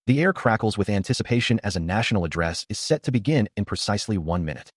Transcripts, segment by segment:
The air crackles with anticipation as a national address is set to begin in precisely 1 minute.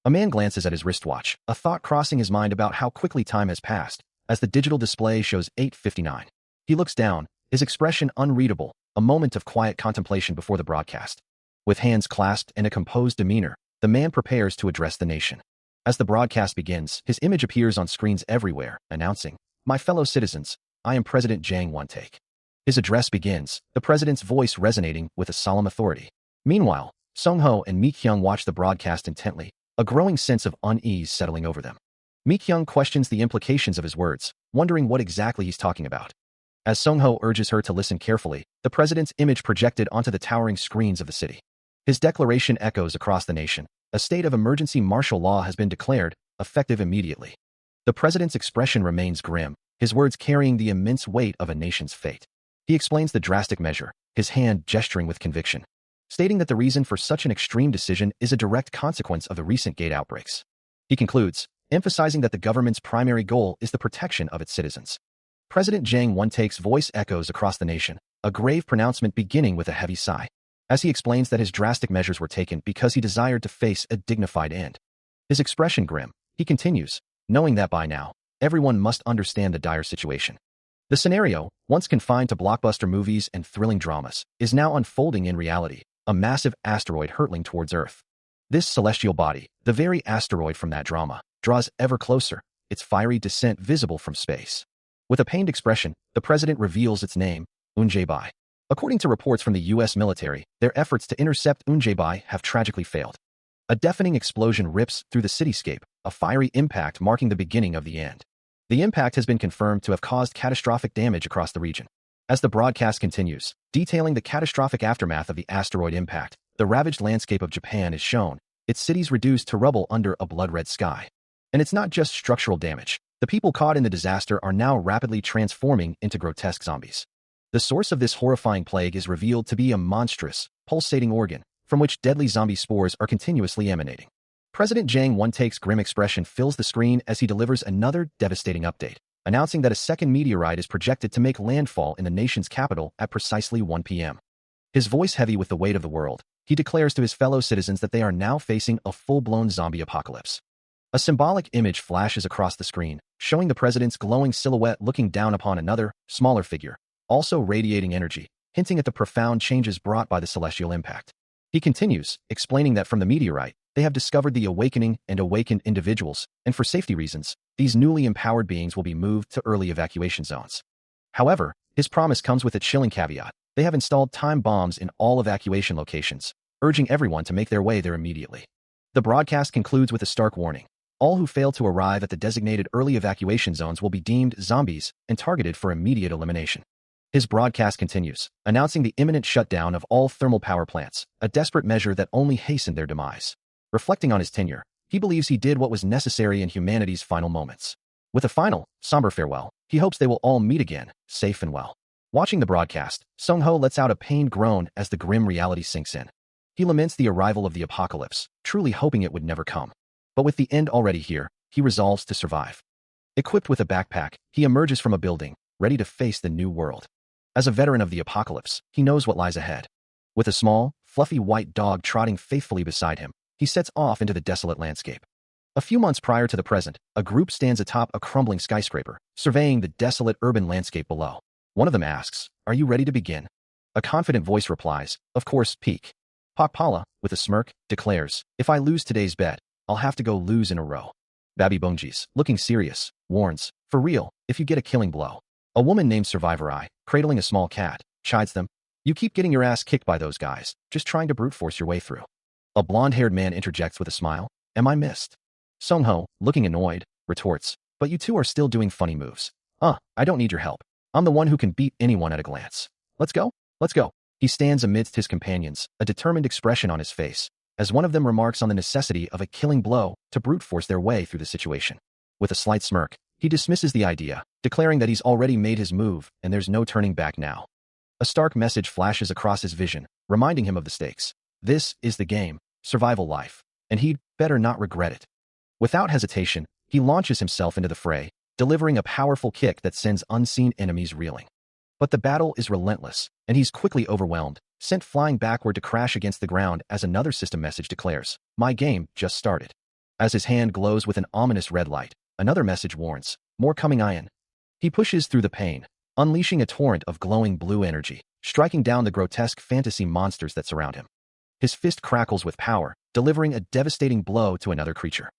A man glances at his wristwatch, a thought crossing his mind about how quickly time has passed, as the digital display shows 8:59. He looks down, his expression unreadable, a moment of quiet contemplation before the broadcast. With hands clasped and a composed demeanor, the man prepares to address the nation. As the broadcast begins, his image appears on screens everywhere, announcing, "My fellow citizens, I am President Jang Won-taek." His address begins, the president's voice resonating with a solemn authority. Meanwhile, Sung-ho and Mi-kyung watch the broadcast intently, a growing sense of unease settling over them. Mi-kyung questions the implications of his words, wondering what exactly he's talking about. As Sung-ho urges her to listen carefully, the president's image projected onto the towering screens of the city. His declaration echoes across the nation. A state of emergency martial law has been declared, effective immediately. The president's expression remains grim, his words carrying the immense weight of a nation's fate. He explains the drastic measure, his hand gesturing with conviction, stating that the reason for such an extreme decision is a direct consequence of the recent Gate outbreaks. He concludes, emphasizing that the government's primary goal is the protection of its citizens. President Jang Won-taek's voice echoes across the nation, a grave pronouncement beginning with a heavy sigh, as he explains that his drastic measures were taken because he desired to face a dignified end. His expression grim, he continues, knowing that by now, everyone must understand the dire situation. The scenario, once confined to blockbuster movies and thrilling dramas, is now unfolding in reality, a massive asteroid hurtling towards Earth. This celestial body, the very asteroid from that drama, draws ever closer, its fiery descent visible from space. With a pained expression, the president reveals its name, Unjaebi. According to reports from the U.S. military, their efforts to intercept Unjaebi have tragically failed. A deafening explosion rips through the cityscape, a fiery impact marking the beginning of the end. The impact has been confirmed to have caused catastrophic damage across the region. As the broadcast continues, detailing the catastrophic aftermath of the asteroid impact, the ravaged landscape of Japan is shown, its cities reduced to rubble under a blood-red sky. And it's not just structural damage. The people caught in the disaster are now rapidly transforming into grotesque zombies. The source of this horrifying plague is revealed to be a monstrous, pulsating organ, from which deadly zombie spores are continuously emanating. President Jang Won-taek's grim expression fills the screen as he delivers another devastating update, announcing that a second meteorite is projected to make landfall in the nation's capital at precisely 1 p.m. His voice heavy with the weight of the world, he declares to his fellow citizens that they are now facing a full-blown zombie apocalypse. A symbolic image flashes across the screen, showing the president's glowing silhouette looking down upon another, smaller figure, also radiating energy, hinting at the profound changes brought by the celestial impact. He continues, explaining that from the meteorite, they have discovered the awakening and awakened individuals, and for safety reasons, these newly empowered beings will be moved to early evacuation zones. However, his promise comes with a chilling caveat. They have installed time bombs in all evacuation locations, urging everyone to make their way there immediately. The broadcast concludes with a stark warning. All who fail to arrive at the designated early evacuation zones will be deemed zombies and targeted for immediate elimination. His broadcast continues, announcing the imminent shutdown of all thermal power plants, a desperate measure that only hastened their demise. Reflecting on his tenure, he believes he did what was necessary in humanity's final moments. With a final, somber farewell, he hopes they will all meet again, safe and well. Watching the broadcast, Sung-ho lets out a pained groan as the grim reality sinks in. He laments the arrival of the apocalypse, truly hoping it would never come. But with the end already here, he resolves to survive. Equipped with a backpack, he emerges from a building, ready to face the new world. As a veteran of the apocalypse, he knows what lies ahead. With a small, fluffy white dog trotting faithfully beside him, he sets off into the desolate landscape. A few months prior to the present, a group stands atop a crumbling skyscraper, surveying the desolate urban landscape below. One of them asks, "Are you ready to begin?" A confident voice replies, "Of course, Peak." Pakpala, with a smirk, declares, "If I lose today's bet, I'll have to go lose in a row." Babi Bongjis, looking serious, warns, "For real, if you get a killing blow." A woman named Survivor Eye, cradling a small cat, chides them, "You keep getting your ass kicked by those guys, just trying to brute force your way through." A blonde-haired man interjects with a smile, "Am I missed?" Sung-ho, looking annoyed, retorts, "But you two are still doing funny moves. I don't need your help. I'm the one who can beat anyone at a glance. Let's go? Let's go." He stands amidst his companions, a determined expression on his face, as one of them remarks on the necessity of a killing blow to brute force their way through the situation. With a slight smirk, he dismisses the idea, declaring that he's already made his move and there's no turning back now. A stark message flashes across his vision, reminding him of the stakes. This is the game, survival life, and he'd better not regret it. Without hesitation, he launches himself into the fray, delivering a powerful kick that sends unseen enemies reeling. But the battle is relentless, and he's quickly overwhelmed, sent flying backward to crash against the ground as another system message declares, "My game just started." As his hand glows with an ominous red light, another message warns, "More coming ion." He pushes through the pain, unleashing a torrent of glowing blue energy, striking down the grotesque fantasy monsters that surround him. His fist crackles with power, delivering a devastating blow to another creature.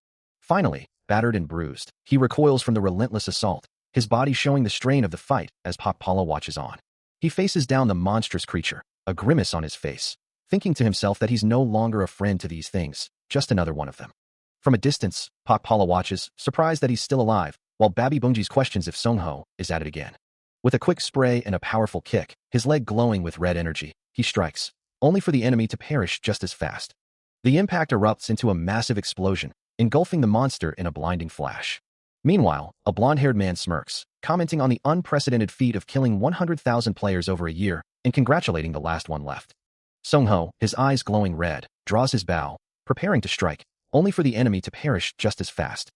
Finally, battered and bruised, he recoils from the relentless assault, his body showing the strain of the fight as Pala watches on. He faces down the monstrous creature, a grimace on his face, thinking to himself that he's no longer a friend to these things, just another one of them. From a distance, Pala watches, surprised that he's still alive, while Babi Bunji's questions if Songho is at it again. With a quick spray and a powerful kick, his leg glowing with red energy, he strikes, only for the enemy to perish just as fast. The impact erupts into a massive explosion, engulfing the monster in a blinding flash. Meanwhile, a blonde-haired man smirks, commenting on the unprecedented feat of killing 100,000 players over a year and congratulating the last one left. Songho, his eyes glowing red, draws his bow, preparing to strike, only for the enemy to perish just as fast.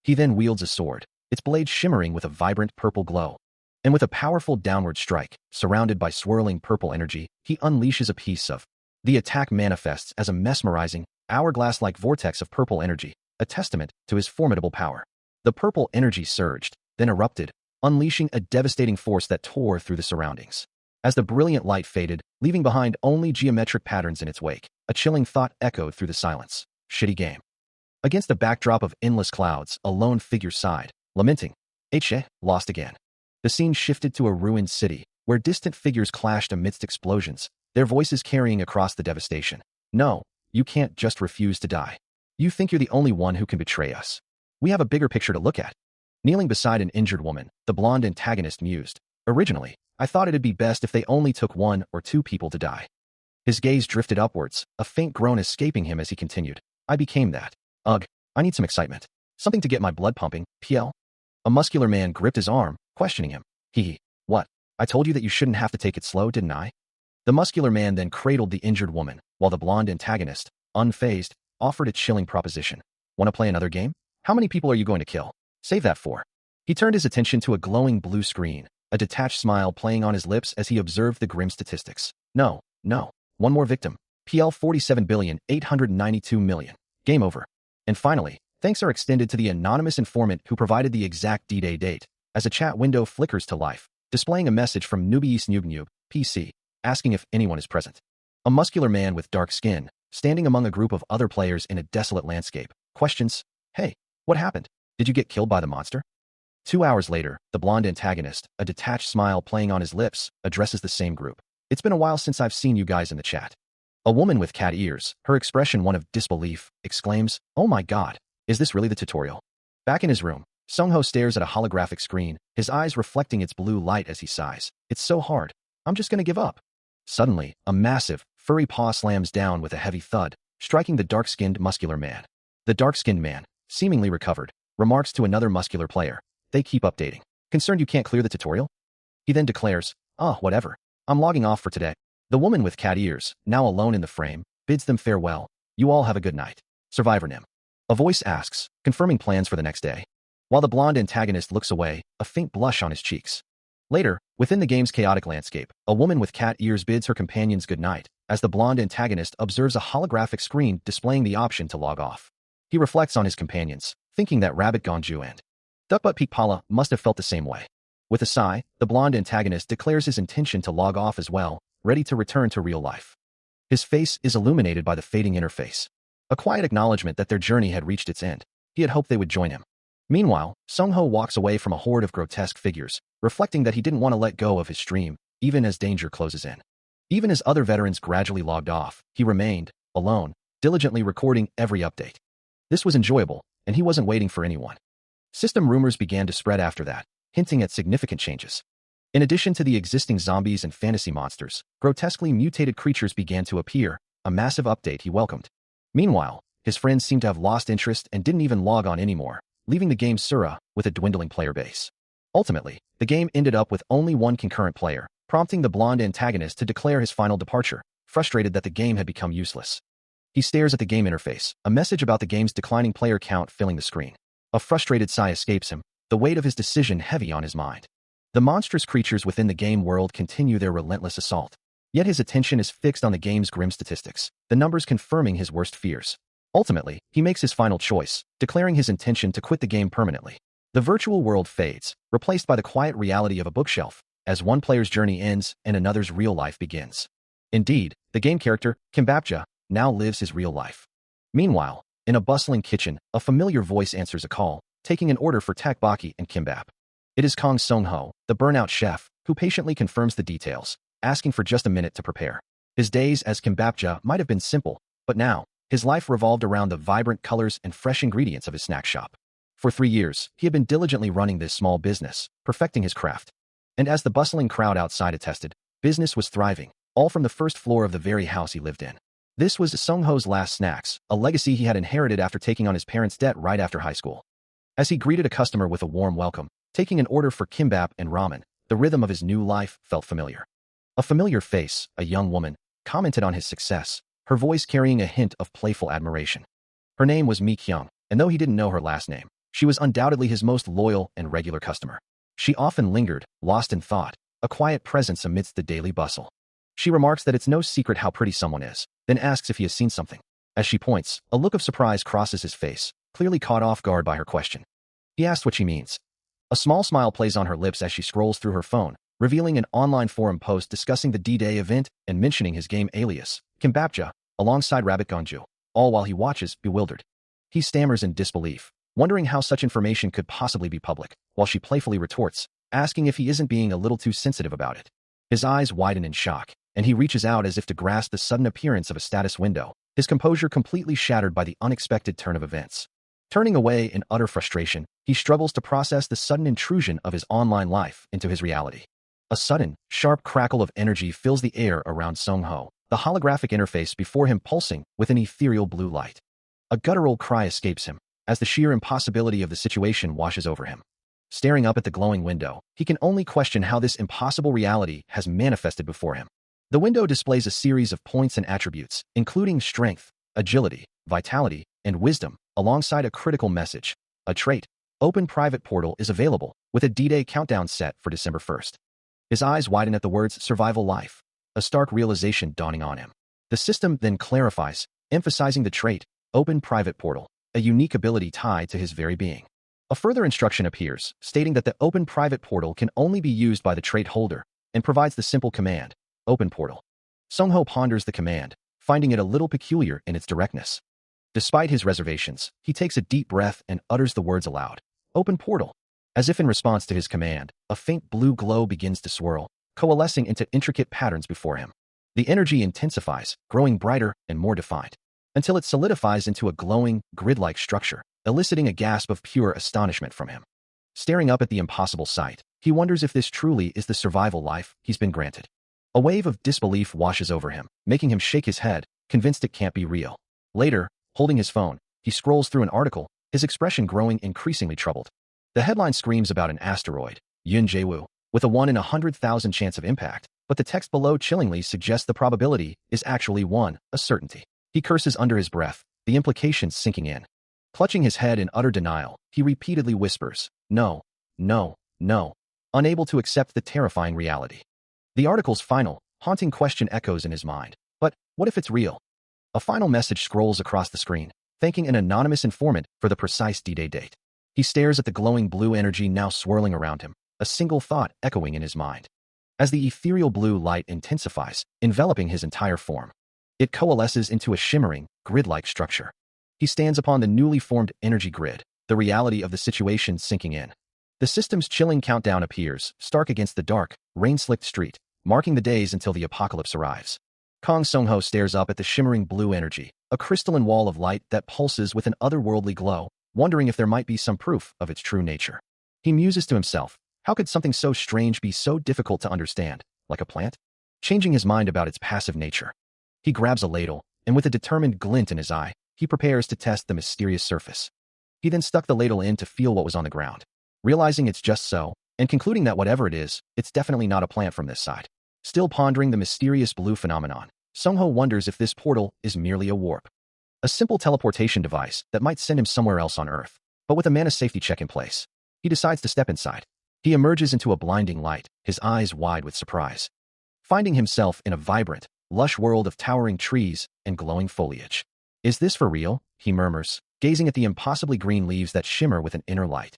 He then wields a sword, its blade shimmering with a vibrant purple glow. And with a powerful downward strike, surrounded by swirling purple energy, he unleashes a piece of. The attack manifests as a mesmerizing, hourglass-like vortex of purple energy, a testament to his formidable power. The purple energy surged, then erupted, unleashing a devastating force that tore through the surroundings. As the brilliant light faded, leaving behind only geometric patterns in its wake, a chilling thought echoed through the silence. Shitty game. Against a backdrop of endless clouds, a lone figure sighed, lamenting, "H, lost again." The scene shifted to a ruined city, where distant figures clashed amidst explosions, their voices carrying across the devastation. "No, you can't just refuse to die. You think you're the only one who can betray us. We have a bigger picture to look at." Kneeling beside an injured woman, the blonde antagonist mused, "Originally, I thought it'd be best if they only took 1 or 2 people to die." His gaze drifted upwards, a faint groan escaping him as he continued, "I became that. Ugh, I need some excitement. Something to get my blood pumping, PL." A muscular man gripped his arm, questioning him. What? I told you that you shouldn't have to take it slow, didn't I?" The muscular man then cradled the injured woman, while the blonde antagonist, unfazed, offered a chilling proposition. "Want to play another game? How many people are you going to kill? Save that for." He turned his attention to a glowing blue screen, a detached smile playing on his lips as he observed the grim statistics. No. One more victim. PL 47,892,000,000. Game over. And finally, thanks are extended to the anonymous informant who provided the exact D-Day date, as a chat window flickers to life, displaying a message from Noob, PC, asking if anyone is present. A muscular man with dark skin, standing among a group of other players in a desolate landscape, questions, "Hey, what happened? Did you get killed by the monster?" 2 hours later, the blonde antagonist, a detached smile playing on his lips, addresses the same group. "It's been a while since I've seen you guys in the chat." A woman with cat ears, her expression one of disbelief, exclaims, "Oh my god, is this really the tutorial?" Back in his room, Songho stares at a holographic screen, his eyes reflecting its blue light as he sighs. "It's so hard. I'm just gonna give up." Suddenly, a massive, furry paw slams down with a heavy thud, striking the dark-skinned muscular man. The dark-skinned man, seemingly recovered, remarks to another muscular player, "They keep updating. Concerned you can't clear the tutorial?" He then declares, Whatever. I'm logging off for today." The woman with cat ears, now alone in the frame, bids them farewell. "You all have a good night. Survivor Nim." A voice asks, confirming plans for the next day. While the blonde antagonist looks away, a faint blush on his cheeks. Later, within the game's chaotic landscape, a woman with cat ears bids her companions goodnight, as the blonde antagonist observes a holographic screen displaying the option to log off. He reflects on his companions, thinking that Rabbit Gonju and Duckbutt Peak Pala must have felt the same way. With a sigh, the blonde antagonist declares his intention to log off as well, ready to return to real life. His face is illuminated by the fading interface, a quiet acknowledgement that their journey had reached its end. He had hoped they would join him. Meanwhile, Songho walks away from a horde of grotesque figures, reflecting that he didn't want to let go of his stream, even as danger closes in. Even as other veterans gradually logged off, he remained, alone, diligently recording every update. This was enjoyable, and he wasn't waiting for anyone. System rumors began to spread after that, hinting at significant changes. In addition to the existing zombies and fantasy monsters, grotesquely mutated creatures began to appear, a massive update he welcomed. Meanwhile, his friends seemed to have lost interest and didn't even log on anymore, leaving the game Sura with a dwindling player base. Ultimately, the game ended up with only one concurrent player, prompting the blonde antagonist to declare his final departure, frustrated that the game had become useless. He stares at the game interface, a message about the game's declining player count filling the screen. A frustrated sigh escapes him, the weight of his decision heavy on his mind. The monstrous creatures within the game world continue their relentless assault. Yet his attention is fixed on the game's grim statistics, the numbers confirming his worst fears. Ultimately, he makes his final choice, declaring his intention to quit the game permanently. The virtual world fades, replaced by the quiet reality of a bookshelf, as one player's journey ends and another's real life begins. Indeed, the game character, Kimbapja, now lives his real life. Meanwhile, in a bustling kitchen, a familiar voice answers a call, taking an order for tteokbokki and kimbap. It is Kang Sung-ho, the burnout chef, who patiently confirms the details, asking for just a minute to prepare. His days as Kimbapja might have been simple, but now, his life revolved around the vibrant colors and fresh ingredients of his snack shop. For 3 years, he had been diligently running this small business, perfecting his craft. And as the bustling crowd outside attested, business was thriving, all from the first floor of the very house he lived in. This was Sung-ho's last snacks, a legacy he had inherited after taking on his parents' debt right after high school. As he greeted a customer with a warm welcome, taking an order for kimbap and ramen, the rhythm of his new life felt familiar. A familiar face, a young woman, commented on his success, her voice carrying a hint of playful admiration. Her name was Mi Kyung, and though he didn't know her last name, she was undoubtedly his most loyal and regular customer. She often lingered, lost in thought, a quiet presence amidst the daily bustle. She remarks that it's no secret how pretty someone is, then asks if he has seen something. As she points, a look of surprise crosses his face, clearly caught off guard by her question. He asks what she means. A small smile plays on her lips as she scrolls through her phone, revealing an online forum post discussing the D-Day event and mentioning his game alias, Kimbapja, alongside Rabbit Gonju, all while he watches, bewildered. He stammers in disbelief, wondering how such information could possibly be public, while she playfully retorts, asking if he isn't being a little too sensitive about it. His eyes widen in shock, and he reaches out as if to grasp the sudden appearance of a status window, his composure completely shattered by the unexpected turn of events. Turning away in utter frustration, he struggles to process the sudden intrusion of his online life into his reality. A sudden, sharp crackle of energy fills the air around Sung-ho, the holographic interface before him pulsing with an ethereal blue light. A guttural cry escapes him, as the sheer impossibility of the situation washes over him. Staring up at the glowing window, he can only question how this impossible reality has manifested before him. The window displays a series of points and attributes, including strength, agility, vitality, and wisdom, alongside a critical message. A trait, Open Private Portal, is available, with a D-Day countdown set for December 1st. His eyes widen at the words survival life, a stark realization dawning on him. The system then clarifies, emphasizing the trait, Open Private Portal, a unique ability tied to his very being. A further instruction appears, stating that the Open Private Portal can only be used by the trait holder, and provides the simple command, Open Portal. Sung-ho ponders the command, finding it a little peculiar in its directness. Despite his reservations, he takes a deep breath and utters the words aloud, Open Portal. As if in response to his command, a faint blue glow begins to swirl, coalescing into intricate patterns before him. The energy intensifies, growing brighter and more defined, until it solidifies into a glowing, grid-like structure, eliciting a gasp of pure astonishment from him. Staring up at the impossible sight, he wonders if this truly is the survival life he's been granted. A wave of disbelief washes over him, making him shake his head, convinced it can't be real. Later, holding his phone, he scrolls through an article, his expression growing increasingly troubled. The headline screams about an asteroid, Yun Jae-woo, with a 1 in 100,000 chance of impact, but the text below chillingly suggests the probability is actually 1, a certainty. He curses under his breath, the implications sinking in. Clutching his head in utter denial, he repeatedly whispers, no, no, no, unable to accept the terrifying reality. The article's final, haunting question echoes in his mind. But what if it's real? A final message scrolls across the screen, thanking an anonymous informant for the precise D-Day date. He stares at the glowing blue energy now swirling around him, a single thought echoing in his mind. As the ethereal blue light intensifies, enveloping his entire form, it coalesces into a shimmering, grid-like structure. He stands upon the newly formed energy grid, the reality of the situation sinking in. The system's chilling countdown appears, stark against the dark, rain-slicked street, marking the days until the apocalypse arrives. Kang Sung-ho stares up at the shimmering blue energy, a crystalline wall of light that pulses with an otherworldly glow, wondering if there might be some proof of its true nature. He muses to himself, how could something so strange be so difficult to understand, like a plant? Changing his mind about its passive nature. He grabs a ladle, and with a determined glint in his eye, he prepares to test the mysterious surface. He then stuck the ladle in to feel what was on the ground. Realizing it's just so, and concluding that whatever it is, it's definitely not a plant from this side. Still pondering the mysterious blue phenomenon, Sung-ho wonders if this portal is merely a warp. A simple teleportation device that might send him somewhere else on Earth, but with a mana safety check in place. He decides to step inside. He emerges into a blinding light, his eyes wide with surprise. finding himself in a vibrant, lush world of towering trees and glowing foliage. Is this for real? He murmurs, gazing at the impossibly green leaves that shimmer with an inner light.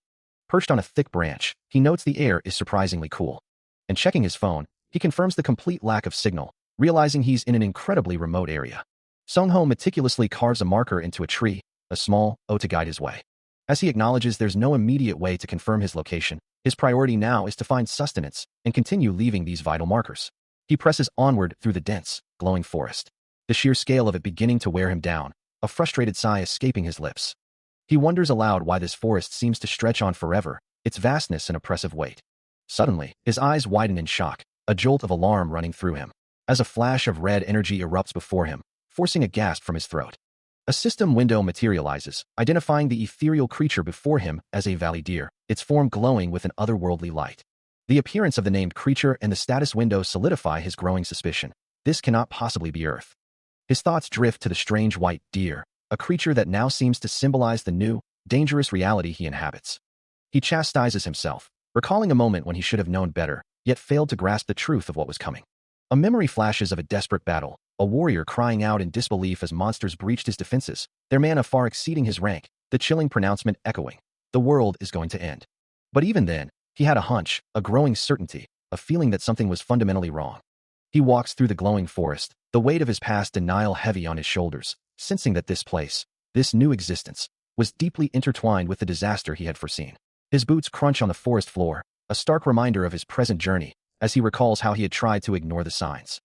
Perched on a thick branch, he notes the air is surprisingly cool. And checking his phone, he confirms the complete lack of signal, realizing he's in an incredibly remote area. Sung-ho meticulously carves a marker into a tree, a small O to guide his way. As he acknowledges there's no immediate way to confirm his location, his priority now is to find sustenance and continue leaving these vital markers. He presses onward through the dense, glowing forest, the sheer scale of it beginning to wear him down, a frustrated sigh escaping his lips. He wonders aloud why this forest seems to stretch on forever, its vastness and oppressive weight. Suddenly, his eyes widen in shock, a jolt of alarm running through him, as a flash of red energy erupts before him, forcing a gasp from his throat. A system window materializes, identifying the ethereal creature before him as a valley deer, its form glowing with an otherworldly light. The appearance of the named creature and the status window solidify his growing suspicion. This cannot possibly be Earth. His thoughts drift to the strange white deer, a creature that now seems to symbolize the new, dangerous reality he inhabits. He chastises himself, recalling a moment when he should have known better, yet failed to grasp the truth of what was coming. A memory flashes of a desperate battle, a warrior crying out in disbelief as monsters breached his defenses, their mana far exceeding his rank, the chilling pronouncement echoing, "The world is going to end." But even then, he had a hunch, a growing certainty, a feeling that something was fundamentally wrong. He walks through the glowing forest, the weight of his past denial heavy on his shoulders, sensing that this place, this new existence, was deeply intertwined with the disaster he had foreseen. His boots crunch on the forest floor, a stark reminder of his present journey, as he recalls how he had tried to ignore the signs.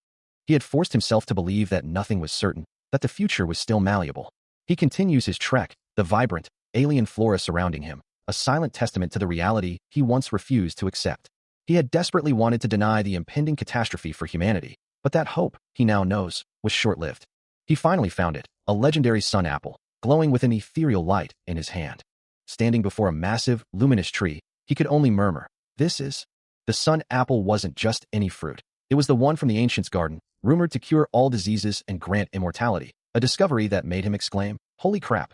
He had forced himself to believe that nothing was certain, that the future was still malleable. He continues his trek, the vibrant, alien flora surrounding him, a silent testament to the reality he once refused to accept. He had desperately wanted to deny the impending catastrophe for humanity, but that hope, he now knows, was short-lived. He finally found it, a legendary sun apple, glowing with an ethereal light in his hand. Standing before a massive, luminous tree, he could only murmur, "This is..." The sun apple wasn't just any fruit. It was the one from the ancient's garden, rumored to cure all diseases and grant immortality, a discovery that made him exclaim, "Holy crap."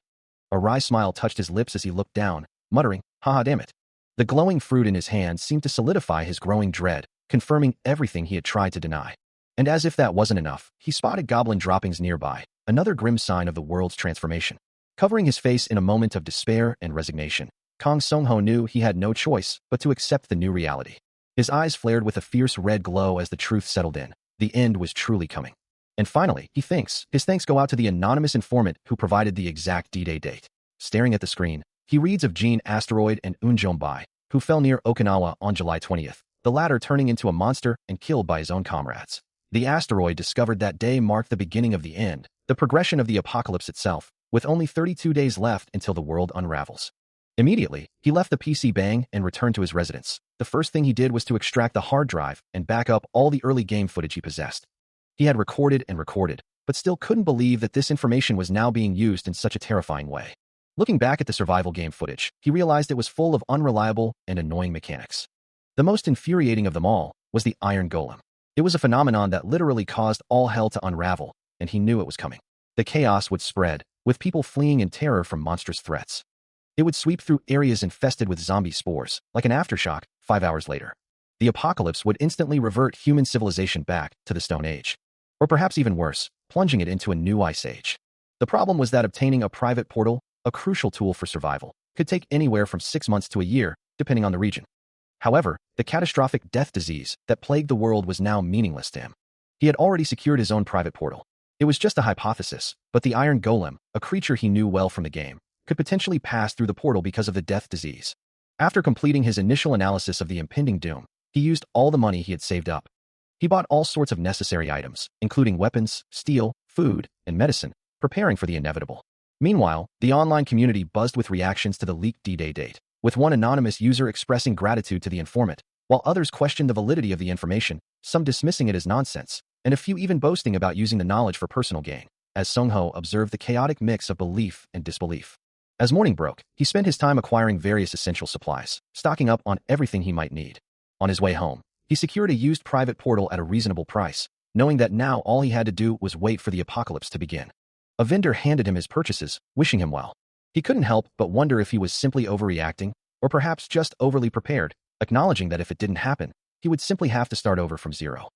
A wry smile touched his lips as he looked down, muttering, "Haha, damn it." The glowing fruit in his hand seemed to solidify his growing dread, confirming everything he had tried to deny. And as if that wasn't enough, he spotted goblin droppings nearby, another grim sign of the world's transformation. Covering his face in a moment of despair and resignation, Kang Sung-ho knew he had no choice but to accept the new reality. His eyes flared with a fierce red glow as the truth settled in. The end was truly coming. And finally, his thanks go out to the anonymous informant who provided the exact D-Day date. Staring at the screen, he reads of Jean Asteroid and Eun Jong-bai, who fell near Okinawa on July 20th, the latter turning into a monster and killed by his own comrades. The asteroid discovered that day marked the beginning of the end, the progression of the apocalypse itself, with only 32 days left until the world unravels. Immediately, he left the PC bang and returned to his residence. The first thing he did was to extract the hard drive and back up all the early game footage he possessed. He had recorded and recorded, but still couldn't believe that this information was now being used in such a terrifying way. Looking back at the survival game footage, he realized it was full of unreliable and annoying mechanics. The most infuriating of them all was the Iron Golem. It was a phenomenon that literally caused all hell to unravel, and he knew it was coming. The chaos would spread, with people fleeing in terror from monstrous threats. It would sweep through areas infested with zombie spores, like an aftershock, 5 hours later. The apocalypse would instantly revert human civilization back to the Stone Age. Or perhaps even worse, plunging it into a new ice age. The problem was that obtaining a private portal, a crucial tool for survival, could take anywhere from 6 months to a year, depending on the region. However, the catastrophic death disease that plagued the world was now meaningless to him. He had already secured his own private portal. It was just a hypothesis, but the Iron Golem, a creature he knew well from the game, could potentially pass through the portal because of the death disease. After completing his initial analysis of the impending doom, he used all the money he had saved up. He bought all sorts of necessary items, including weapons, steel, food, and medicine, preparing for the inevitable. Meanwhile, the online community buzzed with reactions to the leaked D-Day date, with one anonymous user expressing gratitude to the informant, while others questioned the validity of the information, some dismissing it as nonsense, and a few even boasting about using the knowledge for personal gain, as Sung-ho observed the chaotic mix of belief and disbelief. As morning broke, he spent his time acquiring various essential supplies, stocking up on everything he might need. On his way home, he secured a used private portal at a reasonable price, knowing that now all he had to do was wait for the apocalypse to begin. A vendor handed him his purchases, wishing him well. He couldn't help but wonder if he was simply overreacting, or perhaps just overly prepared, acknowledging that if it didn't happen, he would simply have to start over from zero.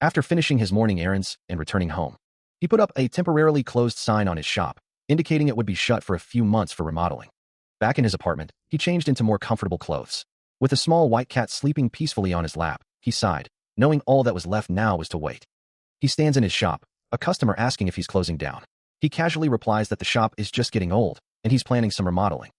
After finishing his morning errands and returning home, he put up a temporarily closed sign on his shop, indicating it would be shut for a few months for remodeling. Back in his apartment, he changed into more comfortable clothes. With a small white cat sleeping peacefully on his lap, he sighed, knowing all that was left now was to wait. He stands in his shop, a customer asking if he's closing down. He casually replies that the shop is just getting old, and he's planning some remodeling.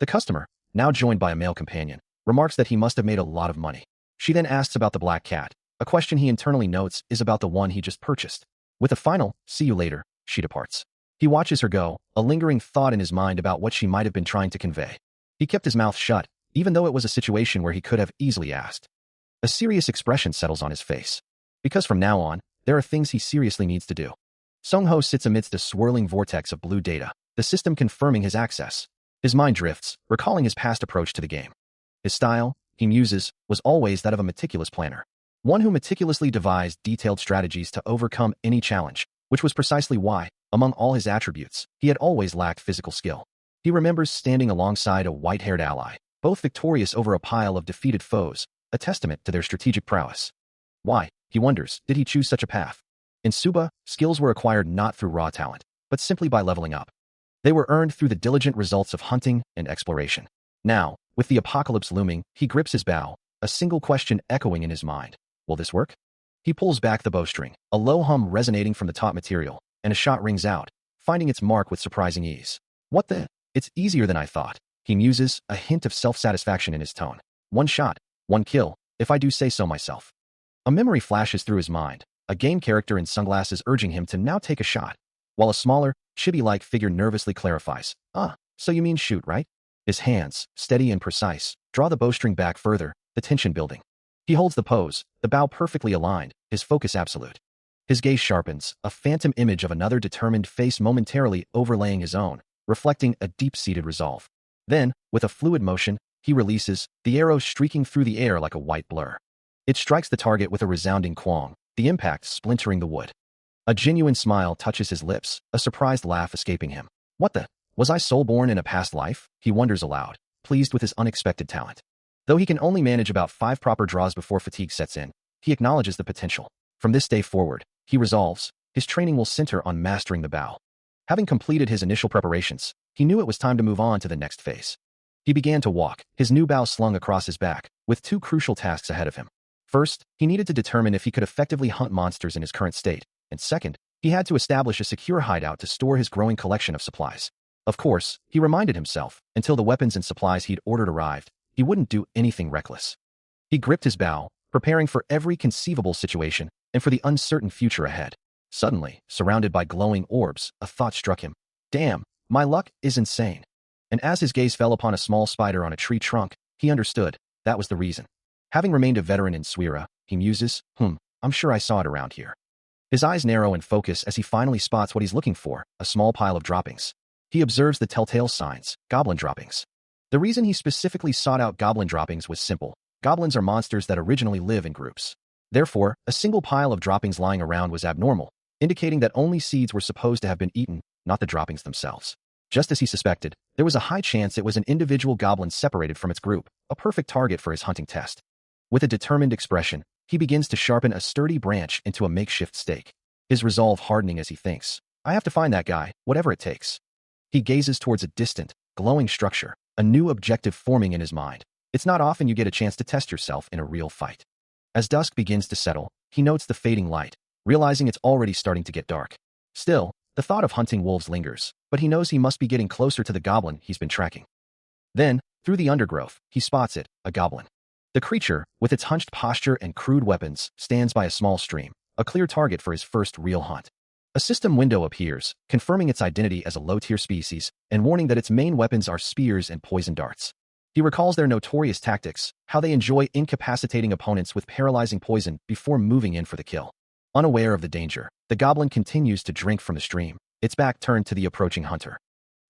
The customer, now joined by a male companion, remarks that he must have made a lot of money. She then asks about the black cat. A question he internally notes is about the one he just purchased. With a final, "See you later," she departs. He watches her go, a lingering thought in his mind about what she might have been trying to convey. He kept his mouth shut, even though it was a situation where he could have easily asked. A serious expression settles on his face. Because from now on, there are things he seriously needs to do. Sung-ho sits amidst a swirling vortex of blue data, the system confirming his access. His mind drifts, recalling his past approach to the game. His style, he muses, was always that of a meticulous planner. One who meticulously devised detailed strategies to overcome any challenge, which was precisely why, among all his attributes, he had always lacked physical skill. He remembers standing alongside a white-haired ally, both victorious over a pile of defeated foes, a testament to their strategic prowess. Why, he wonders, did he choose such a path? In Suba, skills were acquired not through raw talent, but simply by leveling up. They were earned through the diligent results of hunting and exploration. Now, with the apocalypse looming, he grips his bow, a single question echoing in his mind. Will this work? He pulls back the bowstring, a low hum resonating from the top material, and a shot rings out, finding its mark with surprising ease. What the? It's easier than I thought, he muses, a hint of self-satisfaction in his tone. One shot, one kill, if I do say so myself. A memory flashes through his mind, a game character in sunglasses urging him to now take a shot, while a smaller, chibi-like figure nervously clarifies. So you mean shoot, right? His hands, steady and precise, draw the bowstring back further, the tension building. He holds the pose, the bow perfectly aligned, his focus absolute. His gaze sharpens, a phantom image of another determined face momentarily overlaying his own, reflecting a deep-seated resolve. Then, with a fluid motion, he releases, the arrow streaking through the air like a white blur. It strikes the target with a resounding quang, the impact splintering the wood. A genuine smile touches his lips, a surprised laugh escaping him. What the? Was I soul-born in a past life? He wonders aloud, pleased with his unexpected talent. Though he can only manage about 5 proper draws before fatigue sets in, he acknowledges the potential. From this day forward, he resolves, his training will center on mastering the bow. Having completed his initial preparations, he knew it was time to move on to the next phase. He began to walk, his new bow slung across his back, with 2 crucial tasks ahead of him. First, he needed to determine if he could effectively hunt monsters in his current state, and second, he had to establish a secure hideout to store his growing collection of supplies. Of course, he reminded himself, until the weapons and supplies he'd ordered arrived, he wouldn't do anything reckless. He gripped his bow, preparing for every conceivable situation and for the uncertain future ahead. Suddenly, surrounded by glowing orbs, a thought struck him. Damn, my luck is insane. And as his gaze fell upon a small spider on a tree trunk, he understood, that was the reason. Having remained a veteran in Suira, he muses, I'm sure I saw it around here. His eyes narrow and focus as he finally spots what he's looking for, a small pile of droppings. He observes the telltale signs, goblin droppings. The reason he specifically sought out goblin droppings was simple. Goblins are monsters that originally live in groups. Therefore, a single pile of droppings lying around was abnormal, indicating that only seeds were supposed to have been eaten, not the droppings themselves. Just as he suspected, there was a high chance it was an individual goblin separated from its group, a perfect target for his hunting test. With a determined expression, he begins to sharpen a sturdy branch into a makeshift stake. His resolve hardening as he thinks, I have to find that guy, whatever it takes. He gazes towards a distant, glowing structure, a new objective forming in his mind. It's not often you get a chance to test yourself in a real fight. As dusk begins to settle, he notes the fading light, realizing it's already starting to get dark. Still, the thought of hunting wolves lingers, but he knows he must be getting closer to the goblin he's been tracking. Then, through the undergrowth, he spots it, a goblin. The creature, with its hunched posture and crude weapons, stands by a small stream, a clear target for his first real hunt. A system window appears, confirming its identity as a low-tier species and warning that its main weapons are spears and poison darts. He recalls their notorious tactics, how they enjoy incapacitating opponents with paralyzing poison before moving in for the kill. Unaware of the danger, the goblin continues to drink from the stream, its back turned to the approaching hunter.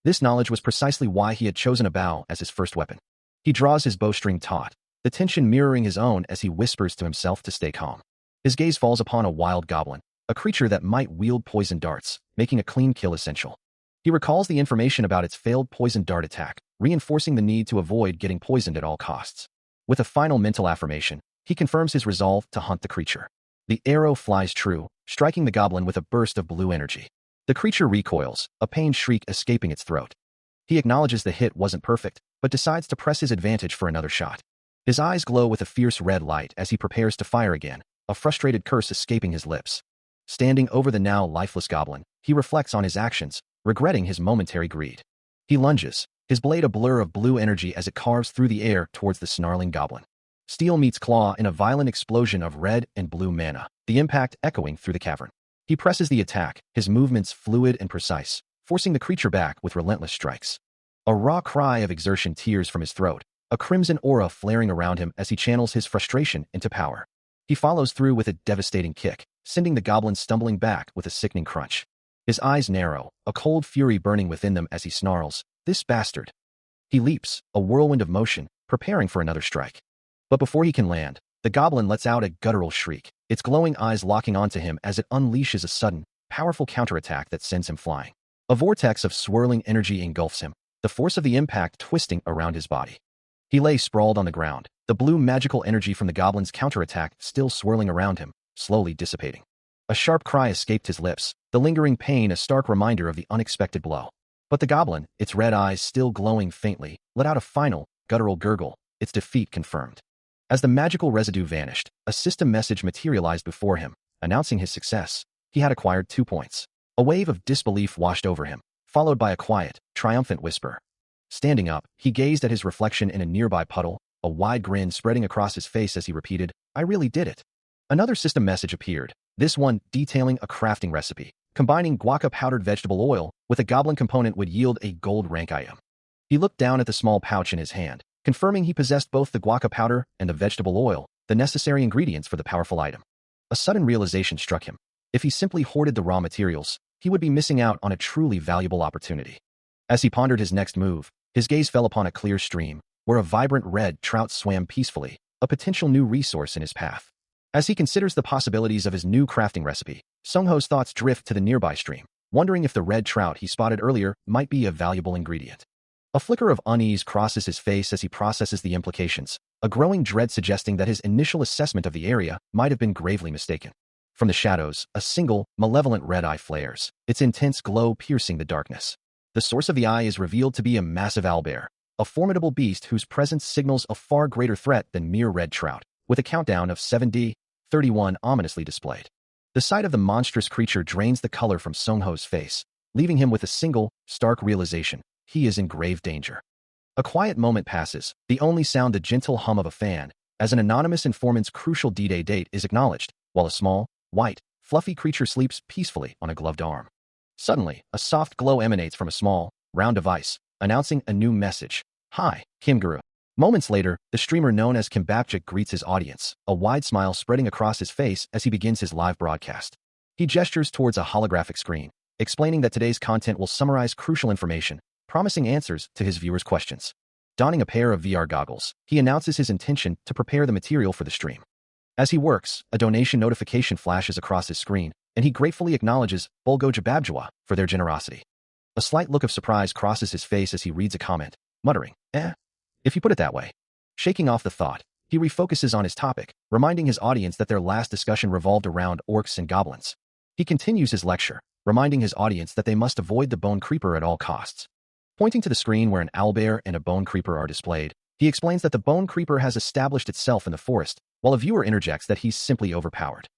This knowledge was precisely why he had chosen a bow as his first weapon. He draws his bowstring taut, the tension mirroring his own as he whispers to himself to stay calm. His gaze falls upon a wild goblin, a creature that might wield poison darts, making a clean kill essential. He recalls the information about its failed poison dart attack, reinforcing the need to avoid getting poisoned at all costs. With a final mental affirmation, he confirms his resolve to hunt the creature. The arrow flies true, striking the goblin with a burst of blue energy. The creature recoils, a pained shriek escaping its throat. He acknowledges the hit wasn't perfect, but decides to press his advantage for another shot. His eyes glow with a fierce red light as he prepares to fire again, a frustrated curse escaping his lips. Standing over the now lifeless goblin, he reflects on his actions, regretting his momentary greed. He lunges, his blade a blur of blue energy as it carves through the air towards the snarling goblin. Steel meets claw in a violent explosion of red and blue mana, the impact echoing through the cavern. He presses the attack, his movements fluid and precise, forcing the creature back with relentless strikes. A raw cry of exertion tears from his throat, a crimson aura flaring around him as he channels his frustration into power. He follows through with a devastating kick, sending the goblin stumbling back with a sickening crunch. His eyes narrow, a cold fury burning within them as he snarls, "This bastard!" He leaps, a whirlwind of motion, preparing for another strike. But before he can land, the goblin lets out a guttural shriek, its glowing eyes locking onto him as it unleashes a sudden, powerful counterattack that sends him flying. A vortex of swirling energy engulfs him, the force of the impact twisting around his body. He lay sprawled on the ground, the blue magical energy from the goblin's counterattack still swirling around him, slowly dissipating. A sharp cry escaped his lips, the lingering pain a stark reminder of the unexpected blow. But the goblin, its red eyes still glowing faintly, let out a final, guttural gurgle, its defeat confirmed. As the magical residue vanished, a system message materialized before him, announcing his success. He had acquired 2 points. A wave of disbelief washed over him, followed by a quiet, triumphant whisper. Standing up, he gazed at his reflection in a nearby puddle, a wide grin spreading across his face as he repeated, "I really did it." Another system message appeared, this one detailing a crafting recipe. Combining guaca powdered vegetable oil with a goblin component would yield a gold rank item. He looked down at the small pouch in his hand, confirming he possessed both the guaca powder and the vegetable oil, the necessary ingredients for the powerful item. A sudden realization struck him. If he simply hoarded the raw materials, he would be missing out on a truly valuable opportunity. As he pondered his next move, his gaze fell upon a clear stream, where a vibrant red trout swam peacefully, a potential new resource in his path. As he considers the possibilities of his new crafting recipe, Sungho's thoughts drift to the nearby stream, wondering if the red trout he spotted earlier might be a valuable ingredient. A flicker of unease crosses his face as he processes the implications, a growing dread suggesting that his initial assessment of the area might have been gravely mistaken. From the shadows, a single, malevolent red eye flares, its intense glow piercing the darkness. The source of the eye is revealed to be a massive owlbear, a formidable beast whose presence signals a far greater threat than mere red trout, with a countdown of 7D31 ominously displayed. The sight of the monstrous creature drains the color from Sungho's face, leaving him with a single, stark realization: he is in grave danger. A quiet moment passes, the only sound the gentle hum of a fan, as an anonymous informant's crucial D-Day date is acknowledged, while a small, white, fluffy creature sleeps peacefully on a gloved arm. Suddenly, a soft glow emanates from a small, round device, announcing a new message. "Hi, Kimguru." Moments later, the streamer known as Kimbapchik greets his audience, a wide smile spreading across his face as he begins his live broadcast. He gestures towards a holographic screen, explaining that today's content will summarize crucial information, promising answers to his viewers' questions. Donning a pair of VR goggles, he announces his intention to prepare the material for the stream. As he works, a donation notification flashes across his screen, and he gratefully acknowledges Bulgo Jababjawa for their generosity. A slight look of surprise crosses his face as he reads a comment, muttering, if you put it that way." Shaking off the thought, he refocuses on his topic, reminding his audience that their last discussion revolved around orcs and goblins. He continues his lecture, reminding his audience that they must avoid the bone creeper at all costs. Pointing to the screen where an owlbear and a bone creeper are displayed, he explains that the bone creeper has established itself in the forest, while a viewer interjects that he's simply overpowered.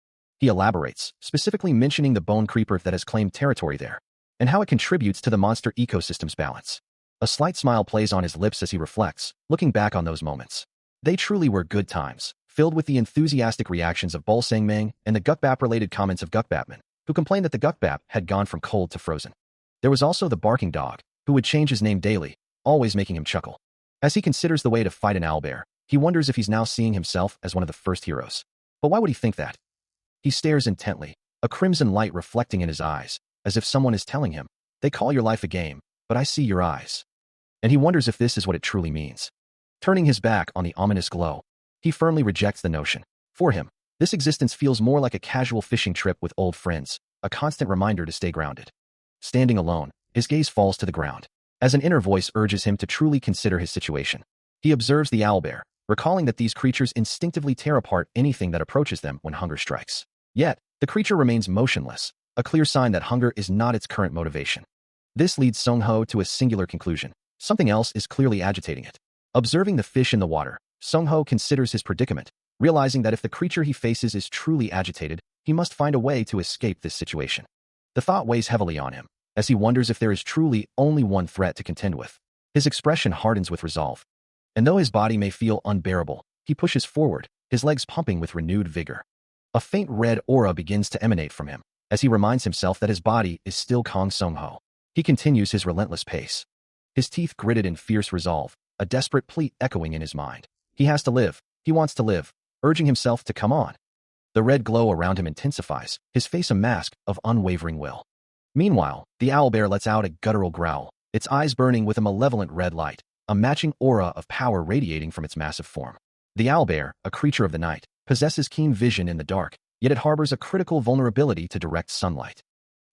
He elaborates, specifically mentioning the bone creeper that has claimed territory there, and how it contributes to the monster ecosystem's balance. A slight smile plays on his lips as he reflects, looking back on those moments. They truly were good times, filled with the enthusiastic reactions of Bolsangmang and the Gukbap-related comments of Gukbapman, who complained that the Gukbap had gone from cold to frozen. There was also the barking dog, who would change his name daily, always making him chuckle. As he considers the way to fight an owlbear, he wonders if he's now seeing himself as one of the first heroes. But why would he think that? He stares intently, a crimson light reflecting in his eyes, as if someone is telling him, "They call your life a game, but I see your eyes." And he wonders if this is what it truly means. Turning his back on the ominous glow, he firmly rejects the notion. For him, this existence feels more like a casual fishing trip with old friends, a constant reminder to stay grounded. Standing alone, his gaze falls to the ground, as an inner voice urges him to truly consider his situation. He observes the owlbear, recalling that these creatures instinctively tear apart anything that approaches them when hunger strikes. Yet, the creature remains motionless, a clear sign that hunger is not its current motivation. This leads Sung-ho to a singular conclusion. Something else is clearly agitating it. Observing the fish in the water, Sung-ho considers his predicament, realizing that if the creature he faces is truly agitated, he must find a way to escape this situation. The thought weighs heavily on him, as he wonders if there is truly only one threat to contend with. His expression hardens with resolve. And though his body may feel unbearable, he pushes forward, his legs pumping with renewed vigor. A faint red aura begins to emanate from him, as he reminds himself that his body is still Kang Sung-ho. He continues his relentless pace. His teeth gritted in fierce resolve, a desperate plea echoing in his mind. He has to live. He wants to live, urging himself to come on. The red glow around him intensifies, his face a mask of unwavering will. Meanwhile, the owlbear lets out a guttural growl, its eyes burning with a malevolent red light, a matching aura of power radiating from its massive form. The owlbear, a creature of the night, possesses keen vision in the dark, yet it harbors a critical vulnerability to direct sunlight.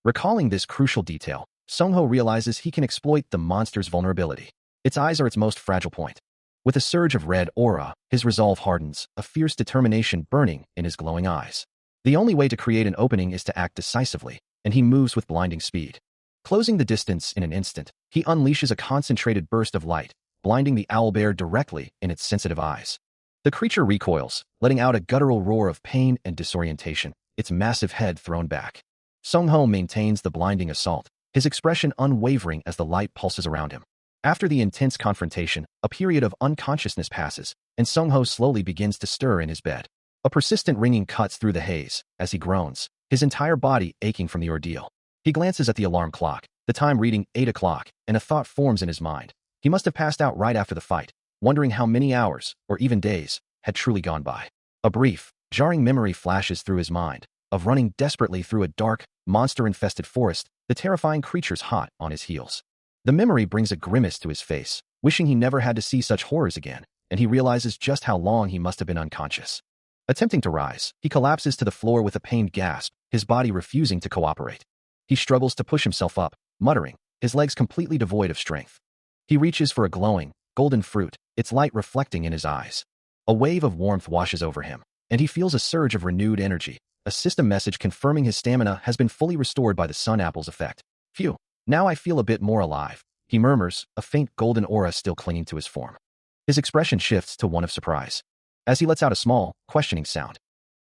Recalling this crucial detail, Sung-ho realizes he can exploit the monster's vulnerability. Its eyes are its most fragile point. With a surge of red aura, his resolve hardens, a fierce determination burning in his glowing eyes. The only way to create an opening is to act decisively, and he moves with blinding speed. Closing the distance in an instant, he unleashes a concentrated burst of light, blinding the owlbear directly in its sensitive eyes. The creature recoils, letting out a guttural roar of pain and disorientation, its massive head thrown back. Sung-ho maintains the blinding assault, his expression unwavering as the light pulses around him. After the intense confrontation, a period of unconsciousness passes, and Sung-ho slowly begins to stir in his bed. A persistent ringing cuts through the haze, as he groans, his entire body aching from the ordeal. He glances at the alarm clock, the time reading 8 o'clock, and a thought forms in his mind. He must have passed out right after the fight, wondering how many hours, or even days, had truly gone by. A brief, jarring memory flashes through his mind, of running desperately through a dark, monster-infested forest, the terrifying creatures hot on his heels. The memory brings a grimace to his face, wishing he never had to see such horrors again, and he realizes just how long he must have been unconscious. Attempting to rise, he collapses to the floor with a pained gasp, his body refusing to cooperate. He struggles to push himself up, muttering, his legs completely devoid of strength. He reaches for a glowing, golden fruit, its light reflecting in his eyes. A wave of warmth washes over him, and he feels a surge of renewed energy, a system message confirming his stamina has been fully restored by the sun apple's effect. Phew, now I feel a bit more alive, he murmurs, a faint golden aura still clinging to his form. His expression shifts to one of surprise, as he lets out a small, questioning sound.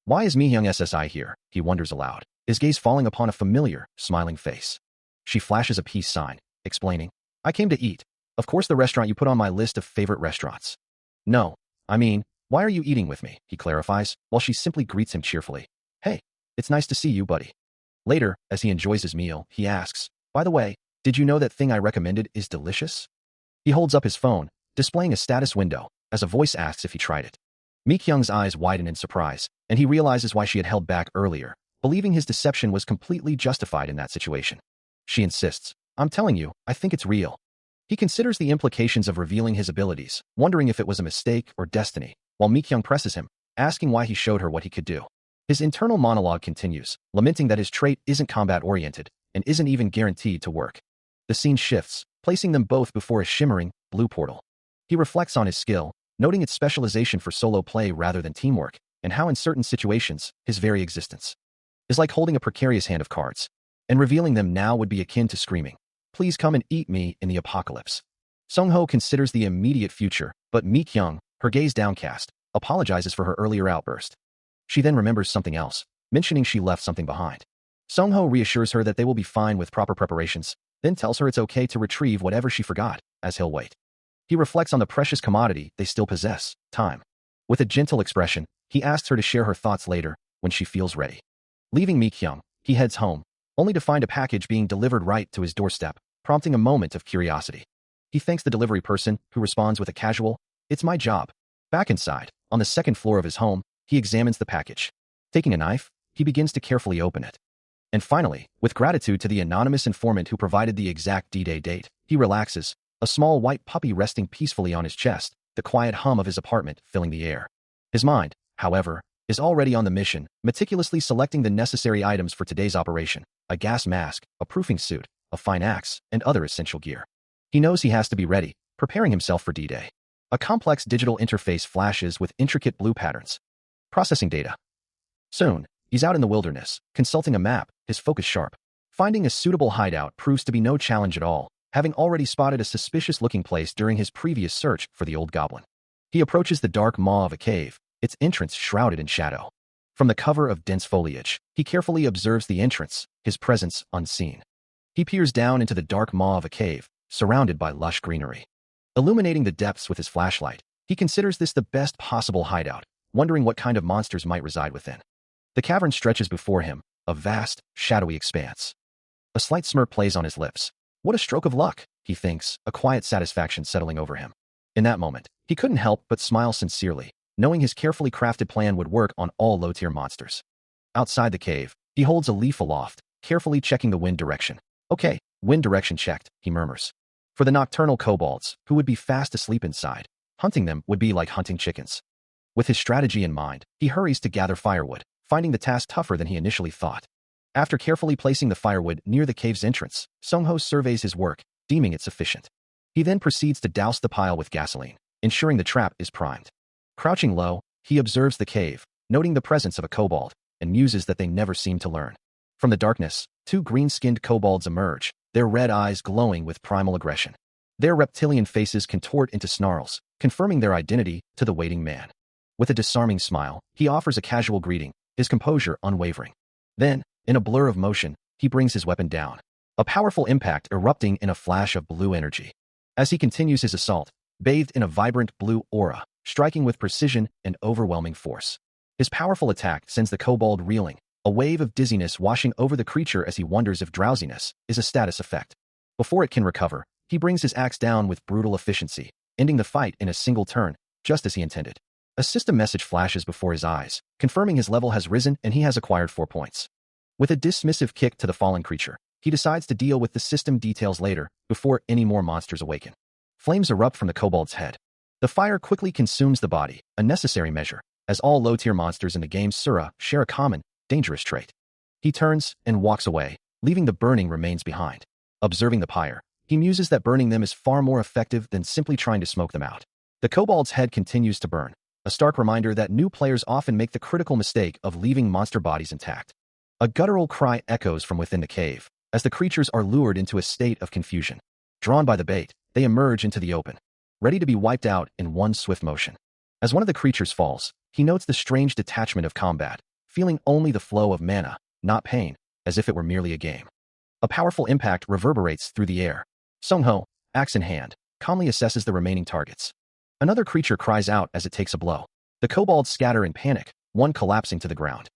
Why is Mi-hyung SSI here? He wonders aloud, his gaze falling upon a familiar, smiling face. She flashes a peace sign, explaining, I came to eat. Of course the restaurant you put on my list of favorite restaurants. No, I mean, why are you eating with me? He clarifies, while she simply greets him cheerfully. Hey, it's nice to see you, buddy. Later, as he enjoys his meal, he asks, by the way, did you know that thing I recommended is delicious? He holds up his phone, displaying a status window, as a voice asks if he tried it. Mi-kyung's eyes widen in surprise, and he realizes why she had held back earlier, believing his deception was completely justified in that situation. She insists, I'm telling you, I think it's real. He considers the implications of revealing his abilities, wondering if it was a mistake or destiny, while Mi-kyung presses him, asking why he showed her what he could do. His internal monologue continues, lamenting that his trait isn't combat-oriented, and isn't even guaranteed to work. The scene shifts, placing them both before a shimmering, blue portal. He reflects on his skill, noting its specialization for solo play rather than teamwork, and how in certain situations, his very existence is like holding a precarious hand of cards, and revealing them now would be akin to screaming, please come and eat me in the apocalypse. Sung-ho considers the immediate future, but Mi-kyung, her gaze downcast, apologizes for her earlier outburst. She then remembers something else, mentioning she left something behind. Sung-ho reassures her that they will be fine with proper preparations, then tells her it's okay to retrieve whatever she forgot, as he'll wait. He reflects on the precious commodity they still possess, time. With a gentle expression, he asks her to share her thoughts later, when she feels ready. Leaving Mi-kyung, he heads home, only to find a package being delivered right to his doorstep, prompting a moment of curiosity. He thanks the delivery person, who responds with a casual, it's my job. Back inside, on the second floor of his home, he examines the package. Taking a knife, he begins to carefully open it. And finally, with gratitude to the anonymous informant who provided the exact D-Day date, he relaxes, a small white puppy resting peacefully on his chest, the quiet hum of his apartment filling the air. His mind, however, is already on the mission, meticulously selecting the necessary items for today's operation, a gas mask, a proofing suit, a fine axe, and other essential gear. He knows he has to be ready, preparing himself for D-Day. A complex digital interface flashes with intricate blue patterns. Processing data. Soon, He's out in the wilderness, consulting a map, his focus sharp. Finding a suitable hideout proves to be no challenge at all, having already spotted a suspicious-looking place during his previous search for the old goblin. He approaches the dark maw of a cave, its entrance shrouded in shadow. From the cover of dense foliage, he carefully observes the entrance, his presence unseen. He peers down into the dark maw of a cave, surrounded by lush greenery. Illuminating the depths with his flashlight, he considers this the best possible hideout, wondering what kind of monsters might reside within. The cavern stretches before him, a vast, shadowy expanse. A slight smirk plays on his lips. What a stroke of luck, he thinks, a quiet satisfaction settling over him. In that moment, he couldn't help but smile sincerely, knowing his carefully crafted plan would work on all low-tier monsters. Outside the cave, he holds a leaf aloft, carefully checking the wind direction. Okay, wind direction checked, he murmurs. For the nocturnal kobolds, who would be fast asleep inside, hunting them would be like hunting chickens. With his strategy in mind, he hurries to gather firewood, finding the task tougher than he initially thought. After carefully placing the firewood near the cave's entrance, Sung-ho surveys his work, deeming it sufficient. He then proceeds to douse the pile with gasoline, ensuring the trap is primed. Crouching low, he observes the cave, noting the presence of a kobold, and muses that they never seem to learn. From the darkness, two green-skinned kobolds emerge, their red eyes glowing with primal aggression. Their reptilian faces contort into snarls, confirming their identity to the waiting man. With a disarming smile, he offers a casual greeting, his composure unwavering. Then, in a blur of motion, he brings his weapon down, a powerful impact erupting in a flash of blue energy. As he continues his assault, bathed in a vibrant blue aura, striking with precision and overwhelming force. His powerful attack sends the kobold reeling, a wave of dizziness washing over the creature as he wonders if drowsiness is a status effect. Before it can recover, he brings his axe down with brutal efficiency, ending the fight in a single turn, just as he intended. A system message flashes before his eyes, confirming his level has risen and he has acquired 4 points. With a dismissive kick to the fallen creature, he decides to deal with the system details later, before any more monsters awaken. Flames erupt from the kobold's head. The fire quickly consumes the body, a necessary measure, as all low-tier monsters in the game's Sura share a common, dangerous trait. He turns and walks away, leaving the burning remains behind. Observing the pyre, he muses that burning them is far more effective than simply trying to smoke them out. The kobold's head continues to burn, a stark reminder that new players often make the critical mistake of leaving monster bodies intact. A guttural cry echoes from within the cave, as the creatures are lured into a state of confusion. Drawn by the bait, they emerge into the open, ready to be wiped out in one swift motion. As one of the creatures falls, he notes the strange detachment of combat, feeling only the flow of mana, not pain, as if it were merely a game. A powerful impact reverberates through the air. Sung-ho, axe in hand, calmly assesses the remaining targets. Another creature cries out as it takes a blow. The kobolds scatter in panic, one collapsing to the ground.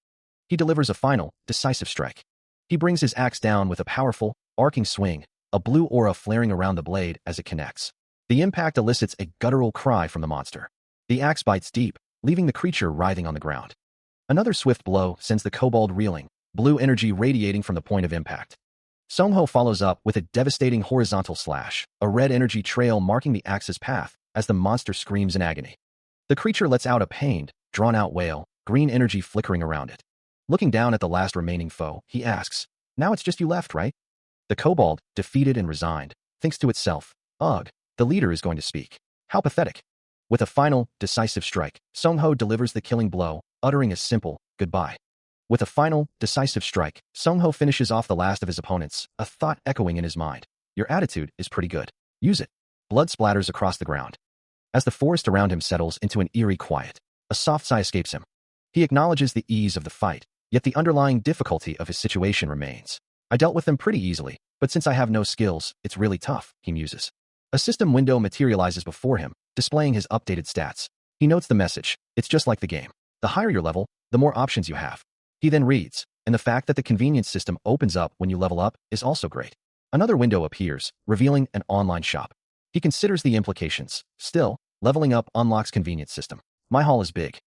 He delivers a final, decisive strike. He brings his axe down with a powerful, arcing swing, a blue aura flaring around the blade as it connects. The impact elicits a guttural cry from the monster. The axe bites deep, leaving the creature writhing on the ground. Another swift blow sends the kobold reeling, blue energy radiating from the point of impact. Sung-ho follows up with a devastating horizontal slash, a red energy trail marking the axe's path as the monster screams in agony. The creature lets out a pained, drawn-out wail, green energy flickering around it. Looking down at the last remaining foe, he asks, "Now it's just you left, right?" The kobold, defeated and resigned, thinks to itself, "Ugh, the leader is going to speak. How pathetic." With a final, decisive strike, Sung-ho delivers the killing blow, uttering a simple, goodbye. With a final, decisive strike, Sung-ho finishes off the last of his opponents, a thought echoing in his mind. Your attitude is pretty good. Use it. Blood splatters across the ground. As the forest around him settles into an eerie quiet, a soft sigh escapes him. He acknowledges the ease of the fight, yet the underlying difficulty of his situation remains. I dealt with them pretty easily, but since I have no skills, it's really tough, he muses. A system window materializes before him, displaying his updated stats. He notes the message. It's just like the game. The higher your level, the more options you have. He then reads, and the fact that the convenience system opens up when you level up is also great. Another window appears, revealing an online shop. He considers the implications. Still, leveling up unlocks convenience system. My haul is big.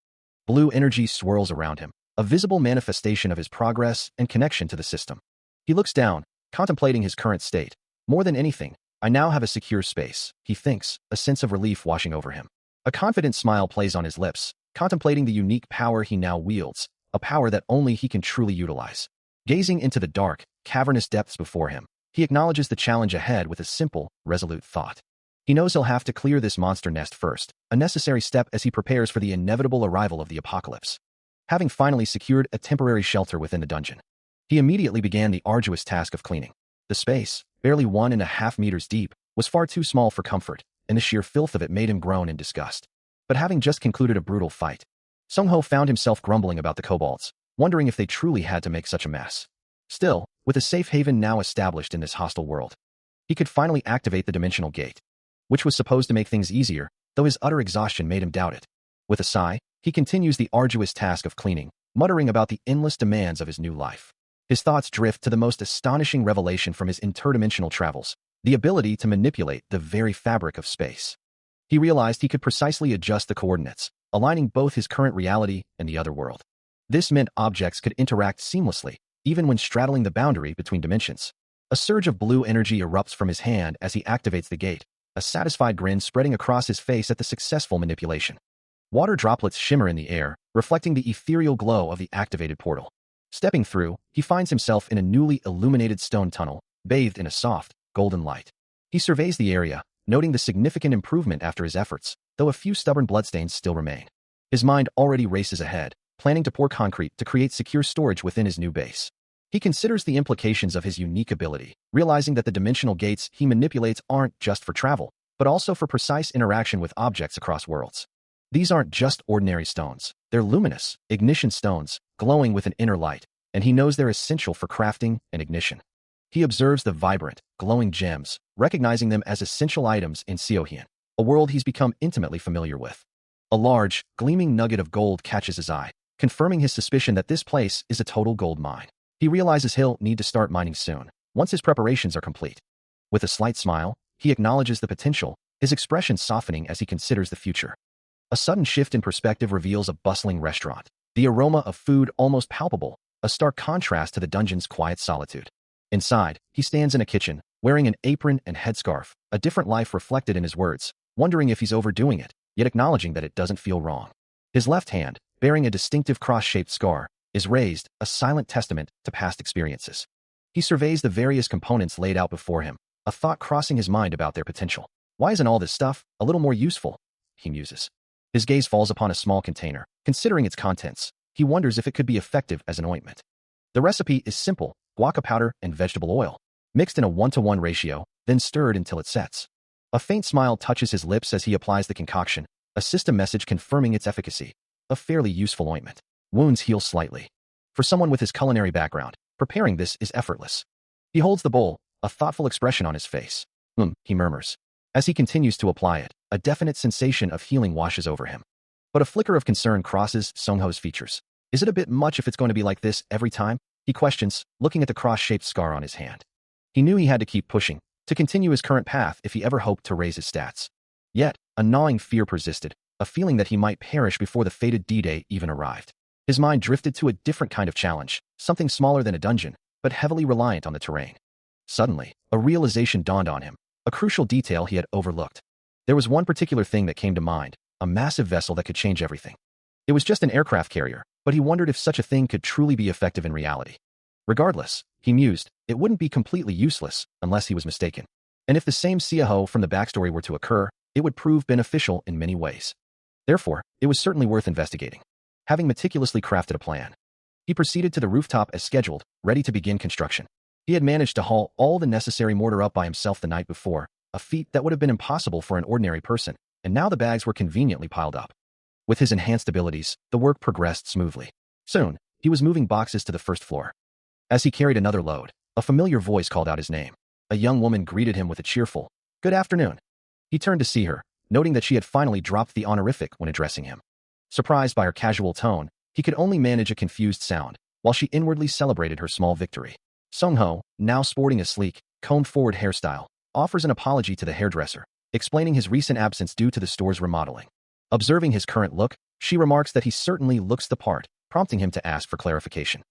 Blue energy swirls around him, a visible manifestation of his progress and connection to the system. He looks down, contemplating his current state. More than anything, I now have a secure space, he thinks, a sense of relief washing over him. A confident smile plays on his lips, contemplating the unique power he now wields, a power that only he can truly utilize. Gazing into the dark, cavernous depths before him, he acknowledges the challenge ahead with a simple, resolute thought. He knows he'll have to clear this monster nest first, a necessary step as he prepares for the inevitable arrival of the apocalypse. having finally secured a temporary shelter within the dungeon. He immediately began the arduous task of cleaning. The space, barely 1.5 meters deep, was far too small for comfort, and the sheer filth of it made him groan in disgust. But having just concluded a brutal fight, Sung-ho found himself grumbling about the kobolds, wondering if they truly had to make such a mess. Still, with a safe haven now established in this hostile world, he could finally activate the dimensional gate, which was supposed to make things easier, though his utter exhaustion made him doubt it. With a sigh, he continues the arduous task of cleaning, muttering about the endless demands of his new life. His thoughts drift to the most astonishing revelation from his interdimensional travels, the ability to manipulate the very fabric of space. He realized he could precisely adjust the coordinates, aligning both his current reality and the other world. This meant objects could interact seamlessly, even when straddling the boundary between dimensions. A surge of blue energy erupts from his hand as he activates the gate, a satisfied grin spreading across his face at the successful manipulation. Water droplets shimmer in the air, reflecting the ethereal glow of the activated portal. Stepping through, he finds himself in a newly illuminated stone tunnel, bathed in a soft, golden light. He surveys the area, noting the significant improvement after his efforts, though a few stubborn bloodstains still remain. His mind already races ahead, planning to pour concrete to create secure storage within his new base. He considers the implications of his unique ability, realizing that the dimensional gates he manipulates aren't just for travel, but also for precise interaction with objects across worlds. These aren't just ordinary stones. They're luminous, ignition stones, glowing with an inner light, and he knows they're essential for crafting and ignition. He observes the vibrant, glowing gems, recognizing them as essential items in Seohyeon, a world he's become intimately familiar with. A large, gleaming nugget of gold catches his eye, confirming his suspicion that this place is a total gold mine. He realizes he'll need to start mining soon, once his preparations are complete. With a slight smile, he acknowledges the potential, his expression softening as he considers the future. A sudden shift in perspective reveals a bustling restaurant, the aroma of food almost palpable, a stark contrast to the dungeon's quiet solitude. Inside, he stands in a kitchen, wearing an apron and headscarf, a different life reflected in his words, wondering if he's overdoing it, yet acknowledging that it doesn't feel wrong. His left hand, bearing a distinctive cross-shaped scar, is raised, a silent testament to past experiences. He surveys the various components laid out before him, a thought crossing his mind about their potential. Why isn't all this stuff a little more useful? He muses. His gaze falls upon a small container. Considering its contents, he wonders if it could be effective as an ointment. The recipe is simple: guaca powder and vegetable oil, mixed in a 1-to-1 ratio, then stirred until it sets. A faint smile touches his lips as he applies the concoction, a system message confirming its efficacy. A fairly useful ointment. Wounds heal slightly. For someone with his culinary background, preparing this is effortless. He holds the bowl, a thoughtful expression on his face. He murmurs. As he continues to apply it, a definite sensation of healing washes over him. But a flicker of concern crosses Sung-ho's features. Is it a bit much if it's going to be like this every time? He questions, looking at the cross-shaped scar on his hand. He knew he had to keep pushing, to continue his current path if he ever hoped to raise his stats. Yet, a gnawing fear persisted, a feeling that he might perish before the fated D-Day even arrived. His mind drifted to a different kind of challenge, something smaller than a dungeon, but heavily reliant on the terrain. Suddenly, a realization dawned on him, a crucial detail he had overlooked. There was one particular thing that came to mind, a massive vessel that could change everything. It was just an aircraft carrier, but he wondered if such a thing could truly be effective in reality. Regardless, he mused, it wouldn't be completely useless unless he was mistaken. And if the same Seoho from the backstory were to occur, it would prove beneficial in many ways. Therefore, it was certainly worth investigating. Having meticulously crafted a plan, he proceeded to the rooftop as scheduled, ready to begin construction. He had managed to haul all the necessary mortar up by himself the night before, a feat that would have been impossible for an ordinary person, and now the bags were conveniently piled up. With his enhanced abilities, the work progressed smoothly. Soon, he was moving boxes to the first floor. As he carried another load, a familiar voice called out his name. A young woman greeted him with a cheerful, "Good afternoon." He turned to see her, noting that she had finally dropped the honorific when addressing him. Surprised by her casual tone, he could only manage a confused sound, while she inwardly celebrated her small victory. Sung-ho, now sporting a sleek, combed-forward hairstyle, offers an apology to the hairdresser, explaining his recent absence due to the store's remodeling. Observing his current look, she remarks that he certainly looks the part, prompting him to ask for clarification.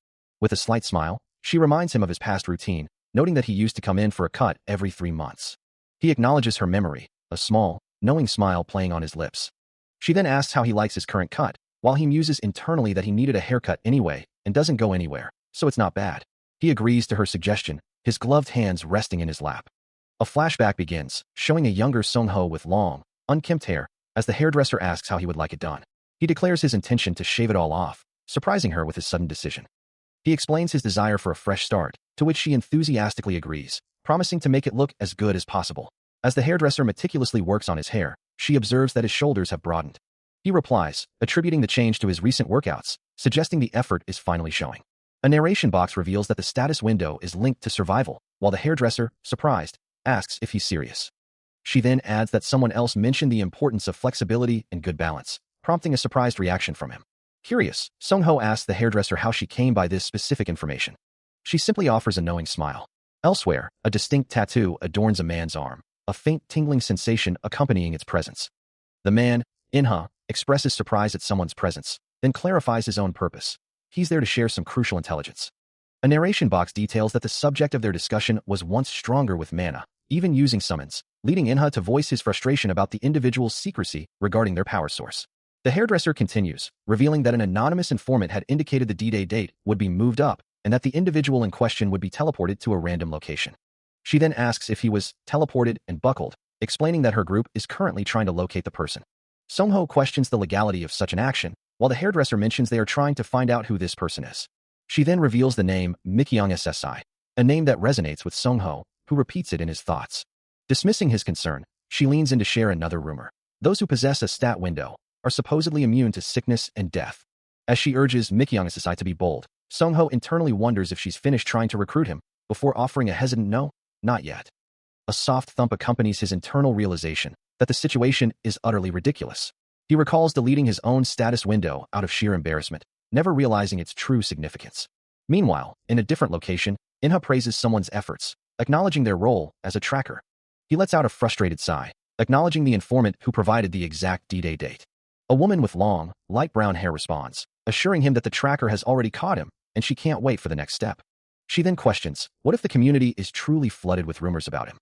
With a slight smile, she reminds him of his past routine, noting that he used to come in for a cut every 3 months. He acknowledges her memory, a small, knowing smile playing on his lips. She then asks how he likes his current cut, while he muses internally that he needed a haircut anyway and doesn't go anywhere, so it's not bad. He agrees to her suggestion, his gloved hands resting in his lap. A flashback begins, showing a younger Sung-ho with long, unkempt hair, as the hairdresser asks how he would like it done. He declares his intention to shave it all off, surprising her with his sudden decision. He explains his desire for a fresh start, to which she enthusiastically agrees, promising to make it look as good as possible. As the hairdresser meticulously works on his hair, she observes that his shoulders have broadened. He replies, attributing the change to his recent workouts, suggesting the effort is finally showing. A narration box reveals that the status window is linked to survival, while the hairdresser, surprised, asks if he's serious. She then adds that someone else mentioned the importance of flexibility and good balance, prompting a surprised reaction from him. Curious, Sung-ho asks the hairdresser how she came by this specific information. She simply offers a knowing smile. Elsewhere, a distinct tattoo adorns a man's arm, a faint tingling sensation accompanying its presence. The man, In-ha, expresses surprise at someone's presence, then clarifies his own purpose. He's there to share some crucial intelligence. A narration box details that the subject of their discussion was once stronger with Manhwa, even using summons, leading In-ha to voice his frustration about the individual's secrecy regarding their power source. The hairdresser continues, revealing that an anonymous informant had indicated the D-Day date would be moved up and that the individual in question would be teleported to a random location. She then asks if he was teleported and buckled, explaining that her group is currently trying to locate the person. Sung-ho questions the legality of such an action, while the hairdresser mentions they are trying to find out who this person is. She then reveals the name Mikyung SSI, a name that resonates with Sung-ho, who repeats it in his thoughts. Dismissing his concern, she leans in to share another rumor. Those who possess a stat window are supposedly immune to sickness and death. As she urges Mikyung SSI to be bold, Sung-ho internally wonders if she's finished trying to recruit him, before offering a hesitant no, not yet. A soft thump accompanies his internal realization that the situation is utterly ridiculous. He recalls deleting his own status window out of sheer embarrassment, never realizing its true significance. Meanwhile, in a different location, In-ha praises someone's efforts, acknowledging their role as a tracker. He lets out a frustrated sigh, acknowledging the informant who provided the exact D-Day date. A woman with long, light brown hair responds, assuring him that the tracker has already caught him and she can't wait for the next step. She then questions, what if the community is truly flooded with rumors about him?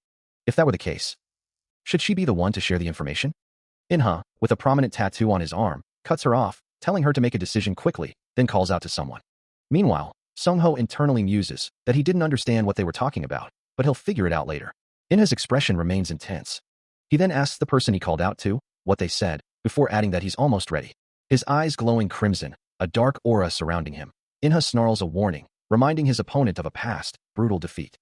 If that were the case, should she be the one to share the information? In-ha, with a prominent tattoo on his arm, cuts her off, telling her to make a decision quickly, then calls out to someone. Meanwhile, Sung-ho internally muses that he didn't understand what they were talking about, but he'll figure it out later. In-ha's expression remains intense. He then asks the person he called out to what they said, before adding that he's almost ready. His eyes glowing crimson, a dark aura surrounding him. In-ha snarls a warning, reminding his opponent of a past, brutal defeat.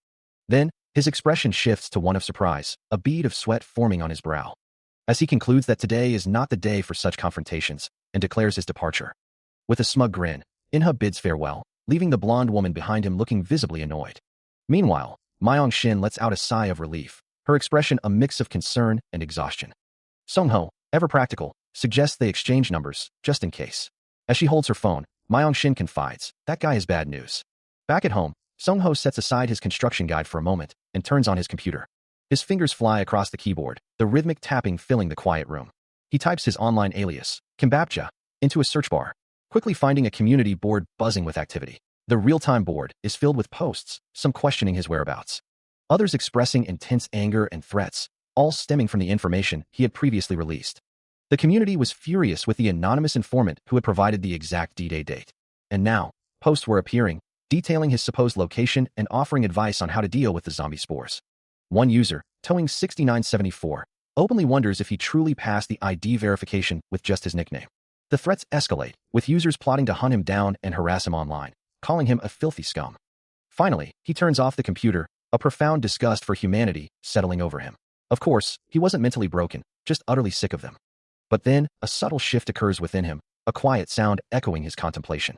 Then, his expression shifts to one of surprise, a bead of sweat forming on his brow. As he concludes that today is not the day for such confrontations, and declares his departure. With a smug grin, In-ha bids farewell, leaving the blonde woman behind him looking visibly annoyed. Meanwhile, Myung-shin lets out a sigh of relief, her expression a mix of concern and exhaustion. Sung-ho, ever practical, suggests they exchange numbers, just in case. As she holds her phone, Myung-shin confides, that guy is bad news. Back at home, Sung-ho sets aside his construction guide for a moment and turns on his computer. His fingers fly across the keyboard, the rhythmic tapping filling the quiet room. He types his online alias, Kimbapcha, into a search bar, quickly finding a community board buzzing with activity. The real-time board is filled with posts, some questioning his whereabouts, others expressing intense anger and threats, all stemming from the information he had previously released. The community was furious with the anonymous informant who had provided the exact D-Day date. And now, posts were appearing, detailing his supposed location and offering advice on how to deal with the zombie spores. One user, Towing6974, openly wonders if he truly passed the ID verification with just his nickname. The threats escalate, with users plotting to hunt him down and harass him online, calling him a filthy scum. Finally, he turns off the computer, a profound disgust for humanity settling over him. Of course, he wasn't mentally broken, just utterly sick of them. But then, a subtle shift occurs within him, a quiet sound echoing his contemplation.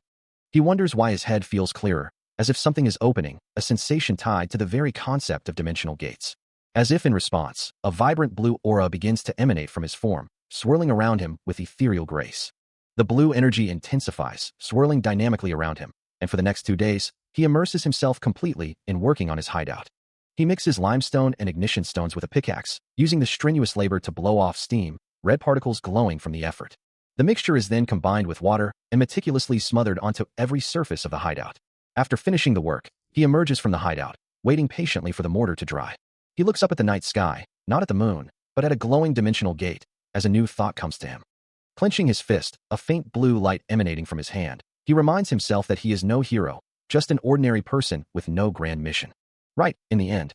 He wonders why his head feels clearer, as if something is opening, a sensation tied to the very concept of dimensional gates. As if in response, a vibrant blue aura begins to emanate from his form, swirling around him with ethereal grace. The blue energy intensifies, swirling dynamically around him, and for the next 2 days, he immerses himself completely in working on his hideout. He mixes limestone and ignition stones with a pickaxe, using the strenuous labor to blow off steam, red particles glowing from the effort. The mixture is then combined with water and meticulously smothered onto every surface of the hideout. After finishing the work, he emerges from the hideout, waiting patiently for the mortar to dry. He looks up at the night sky, not at the moon, but at a glowing dimensional gate, as a new thought comes to him. Clenching his fist, a faint blue light emanating from his hand, he reminds himself that he is no hero, just an ordinary person with no grand mission. Right, in the end.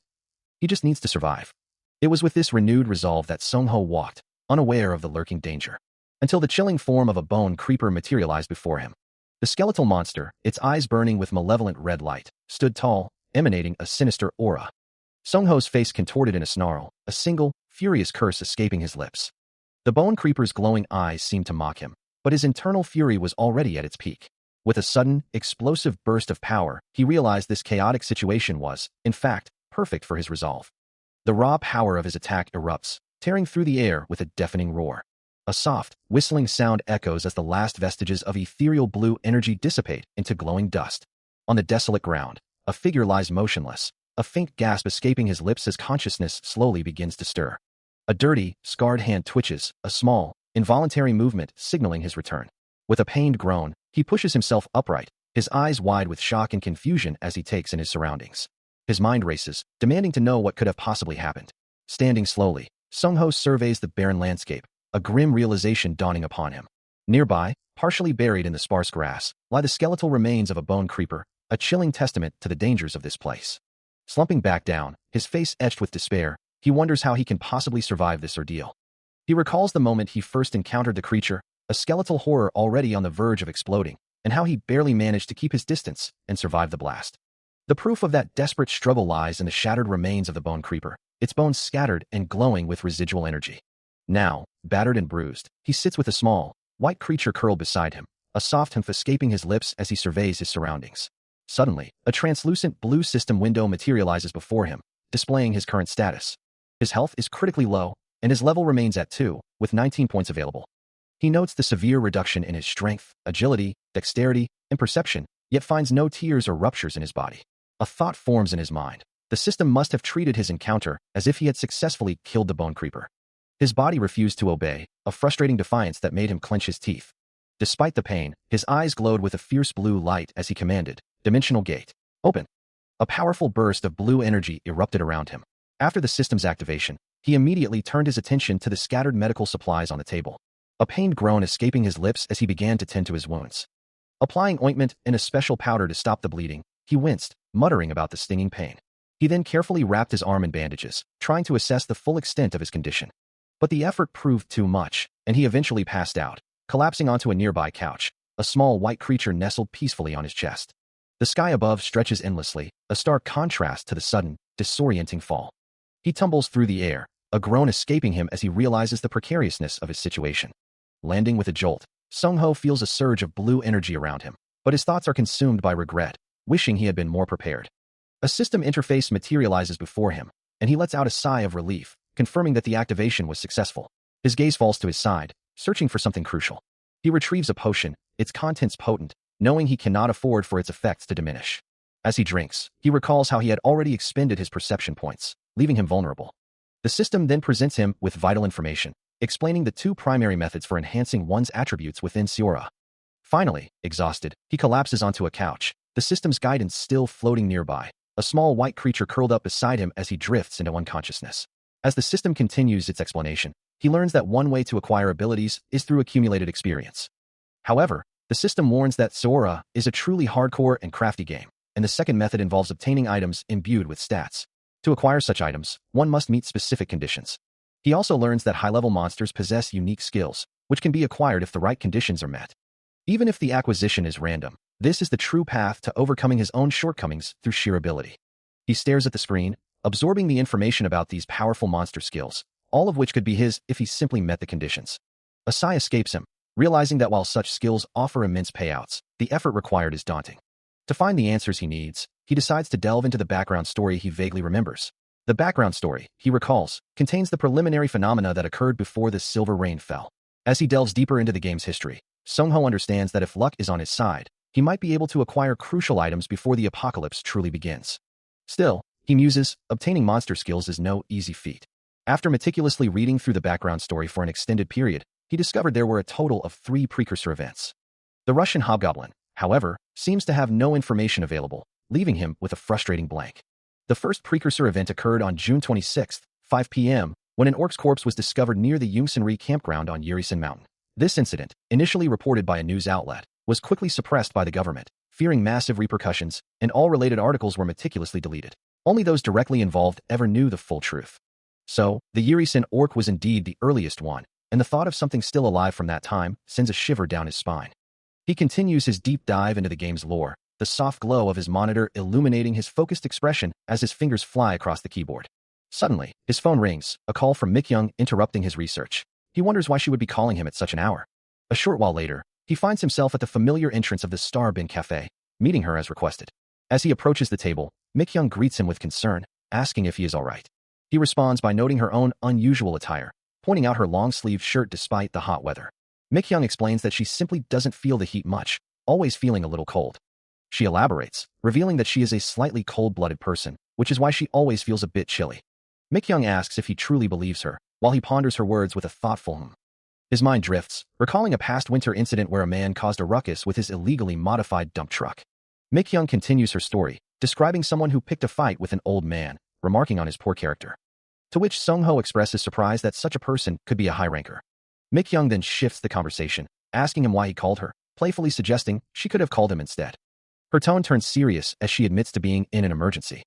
He just needs to survive. It was with this renewed resolve that Sung-ho walked, unaware of the lurking danger, until the chilling form of a bone creeper materialized before him. The skeletal monster, its eyes burning with malevolent red light, stood tall, emanating a sinister aura. Sungho's face contorted in a snarl, a single, furious curse escaping his lips. The bone creeper's glowing eyes seemed to mock him, but his internal fury was already at its peak. With a sudden, explosive burst of power, he realized this chaotic situation was, in fact, perfect for his resolve. The raw power of his attack erupts, tearing through the air with a deafening roar. A soft, whistling sound echoes as the last vestiges of ethereal blue energy dissipate into glowing dust. On the desolate ground, a figure lies motionless, a faint gasp escaping his lips as consciousness slowly begins to stir. A dirty, scarred hand twitches, a small, involuntary movement signaling his return. With a pained groan, he pushes himself upright, his eyes wide with shock and confusion as he takes in his surroundings. His mind races, demanding to know what could have possibly happened. Standing slowly, Sungho surveys the barren landscape, a grim realization dawning upon him. Nearby, partially buried in the sparse grass, lie the skeletal remains of a bone creeper, a chilling testament to the dangers of this place. Slumping back down, his face etched with despair, he wonders how he can possibly survive this ordeal. He recalls the moment he first encountered the creature, a skeletal horror already on the verge of exploding, and how he barely managed to keep his distance and survive the blast. The proof of that desperate struggle lies in the shattered remains of the bone creeper, its bones scattered and glowing with residual energy. Now, battered and bruised, he sits with a small, white creature curled beside him, a soft humph escaping his lips as he surveys his surroundings. Suddenly, a translucent blue system window materializes before him, displaying his current status. His health is critically low, and his level remains at 2, with 19 points available. He notes the severe reduction in his strength, agility, dexterity, and perception, yet finds no tears or ruptures in his body. A thought forms in his mind. The system must have treated his encounter as if he had successfully killed the bone creeper. His body refused to obey, a frustrating defiance that made him clench his teeth. Despite the pain, his eyes glowed with a fierce blue light as he commanded, "Dimensional gate. Open." A powerful burst of blue energy erupted around him. After the system's activation, he immediately turned his attention to the scattered medical supplies on the table. A pained groan escaping his lips as he began to tend to his wounds. Applying ointment and a special powder to stop the bleeding, he winced, muttering about the stinging pain. He then carefully wrapped his arm in bandages, trying to assess the full extent of his condition. But the effort proved too much, and he eventually passed out, collapsing onto a nearby couch, a small white creature nestled peacefully on his chest. The sky above stretches endlessly, a stark contrast to the sudden, disorienting fall. He tumbles through the air, a groan escaping him as he realizes the precariousness of his situation. Landing with a jolt, Sungho feels a surge of blue energy around him, but his thoughts are consumed by regret, wishing he had been more prepared. A system interface materializes before him, and he lets out a sigh of relief, confirming that the activation was successful. His gaze falls to his side, searching for something crucial. He retrieves a potion, its contents potent, knowing he cannot afford for its effects to diminish. As he drinks, he recalls how he had already expended his perception points, leaving him vulnerable. The system then presents him with vital information, explaining the 2 primary methods for enhancing one's attributes within Seora. Finally, exhausted, he collapses onto a couch, the system's guidance still floating nearby, a small white creature curled up beside him as he drifts into unconsciousness. As the system continues its explanation, he learns that one way to acquire abilities is through accumulated experience. However, the system warns that Seora is a truly hardcore and crafty game, and the second method involves obtaining items imbued with stats. To acquire such items, one must meet specific conditions. He also learns that high-level monsters possess unique skills, which can be acquired if the right conditions are met. Even if the acquisition is random, this is the true path to overcoming his own shortcomings through sheer ability. He stares at the screen, absorbing the information about these powerful monster skills, all of which could be his if he simply met the conditions. A sigh escapes him, realizing that while such skills offer immense payouts, the effort required is daunting. To find the answers he needs, he decides to delve into the background story he vaguely remembers. The background story, he recalls, contains the preliminary phenomena that occurred before the silver rain fell. As he delves deeper into the game's history, Sungho understands that if luck is on his side, he might be able to acquire crucial items before the apocalypse truly begins. Still, he muses, obtaining monster skills is no easy feat. After meticulously reading through the background story for an extended period, he discovered there were a total of 3 precursor events. The Russian hobgoblin, however, seems to have no information available, leaving him with a frustrating blank. The first precursor event occurred on June 26, 5 p.m., when an orc's corpse was discovered near the Yungsanri campground on Yurisen Mountain. This incident, initially reported by a news outlet, was quickly suppressed by the government, fearing massive repercussions, and all related articles were meticulously deleted. Only those directly involved ever knew the full truth. So, the Yurisen orc was indeed the earliest one, and the thought of something still alive from that time sends a shiver down his spine. He continues his deep dive into the game's lore, the soft glow of his monitor illuminating his focused expression as his fingers fly across the keyboard. Suddenly, his phone rings, a call from Mi-kyung interrupting his research. He wonders why she would be calling him at such an hour. A short while later, he finds himself at the familiar entrance of the Star Bin Cafe, meeting her as requested. As he approaches the table, Mi-kyung greets him with concern, asking if he is all right. He responds by noting her own unusual attire, pointing out her long-sleeved shirt despite the hot weather. Mi-kyung explains that she simply doesn't feel the heat much, always feeling a little cold. She elaborates, revealing that she is a slightly cold-blooded person, which is why she always feels a bit chilly. Mi-kyung asks if he truly believes her, while he ponders her words with a thoughtful hum. His mind drifts, recalling a past winter incident where a man caused a ruckus with his illegally modified dump truck. Mi-kyung continues her story, describing someone who picked a fight with an old man, remarking on his poor character. To which Sung-ho expresses surprise that such a person could be a high-ranker. Mi-kyung then shifts the conversation, asking him why he called her, playfully suggesting she could have called him instead. Her tone turns serious as she admits to being in an emergency.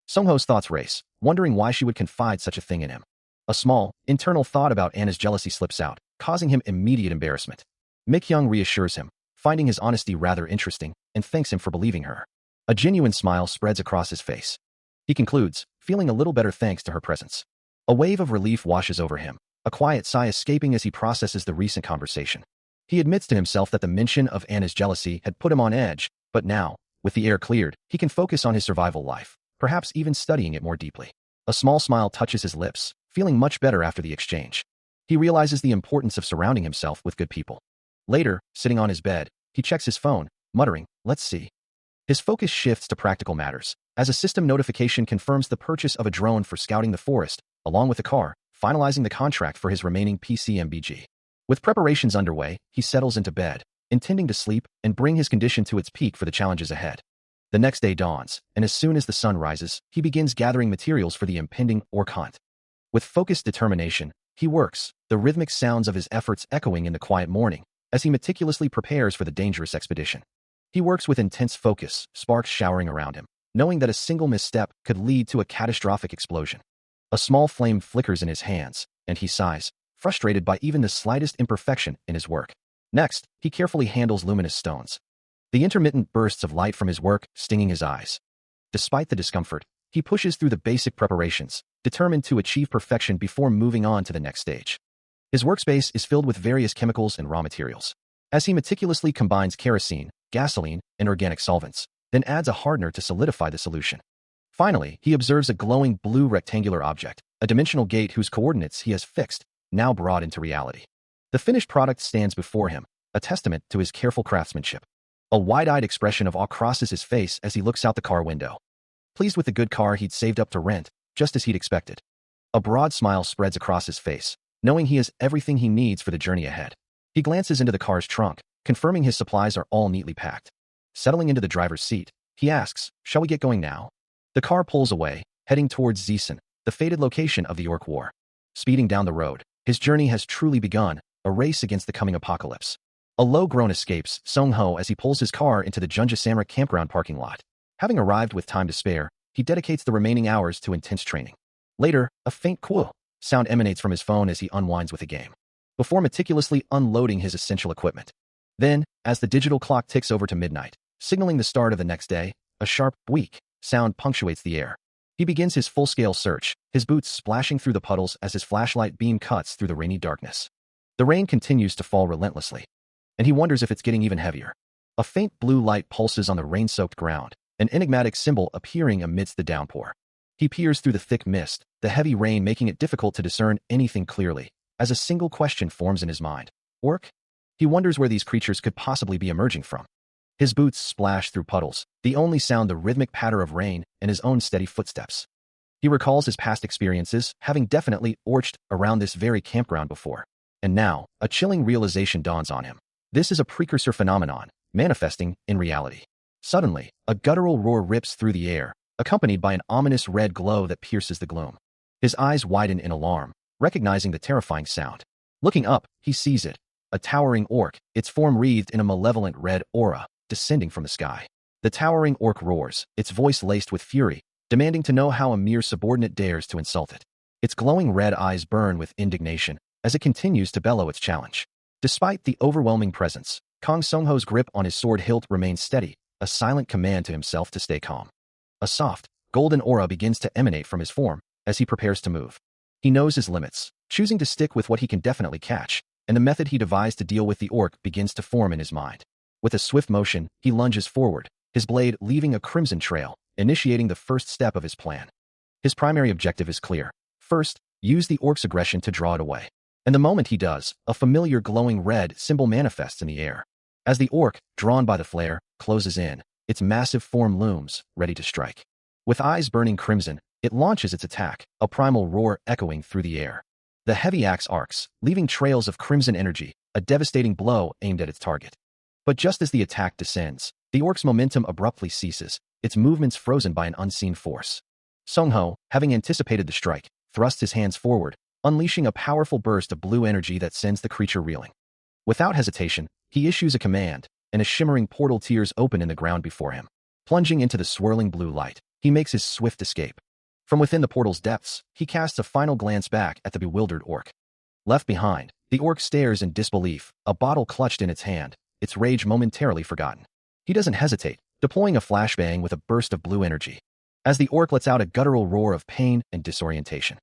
Sung-ho's thoughts race, wondering why she would confide such a thing in him. A small, internal thought about Anna's jealousy slips out, causing him immediate embarrassment. Mi-kyung reassures him, finding his honesty rather interesting, and thanks him for believing her. A genuine smile spreads across his face. He concludes, feeling a little better thanks to her presence. A wave of relief washes over him, a quiet sigh escaping as he processes the recent conversation. He admits to himself that the mention of Anna's jealousy had put him on edge, but now, with the air cleared, he can focus on his survival life, perhaps even studying it more deeply. A small smile touches his lips, feeling much better after the exchange. He realizes the importance of surrounding himself with good people. Later, sitting on his bed, he checks his phone, muttering, "Let's see." His focus shifts to practical matters, as a system notification confirms the purchase of a drone for scouting the forest, along with a car, finalizing the contract for his remaining PCMBG. With preparations underway, he settles into bed, intending to sleep and bring his condition to its peak for the challenges ahead. The next day dawns, and as soon as the sun rises, he begins gathering materials for the impending orc hunt. With focused determination, he works, the rhythmic sounds of his efforts echoing in the quiet morning, as he meticulously prepares for the dangerous expedition. He works with intense focus, sparks showering around him, knowing that a single misstep could lead to a catastrophic explosion. A small flame flickers in his hands, and he sighs, frustrated by even the slightest imperfection in his work. Next, he carefully handles luminous stones. The intermittent bursts of light from his work stinging his eyes. Despite the discomfort, he pushes through the basic preparations, determined to achieve perfection before moving on to the next stage. His workspace is filled with various chemicals and raw materials. As he meticulously combines kerosene, gasoline, and organic solvents, then adds a hardener to solidify the solution. Finally, he observes a glowing blue rectangular object, a dimensional gate whose coordinates he has fixed, now brought into reality. The finished product stands before him, a testament to his careful craftsmanship. A wide-eyed expression of awe crosses his face as he looks out the car window. Pleased with the good car he'd saved up to rent, just as he'd expected. A broad smile spreads across his face, knowing he has everything he needs for the journey ahead. He glances into the car's trunk, confirming his supplies are all neatly packed. Settling into the driver's seat, he asks, "Shall we get going now?" The car pulls away, heading towards Zeeson, the fated location of the Orc War. Speeding down the road, his journey has truly begun, a race against the coming apocalypse. A low groan escapes Sung-ho as he pulls his car into the Junja-samra campground parking lot. Having arrived with time to spare, he dedicates the remaining hours to intense training. Later, a faint "quo" sound emanates from his phone as he unwinds with a game, before meticulously unloading his essential equipment. Then, as the digital clock ticks over to midnight, signaling the start of the next day, a sharp "weak" sound punctuates the air. He begins his full-scale search, his boots splashing through the puddles as his flashlight beam cuts through the rainy darkness. The rain continues to fall relentlessly, and he wonders if it's getting even heavier. A faint blue light pulses on the rain-soaked ground, an enigmatic symbol appearing amidst the downpour. He peers through the thick mist, the heavy rain making it difficult to discern anything clearly, as a single question forms in his mind. Orc? He wonders where these creatures could possibly be emerging from. His boots splash through puddles, the only sound the rhythmic patter of rain and his own steady footsteps. He recalls his past experiences, having definitely orched around this very campground before. And now, a chilling realization dawns on him. This is a precursor phenomenon, manifesting in reality. Suddenly, a guttural roar rips through the air, accompanied by an ominous red glow that pierces the gloom. His eyes widen in alarm, recognizing the terrifying sound. Looking up, he sees it, a towering orc, its form wreathed in a malevolent red aura, descending from the sky. The towering orc roars, its voice laced with fury, demanding to know how a mere subordinate dares to insult it. Its glowing red eyes burn with indignation as it continues to bellow its challenge. Despite the overwhelming presence, Kang Sungho's grip on his sword hilt remains steady, a silent command to himself to stay calm. A soft, golden aura begins to emanate from his form as he prepares to move. He knows his limits, choosing to stick with what he can definitely catch, and the method he devised to deal with the orc begins to form in his mind. With a swift motion, he lunges forward, his blade leaving a crimson trail, initiating the first step of his plan. His primary objective is clear. First, use the orc's aggression to draw it away. And the moment he does, a familiar glowing red symbol manifests in the air. As the orc, drawn by the flare, closes in, its massive form looms, ready to strike. With eyes burning crimson, it launches its attack, a primal roar echoing through the air. The heavy axe arcs, leaving trails of crimson energy, a devastating blow aimed at its target. But just as the attack descends, the orc's momentum abruptly ceases, its movements frozen by an unseen force. Sungho, having anticipated the strike, thrusts his hands forward, unleashing a powerful burst of blue energy that sends the creature reeling. Without hesitation, he issues a command, and a shimmering portal tears open in the ground before him. Plunging into the swirling blue light, he makes his swift escape. From within the portal's depths, he casts a final glance back at the bewildered orc. Left behind, the orc stares in disbelief, a bottle clutched in its hand, its rage momentarily forgotten. He doesn't hesitate, deploying a flashbang with a burst of blue energy. As the orc lets out a guttural roar of pain and disorientation.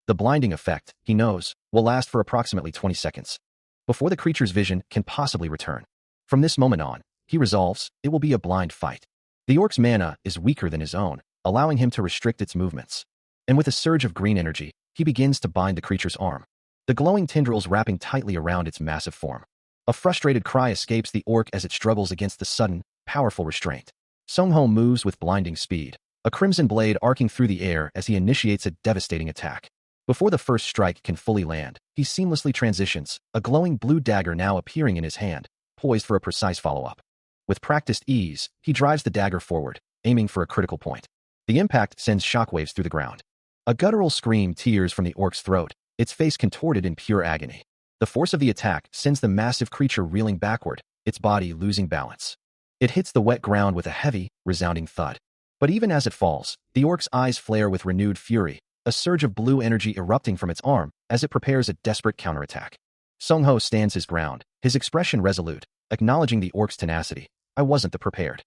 The blinding effect, he knows, will last for approximately 20 seconds. Before the creature's vision can possibly return. From this moment on, he resolves, it will be a blind fight. The orc's mana is weaker than his own, allowing him to restrict its movements. And with a surge of green energy, he begins to bind the creature's arm, the glowing tendrils wrapping tightly around its massive form. A frustrated cry escapes the orc as it struggles against the sudden, powerful restraint. Sungho moves with blinding speed, a crimson blade arcing through the air as he initiates a devastating attack. Before the first strike can fully land, he seamlessly transitions, a glowing blue dagger now appearing in his hand, poised for a precise follow-up. With practiced ease, he drives the dagger forward, aiming for a critical point. The impact sends shockwaves through the ground. A guttural scream tears from the orc's throat, its face contorted in pure agony. The force of the attack sends the massive creature reeling backward, its body losing balance. It hits the wet ground with a heavy, resounding thud. But even as it falls, the orc's eyes flare with renewed fury, a surge of blue energy erupting from its arm as it prepares a desperate counterattack. Sungho stands his ground, his expression resolute, acknowledging the orc's tenacity. I wasn't the prepared.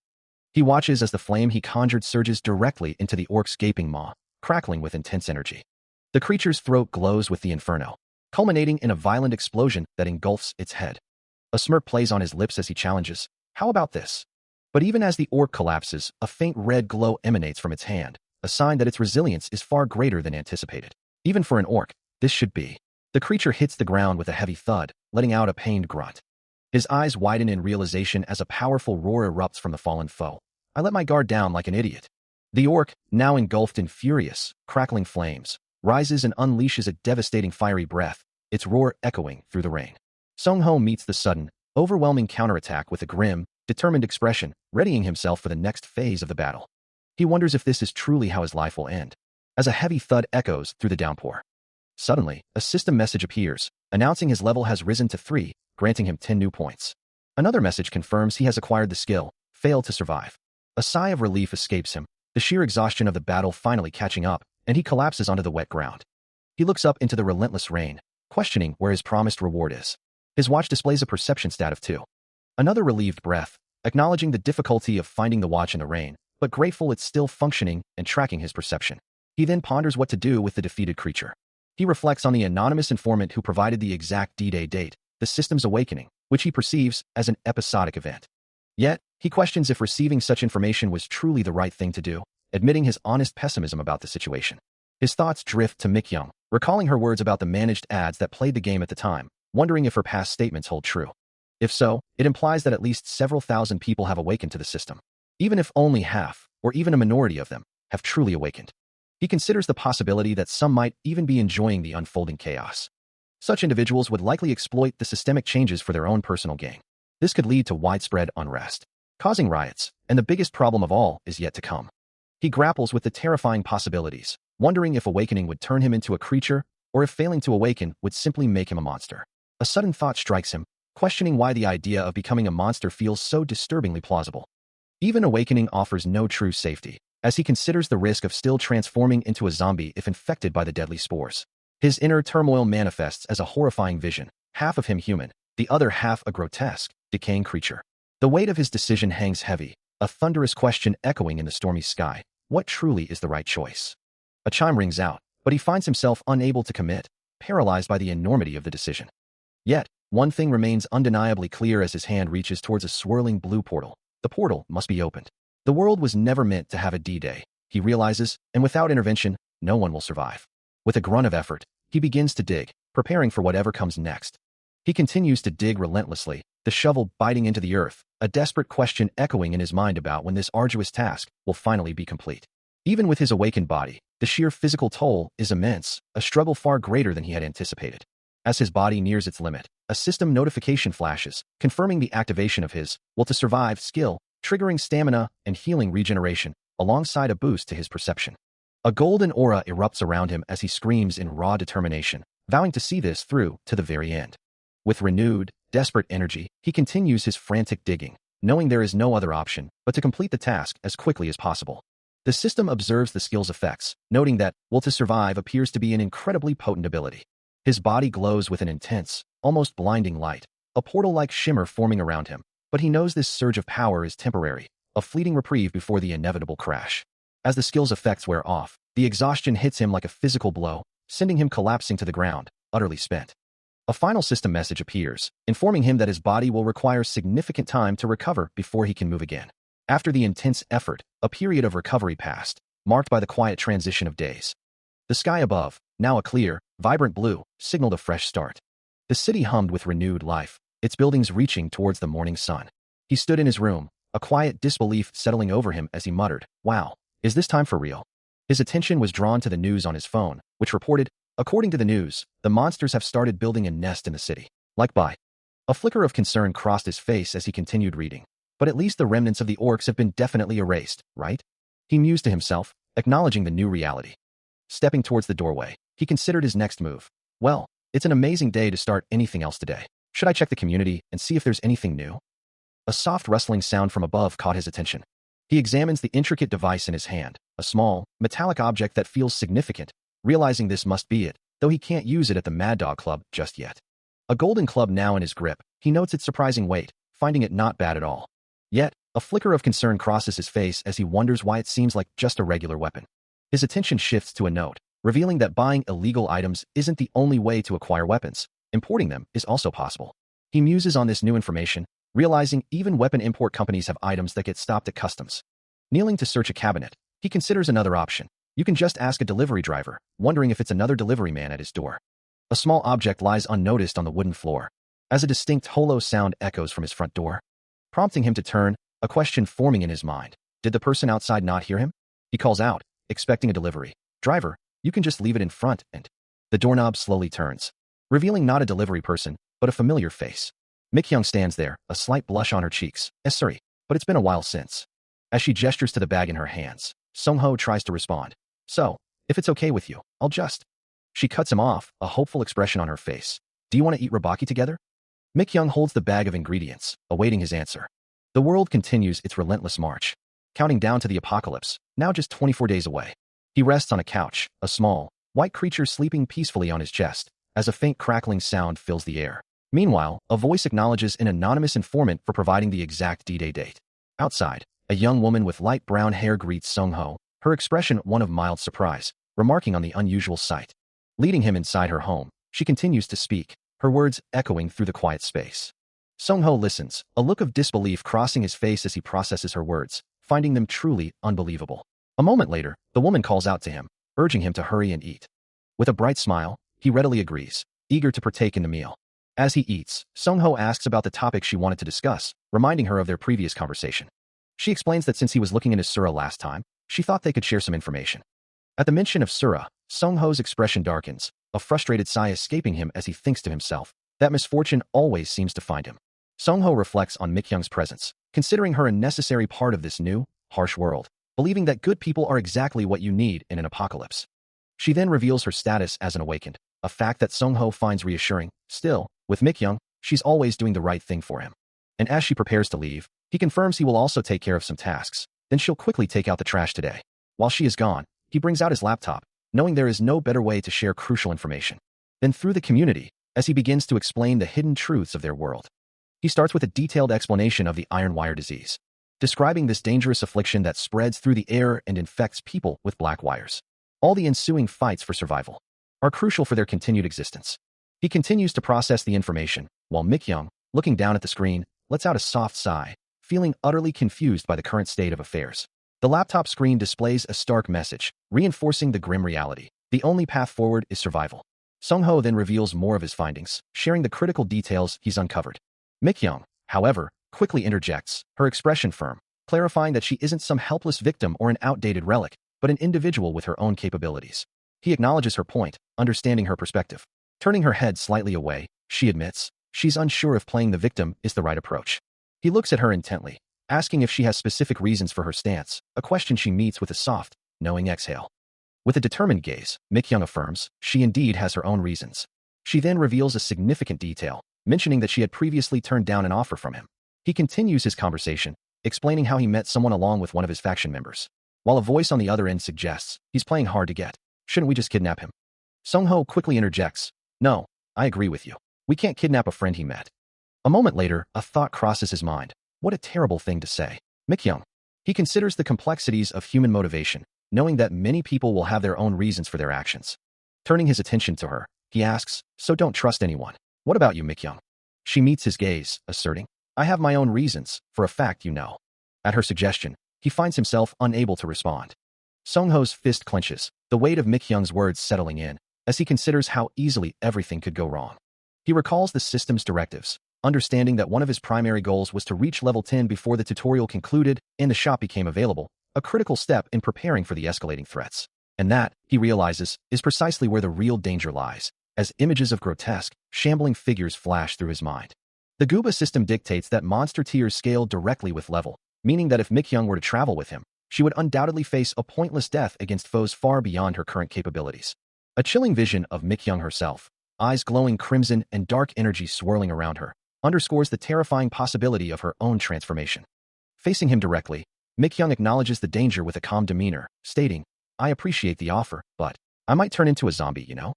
He watches as the flame he conjured surges directly into the orc's gaping maw, crackling with intense energy. The creature's throat glows with the inferno, culminating in a violent explosion that engulfs its head. A smirk plays on his lips as he challenges, how about this? But even as the orc collapses, a faint red glow emanates from its hand, a sign that its resilience is far greater than anticipated. Even for an orc, this should be. The creature hits the ground with a heavy thud, letting out a pained grunt. His eyes widen in realization as a powerful roar erupts from the fallen foe. I let my guard down like an idiot. The orc, now engulfed in furious, crackling flames, rises and unleashes a devastating fiery breath, its roar echoing through the rain. Sungho meets the sudden, overwhelming counterattack with a grim, determined expression, readying himself for the next phase of the battle. He wonders if this is truly how his life will end, as a heavy thud echoes through the downpour. Suddenly, a system message appears, announcing his level has risen to 3, granting him 10 new points. Another message confirms he has acquired the skill, Fail to Survive. A sigh of relief escapes him, the sheer exhaustion of the battle finally catching up, and he collapses onto the wet ground. He looks up into the relentless rain, questioning where his promised reward is. His watch displays a perception stat of 2. Another relieved breath, acknowledging the difficulty of finding the watch in the rain, but grateful it's still functioning and tracking his perception. He then ponders what to do with the defeated creature. He reflects on the anonymous informant who provided the exact D-Day date, the system's awakening, which he perceives as an episodic event. Yet, he questions if receiving such information was truly the right thing to do, admitting his honest pessimism about the situation. His thoughts drift to Mikyoung, recalling her words about the managed ads that played the game at the time, wondering if her past statements hold true. If so, it implies that at least several thousand people have awakened to the system. Even if only half, or even a minority of them, have truly awakened. He considers the possibility that some might even be enjoying the unfolding chaos. Such individuals would likely exploit the systemic changes for their own personal gain. This could lead to widespread unrest, causing riots, and the biggest problem of all is yet to come. He grapples with the terrifying possibilities, wondering if awakening would turn him into a creature, or if failing to awaken would simply make him a monster. A sudden thought strikes him, questioning why the idea of becoming a monster feels so disturbingly plausible. Even awakening offers no true safety, as he considers the risk of still transforming into a zombie if infected by the deadly spores. His inner turmoil manifests as a horrifying vision, half of him human, the other half a grotesque, decaying creature. The weight of his decision hangs heavy, a thunderous question echoing in the stormy sky. What truly is the right choice? A chime rings out, but he finds himself unable to commit, paralyzed by the enormity of the decision. Yet, one thing remains undeniably clear as his hand reaches towards a swirling blue portal. The portal must be opened. The world was never meant to have a D-Day, he realizes, and without intervention, no one will survive. With a grunt of effort, he begins to dig, preparing for whatever comes next. He continues to dig relentlessly, the shovel biting into the earth, a desperate question echoing in his mind about when this arduous task will finally be complete. Even with his awakened body, the sheer physical toll is immense, a struggle far greater than he had anticipated. As his body nears its limit, a system notification flashes, confirming the activation of his will to survive skill, triggering stamina and healing regeneration, alongside a boost to his perception. A golden aura erupts around him as he screams in raw determination, vowing to see this through to the very end. With renewed, desperate energy, he continues his frantic digging, knowing there is no other option but to complete the task as quickly as possible. The system observes the skill's effects, noting that will to survive appears to be an incredibly potent ability. His body glows with an intense, almost blinding light, a portal-like shimmer forming around him, but he knows this surge of power is temporary, a fleeting reprieve before the inevitable crash. As the skill's effects wear off, the exhaustion hits him like a physical blow, sending him collapsing to the ground, utterly spent. A final system message appears, informing him that his body will require significant time to recover before he can move again. After the intense effort, a period of recovery passed, marked by the quiet transition of days. The sky above, now a clear, vibrant blue, signaled a fresh start. The city hummed with renewed life, its buildings reaching towards the morning sun. He stood in his room, a quiet disbelief settling over him as he muttered, "Wow, is this time for real?" His attention was drawn to the news on his phone, which reported, according to the news, the monsters have started building a nest in the city. By. A flicker of concern crossed his face as he continued reading. But at least the remnants of the orcs have been definitely erased, right? He mused to himself, acknowledging the new reality. Stepping towards the doorway, he considered his next move. Well, it's an amazing day to start anything else today. Should I check the community and see if there's anything new? A soft rustling sound from above caught his attention. He examines the intricate device in his hand, a small, metallic object that feels significant, realizing this must be it, though he can't use it at the Mad Dog Club just yet. A golden club now in his grip, he notes its surprising weight, finding it not bad at all. Yet, a flicker of concern crosses his face as he wonders why it seems like just a regular weapon. His attention shifts to a note, revealing that buying illegal items isn't the only way to acquire weapons. Importing them is also possible. He muses on this new information, realizing even weapon import companies have items that get stopped at customs. Kneeling to search a cabinet, he considers another option. You can just ask a delivery driver, wondering if it's another delivery man at his door. A small object lies unnoticed on the wooden floor, as a distinct hollow sound echoes from his front door, prompting him to turn, a question forming in his mind. Did the person outside not hear him? He calls out, expecting a delivery. Driver, you can just leave it in front, and the doorknob slowly turns, revealing not a delivery person, but a familiar face. Mikyung stands there, a slight blush on her cheeks. Sorry, but it's been a while since. As she gestures to the bag in her hands, Sungho tries to respond. So, if it's okay with you, I'll just... She cuts him off, a hopeful expression on her face. Do you want to eat rabaki together? Mikyung holds the bag of ingredients, awaiting his answer. The world continues its relentless march, counting down to the apocalypse, now just 24 days away. He rests on a couch, a small, white creature sleeping peacefully on his chest, as a faint crackling sound fills the air. Meanwhile, a voice acknowledges an anonymous informant for providing the exact D-Day date. Outside, a young woman with light brown hair greets Sungho, her expression one of mild surprise, remarking on the unusual sight. Leading him inside her home, she continues to speak, her words echoing through the quiet space. Sungho listens, a look of disbelief crossing his face as he processes her words, finding them truly unbelievable. A moment later, the woman calls out to him, urging him to hurry and eat. With a bright smile, he readily agrees, eager to partake in the meal. As he eats, Sungho asks about the topic she wanted to discuss, reminding her of their previous conversation. She explains that since he was looking into Sura last time, she thought they could share some information. At the mention of Sura, Sungho's expression darkens, a frustrated sigh escaping him as he thinks to himself that misfortune always seems to find him. Sungho reflects on Mikyung's presence, considering her a necessary part of this new, harsh world, believing that good people are exactly what you need in an apocalypse. She then reveals her status as an awakened, a fact that Sungho finds reassuring. Still, with Mikyung, she's always doing the right thing for him. And as she prepares to leave, he confirms he will also take care of some tasks, then she'll quickly take out the trash today. While she is gone, he brings out his laptop, knowing there is no better way to share crucial information than through the community, as he begins to explain the hidden truths of their world. He starts with a detailed explanation of the iron wire disease, describing this dangerous affliction that spreads through the air and infects people with black wires. All the ensuing fights for survival are crucial for their continued existence. He continues to process the information, while Mikyung, looking down at the screen, lets out a soft sigh, feeling utterly confused by the current state of affairs. The laptop screen displays a stark message, reinforcing the grim reality. The only path forward is survival. Sung-ho then reveals more of his findings, sharing the critical details he's uncovered. Mikyung, however, quickly interjects, her expression firm, clarifying that she isn't some helpless victim or an outdated relic, but an individual with her own capabilities. He acknowledges her point, understanding her perspective. Turning her head slightly away, she admits she's unsure if playing the victim is the right approach. He looks at her intently, asking if she has specific reasons for her stance, a question she meets with a soft, knowing exhale. With a determined gaze, Mikyung affirms she indeed has her own reasons. She then reveals a significant detail, mentioning that she had previously turned down an offer from him. He continues his conversation, explaining how he met someone along with one of his faction members, while a voice on the other end suggests he's playing hard to get. Shouldn't we just kidnap him? Sung-ho quickly interjects, no, I agree with you. We can't kidnap a friend he met. A moment later, a thought crosses his mind. What a terrible thing to say. Mikyung. He considers the complexities of human motivation, knowing that many people will have their own reasons for their actions. Turning his attention to her, he asks, so don't trust anyone. What about you, Mikyung? She meets his gaze, asserting, I have my own reasons, for a fact you know. At her suggestion, he finds himself unable to respond. Sung-ho's fist clenches, the weight of Mikyung's words settling in, as he considers how easily everything could go wrong. He recalls the system's directives, understanding that one of his primary goals was to reach level 10 before the tutorial concluded and the shop became available, a critical step in preparing for the escalating threats. And that, he realizes, is precisely where the real danger lies, as images of grotesque, shambling figures flash through his mind. The Gooba system dictates that monster tiers scale directly with level, meaning that if Mikyung were to travel with him, she would undoubtedly face a pointless death against foes far beyond her current capabilities. A chilling vision of Mikyung herself, eyes glowing crimson and dark energy swirling around her, underscores the terrifying possibility of her own transformation. Facing him directly, Mikyung acknowledges the danger with a calm demeanor, stating, I appreciate the offer, but I might turn into a zombie, you know?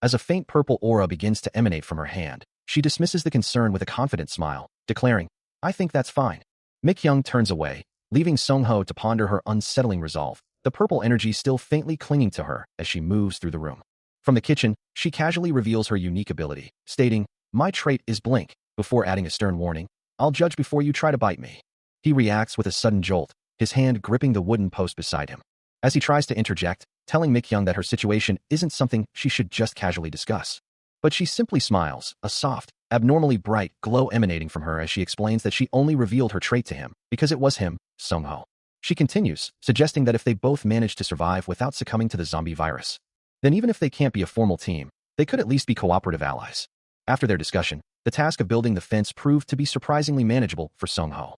As a faint purple aura begins to emanate from her hand, she dismisses the concern with a confident smile, declaring, I think that's fine. Mikyung turns away, leaving Sung-ho to ponder her unsettling resolve, the purple energy still faintly clinging to her as she moves through the room. From the kitchen, she casually reveals her unique ability, stating, my trait is blink, before adding a stern warning, I'll judge before you try to bite me. He reacts with a sudden jolt, his hand gripping the wooden post beside him. As he tries to interject, telling Mikyung that her situation isn't something she should just casually discuss. But she simply smiles, a soft, abnormally bright glow emanating from her as she explains that she only revealed her trait to him because it was him, Sung-ho. She continues, suggesting that if they both manage to survive without succumbing to the zombie virus, then even if they can't be a formal team, they could at least be cooperative allies. After their discussion, the task of building the fence proved to be surprisingly manageable for Sung-ho.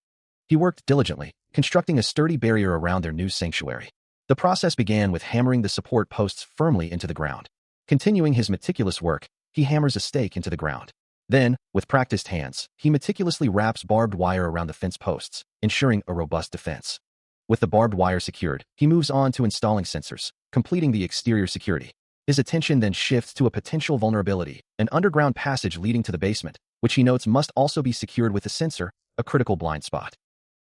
He worked diligently, constructing a sturdy barrier around their new sanctuary. The process began with hammering the support posts firmly into the ground. Continuing his meticulous work, he hammers a stake into the ground. Then, with practiced hands, he meticulously wraps barbed wire around the fence posts, ensuring a robust defense. With the barbed wire secured, he moves on to installing sensors, completing the exterior security. His attention then shifts to a potential vulnerability, an underground passage leading to the basement, which he notes must also be secured with a sensor, a critical blind spot.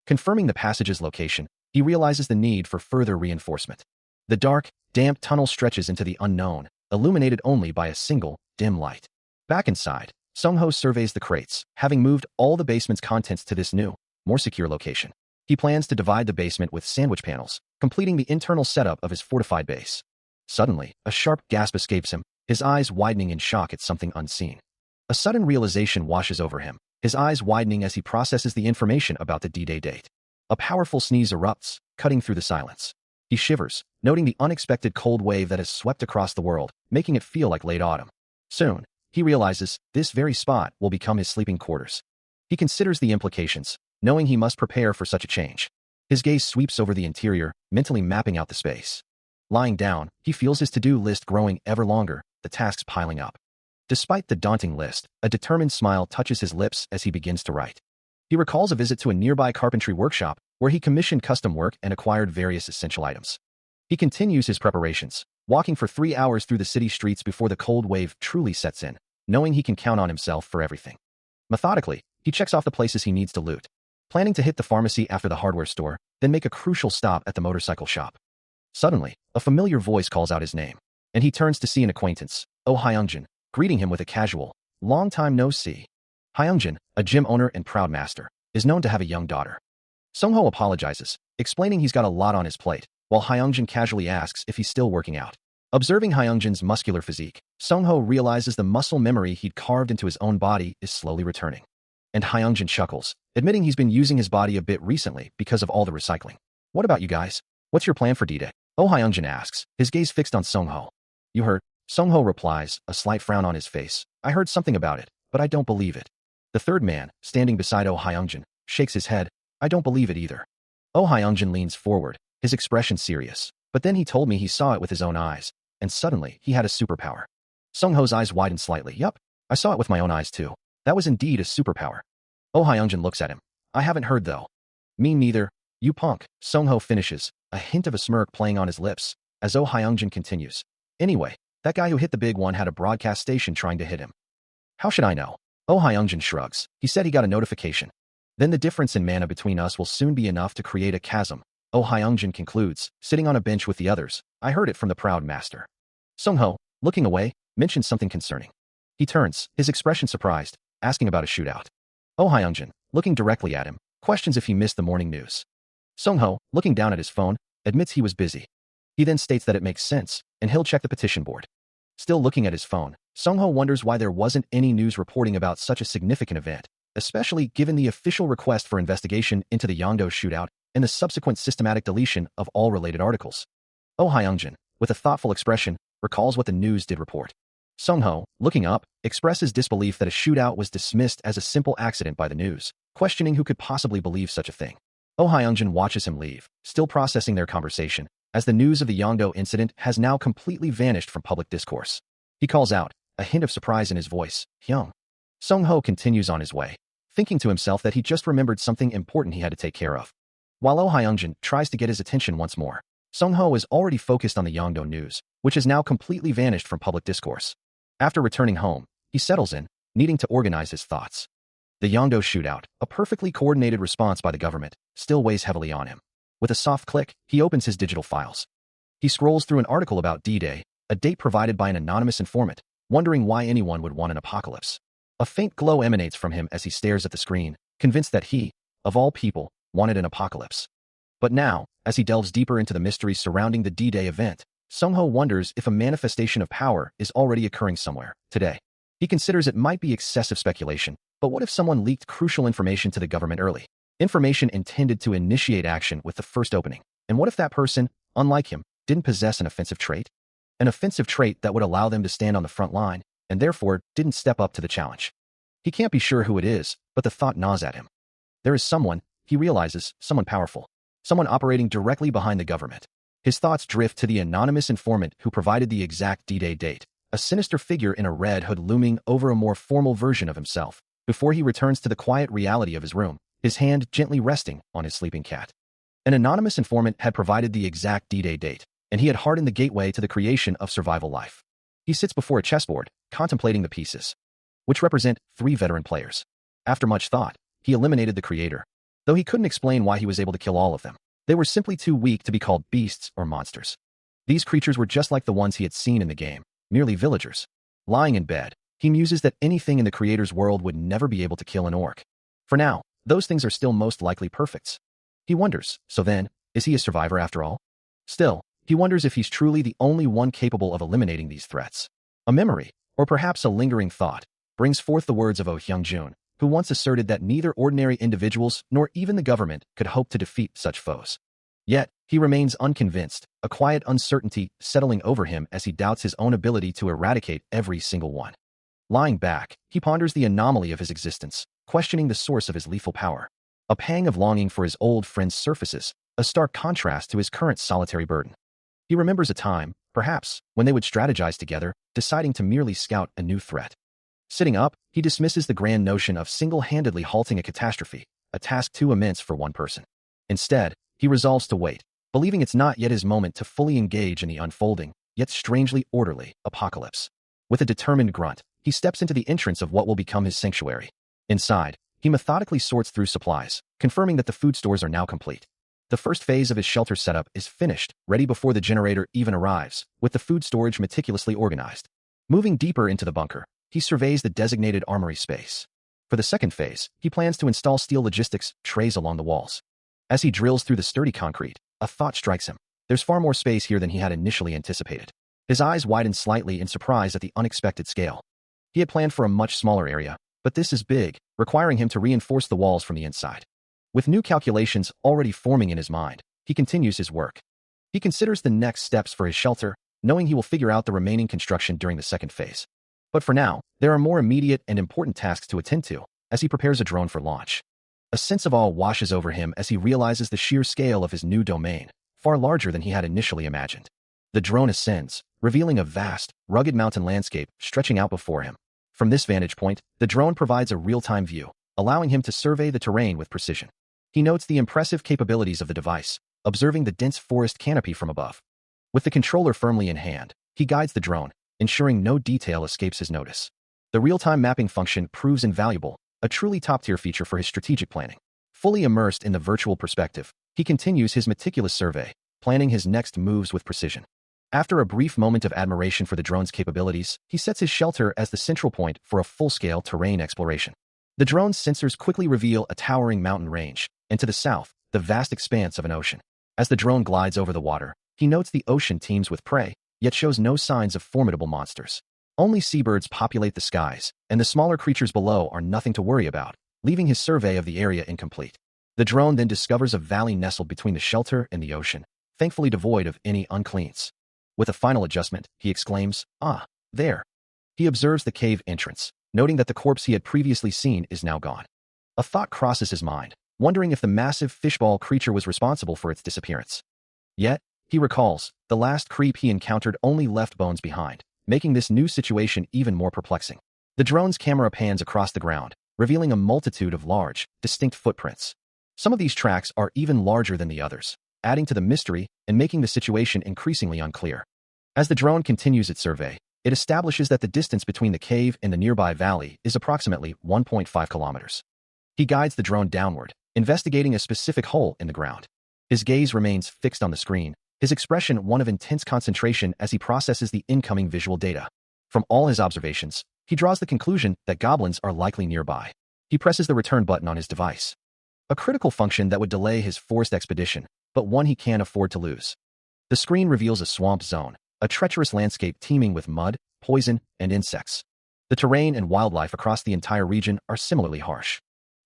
Confirming the passage's location, he realizes the need for further reinforcement. The dark, damp tunnel stretches into the unknown, illuminated only by a single, dim light. Back inside, Sung-ho surveys the crates, having moved all the basement's contents to this new, more secure location. He plans to divide the basement with sandwich panels, completing the internal setup of his fortified base. Suddenly, a sharp gasp escapes him, his eyes widening in shock at something unseen. A sudden realization washes over him, his eyes widening as he processes the information about the D-Day date. A powerful sneeze erupts, cutting through the silence. He shivers, noting the unexpected cold wave that has swept across the world, making it feel like late autumn. Soon, he realizes this very spot will become his sleeping quarters. He considers the implications, knowing he must prepare for such a change. His gaze sweeps over the interior, mentally mapping out the space. Lying down, he feels his to-do list growing ever longer, the tasks piling up. Despite the daunting list, a determined smile touches his lips as he begins to write. He recalls a visit to a nearby carpentry workshop, where he commissioned custom work and acquired various essential items. He continues his preparations, walking for 3 hours through the city streets before the cold wave truly sets in, knowing he can count on himself for everything. Methodically, He checks off the places he needs to loot, planning to hit the pharmacy after the hardware store, then make a crucial stop at the motorcycle shop. Suddenly, a familiar voice calls out his name, and he turns to see an acquaintance, Oh Hyungjin, greeting him with a casual, long time no see. Hyungjin, a gym owner and proud master, is known to have a young daughter. Sungho apologizes, explaining he's got a lot on his plate, while Hyungjin casually asks if he's still working out. Observing Hyungjin's muscular physique, Sungho realizes the muscle memory he'd carved into his own body is slowly returning. And Hyungjin chuckles, admitting he's been using his body a bit recently because of all the recycling. What about you guys? What's your plan for D-Day? Oh Hyungjin asks, his gaze fixed on Sungho. You heard? Sungho replies, a slight frown on his face. I heard something about it, but I don't believe it. The third man, standing beside Oh Hyungjin, shakes his head. I don't believe it either. Oh Hyungjin leans forward, his expression serious. But then he told me he saw it with his own eyes, and suddenly he had a superpower. Sungho's eyes widen slightly. Yup, I saw it with my own eyes too. That was indeed a superpower. Oh Hyungjin looks at him. I haven't heard though. Me neither. You punk. Sungho finishes, a hint of a smirk playing on his lips, as Oh Hyungjin continues. Anyway, that guy who hit the big one had a broadcast station trying to hit him. How should I know? Oh Hyungjin shrugs. He said he got a notification. Then the difference in mana between us will soon be enough to create a chasm. Oh Hyungjin concludes, sitting on a bench with the others. I heard it from the proud master. Sungho, looking away, mentions something concerning. He turns, his expression surprised, asking about a shootout. Oh Hyungjin, looking directly at him, questions if he missed the morning news. Sungho, looking down at his phone, admits he was busy. He then states that it makes sense, and he'll check the petition board. Still looking at his phone, Sungho wonders why there wasn't any news reporting about such a significant event, especially given the official request for investigation into the Yongdo shootout and the subsequent systematic deletion of all related articles. Oh Hyungjin, with a thoughtful expression, recalls what the news did report. Sungho, looking up, expresses disbelief that a shootout was dismissed as a simple accident by the news, questioning who could possibly believe such a thing. Oh Hyungjin watches him leave, still processing their conversation, as the news of the Yongdo incident has now completely vanished from public discourse. He calls out, a hint of surprise in his voice, Hyung. Sungho continues on his way, thinking to himself that he just remembered something important he had to take care of. While Oh Hyungjin tries to get his attention once more, Sungho is already focused on the Yongdo news, which has now completely vanished from public discourse. After returning home, he settles in, needing to organize his thoughts. The Yongdo shootout, a perfectly coordinated response by the government, still weighs heavily on him. With a soft click, he opens his digital files. He scrolls through an article about D-Day, a date provided by an anonymous informant, wondering why anyone would want an apocalypse. A faint glow emanates from him as he stares at the screen, convinced that he, of all people, wanted an apocalypse. But now, as he delves deeper into the mysteries surrounding the D-Day event, Sungho wonders if a manifestation of power is already occurring somewhere, today. He considers it might be excessive speculation, but what if someone leaked crucial information to the government early? Information intended to initiate action with the first opening. And what if that person, unlike him, didn't possess an offensive trait? An offensive trait that would allow them to stand on the front line, and therefore didn't step up to the challenge. He can't be sure who it is, but the thought gnaws at him. There is someone, he realizes, someone powerful. Someone operating directly behind the government. His thoughts drift to the anonymous informant who provided the exact D-Day date, a sinister figure in a red hood looming over a more formal version of himself, before he returns to the quiet reality of his room, his hand gently resting on his sleeping cat. An anonymous informant had provided the exact D-Day date, and he had hardened the gateway to the creation of survival life. He sits before a chessboard, contemplating the pieces, which represent 3 veteran players. After much thought, he eliminated the creator, though he couldn't explain why he was able to kill all of them. They were simply too weak to be called beasts or monsters. These creatures were just like the ones he had seen in the game, merely villagers. Lying in bed, he muses that anything in the creator's world would never be able to kill an orc. For now, those things are still most likely perfects. He wonders, so then, is he a survivor after all? Still, he wonders if he's truly the only one capable of eliminating these threats. A memory, or perhaps a lingering thought, brings forth the words of Oh Hyungjun, who once asserted that neither ordinary individuals nor even the government could hope to defeat such foes. Yet, he remains unconvinced, a quiet uncertainty settling over him as he doubts his own ability to eradicate every single one. Lying back, he ponders the anomaly of his existence, questioning the source of his lethal power. A pang of longing for his old friends surfaces, a stark contrast to his current solitary burden. He remembers a time, perhaps, when they would strategize together, deciding to merely scout a new threat. Sitting up, he dismisses the grand notion of single-handedly halting a catastrophe, a task too immense for one person. Instead, he resolves to wait, believing it's not yet his moment to fully engage in the unfolding, yet strangely orderly, apocalypse. With a determined grunt, he steps into the entrance of what will become his sanctuary. Inside, He methodically sorts through supplies, confirming that the food stores are now complete. The first phase of his shelter setup is finished, ready before the generator even arrives, with the food storage meticulously organized. Moving deeper into the bunker, he surveys the designated armory space. For the second phase, he plans to install steel logistics trays along the walls. As he drills through the sturdy concrete, a thought strikes him. There's far more space here than he had initially anticipated. His eyes widen slightly in surprise at the unexpected scale. He had planned for a much smaller area, but this is big, requiring him to reinforce the walls from the inside. With new calculations already forming in his mind, he continues his work. He considers the next steps for his shelter, knowing he will figure out the remaining construction during the second phase. But for now, there are more immediate and important tasks to attend to, as he prepares a drone for launch. A sense of awe washes over him as he realizes the sheer scale of his new domain, far larger than he had initially imagined. The drone ascends, revealing a vast, rugged mountain landscape stretching out before him. From this vantage point, the drone provides a real-time view, allowing him to survey the terrain with precision. He notes the impressive capabilities of the device, observing the dense forest canopy from above. With the controller firmly in hand, he guides the drone, ensuring no detail escapes his notice. The real-time mapping function proves invaluable, a truly top-tier feature for his strategic planning. Fully immersed in the virtual perspective, he continues his meticulous survey, planning his next moves with precision. After a brief moment of admiration for the drone's capabilities, he sets his shelter as the central point for a full-scale terrain exploration. The drone's sensors quickly reveal a towering mountain range, and to the south, the vast expanse of an ocean. As the drone glides over the water, he notes the ocean teems with prey, yet shows no signs of formidable monsters. Only seabirds populate the skies, and the smaller creatures below are nothing to worry about, leaving his survey of the area incomplete. The drone then discovers a valley nestled between the shelter and the ocean, thankfully devoid of any uncleans. With a final adjustment, he exclaims, "Ah, there." He observes the cave entrance, noting that the corpse he had previously seen is now gone. A thought crosses his mind, wondering if the massive fishball creature was responsible for its disappearance. Yet, he recalls, the last creep he encountered only left bones behind, making this new situation even more perplexing. The drone's camera pans across the ground, revealing a multitude of large, distinct footprints. Some of these tracks are even larger than the others, adding to the mystery and making the situation increasingly unclear. As the drone continues its survey, it establishes that the distance between the cave and the nearby valley is approximately 1.5 kilometers. He guides the drone downward, investigating a specific hole in the ground. His gaze remains fixed on the screen, his expression one of intense concentration as he processes the incoming visual data. From all his observations, he draws the conclusion that goblins are likely nearby. He presses the return button on his device. A critical function that would delay his forced expedition, but one he can't afford to lose. The screen reveals a swamp zone, a treacherous landscape teeming with mud, poison, and insects. The terrain and wildlife across the entire region are similarly harsh.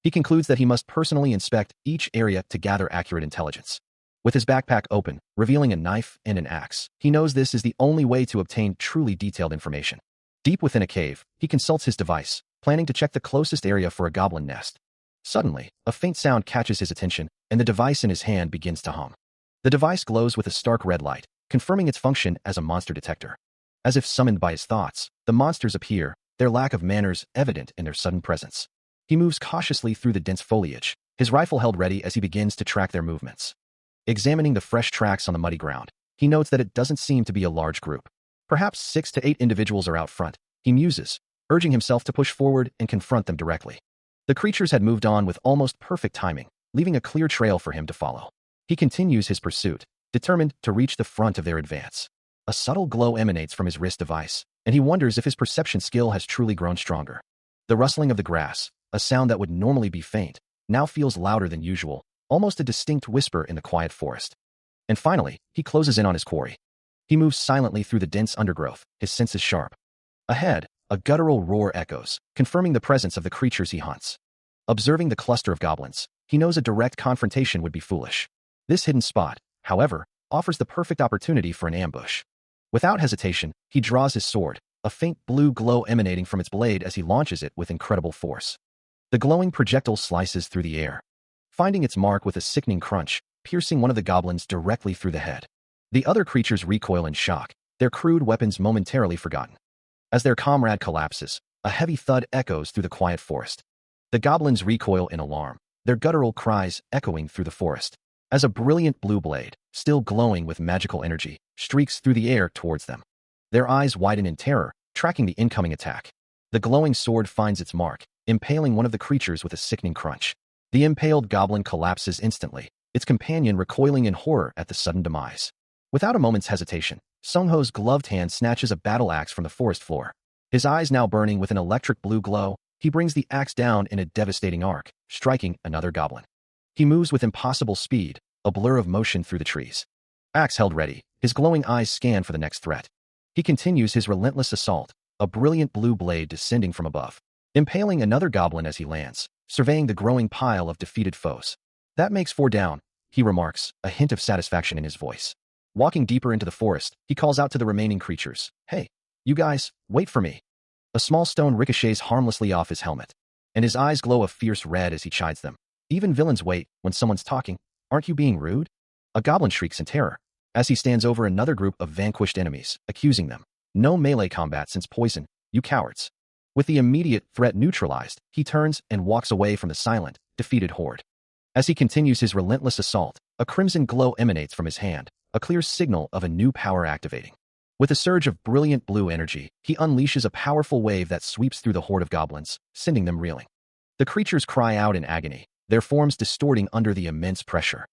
He concludes that he must personally inspect each area to gather accurate intelligence. With his backpack open, revealing a knife and an axe, he knows this is the only way to obtain truly detailed information. Deep within a cave, he consults his device, planning to check the closest area for a goblin nest. Suddenly, a faint sound catches his attention, and the device in his hand begins to hum. The device glows with a stark red light, confirming its function as a monster detector. As if summoned by his thoughts, the monsters appear, their lack of manners evident in their sudden presence. He moves cautiously through the dense foliage, his rifle held ready as he begins to track their movements. Examining the fresh tracks on the muddy ground, he notes that it doesn't seem to be a large group. Perhaps 6 to 8 individuals are out front, he muses, urging himself to push forward and confront them directly. The creatures had moved on with almost perfect timing, leaving a clear trail for him to follow. He continues his pursuit, determined to reach the front of their advance. A subtle glow emanates from his wrist device, and he wonders if his perception skill has truly grown stronger. The rustling of the grass, a sound that would normally be faint, now feels louder than usual, almost a distinct whisper in the quiet forest. And finally, he closes in on his quarry. He moves silently through the dense undergrowth, his senses sharp. Ahead, a guttural roar echoes, confirming the presence of the creatures he hunts. Observing the cluster of goblins, he knows a direct confrontation would be foolish. This hidden spot, however, offers the perfect opportunity for an ambush. Without hesitation, he draws his sword, a faint blue glow emanating from its blade as he launches it with incredible force. The glowing projectile slices through the air, finding its mark with a sickening crunch, piercing one of the goblins directly through the head. The other creatures recoil in shock, their crude weapons momentarily forgotten. As their comrade collapses, a heavy thud echoes through the quiet forest. The goblins recoil in alarm, their guttural cries echoing through the forest, as a brilliant blue blade, still glowing with magical energy, streaks through the air towards them. Their eyes widen in terror, tracking the incoming attack. The glowing sword finds its mark, impaling one of the creatures with a sickening crunch. The impaled goblin collapses instantly, its companion recoiling in horror at the sudden demise. Without a moment's hesitation, Sung-ho's gloved hand snatches a battle axe from the forest floor. His eyes now burning with an electric blue glow, he brings the axe down in a devastating arc, striking another goblin. He moves with impossible speed, a blur of motion through the trees. Axe held ready, his glowing eyes scan for the next threat. He continues his relentless assault, a brilliant blue blade descending from above, impaling another goblin as he lands, surveying the growing pile of defeated foes. That makes 4 down, he remarks, a hint of satisfaction in his voice. Walking deeper into the forest, he calls out to the remaining creatures, "Hey, you guys, wait for me." A small stone ricochets harmlessly off his helmet, and his eyes glow a fierce red as he chides them. Even villains wait when someone's talking. Aren't you being rude? A goblin shrieks in terror, as he stands over another group of vanquished enemies, accusing them. No melee combat since poison, you cowards. With the immediate threat neutralized, he turns and walks away from the silent, defeated horde. As he continues his relentless assault, a crimson glow emanates from his hand, a clear signal of a new power activating. With a surge of brilliant blue energy, he unleashes a powerful wave that sweeps through the horde of goblins, sending them reeling. The creatures cry out in agony, their forms distorting under the immense pressure.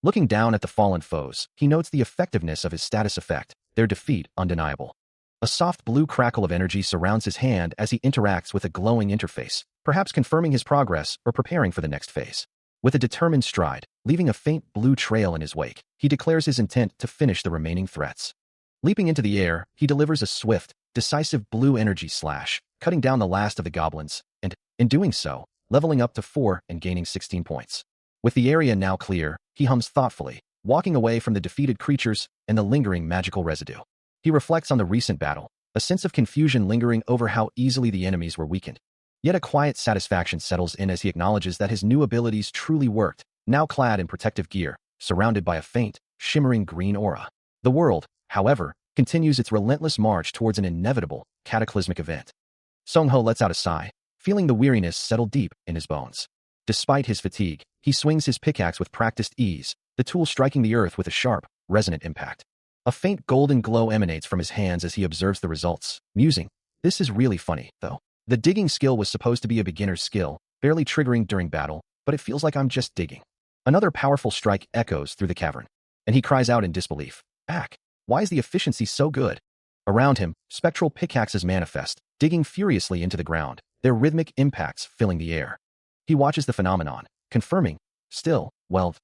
Looking down at the fallen foes, he notes the effectiveness of his status effect, their defeat undeniable. A soft blue crackle of energy surrounds his hand as he interacts with a glowing interface, perhaps confirming his progress or preparing for the next phase. With a determined stride, leaving a faint blue trail in his wake, he declares his intent to finish the remaining threats. Leaping into the air, he delivers a swift, decisive blue energy slash, cutting down the last of the goblins, and, in doing so, leveling up to 4 and gaining 16 points. With the area now clear, he hums thoughtfully, walking away from the defeated creatures and the lingering magical residue. He reflects on the recent battle, a sense of confusion lingering over how easily the enemies were weakened. Yet a quiet satisfaction settles in as he acknowledges that his new abilities truly worked, now clad in protective gear, surrounded by a faint, shimmering green aura. The world, however, continues its relentless march towards an inevitable, cataclysmic event. Sung-ho lets out a sigh, feeling the weariness settle deep in his bones. Despite his fatigue, he swings his pickaxe with practiced ease, the tool striking the earth with a sharp, resonant impact. A faint golden glow emanates from his hands as he observes the results, musing, "This is really funny, though. The digging skill was supposed to be a beginner's skill, barely triggering during battle, but it feels like I'm just digging." Another powerful strike echoes through the cavern, and he cries out in disbelief, "Ack, why is the efficiency so good?" Around him, spectral pickaxes manifest, digging furiously into the ground, their rhythmic impacts filling the air. He watches the phenomenon, confirming, still, well.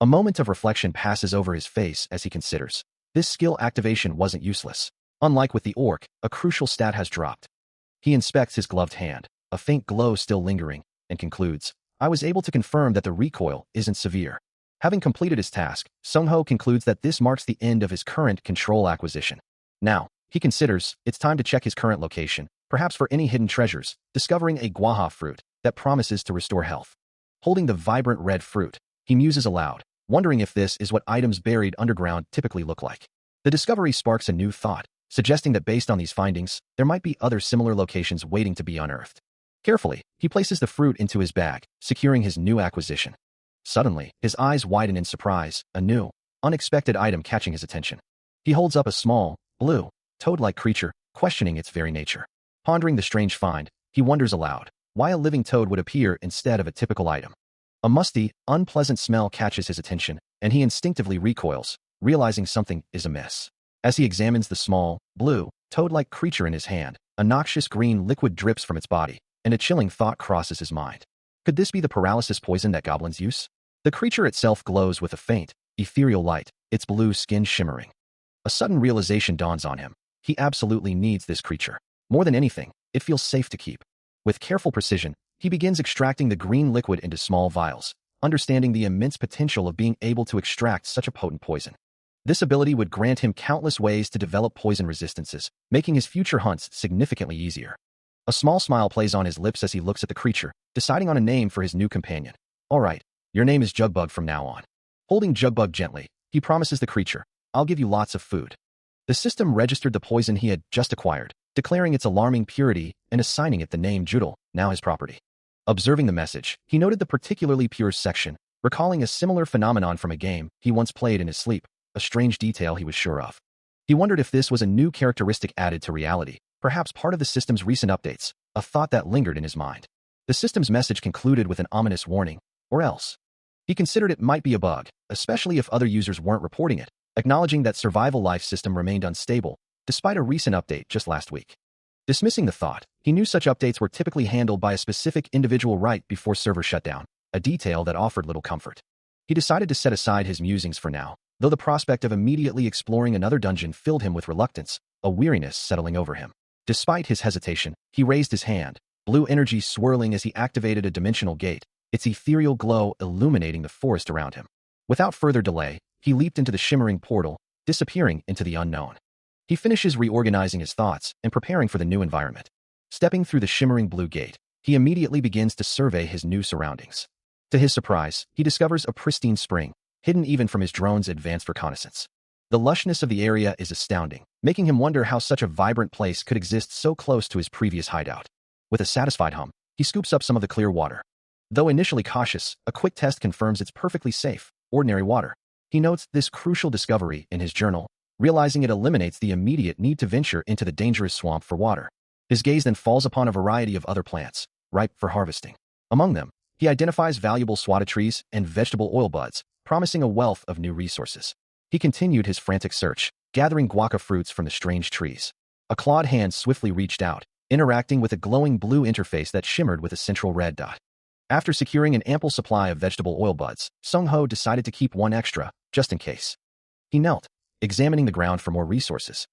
A moment of reflection passes over his face as he considers. This skill activation wasn't useless. Unlike with the orc, a crucial stat has dropped. He inspects his gloved hand, a faint glow still lingering, and concludes, "I was able to confirm that the recoil isn't severe." Having completed his task, Sung-ho concludes that this marks the end of his current control acquisition. Now, he considers, it's time to check his current location, perhaps for any hidden treasures, discovering a guaha fruit that promises to restore health. Holding the vibrant red fruit, he muses aloud, wondering if this is what items buried underground typically look like. The discovery sparks a new thought, suggesting that based on these findings, there might be other similar locations waiting to be unearthed. Carefully, he places the fruit into his bag, securing his new acquisition. Suddenly, his eyes widen in surprise, a new, unexpected item catching his attention. He holds up a small, blue, toad-like creature, questioning its very nature. Pondering the strange find, he wonders aloud, why a living toad would appear instead of a typical item. A musty, unpleasant smell catches his attention, and he instinctively recoils, realizing something is amiss. As he examines the small, blue, toad-like creature in his hand, a noxious green liquid drips from its body, and a chilling thought crosses his mind. Could this be the paralysis poison that goblins use? The creature itself glows with a faint, ethereal light, its blue skin shimmering. A sudden realization dawns on him. He absolutely needs this creature. More than anything, it feels safe to keep. With careful precision, he begins extracting the green liquid into small vials, understanding the immense potential of being able to extract such a potent poison. This ability would grant him countless ways to develop poison resistances, making his future hunts significantly easier. A small smile plays on his lips as he looks at the creature, deciding on a name for his new companion. "All right, your name is Jugbug from now on." Holding Jugbug gently, he promises the creature, "I'll give you lots of food." The system registered the poison he had just acquired, declaring its alarming purity and assigning it the name Judel, now his property. Observing the message, he noted the particularly pure section, recalling a similar phenomenon from a game he once played in his sleep, a strange detail he was sure of. He wondered if this was a new characteristic added to reality, perhaps part of the system's recent updates, a thought that lingered in his mind. The system's message concluded with an ominous warning, or else. He considered it might be a bug, especially if other users weren't reporting it, acknowledging that survival life system remained unstable, despite a recent update just last week. Dismissing the thought, he knew such updates were typically handled by a specific individual right before server shutdown, a detail that offered little comfort. He decided to set aside his musings for now, though the prospect of immediately exploring another dungeon filled him with reluctance, a weariness settling over him. Despite his hesitation, he raised his hand, blue energy swirling as he activated a dimensional gate, its ethereal glow illuminating the forest around him. Without further delay, he leaped into the shimmering portal, disappearing into the unknown. He finishes reorganizing his thoughts and preparing for the new environment. Stepping through the shimmering blue gate, he immediately begins to survey his new surroundings. To his surprise, he discovers a pristine spring, hidden even from his drone's advanced reconnaissance. The lushness of the area is astounding, making him wonder how such a vibrant place could exist so close to his previous hideout. With a satisfied hum, he scoops up some of the clear water. Though initially cautious, a quick test confirms it's perfectly safe, ordinary water. He notes this crucial discovery in his journal, realizing it eliminates the immediate need to venture into the dangerous swamp for water. His gaze then falls upon a variety of other plants, ripe for harvesting. Among them, he identifies valuable swada trees and vegetable oil buds, promising a wealth of new resources. He continued his frantic search, gathering guaca fruits from the strange trees. A clawed hand swiftly reached out, interacting with a glowing blue interface that shimmered with a central red dot. After securing an ample supply of vegetable oil buds, Sung-ho decided to keep one extra, just in case. He knelt, examining the ground for more resources.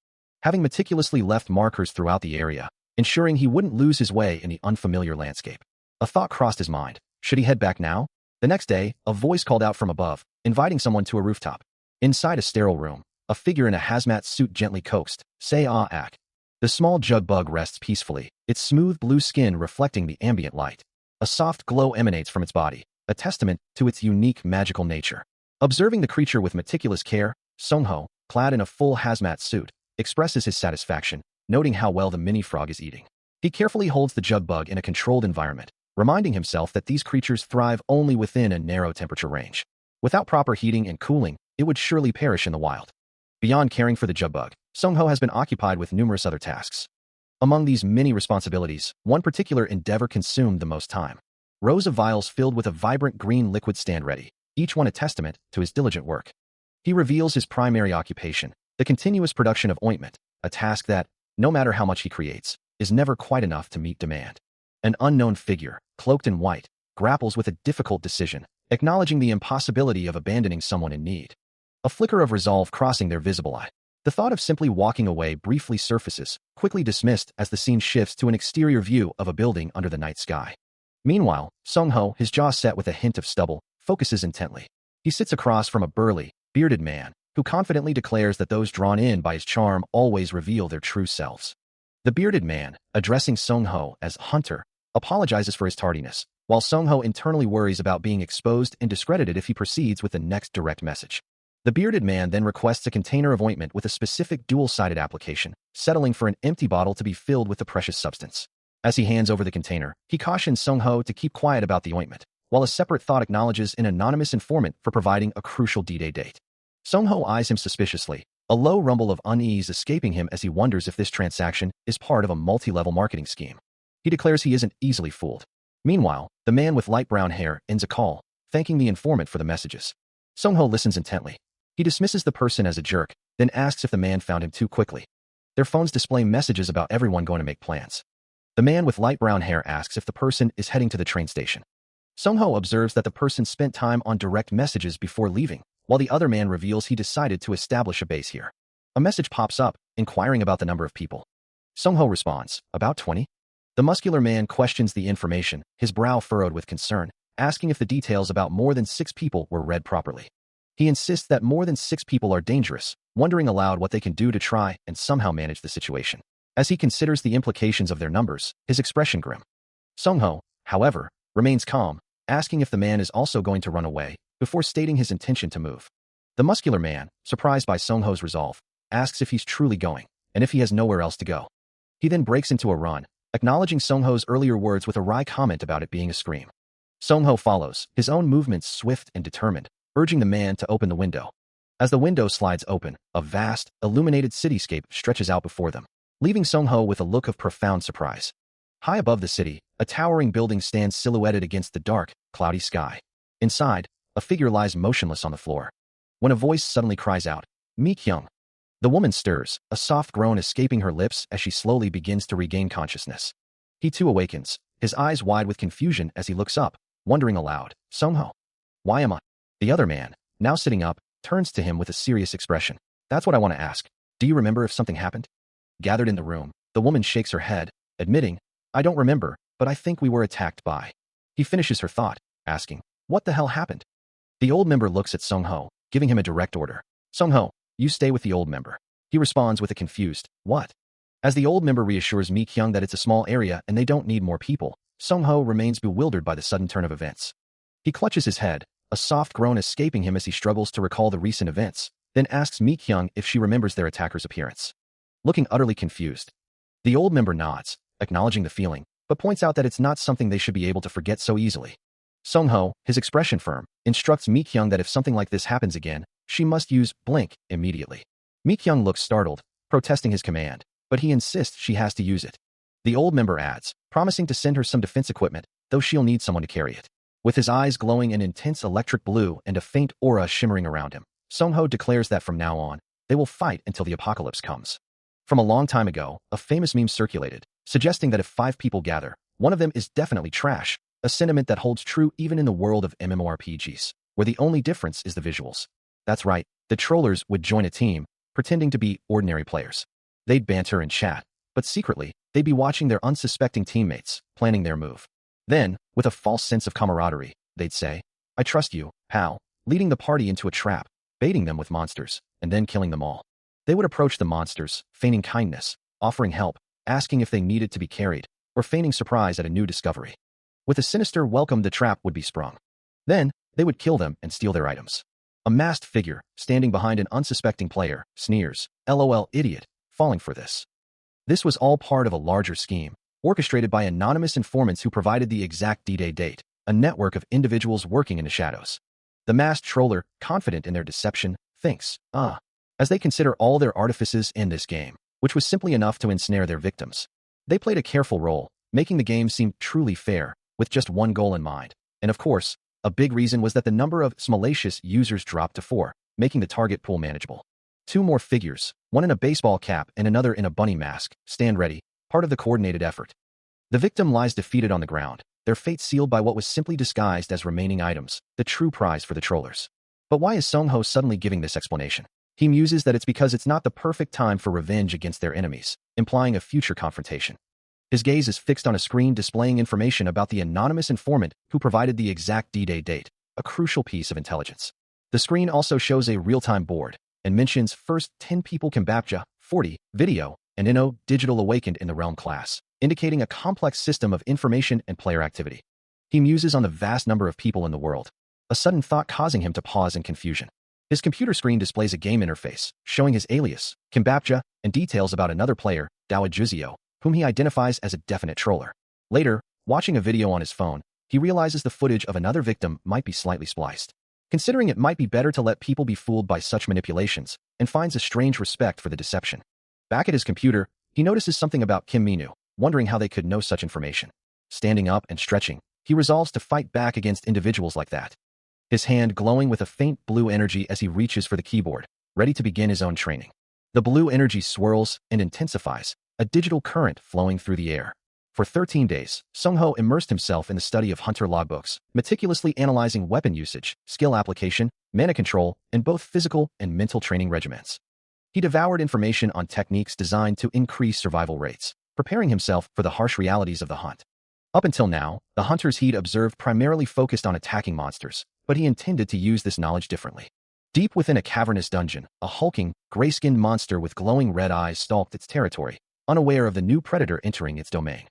Having meticulously left markers throughout the area, ensuring he wouldn't lose his way in the unfamiliar landscape. A thought crossed his mind. Should he head back now? The next day, a voice called out from above, inviting someone to a rooftop. Inside a sterile room, a figure in a hazmat suit gently coaxed, "Say ah ak." The small jug bug rests peacefully, its smooth blue skin reflecting the ambient light. A soft glow emanates from its body, a testament to its unique magical nature. Observing the creature with meticulous care, Sung-ho, clad in a full hazmat suit, expresses his satisfaction, noting how well the mini-frog is eating. He carefully holds the jug bug in a controlled environment, reminding himself that these creatures thrive only within a narrow temperature range. Without proper heating and cooling, it would surely perish in the wild. Beyond caring for the jug bug, Sung-ho has been occupied with numerous other tasks. Among these many responsibilities, one particular endeavor consumed the most time. Rows of vials filled with a vibrant green liquid stand ready, each one a testament to his diligent work. He reveals his primary occupation, the continuous production of ointment, a task that, no matter how much he creates, is never quite enough to meet demand. An unknown figure, cloaked in white, grapples with a difficult decision, acknowledging the impossibility of abandoning someone in need. A flicker of resolve crossing their visible eye. The thought of simply walking away briefly surfaces, quickly dismissed as the scene shifts to an exterior view of a building under the night sky. Meanwhile, Sung-ho, his jaw set with a hint of stubble, focuses intently. He sits across from a burly, bearded man, who confidently declares that those drawn in by his charm always reveal their true selves. The bearded man, addressing Sung-ho as Hunter, apologizes for his tardiness, while Sung-ho internally worries about being exposed and discredited if he proceeds with the next direct message. The bearded man then requests a container of ointment with a specific dual-sided application, settling for an empty bottle to be filled with the precious substance. As he hands over the container, he cautions Sung-ho to keep quiet about the ointment, while a separate thought acknowledges an anonymous informant for providing a crucial D-Day date. Sung-ho eyes him suspiciously, a low rumble of unease escaping him as he wonders if this transaction is part of a multi-level marketing scheme. He declares he isn't easily fooled. Meanwhile, the man with light brown hair ends a call, thanking the informant for the messages. Sung-ho listens intently. He dismisses the person as a jerk, then asks if the man found him too quickly. Their phones display messages about everyone going to make plans. The man with light brown hair asks if the person is heading to the train station. Sung-ho observes that the person spent time on direct messages before leaving, while the other man reveals he decided to establish a base here. A message pops up, inquiring about the number of people. Sung-ho responds, "About 20? The muscular man questions the information, his brow furrowed with concern, asking if the details about more than 6 people were read properly. He insists that more than 6 people are dangerous, wondering aloud what they can do to try and somehow manage the situation. As he considers the implications of their numbers, his expression grim. Sung-ho, however, remains calm, asking if the man is also going to run away, before stating his intention to move. The muscular man, surprised by Sung-ho's resolve, asks if he's truly going, and if he has nowhere else to go. He then breaks into a run, acknowledging Sung-ho's earlier words with a wry comment about it being a scream. Sung-ho follows, his own movements swift and determined, urging the man to open the window. As the window slides open, a vast, illuminated cityscape stretches out before them, leaving Sung-ho with a look of profound surprise. High above the city, a towering building stands silhouetted against the dark, cloudy sky. Inside, a figure lies motionless on the floor. When a voice suddenly cries out, "Mi-kyung." The woman stirs, a soft groan escaping her lips as she slowly begins to regain consciousness. He too awakens, his eyes wide with confusion as he looks up, wondering aloud, "Sungho, why am I?" The other man, now sitting up, turns to him with a serious expression. "That's what I want to ask. Do you remember if something happened?" Gathered in the room, the woman shakes her head, admitting, "I don't remember, but I think we were attacked by." He finishes her thought, asking, "What the hell happened?" The old member looks at Sungho, giving him a direct order. "Sungho, you stay with the old member." He responds with a confused, "What?" As the old member reassures Mi-kyung that it's a small area and they don't need more people, Sungho remains bewildered by the sudden turn of events. He clutches his head, a soft groan escaping him as he struggles to recall the recent events, then asks Mi-kyung if she remembers their attacker's appearance. Looking utterly confused, the old member nods, acknowledging the feeling, but points out that it's not something they should be able to forget so easily. Sungho, his expression firm, instructs Mi-kyung that if something like this happens again, she must use blink immediately. Mi-kyung looks startled, protesting his command, but he insists she has to use it. The old member adds, promising to send her some defense equipment, though she'll need someone to carry it. With his eyes glowing an intense electric blue and a faint aura shimmering around him, Sungho declares that from now on, they will fight until the apocalypse comes. From a long time ago, a famous meme circulated, suggesting that if 5 people gather, one of them is definitely trash, a sentiment that holds true even in the world of MMORPGs, where the only difference is the visuals. That's right, the trollers would join a team, pretending to be ordinary players. They'd banter and chat, but secretly, they'd be watching their unsuspecting teammates, planning their move. Then, with a false sense of camaraderie, they'd say, "I trust you, pal," leading the party into a trap, baiting them with monsters, and then killing them all. They would approach the monsters, feigning kindness, offering help, asking if they needed to be carried, or feigning surprise at a new discovery. With a sinister welcome, the trap would be sprung. Then, they would kill them and steal their items. A masked figure, standing behind an unsuspecting player, sneers, "LOL, idiot, falling for this." This was all part of a larger scheme, orchestrated by anonymous informants who provided the exact D-Day date, a network of individuals working in the shadows. The masked troller, confident in their deception, thinks, as they consider all their artifices in this game, which was simply enough to ensnare their victims. They played a careful role, making the game seem truly fair, with just one goal in mind. And of course, a big reason was that the number of malicious users dropped to 4, making the target pool manageable. 2 more figures, one in a baseball cap and another in a bunny mask, stand ready, part of the coordinated effort. The victim lies defeated on the ground, their fate sealed by what was simply disguised as remaining items, the true prize for the trollers. But why is Sungho suddenly giving this explanation? He muses that it's because it's not the perfect time for revenge against their enemies, implying a future confrontation. His gaze is fixed on a screen displaying information about the anonymous informant who provided the exact D-Day date, a crucial piece of intelligence. The screen also shows a real-time board and mentions first 10 people Kambapja, 40, video, and Inno, digital awakened in the realm class, indicating a complex system of information and player activity. He muses on the vast number of people in the world, a sudden thought causing him to pause in confusion. His computer screen displays a game interface, showing his alias, Kambapja, and details about another player, Dawa Juzio, whom he identifies as a definite troller. Later, watching a video on his phone, he realizes the footage of another victim might be slightly spliced. Considering it might be better to let people be fooled by such manipulations, and finds a strange respect for the deception. Back at his computer, he notices something about Kim Minu, wondering how they could know such information. Standing up and stretching, he resolves to fight back against individuals like that. His hand glowing with a faint blue energy as he reaches for the keyboard, ready to begin his own training. The blue energy swirls and intensifies, a digital current flowing through the air. For 13 days, Sungho immersed himself in the study of hunter logbooks, meticulously analyzing weapon usage, skill application, mana control, and both physical and mental training regimens. He devoured information on techniques designed to increase survival rates, preparing himself for the harsh realities of the hunt. Up until now, the hunters he'd observed primarily focused on attacking monsters, but he intended to use this knowledge differently. Deep within a cavernous dungeon, a hulking, gray-skinned monster with glowing red eyes stalked its territory, unaware of the new predator entering its domain.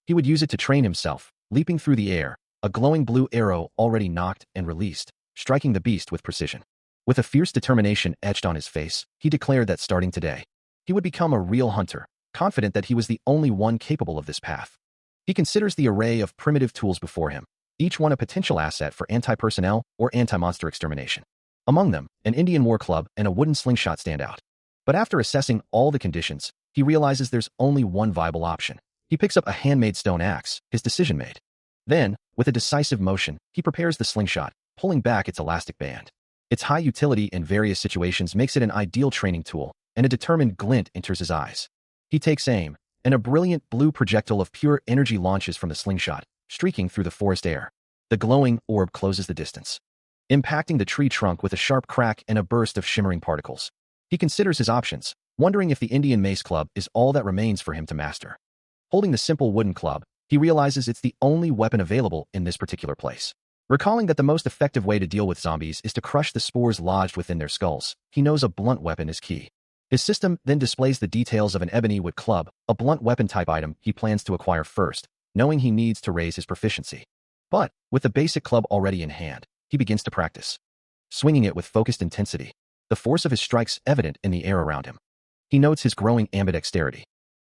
He would use it to train himself, leaping through the air, a glowing blue arrow already knocked and released, striking the beast with precision. With a fierce determination etched on his face, he declared that starting today, he would become a real hunter, confident that he was the only one capable of this path. He considers the array of primitive tools before him, each one a potential asset for anti-personnel or anti-monster extermination. Among them, an Indian war club and a wooden slingshot stand out. But after assessing all the conditions, he realizes there's only one viable option, He picks up a handmade stone axe, his decision made. Then, with a decisive motion, he prepares the slingshot, pulling back its elastic band. Its high utility in various situations makes it an ideal training tool, and a determined glint enters his eyes. He takes aim, and a brilliant blue projectile of pure energy launches from the slingshot, streaking through the forest air. The glowing orb closes the distance, impacting the tree trunk with a sharp crack and a burst of shimmering particles. He considers his options, wondering if the Indian mace club is all that remains for him to master. Holding the simple wooden club, he realizes it's the only weapon available in this particular place. Recalling that the most effective way to deal with zombies is to crush the spores lodged within their skulls, he knows a blunt weapon is key. His system then displays the details of an ebony wood club, a blunt weapon type item he plans to acquire first, knowing he needs to raise his proficiency. But, with the basic club already in hand, he begins to practice, swinging it with focused intensity, the force of his strikes evident in the air around him. He notes his growing ambidexterity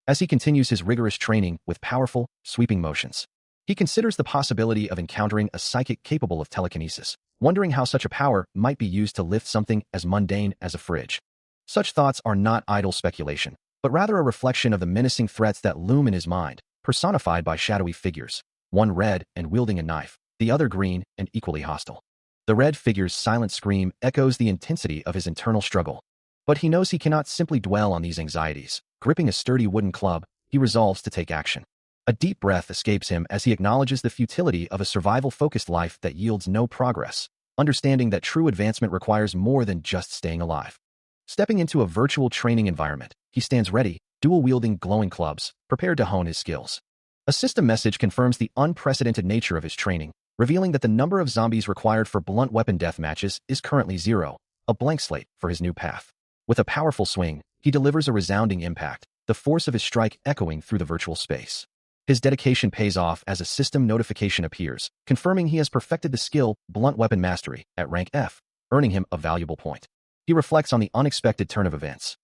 as he continues his rigorous training with powerful, sweeping motions. He considers the possibility of encountering a psychic capable of telekinesis, wondering how such a power might be used to lift something as mundane as a fridge. Such thoughts are not idle speculation, but rather a reflection of the menacing threats that loom in his mind, personified by shadowy figures, one red and wielding a knife, the other green and equally hostile. The red figure's silent scream echoes the intensity of his internal struggle. But he knows he cannot simply dwell on these anxieties. Gripping a sturdy wooden club, he resolves to take action. A deep breath escapes him as he acknowledges the futility of a survival-focused life that yields no progress, understanding that true advancement requires more than just staying alive. Stepping into a virtual training environment, he stands ready, dual-wielding glowing clubs, prepared to hone his skills. A system message confirms the unprecedented nature of his training, revealing that the number of zombies required for blunt weapon death matches is currently 0, a blank slate for his new path. With a powerful swing, he delivers a resounding impact, the force of his strike echoing through the virtual space. His dedication pays off as a system notification appears, confirming he has perfected the skill Blunt Weapon Mastery at rank F, earning him a valuable point. He reflects on the unexpected turn of events,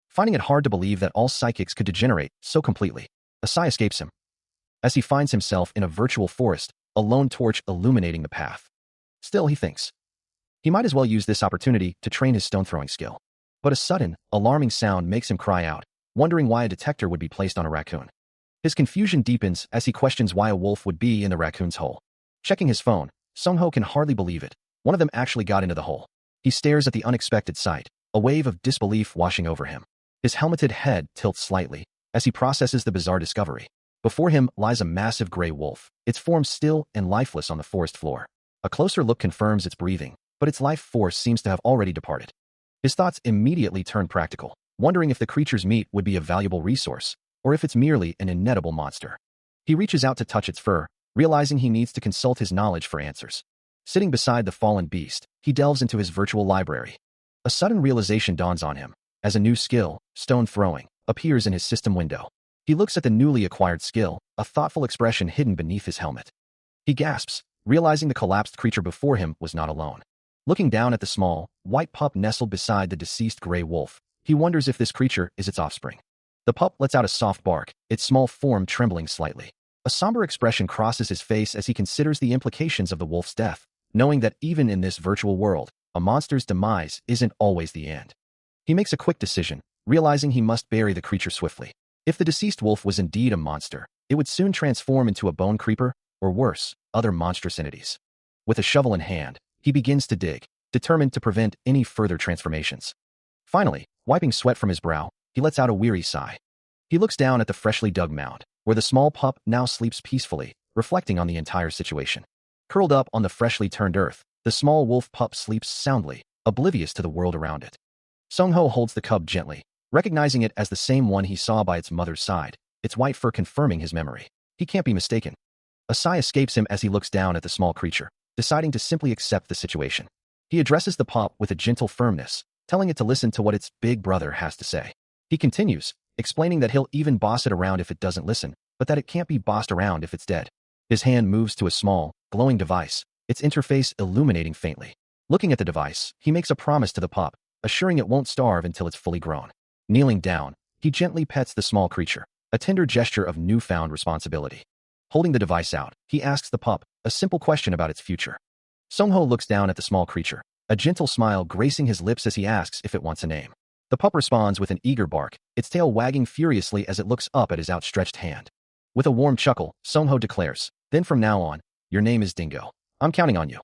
finding it hard to believe that all psychics could degenerate so completely. A sigh escapes him as he finds himself in a virtual forest, a lone torch illuminating the path. Still, he thinks he might as well use this opportunity to train his stone-throwing skill. But a sudden, alarming sound makes him cry out, wondering why a detector would be placed on a raccoon. His confusion deepens as he questions why a wolf would be in the raccoon's hole. Checking his phone, Sung-ho can hardly believe it. One of them actually got into the hole. He stares at the unexpected sight, a wave of disbelief washing over him. His helmeted head tilts slightly as he processes the bizarre discovery. Before him lies a massive gray wolf, its form still and lifeless on the forest floor. A closer look confirms its breathing, but its life force seems to have already departed. His thoughts immediately turn practical, wondering if the creature's meat would be a valuable resource, or if it's merely an inedible monster. He reaches out to touch its fur, realizing he needs to consult his knowledge for answers. Sitting beside the fallen beast, he delves into his virtual library. A sudden realization dawns on him, as a new skill, stone throwing, appears in his system window. He looks at the newly acquired skill, a thoughtful expression hidden beneath his helmet. He gasps, realizing the collapsed creature before him was not alone. Looking down at the small, white pup nestled beside the deceased gray wolf, he wonders if this creature is its offspring. The pup lets out a soft bark, its small form trembling slightly. A somber expression crosses his face as he considers the implications of the wolf's death, knowing that even in this virtual world, a monster's demise isn't always the end. He makes a quick decision, realizing he must bury the creature swiftly. If the deceased wolf was indeed a monster, it would soon transform into a bone creeper, or worse, other monstrous entities. With a shovel in hand, he begins to dig, determined to prevent any further transformations. Finally, wiping sweat from his brow, he lets out a weary sigh. He looks down at the freshly dug mound, where the small pup now sleeps peacefully, reflecting on the entire situation. Curled up on the freshly turned earth, the small wolf pup sleeps soundly, oblivious to the world around it. Sung-ho holds the cub gently, recognizing it as the same one he saw by its mother's side, its white fur confirming his memory. He can't be mistaken. A sigh escapes him as he looks down at the small creature, deciding to simply accept the situation. He addresses the pup with a gentle firmness, telling it to listen to what its big brother has to say. He continues, explaining that he'll even boss it around if it doesn't listen, but that it can't be bossed around if it's dead. His hand moves to a small, glowing device, its interface illuminating faintly. Looking at the device, he makes a promise to the pup, assuring it won't starve until it's fully grown. Kneeling down, he gently pets the small creature, a tender gesture of newfound responsibility. Holding the device out, he asks the pup a simple question about its future. Sung-ho looks down at the small creature, a gentle smile gracing his lips as he asks if it wants a name. The pup responds with an eager bark, its tail wagging furiously as it looks up at his outstretched hand. With a warm chuckle, Song-ho declares, "Then from now on, your name is Dingo. I'm counting on you."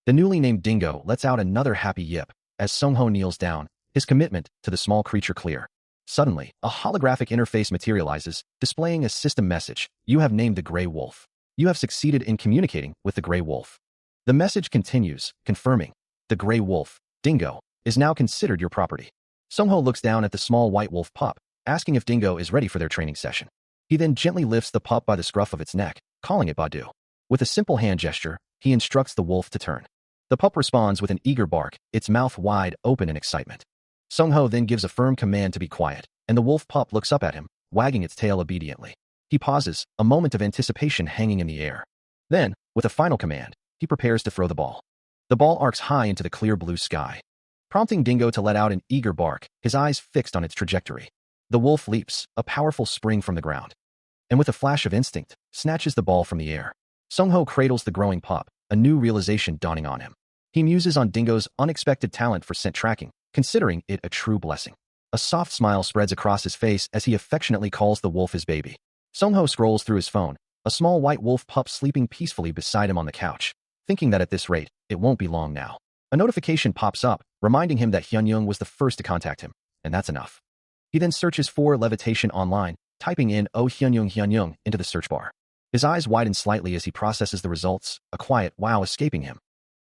The newly named Dingo lets out another happy yip as Song-ho kneels down, his commitment to the small creature clear. Suddenly, a holographic interface materializes, displaying a system message. "You have named the Gray Wolf. You have succeeded in communicating with the Gray Wolf." The message continues, confirming, "The Gray Wolf, Dingo, is now considered your property." Song-ho looks down at the small white wolf pup, asking if Dingo is ready for their training session. He then gently lifts the pup by the scruff of its neck, calling it Badu. With a simple hand gesture, he instructs the wolf to turn. The pup responds with an eager bark, its mouth wide open in excitement. Song-ho then gives a firm command to be quiet, and the wolf pup looks up at him, wagging its tail obediently. He pauses, a moment of anticipation hanging in the air. Then, with a final command, he prepares to throw the ball. The ball arcs high into the clear blue sky, prompting Dingo to let out an eager bark, his eyes fixed on its trajectory. The wolf leaps, a powerful spring from the ground, and with a flash of instinct, snatches the ball from the air. Song-ho cradles the growing pup, a new realization dawning on him. He muses on Dingo's unexpected talent for scent tracking, considering it a true blessing. A soft smile spreads across his face as he affectionately calls the wolf his baby. Song-ho scrolls through his phone, a small white wolf pup sleeping peacefully beside him on the couch, thinking that at this rate, it won't be long now. A notification pops up, reminding him that Hyun-young was the first to contact him, and that's enough. He then searches for levitation online, typing in "Oh Hyun-young" into the search bar. His eyes widen slightly as he processes the results, a quiet wow escaping him.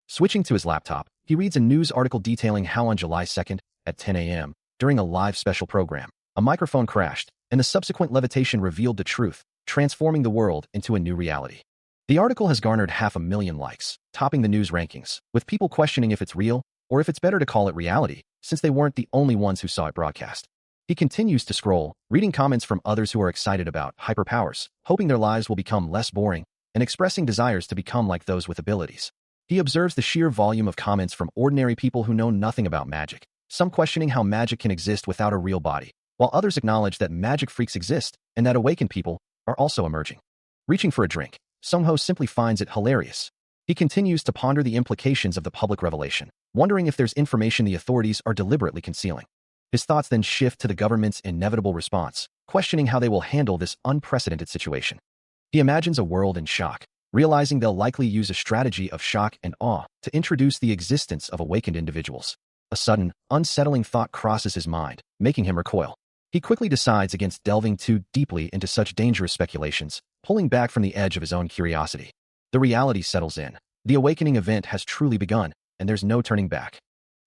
Switching to his laptop, he reads a news article detailing how on July 2nd, at 10 a.m., during a live special program, a microphone crashed, and the subsequent levitation revealed the truth, transforming the world into a new reality. The article has garnered 500,000 likes, topping the news rankings, with people questioning if it's real, or if it's better to call it reality, since they weren't the only ones who saw it broadcast. He continues to scroll, reading comments from others who are excited about hyperpowers, hoping their lives will become less boring, and expressing desires to become like those with abilities. He observes the sheer volume of comments from ordinary people who know nothing about magic, some questioning how magic can exist without a real body, while others acknowledge that magic freaks exist and that awakened people are also emerging. Reaching for a drink, Song-ho simply finds it hilarious. He continues to ponder the implications of the public revelation, wondering if there's information the authorities are deliberately concealing. His thoughts then shift to the government's inevitable response, questioning how they will handle this unprecedented situation. He imagines a world in shock, realizing they'll likely use a strategy of shock and awe to introduce the existence of awakened individuals. A sudden, unsettling thought crosses his mind, making him recoil. He quickly decides against delving too deeply into such dangerous speculations, pulling back from the edge of his own curiosity. The reality settles in. The awakening event has truly begun, and there's no turning back.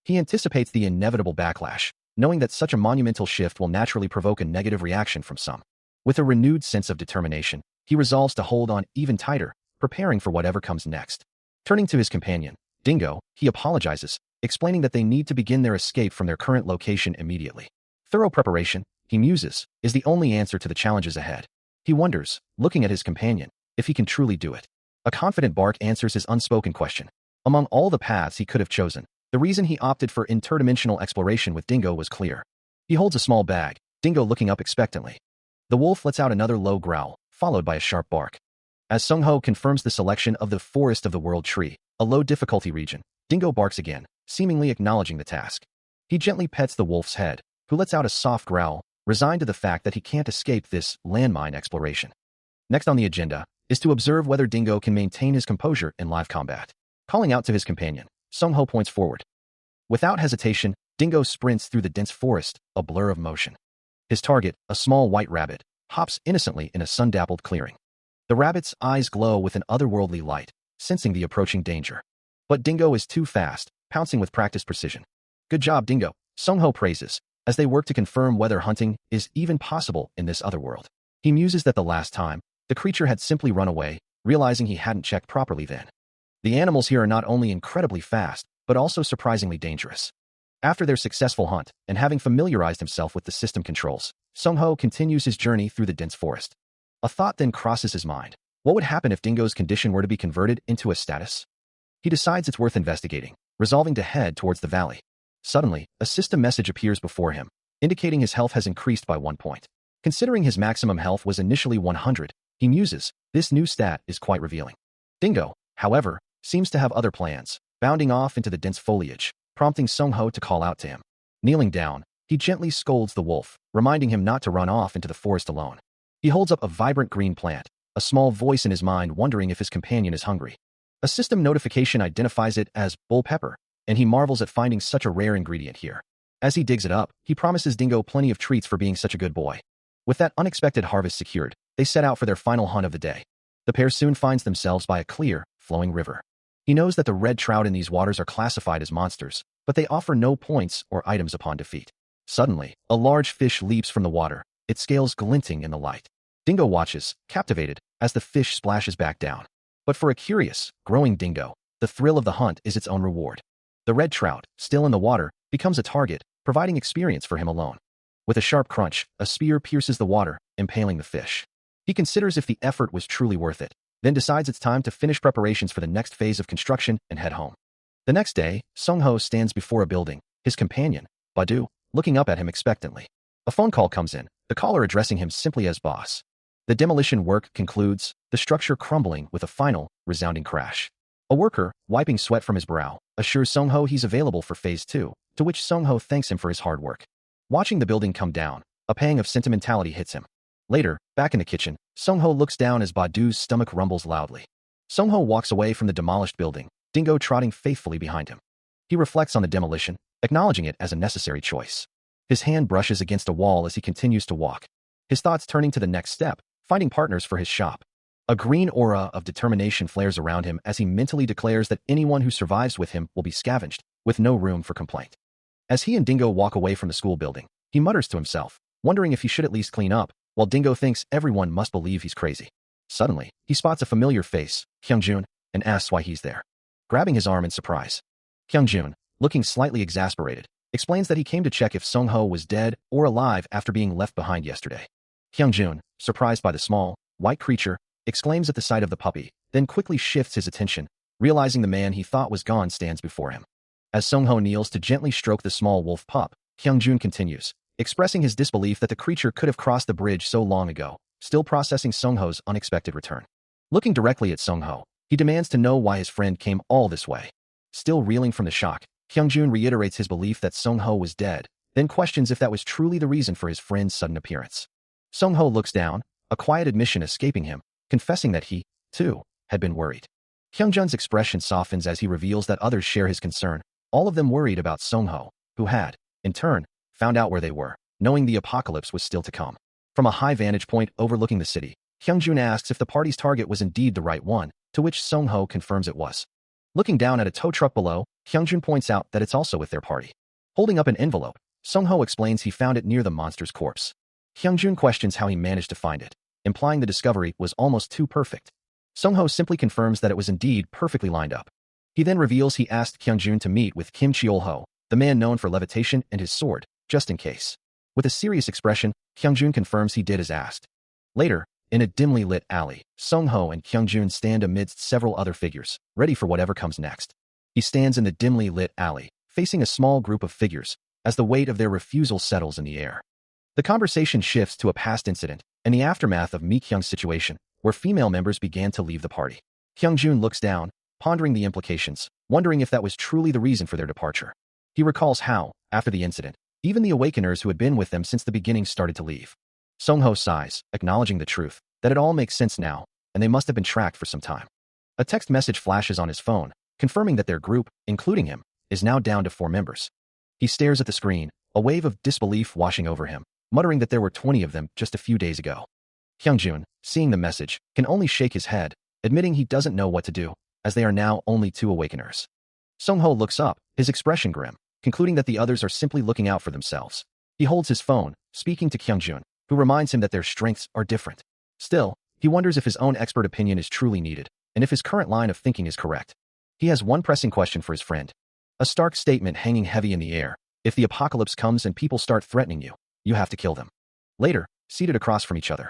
He anticipates the inevitable backlash, knowing that such a monumental shift will naturally provoke a negative reaction from some. With a renewed sense of determination, he resolves to hold on even tighter, preparing for whatever comes next. Turning to his companion, Dingo, he apologizes, explaining that they need to begin their escape from their current location immediately. Thorough preparation, he muses, is the only answer to the challenges ahead. He wonders, looking at his companion, if he can truly do it. A confident bark answers his unspoken question. Among all the paths he could have chosen, the reason he opted for interdimensional exploration with Dingo was clear. He holds a small bag, Dingo looking up expectantly. The wolf lets out another low growl, followed by a sharp bark. As Song-ho confirms the selection of the Forest of the World Tree, a low-difficulty region, Dingo barks again, seemingly acknowledging the task. He gently pets the wolf's head, who lets out a soft growl, resigned to the fact that he can't escape this landmine exploration. Next on the agenda is to observe whether Dingo can maintain his composure in live combat. Calling out to his companion, Song-ho points forward. Without hesitation, Dingo sprints through the dense forest, a blur of motion. His target, a small white rabbit, hops innocently in a sun-dappled clearing. The rabbit's eyes glow with an otherworldly light, sensing the approaching danger. But Dingo is too fast, pouncing with practiced precision. "Good job, Dingo," Song-ho praises, as they work to confirm whether hunting is even possible in this other world. He muses that the last time, the creature had simply run away, realizing he hadn't checked properly then. The animals here are not only incredibly fast, but also surprisingly dangerous. After their successful hunt, and having familiarized himself with the system controls, Song-ho continues his journey through the dense forest. A thought then crosses his mind. What would happen if Dingo's condition were to be converted into a status? He decides it's worth investigating, resolving to head towards the valley. Suddenly, a system message appears before him, indicating his health has increased by 1 point. Considering his maximum health was initially 100, he muses, this new stat is quite revealing. Dingo, however, seems to have other plans, bounding off into the dense foliage, prompting Song-ho to call out to him. Kneeling down, he gently scolds the wolf, reminding him not to run off into the forest alone. He holds up a vibrant green plant, a small voice in his mind wondering if his companion is hungry. A system notification identifies it as bull pepper, and he marvels at finding such a rare ingredient here. As he digs it up, he promises Dingo plenty of treats for being such a good boy. With that unexpected harvest secured, they set out for their final hunt of the day. The pair soon finds themselves by a clear, flowing river. He knows that the red trout in these waters are classified as monsters, but they offer no points or items upon defeat. Suddenly, a large fish leaps from the water, its scales glinting in the light. Dingo watches, captivated, as the fish splashes back down. But for a curious, growing Dingo, the thrill of the hunt is its own reward. The red trout, still in the water, becomes a target, providing experience for him alone. With a sharp crunch, a spear pierces the water, impaling the fish. He considers if the effort was truly worth it, then decides it's time to finish preparations for the next phase of construction and head home. The next day, Sung-ho stands before a building, his companion, Badu, looking up at him expectantly. A phone call comes in, the caller addressing him simply as boss. The demolition work concludes, the structure crumbling with a final, resounding crash. A worker, wiping sweat from his brow, assures Sung-ho he's available for phase 2, to which Sung-ho thanks him for his hard work. Watching the building come down, a pang of sentimentality hits him. Later, back in the kitchen, Sung-ho looks down as Badu's stomach rumbles loudly. Sung-ho walks away from the demolished building, Dingo trotting faithfully behind him. He reflects on the demolition, acknowledging it as a necessary choice. His hand brushes against a wall as he continues to walk, his thoughts turning to the next step, finding partners for his shop. A green aura of determination flares around him as he mentally declares that anyone who survives with him will be scavenged, with no room for complaint. As he and Dingo walk away from the school building, he mutters to himself, wondering if he should at least clean up, while Dingo thinks everyone must believe he's crazy. Suddenly, he spots a familiar face, Kyungjun, and asks why he's there. Grabbing his arm in surprise, Kyungjun, looking slightly exasperated, explains that he came to check if Sung-ho was dead or alive after being left behind yesterday. Kyungjun, surprised by the small, white creature, exclaims at the sight of the puppy, then quickly shifts his attention, realizing the man he thought was gone stands before him. As Sung-ho kneels to gently stroke the small wolf pup, Kyungjun continues, expressing his disbelief that the creature could have crossed the bridge so long ago, still processing Sung-ho's unexpected return. Looking directly at Sung-ho, he demands to know why his friend came all this way. Still reeling from the shock, Kyungjun reiterates his belief that Sung-ho was dead, then questions if that was truly the reason for his friend's sudden appearance. Sung-ho looks down, a quiet admission escaping him, confessing that he, too, had been worried. Kyungjun's expression softens as he reveals that others share his concern, all of them worried about Sung-ho, who had, in turn, found out where they were, knowing the apocalypse was still to come. From a high vantage point overlooking the city, Kyungjun asks if the party's target was indeed the right one, to which Sung-ho confirms it was. Looking down at a tow truck below, Kyungjun points out that it's also with their party. Holding up an envelope, Sung-ho explains he found it near the monster's corpse. Kyungjun questions how he managed to find it, implying the discovery was almost too perfect. Sung-ho simply confirms that it was indeed perfectly lined up. He then reveals he asked Kyungjun to meet with Kim Cheol-ho, the man known for levitation and his sword, just in case. With a serious expression, Kyungjun confirms he did as asked. Later, in a dimly lit alley, Sung-ho and Kyungjun stand amidst several other figures, ready for whatever comes next. He stands in the dimly lit alley, facing a small group of figures, as the weight of their refusal settles in the air. The conversation shifts to a past incident, and the aftermath of Mi-kyung's situation, where female members began to leave the party. Kyungjun looks down, pondering the implications, wondering if that was truly the reason for their departure. He recalls how, after the incident, even the awakeners who had been with them since the beginning started to leave. Sung-ho sighs, acknowledging the truth, that it all makes sense now, and they must have been tracked for some time. A text message flashes on his phone, confirming that their group, including him, is now down to 4 members. He stares at the screen, a wave of disbelief washing over him, muttering that there were 20 of them just a few days ago. Kyungjun, seeing the message, can only shake his head, admitting he doesn't know what to do, as they are now only 2 awakeners. Sung-ho looks up, his expression grim, concluding that the others are simply looking out for themselves. He holds his phone, speaking to Kyungjun, who reminds him that their strengths are different. Still, he wonders if his own expert opinion is truly needed, and if his current line of thinking is correct. He has one pressing question for his friend. A stark statement hanging heavy in the air. If the apocalypse comes and people start threatening you, you have to kill them. Later, seated across from each other,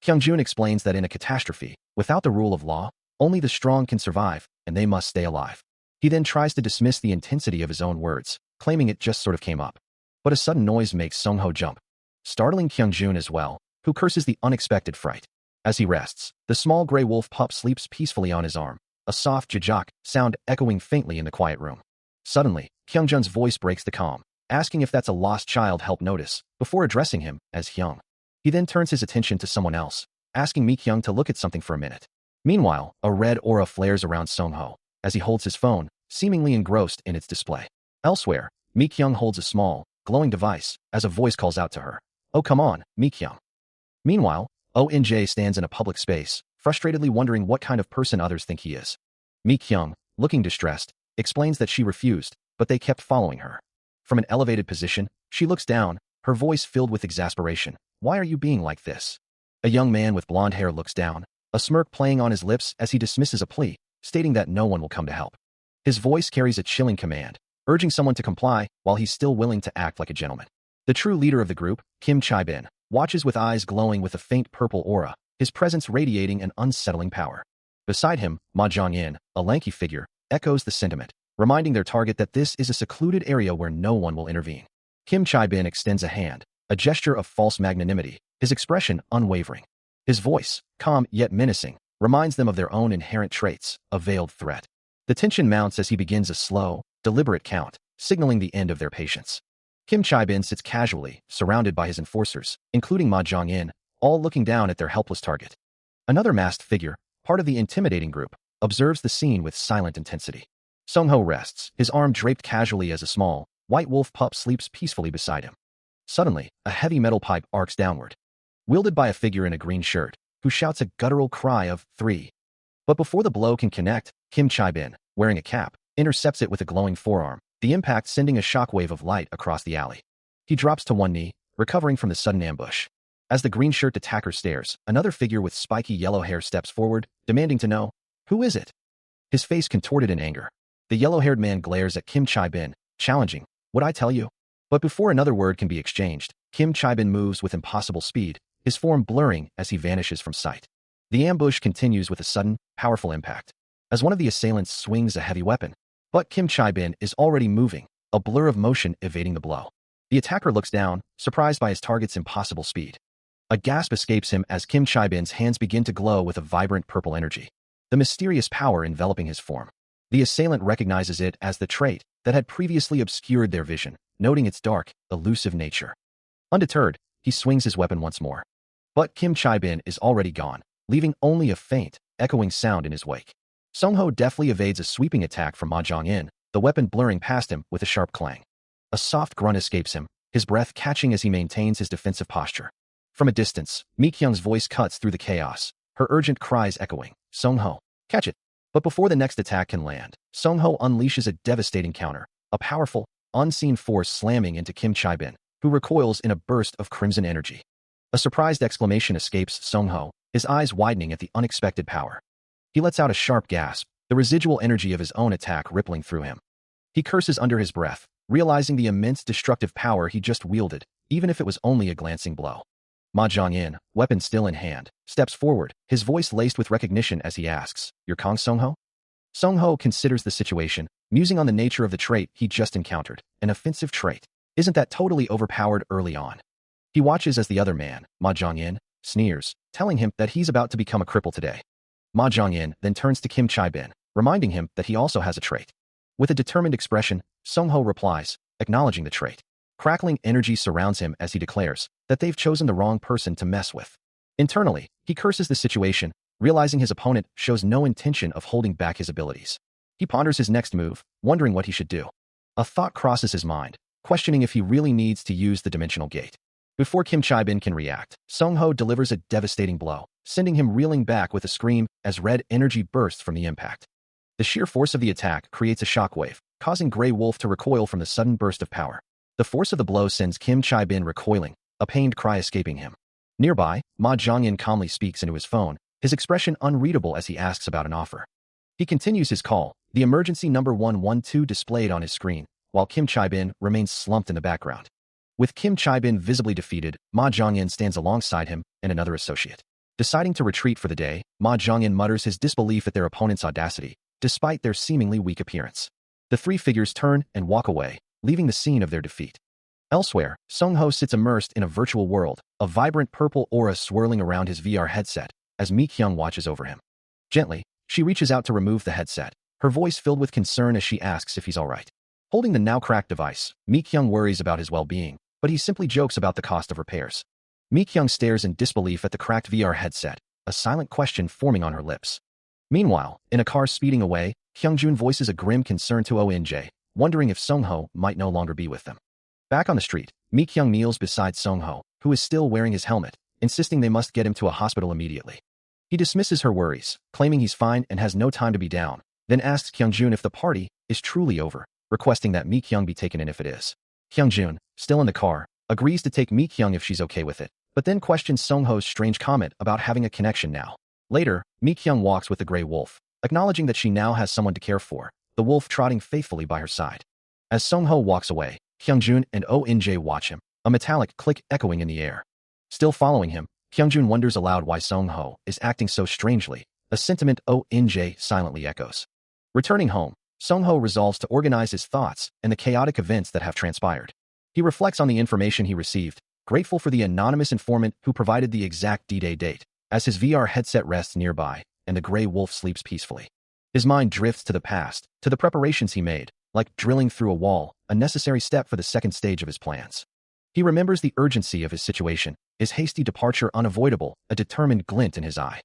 Kyungjun explains that in a catastrophe, without the rule of law, only the strong can survive, and they must stay alive. He then tries to dismiss the intensity of his own words, claiming it just sort of came up. But a sudden noise makes Sung-ho jump, startling Kyungjun as well, who curses the unexpected fright. As he rests, the small gray wolf pup sleeps peacefully on his arm, a soft jajak sound echoing faintly in the quiet room. Suddenly, Kyungjun's voice breaks the calm, asking if that's a lost child help notice, before addressing him as Hyung. He then turns his attention to someone else, asking Mi-kyung to look at something for a minute. Meanwhile, a red aura flares around Sung-ho as he holds his phone, seemingly engrossed in its display. Elsewhere, Mi-kyung holds a small, glowing device as a voice calls out to her. "Oh, come on, Mi-kyung." Meanwhile, ONJ stands in a public space, frustratedly wondering what kind of person others think he is. Mi-kyung, looking distressed, explains that she refused, but they kept following her. From an elevated position, she looks down, her voice filled with exasperation. "Why are you being like this?" A young man with blonde hair looks down, a smirk playing on his lips as he dismisses a plea, stating that no one will come to help. His voice carries a chilling command, urging someone to comply while he's still willing to act like a gentleman. The true leader of the group, Kim Chae-bin, watches with eyes glowing with a faint purple aura, his presence radiating an unsettling power. Beside him, Ma Jong-in, a lanky figure, echoes the sentiment, reminding their target that this is a secluded area where no one will intervene. Kim Chae-bin extends a hand, a gesture of false magnanimity, his expression unwavering. His voice, calm yet menacing, reminds them of their own inherent traits, a veiled threat. The tension mounts as he begins a slow, deliberate count, signaling the end of their patience. Kim Chae-bin sits casually, surrounded by his enforcers, including Ma Jong-in, all looking down at their helpless target. Another masked figure, part of the intimidating group, observes the scene with silent intensity. Sung-ho rests, his arm draped casually as a small, white wolf pup sleeps peacefully beside him. Suddenly, a heavy metal pipe arcs downward, wielded by a figure in a green shirt, who shouts a guttural cry of 3. But before the blow can connect, Kim Chae-bin, wearing a cap, intercepts it with a glowing forearm, the impact sending a shockwave of light across the alley. He drops to one knee, recovering from the sudden ambush. As the green shirt attacker stares, another figure with spiky yellow hair steps forward, demanding to know, "Who is it?" His face contorted in anger. The yellow-haired man glares at Kim Chae-bin, challenging, "Would I tell you?" But before another word can be exchanged, Kim Chae-bin moves with impossible speed, his form blurring as he vanishes from sight. The ambush continues with a sudden, powerful impact, as one of the assailants swings a heavy weapon. But Kim Chae-bin is already moving, a blur of motion evading the blow. The attacker looks down, surprised by his target's impossible speed. A gasp escapes him as Kim Chae-bin's hands begin to glow with a vibrant purple energy, the mysterious power enveloping his form. The assailant recognizes it as the trait that had previously obscured their vision, noting its dark, elusive nature. Undeterred, he swings his weapon once more. But Kim Chae-bin is already gone, leaving only a faint, echoing sound in his wake. Sung-ho deftly evades a sweeping attack from Ma Jong-in, the weapon blurring past him with a sharp clang. A soft grunt escapes him, his breath catching as he maintains his defensive posture. From a distance, Mi-kyung's voice cuts through the chaos, her urgent cries echoing, "Sung-ho, catch it!" But before the next attack can land, Sung-ho unleashes a devastating counter, a powerful, unseen force slamming into Kim Chae-bin, who recoils in a burst of crimson energy. A surprised exclamation escapes Sung-ho, his eyes widening at the unexpected power. He lets out a sharp gasp, the residual energy of his own attack rippling through him. He curses under his breath, realizing the immense destructive power he just wielded, even if it was only a glancing blow. Ma Jong-in, weapon still in hand, steps forward, his voice laced with recognition as he asks, "You're Kong Sung-ho?" Sung-ho considers the situation, musing on the nature of the trait he just encountered, an offensive trait. Isn't that totally overpowered early on? He watches as the other man, Ma Jong-in, sneers, telling him that he's about to become a cripple today. Ma Jong-in then turns to Kim Chae-bin, reminding him that he also has a trait. With a determined expression, Sung-ho replies, acknowledging the trait. Crackling energy surrounds him as he declares that they've chosen the wrong person to mess with. Internally, he curses the situation, realizing his opponent shows no intention of holding back his abilities. He ponders his next move, wondering what he should do. A thought crosses his mind, questioning if he really needs to use the dimensional gate. Before Kim Chae-bin can react, Sung-ho delivers a devastating blow, sending him reeling back with a scream as red energy bursts from the impact. The sheer force of the attack creates a shockwave, causing Grey Wolf to recoil from the sudden burst of power. The force of the blow sends Kim Chae-bin recoiling, a pained cry escaping him. Nearby, Ma Jong-in calmly speaks into his phone, his expression unreadable as he asks about an offer. He continues his call, the emergency number 112 displayed on his screen, while Kim Chae-bin remains slumped in the background. With Kim Chae-bin visibly defeated, Ma Jong-in stands alongside him and another associate. Deciding to retreat for the day, Ma Jong-in mutters his disbelief at their opponent's audacity, despite their seemingly weak appearance. The three figures turn and walk away, leaving the scene of their defeat. Elsewhere, Sung-ho sits immersed in a virtual world, a vibrant purple aura swirling around his VR headset, as Mi-kyung watches over him. Gently, she reaches out to remove the headset, her voice filled with concern as she asks if he's alright. Holding the now cracked device, Mi-kyung worries about his well-being, but he simply jokes about the cost of repairs. Mi-kyung stares in disbelief at the cracked VR headset, a silent question forming on her lips. Meanwhile, in a car speeding away, Hyungjun voices a grim concern to ONJ, wondering if Sungho might no longer be with them. Back on the street, Mi-kyung kneels beside Sungho, who is still wearing his helmet, insisting they must get him to a hospital immediately. He dismisses her worries, claiming he's fine and has no time to be down, then asks Hyungjun if the party is truly over, requesting that Mi-kyung be taken in if it is. Hyungjun, still in the car, agrees to take Mi-kyung if she's okay with it, but then questions Sungho's strange comment about having a connection now. Later, Mi-kyung walks with the gray wolf, acknowledging that she now has someone to care for, the wolf trotting faithfully by her side. As Sungho walks away, Hyungjun and ONJ watch him, a metallic click echoing in the air. Still following him, Hyungjun wonders aloud why Sungho is acting so strangely, a sentiment ONJ silently echoes. Returning home, Sungho resolves to organize his thoughts and the chaotic events that have transpired. He reflects on the information he received, grateful for the anonymous informant who provided the exact D-Day date, as his VR headset rests nearby and the gray wolf sleeps peacefully. His mind drifts to the past, to the preparations he made, like drilling through a wall, a necessary step for the second stage of his plans. He remembers the urgency of his situation, his hasty departure unavoidable, a determined glint in his eye.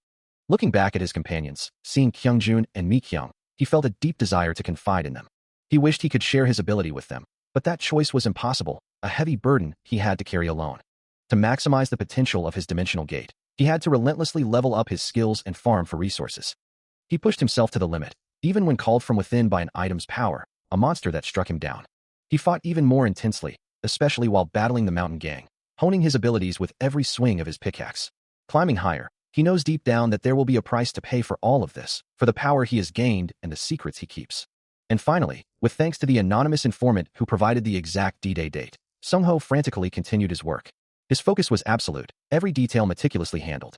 Looking back at his companions, seeing Hyungjun and Mi-kyung, he felt a deep desire to confide in them. He wished he could share his ability with them, but that choice was impossible, a heavy burden he had to carry alone. To maximize the potential of his dimensional gate, he had to relentlessly level up his skills and farm for resources. He pushed himself to the limit, even when called from within by an item's power, a monster that struck him down. He fought even more intensely, especially while battling the mountain gang, honing his abilities with every swing of his pickaxe. Climbing higher, he knows deep down that there will be a price to pay for all of this, for the power he has gained and the secrets he keeps. And finally, with thanks to the anonymous informant who provided the exact D-Day date, Sungho frantically continued his work. His focus was absolute, every detail meticulously handled.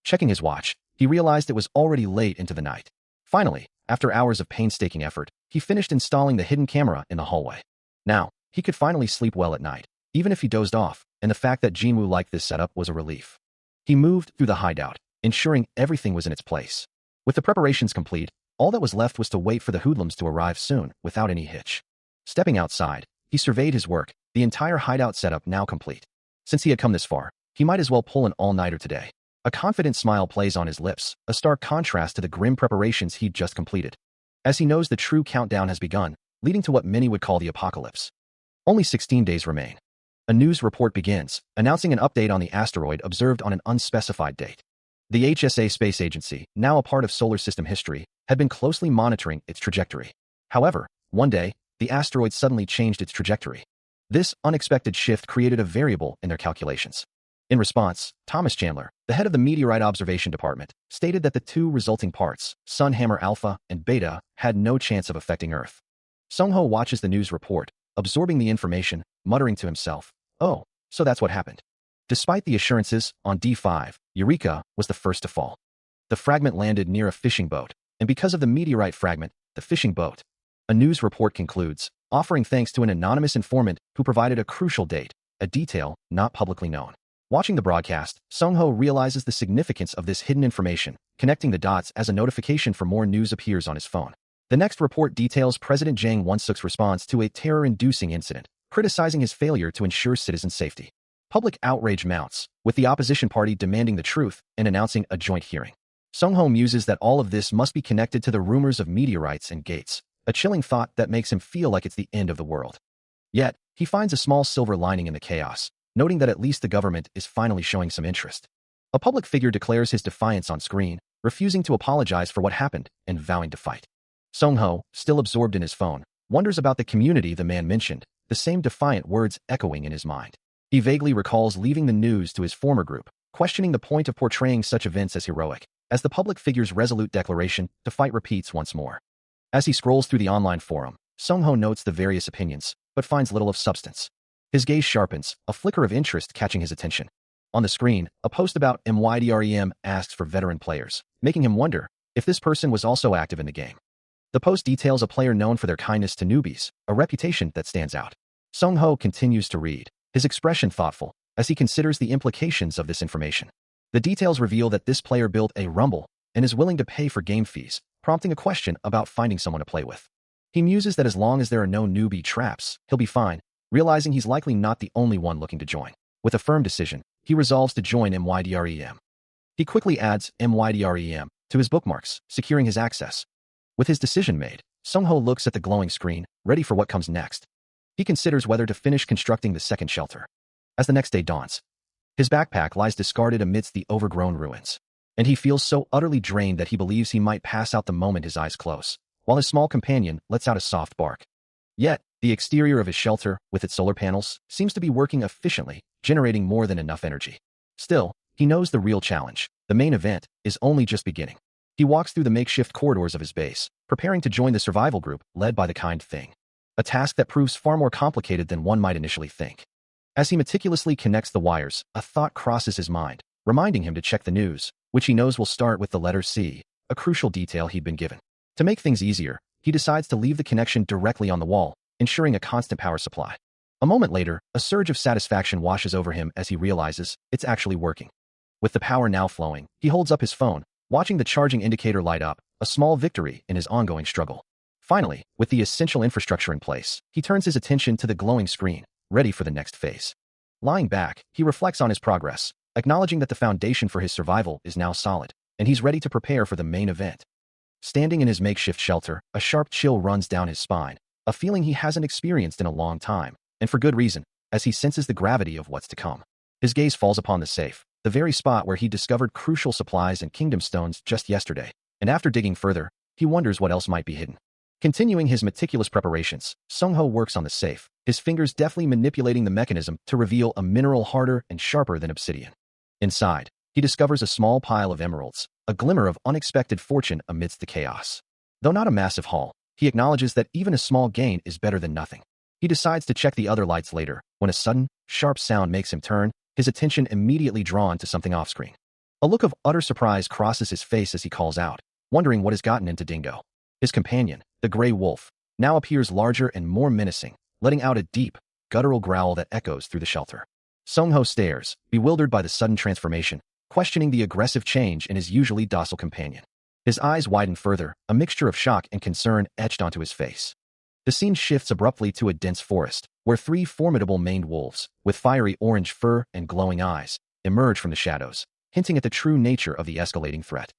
Checking his watch, he realized it was already late into the night. Finally, after hours of painstaking effort, he finished installing the hidden camera in the hallway. Now, he could finally sleep well at night, even if he dozed off, and the fact that Jinwoo liked this setup was a relief. He moved through the hideout, ensuring everything was in its place. With the preparations complete, all that was left was to wait for the hoodlums to arrive soon, without any hitch. Stepping outside, he surveyed his work, the entire hideout setup now complete. Since he had come this far, he might as well pull an all-nighter today. A confident smile plays on his lips, a stark contrast to the grim preparations he'd just completed. As he knows the true countdown has begun, leading to what many would call the apocalypse. Only 16 days remain. A news report begins, announcing an update on the asteroid observed on an unspecified date. The HSA space agency, now a part of solar system history, had been closely monitoring its trajectory. However, one day, the asteroid suddenly changed its trajectory. This unexpected shift created a variable in their calculations. In response, Thomas Chandler, the head of the Meteorite Observation Department, stated that the two resulting parts, Sun Hammer Alpha and Beta, had no chance of affecting Earth. Sungho watches the news report, absorbing the information, muttering to himself, "Oh, so that's what happened." Despite the assurances, on D5, Eureka was the first to fall. The fragment landed near a fishing boat, and because of the meteorite fragment, the fishing boat. A news report concludes, offering thanks to an anonymous informant who provided a crucial date, a detail not publicly known. Watching the broadcast, Sungho realizes the significance of this hidden information, connecting the dots as a notification for more news appears on his phone. The next report details President Jang Won-suk's response to a terror-inducing incident, criticizing his failure to ensure citizen safety. Public outrage mounts, with the opposition party demanding the truth and announcing a joint hearing. Sungho muses that all of this must be connected to the rumors of meteorites and gates, a chilling thought that makes him feel like it's the end of the world. Yet, he finds a small silver lining in the chaos, noting that at least the government is finally showing some interest. A public figure declares his defiance on screen, refusing to apologize for what happened and vowing to fight. Sungho, still absorbed in his phone, wonders about the community the man mentioned, the same defiant words echoing in his mind. He vaguely recalls leaving the news to his former group, questioning the point of portraying such events as heroic, as the public figure's resolute declaration to fight repeats once more. As he scrolls through the online forum, Sungho notes the various opinions, but finds little of substance. His gaze sharpens, a flicker of interest catching his attention. On the screen, a post about MYDREM asks for veteran players, making him wonder if this person was also active in the game. The post details a player known for their kindness to newbies, a reputation that stands out. Sungho continues to read, his expression thoughtful, as he considers the implications of this information. The details reveal that this player built a rumble and is willing to pay for game fees, prompting a question about finding someone to play with. He muses that as long as there are no newbie traps, he'll be fine, realizing he's likely not the only one looking to join. With a firm decision, he resolves to join MYDREM. He quickly adds MYDREM to his bookmarks, securing his access. With his decision made, Sung-ho looks at the glowing screen, ready for what comes next. He considers whether to finish constructing the second shelter. As the next day dawns, his backpack lies discarded amidst the overgrown ruins, and he feels so utterly drained that he believes he might pass out the moment his eyes close, while his small companion lets out a soft bark. Yet, the exterior of his shelter, with its solar panels, seems to be working efficiently, generating more than enough energy. Still, he knows the real challenge, the main event, is only just beginning. He walks through the makeshift corridors of his base, preparing to join the survival group led by the kind thing. A task that proves far more complicated than one might initially think. As he meticulously connects the wires, a thought crosses his mind, reminding him to check the news, which he knows will start with the letter C, a crucial detail he'd been given. To make things easier, he decides to leave the connection directly on the wall, ensuring a constant power supply. A moment later, a surge of satisfaction washes over him as he realizes it's actually working. With the power now flowing, he holds up his phone, watching the charging indicator light up, a small victory in his ongoing struggle. Finally, with the essential infrastructure in place, he turns his attention to the glowing screen, ready for the next phase. Lying back, he reflects on his progress, acknowledging that the foundation for his survival is now solid, and he's ready to prepare for the main event. Standing in his makeshift shelter, a sharp chill runs down his spine, a feeling he hasn't experienced in a long time, and for good reason, as he senses the gravity of what's to come. His gaze falls upon the safe, the very spot where he discovered crucial supplies and kingdom stones just yesterday, and after digging further, he wonders what else might be hidden. Continuing his meticulous preparations, Sung-ho works on the safe, his fingers deftly manipulating the mechanism to reveal a mineral harder and sharper than obsidian. Inside, he discovers a small pile of emeralds, a glimmer of unexpected fortune amidst the chaos. Though not a massive haul, he acknowledges that even a small gain is better than nothing. He decides to check the other lights later, when a sudden, sharp sound makes him turn, his attention immediately drawn to something off-screen. A look of utter surprise crosses his face as he calls out, wondering what has gotten into Dingo. His companion, the gray wolf, now appears larger and more menacing, letting out a deep, guttural growl that echoes through the shelter. Sung-ho stares, bewildered by the sudden transformation, questioning the aggressive change in his usually docile companion. His eyes widen further, a mixture of shock and concern etched onto his face. The scene shifts abruptly to a dense forest, where three formidable maned wolves, with fiery orange fur and glowing eyes, emerge from the shadows, hinting at the true nature of the escalating threat.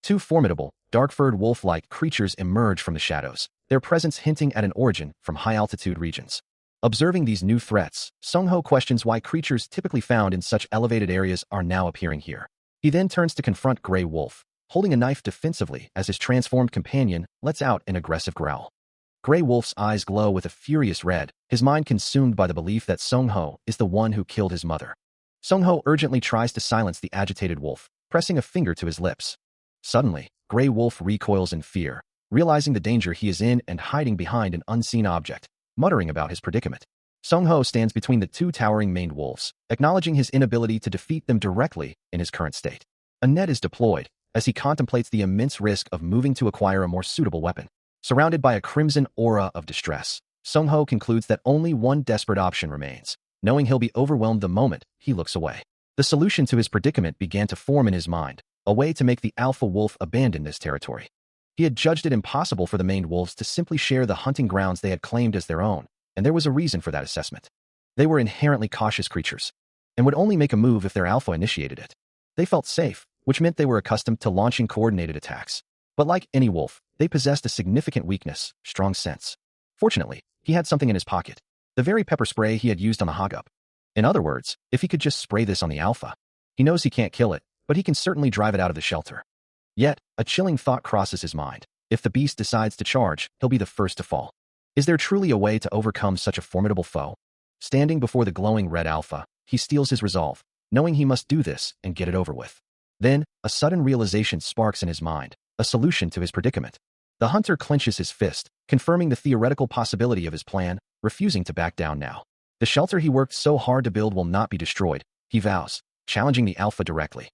Two formidable, dark-furred wolf-like creatures emerge from the shadows, their presence hinting at an origin from high-altitude regions. Observing these new threats, Sung-ho questions why creatures typically found in such elevated areas are now appearing here. He then turns to confront Grey Wolf, holding a knife defensively as his transformed companion lets out an aggressive growl. Grey Wolf's eyes glow with a furious red, his mind consumed by the belief that Sung-ho is the one who killed his mother. Sung-ho urgently tries to silence the agitated wolf, pressing a finger to his lips. Suddenly, Grey Wolf recoils in fear, realizing the danger he is in and hiding behind an unseen object, muttering about his predicament. Sung-ho stands between the two towering maned wolves, acknowledging his inability to defeat them directly in his current state. A net is deployed, as he contemplates the immense risk of moving to acquire a more suitable weapon. Surrounded by a crimson aura of distress, Sung-ho concludes that only one desperate option remains, knowing he'll be overwhelmed the moment he looks away. The solution to his predicament began to form in his mind, a way to make the alpha wolf abandon this territory. He had judged it impossible for the maned wolves to simply share the hunting grounds they had claimed as their own, and there was a reason for that assessment. They were inherently cautious creatures, and would only make a move if their alpha initiated it. They felt safe, which meant they were accustomed to launching coordinated attacks. But like any wolf, they possessed a significant weakness, strong sense. Fortunately, he had something in his pocket, the very pepper spray he had used on the Hagup. In other words, if he could just spray this on the alpha, he knows he can't kill it, but he can certainly drive it out of the shelter. Yet, a chilling thought crosses his mind. If the beast decides to charge, he'll be the first to fall. Is there truly a way to overcome such a formidable foe? Standing before the glowing red alpha, he steels his resolve, knowing he must do this and get it over with. Then, a sudden realization sparks in his mind, a solution to his predicament. The hunter clenches his fist, confirming the theoretical possibility of his plan, refusing to back down now. The shelter he worked so hard to build will not be destroyed, he vows, challenging the alpha directly.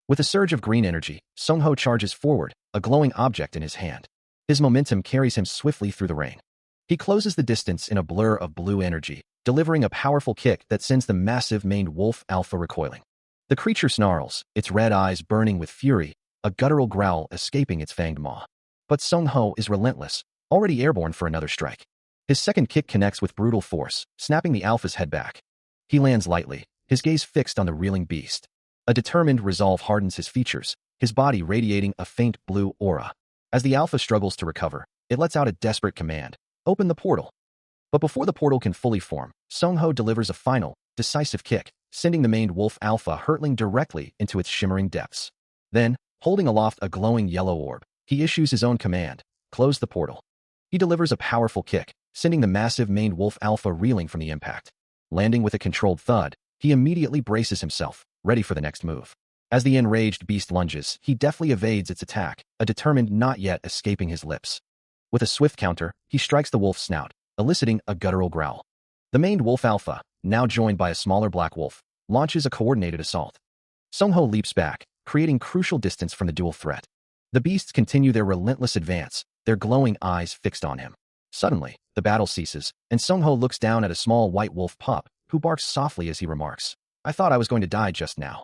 With a surge of green energy, Sung-ho charges forward, a glowing object in his hand. His momentum carries him swiftly through the rain. He closes the distance in a blur of blue energy, delivering a powerful kick that sends the massive maned wolf alpha recoiling. The creature snarls, its red eyes burning with fury, a guttural growl escaping its fanged maw. But Sung-ho is relentless, already airborne for another strike. His second kick connects with brutal force, snapping the alpha's head back. He lands lightly, his gaze fixed on the reeling beast. A determined resolve hardens his features, his body radiating a faint blue aura. As the alpha struggles to recover, it lets out a desperate command. Open the portal. But before the portal can fully form, Sung-ho delivers a final, decisive kick, sending the maned wolf alpha hurtling directly into its shimmering depths. Then, holding aloft a glowing yellow orb, he issues his own command, close the portal. He delivers a powerful kick, sending the massive maned wolf alpha reeling from the impact. Landing with a controlled thud, he immediately braces himself, ready for the next move. As the enraged beast lunges, he deftly evades its attack, a determined not yet escaping his lips. With a swift counter, he strikes the wolf's snout, eliciting a guttural growl. The maned wolf alpha, now joined by a smaller black wolf, launches a coordinated assault. Sung-ho leaps back, creating crucial distance from the dual threat. The beasts continue their relentless advance, their glowing eyes fixed on him. Suddenly, the battle ceases, and Sung-ho looks down at a small white wolf pup, who barks softly as he remarks, "I thought I was going to die just now."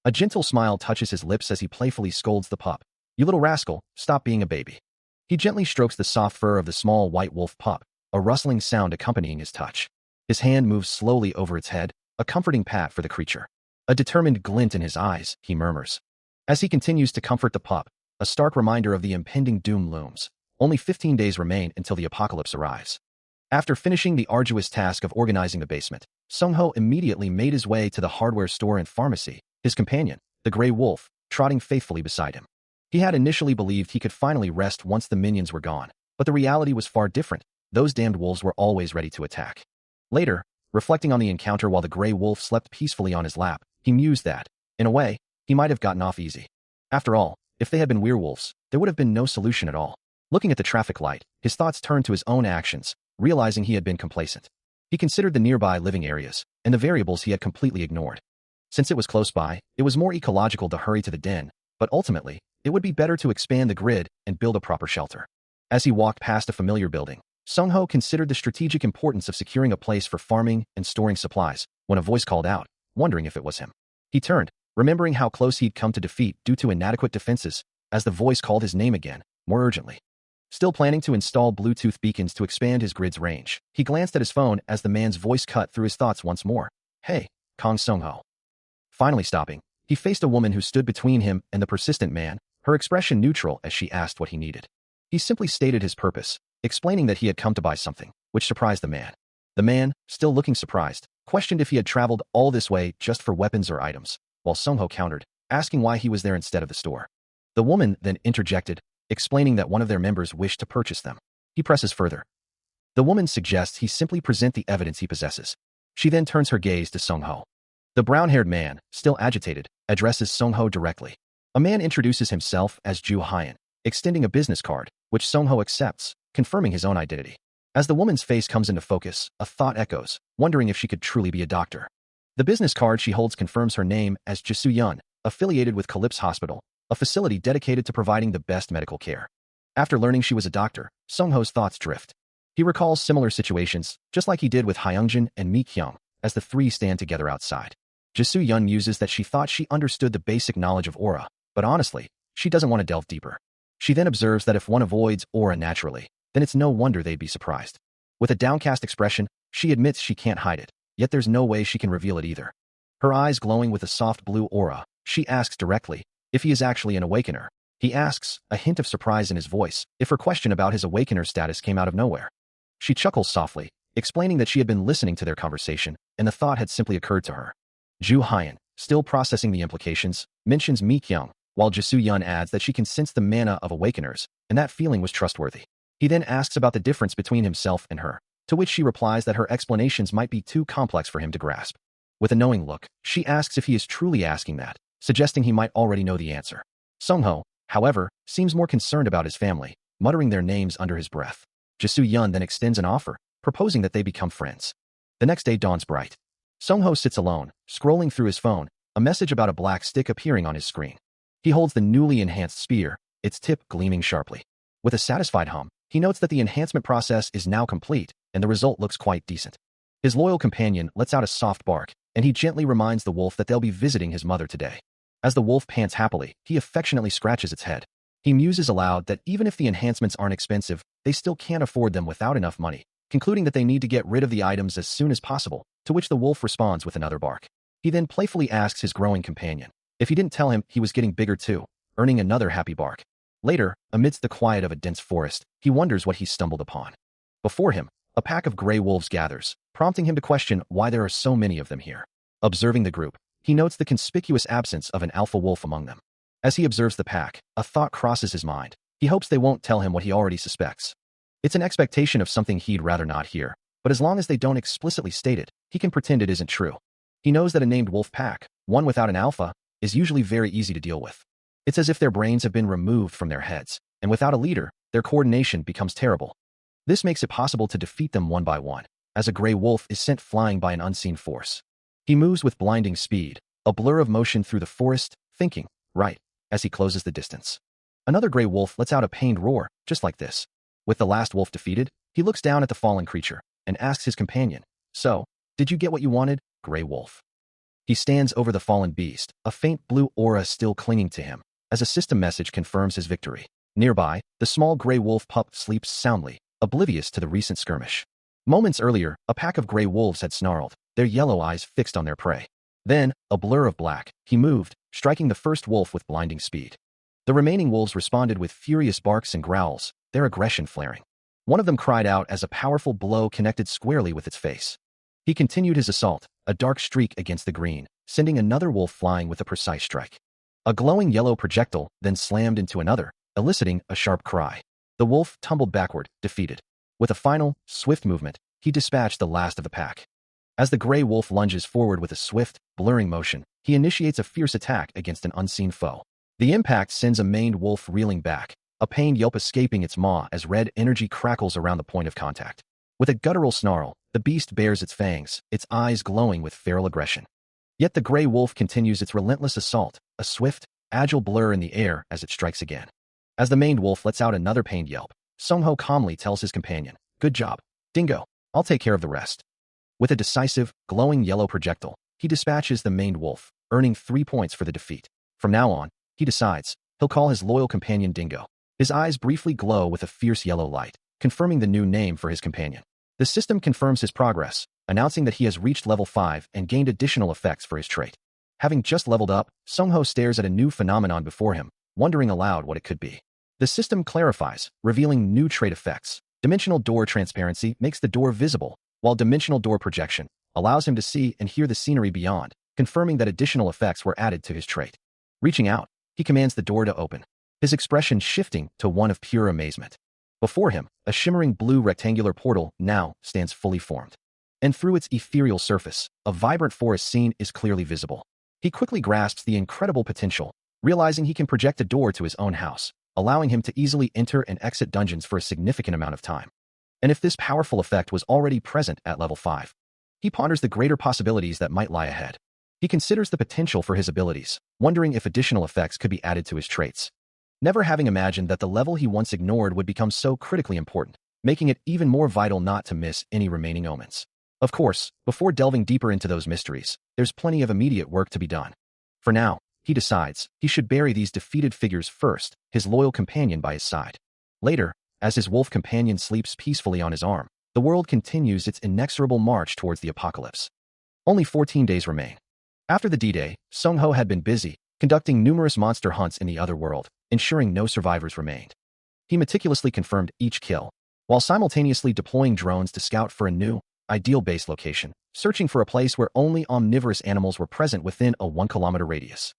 A gentle smile touches his lips as he playfully scolds the pup. "You little rascal, stop being a baby." He gently strokes the soft fur of the small white wolf pup, a rustling sound accompanying his touch. His hand moves slowly over its head, a comforting pat for the creature. A determined glint in his eyes, he murmurs. As he continues to comfort the pup, a stark reminder of the impending doom looms. Only 15 days remain until the apocalypse arrives. After finishing the arduous task of organizing the basement, Sung-ho immediately made his way to the hardware store and pharmacy, his companion, the gray wolf, trotting faithfully beside him. He had initially believed he could finally rest once the minions were gone, but the reality was far different. Those damned wolves were always ready to attack. Later, reflecting on the encounter while the gray wolf slept peacefully on his lap, he mused that, in a way, he might have gotten off easy. After all, if they had been werewolves, there would have been no solution at all. Looking at the traffic light, his thoughts turned to his own actions, realizing he had been complacent. He considered the nearby living areas, and the variables he had completely ignored. Since it was close by, it was more ecological to hurry to the den, but ultimately, it would be better to expand the grid and build a proper shelter. As he walked past a familiar building, Sung-ho considered the strategic importance of securing a place for farming and storing supplies, when a voice called out, wondering if it was him. He turned, remembering how close he'd come to defeat due to inadequate defenses, as the voice called his name again, more urgently. Still planning to install Bluetooth beacons to expand his grid's range, he glanced at his phone as the man's voice cut through his thoughts once more. "Hey, Kong Sung-ho." Finally stopping, he faced a woman who stood between him and the persistent man, her expression neutral as she asked what he needed. He simply stated his purpose, explaining that he had come to buy something, which surprised the man. The man, still looking surprised, questioned if he had traveled all this way just for weapons or items, while Sung-ho countered, asking why he was there instead of the store. The woman then interjected, explaining that one of their members wished to purchase them. He presses further. The woman suggests he simply present the evidence he possesses. She then turns her gaze to Sung-ho. The brown-haired man, still agitated, addresses Sung-ho directly. A man introduces himself as Ju Hyan, extending a business card, which Sung-ho accepts, confirming his own identity. As the woman's face comes into focus, a thought echoes, wondering if she could truly be a doctor. The business card she holds confirms her name as Jisoo Yun, affiliated with Calypse Hospital, a facility dedicated to providing the best medical care. After learning she was a doctor, Sung-ho's thoughts drift. He recalls similar situations, just like he did with Hyungjin and Mi Kyung, as the three stand together outside. Jisoo Yun muses that she thought she understood the basic knowledge of aura, but honestly, she doesn't want to delve deeper. She then observes that if one avoids aura naturally, then it's no wonder they'd be surprised. With a downcast expression, she admits she can't hide it, yet there's no way she can reveal it either. Her eyes glowing with a soft blue aura, she asks directly if he is actually an awakener. He asks, a hint of surprise in his voice, if her question about his awakener status came out of nowhere. She chuckles softly, explaining that she had been listening to their conversation, and the thought had simply occurred to her. Ju Hyan, still processing the implications, mentions Mi Kyung, while Jisoo Yun adds that she can sense the mana of awakeners, and that feeling was trustworthy. He then asks about the difference between himself and her, to which she replies that her explanations might be too complex for him to grasp. With a knowing look, she asks if he is truly asking that, suggesting he might already know the answer. Sung-ho, however, seems more concerned about his family, muttering their names under his breath. Jisoo Yun then extends an offer, proposing that they become friends. The next day dawns bright. Sung-ho sits alone, scrolling through his phone, a message about a black stick appearing on his screen. He holds the newly enhanced spear, its tip gleaming sharply. With a satisfied hum, he notes that the enhancement process is now complete, and the result looks quite decent. His loyal companion lets out a soft bark, and he gently reminds the wolf that they'll be visiting his mother today. As the wolf pants happily, he affectionately scratches its head. He muses aloud that even if the enhancements aren't expensive, they still can't afford them without enough money, concluding that they need to get rid of the items as soon as possible, to which the wolf responds with another bark. He then playfully asks his growing companion if he didn't tell him he was getting bigger too, earning another happy bark. Later, amidst the quiet of a dense forest, he wonders what he's stumbled upon. Before him, a pack of gray wolves gathers, prompting him to question why there are so many of them here. Observing the group, he notes the conspicuous absence of an alpha wolf among them. As he observes the pack, a thought crosses his mind. He hopes they won't tell him what he already suspects. It's an expectation of something he'd rather not hear, but as long as they don't explicitly state it, he can pretend it isn't true. He knows that a named wolf pack, one without an alpha, is usually very easy to deal with. It's as if their brains have been removed from their heads, and without a leader, their coordination becomes terrible. This makes it possible to defeat them one by one, as a gray wolf is sent flying by an unseen force. He moves with blinding speed, a blur of motion through the forest, thinking, right, as he closes the distance. Another gray wolf lets out a pained roar, just like this. With the last wolf defeated, he looks down at the fallen creature and asks his companion, "So, did you get what you wanted, Gray Wolf?" He stands over the fallen beast, a faint blue aura still clinging to him, as a system message confirms his victory. Nearby, the small gray wolf pup sleeps soundly, oblivious to the recent skirmish. Moments earlier, a pack of gray wolves had snarled, their yellow eyes fixed on their prey. Then, a blur of black, he moved, striking the first wolf with blinding speed. The remaining wolves responded with furious barks and growls, their aggression flaring. One of them cried out as a powerful blow connected squarely with its face. He continued his assault, a dark streak against the green, sending another wolf flying with a precise strike. A glowing yellow projectile then slammed into another, eliciting a sharp cry. The wolf tumbled backward, defeated. With a final, swift movement, he dispatched the last of the pack. As the gray wolf lunges forward with a swift, blurring motion, he initiates a fierce attack against an unseen foe. The impact sends a maned wolf reeling back, a pained yelp escaping its maw as red energy crackles around the point of contact. With a guttural snarl, the beast bares its fangs, its eyes glowing with feral aggression. Yet the gray wolf continues its relentless assault, a swift, agile blur in the air as it strikes again. As the maned wolf lets out another pained yelp, Sung-ho calmly tells his companion, "Good job, Dingo. I'll take care of the rest." With a decisive, glowing yellow projectile, he dispatches the maned wolf, earning 3 points for the defeat. From now on, he decides, he'll call his loyal companion Dingo. His eyes briefly glow with a fierce yellow light, confirming the new name for his companion. The system confirms his progress, announcing that he has reached level 5 and gained additional effects for his trait. Having just leveled up, Sung-ho stares at a new phenomenon before him, wondering aloud what it could be. The system clarifies, revealing new trait effects. Dimensional door transparency makes the door visible, while dimensional door projection allows him to see and hear the scenery beyond, confirming that additional effects were added to his trait. Reaching out, he commands the door to open, his expression shifting to one of pure amazement. Before him, a shimmering blue rectangular portal now stands fully formed. And through its ethereal surface, a vibrant forest scene is clearly visible. He quickly grasps the incredible potential, realizing he can project a door to his own house, allowing him to easily enter and exit dungeons for a significant amount of time. And if this powerful effect was already present at level 5, he ponders the greater possibilities that might lie ahead. He considers the potential for his abilities, wondering if additional effects could be added to his traits. Never having imagined that the level he once ignored would become so critically important, making it even more vital not to miss any remaining omens. Of course, before delving deeper into those mysteries, there's plenty of immediate work to be done. For now, he decides he should bury these defeated figures first, his loyal companion by his side. Later, as his wolf companion sleeps peacefully on his arm, the world continues its inexorable march towards the apocalypse. Only 14 days remain. After the D-Day, Sung-ho had been busy, conducting numerous monster hunts in the other world, ensuring no survivors remained. He meticulously confirmed each kill, while simultaneously deploying drones to scout for a new, ideal base location, searching for a place where only omnivorous animals were present within a 1-kilometer radius.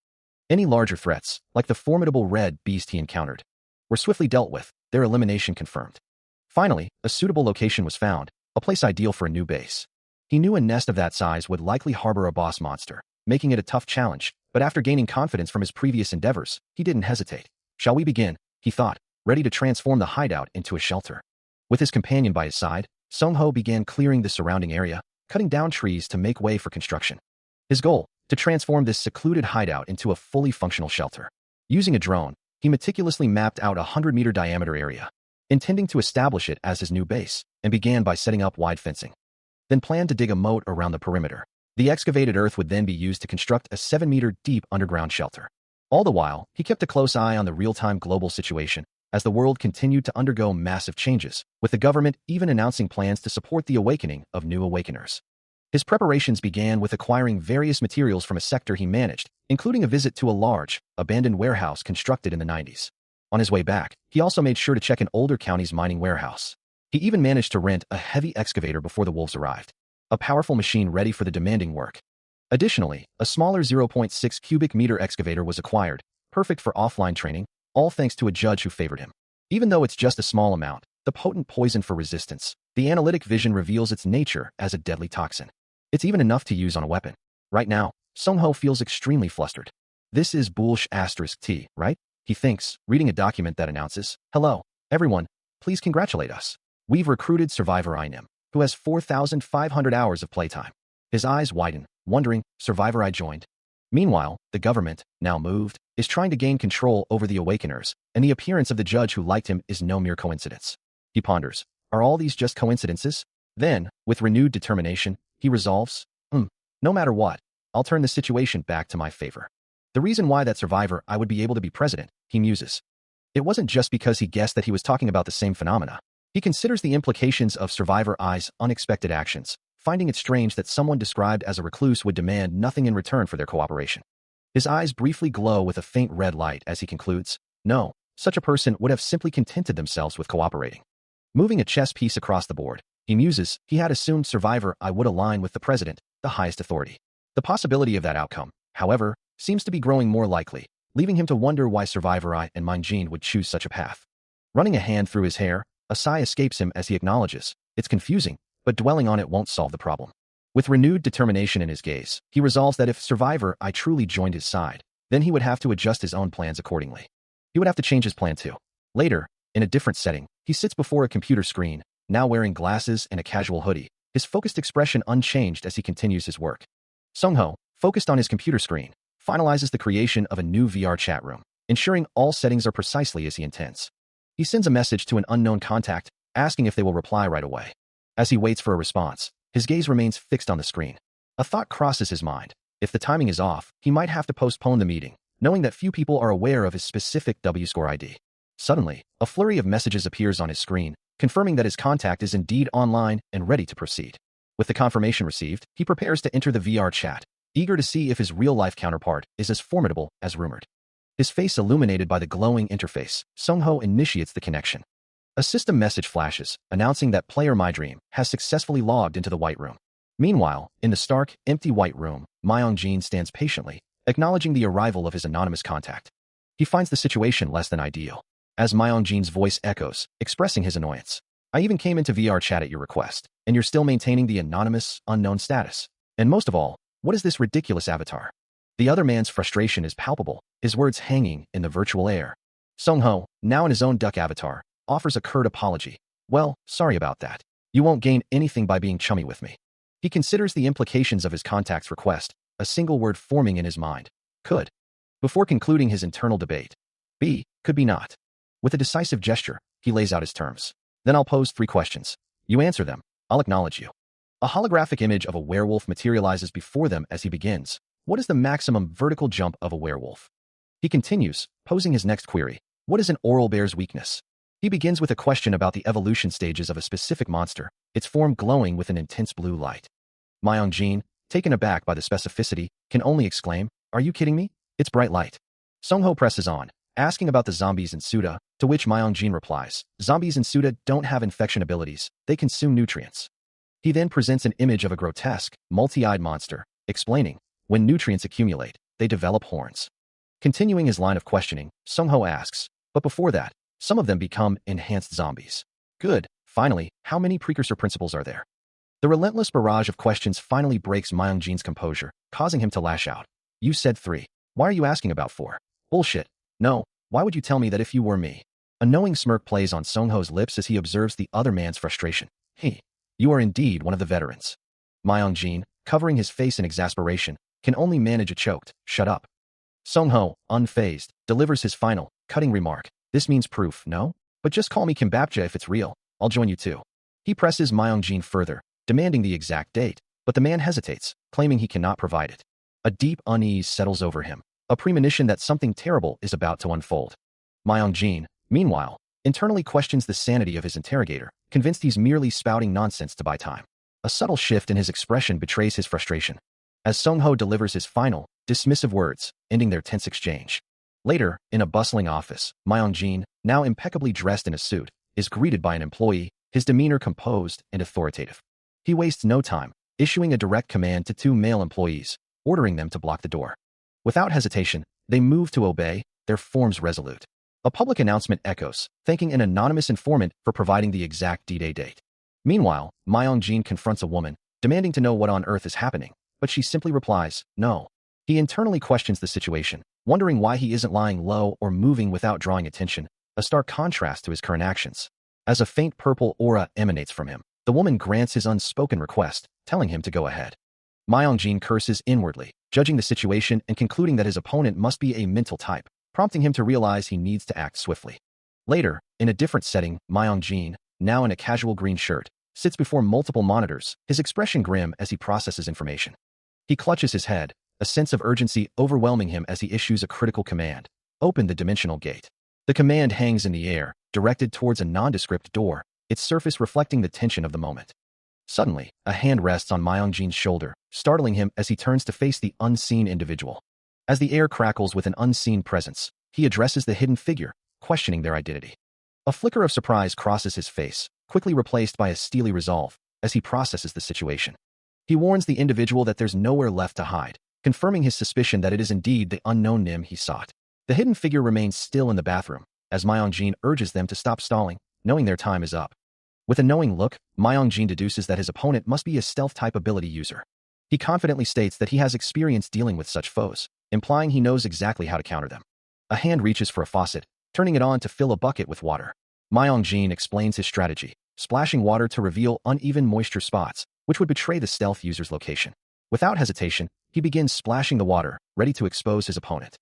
Any larger threats, like the formidable red beast he encountered, were swiftly dealt with, their elimination confirmed. Finally, a suitable location was found, a place ideal for a new base. He knew a nest of that size would likely harbor a boss monster, making it a tough challenge, but after gaining confidence from his previous endeavors, he didn't hesitate. "Shall we begin?" he thought, ready to transform the hideout into a shelter. With his companion by his side, Sung-ho began clearing the surrounding area, cutting down trees to make way for construction. His goal, to transform this secluded hideout into a fully functional shelter. Using a drone, he meticulously mapped out a 100-meter diameter area, intending to establish it as his new base, and began by setting up wide fencing. Then planned to dig a moat around the perimeter. The excavated earth would then be used to construct a 7-meter deep underground shelter. All the while, he kept a close eye on the real-time global situation, as the world continued to undergo massive changes, with the government even announcing plans to support the awakening of new awakeners. His preparations began with acquiring various materials from a sector he managed, including a visit to a large, abandoned warehouse constructed in the 90s. On his way back, he also made sure to check an older county's mining warehouse. He even managed to rent a heavy excavator before the wolves arrived, a powerful machine ready for the demanding work. Additionally, a smaller 0.6 cubic meter excavator was acquired, perfect for offline training, all thanks to a judge who favored him. Even though it's just a small amount, the potent poison for resistance, the analytic vision reveals its nature as a deadly toxin. It's even enough to use on a weapon. Right now, Sung-ho feels extremely flustered. This is *T, right? He thinks, reading a document that announces, "Hello, everyone, please congratulate us. We've recruited Survivor Inem, who has 4,500 hours of playtime." His eyes widen, wondering, Survivor I joined. Meanwhile, the government, now moved, is trying to gain control over the Awakeners, and the appearance of the judge who liked him is no mere coincidence. He ponders, are all these just coincidences? Then, with renewed determination, he resolves, no matter what, I'll turn the situation back to my favor. The reason why that Survivor I would be able to be president, he muses. It wasn't just because he guessed that he was talking about the same phenomena. He considers the implications of Survivor I's unexpected actions, finding it strange that someone described as a recluse would demand nothing in return for their cooperation. His eyes briefly glow with a faint red light as he concludes, no, such a person would have simply contented themselves with cooperating. Moving a chess piece across the board, he muses, he had assumed Survivor I would align with the president, the highest authority. The possibility of that outcome, however, seems to be growing more likely, leaving him to wonder why Survivor I and Manjin would choose such a path. Running a hand through his hair, a sigh escapes him as he acknowledges, it's confusing, but dwelling on it won't solve the problem. With renewed determination in his gaze, he resolves that if Survivor I truly joined his side, then he would have to adjust his own plans accordingly. He would have to change his plan too. Later, in a different setting, he sits before a computer screen, now wearing glasses and a casual hoodie, his focused expression unchanged as he continues his work. Sung-ho, focused on his computer screen, finalizes the creation of a new VR chat room, ensuring all settings are precisely as he intends. He sends a message to an unknown contact, asking if they will reply right away. As he waits for a response, his gaze remains fixed on the screen. A thought crosses his mind. If the timing is off, he might have to postpone the meeting, knowing that few people are aware of his specific W-score ID. Suddenly, a flurry of messages appears on his screen, confirming that his contact is indeed online and ready to proceed. With the confirmation received, he prepares to enter the VR chat, eager to see if his real-life counterpart is as formidable as rumored. His face illuminated by the glowing interface, Sung-ho initiates the connection. A system message flashes, announcing that player MyDream has successfully logged into the White Room. Meanwhile, in the stark, empty White Room, Myung-jin stands patiently, acknowledging the arrival of his anonymous contact. He finds the situation less than ideal, as Myung-jin's voice echoes, expressing his annoyance. I even came into VR chat at your request, and you're still maintaining the anonymous, unknown status. And most of all, what is this ridiculous avatar? The other man's frustration is palpable, his words hanging in the virtual air. Sung-ho, now in his own duck avatar, offers a curt apology. Well, sorry about that. You won't gain anything by being chummy with me. He considers the implications of his contact's request, a single word forming in his mind. Could. Before concluding his internal debate. B, could be not. With a decisive gesture, he lays out his terms. Then I'll pose 3 questions. You answer them. I'll acknowledge you. A holographic image of a werewolf materializes before them as he begins. What is the maximum vertical jump of a werewolf? He continues, posing his next query. What is an oral bear's weakness? He begins with a question about the evolution stages of a specific monster, its form glowing with an intense blue light. Myung-jin, taken aback by the specificity, can only exclaim, are you kidding me? It's bright light. Sung-ho presses on, asking about the zombies in Suda, to which Myung-jin replies, zombies in Suda don't have infection abilities, they consume nutrients. He then presents an image of a grotesque, multi-eyed monster, explaining, when nutrients accumulate, they develop horns. Continuing his line of questioning, Sung-ho asks, but before that, some of them become enhanced zombies. Good. Finally, how many precursor principles are there? The relentless barrage of questions finally breaks Myung-jin's composure, causing him to lash out. You said 3. Why are you asking about 4? Bullshit. No, why would you tell me that if you were me? A knowing smirk plays on Sung-ho's lips as he observes the other man's frustration. You are indeed one of the veterans. Myung-jin, covering his face in exasperation, can only manage a choked, shut up. Sung-ho, unfazed, delivers his final, cutting remark. This means proof, no? But just call me Kimbapja if it's real. I'll join you too. He presses Myung-jin further, demanding the exact date, but the man hesitates, claiming he cannot provide it. A deep unease settles over him, a premonition that something terrible is about to unfold. Myung-jin, meanwhile, internally questions the sanity of his interrogator, convinced he's merely spouting nonsense to buy time. A subtle shift in his expression betrays his frustration, as Sung-ho delivers his final, dismissive words, ending their tense exchange. Later, in a bustling office, Myung-jin, now impeccably dressed in a suit, is greeted by an employee, his demeanor composed and authoritative. He wastes no time, issuing a direct command to two male employees, ordering them to block the door. Without hesitation, they move to obey, their forms resolute. A public announcement echoes, thanking an anonymous informant for providing the exact D-Day date. Meanwhile, Myung-jin confronts a woman, demanding to know what on earth is happening, but she simply replies, no. He internally questions the situation, wondering why he isn't lying low or moving without drawing attention, a stark contrast to his current actions. As a faint purple aura emanates from him, the woman grants his unspoken request, telling him to go ahead. Myung-jin curses inwardly, judging the situation and concluding that his opponent must be a mental type, prompting him to realize he needs to act swiftly. Later, in a different setting, Myung-jin, now in a casual green shirt, sits before multiple monitors, his expression grim as he processes information. He clutches his head, a sense of urgency overwhelming him as he issues a critical command. Open the dimensional gate. The command hangs in the air, directed towards a nondescript door, its surface reflecting the tension of the moment. Suddenly, a hand rests on Myung-jin's shoulder, startling him as he turns to face the unseen individual. As the air crackles with an unseen presence, he addresses the hidden figure, questioning their identity. A flicker of surprise crosses his face, quickly replaced by a steely resolve, as he processes the situation. He warns the individual that there's nowhere left to hide, confirming his suspicion that it is indeed the unknown Nim he sought. The hidden figure remains still in the bathroom, as Myung-jin urges them to stop stalling, knowing their time is up. With a knowing look, Myung-jin deduces that his opponent must be a stealth-type ability user. He confidently states that he has experience dealing with such foes, implying he knows exactly how to counter them. A hand reaches for a faucet, turning it on to fill a bucket with water. Myung-jin explains his strategy, splashing water to reveal uneven moisture spots, which would betray the stealth user's location. Without hesitation, he begins splashing the water, ready to expose his opponent.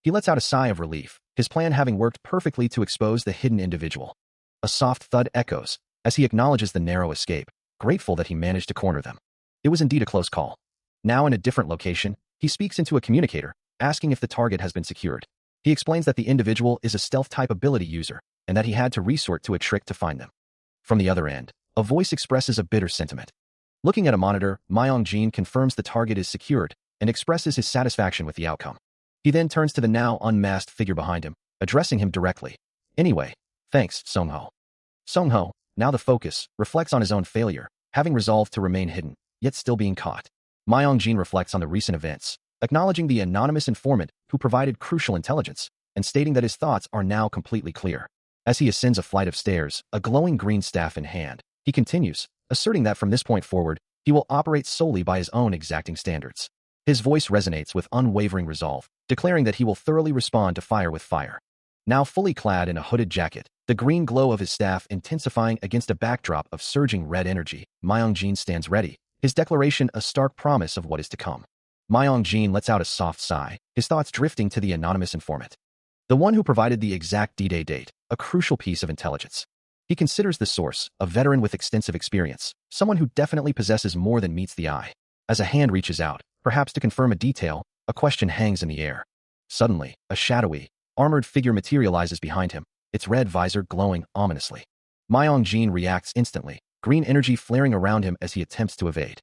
He lets out a sigh of relief, his plan having worked perfectly to expose the hidden individual. A soft thud echoes, as he acknowledges the narrow escape, grateful that he managed to corner them. It was indeed a close call. Now in a different location, he speaks into a communicator, asking if the target has been secured. He explains that the individual is a stealth-type ability user, and that he had to resort to a trick to find them. From the other end, a voice expresses a bitter sentiment. Looking at a monitor, Myung-jin confirms the target is secured, and expresses his satisfaction with the outcome. He then turns to the now unmasked figure behind him, addressing him directly. Anyway, thanks, Sung-ho. Sung-ho, now the focus, reflects on his own failure, having resolved to remain hidden, yet still being caught. Myung-jin reflects on the recent events, acknowledging the anonymous informant who provided crucial intelligence, and stating that his thoughts are now completely clear. As he ascends a flight of stairs, a glowing green staff in hand, he continues, asserting that from this point forward, he will operate solely by his own exacting standards. His voice resonates with unwavering resolve, declaring that he will thoroughly respond to fire with fire. Now fully clad in a hooded jacket, the green glow of his staff intensifying against a backdrop of surging red energy, Myung-jin stands ready, his declaration a stark promise of what is to come. Myung-jin lets out a soft sigh, his thoughts drifting to the anonymous informant. The one who provided the exact D-Day date, a crucial piece of intelligence. He considers the source, a veteran with extensive experience, someone who definitely possesses more than meets the eye. As a hand reaches out, perhaps to confirm a detail, a question hangs in the air. Suddenly, a shadowy, armored figure materializes behind him, its red visor glowing ominously. Myung-jin reacts instantly, green energy flaring around him as he attempts to evade.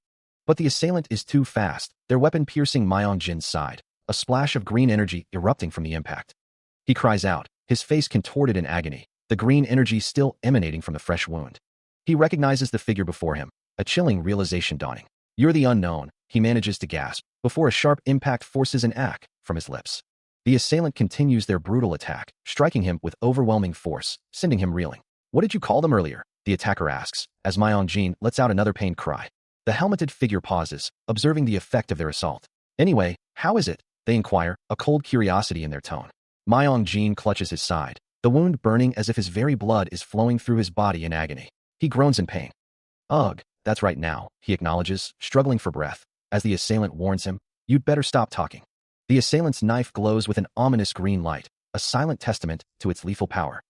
But the assailant is too fast, their weapon piercing Myung-jin's side, a splash of green energy erupting from the impact. He cries out, his face contorted in agony, the green energy still emanating from the fresh wound. He recognizes the figure before him, a chilling realization dawning. You're the unknown, he manages to gasp, before a sharp impact forces an ack from his lips. The assailant continues their brutal attack, striking him with overwhelming force, sending him reeling. What did you call them earlier? The attacker asks, as Myung-jin lets out another pained cry. The helmeted figure pauses, observing the effect of their assault. Anyway, how is it? They inquire, a cold curiosity in their tone. Myung-jin clutches his side, the wound burning as if his very blood is flowing through his body in agony. He groans in pain. Ugh, that's right now, he acknowledges, struggling for breath, as the assailant warns him, you'd better stop talking. The assailant's knife glows with an ominous green light, a silent testament to its lethal power.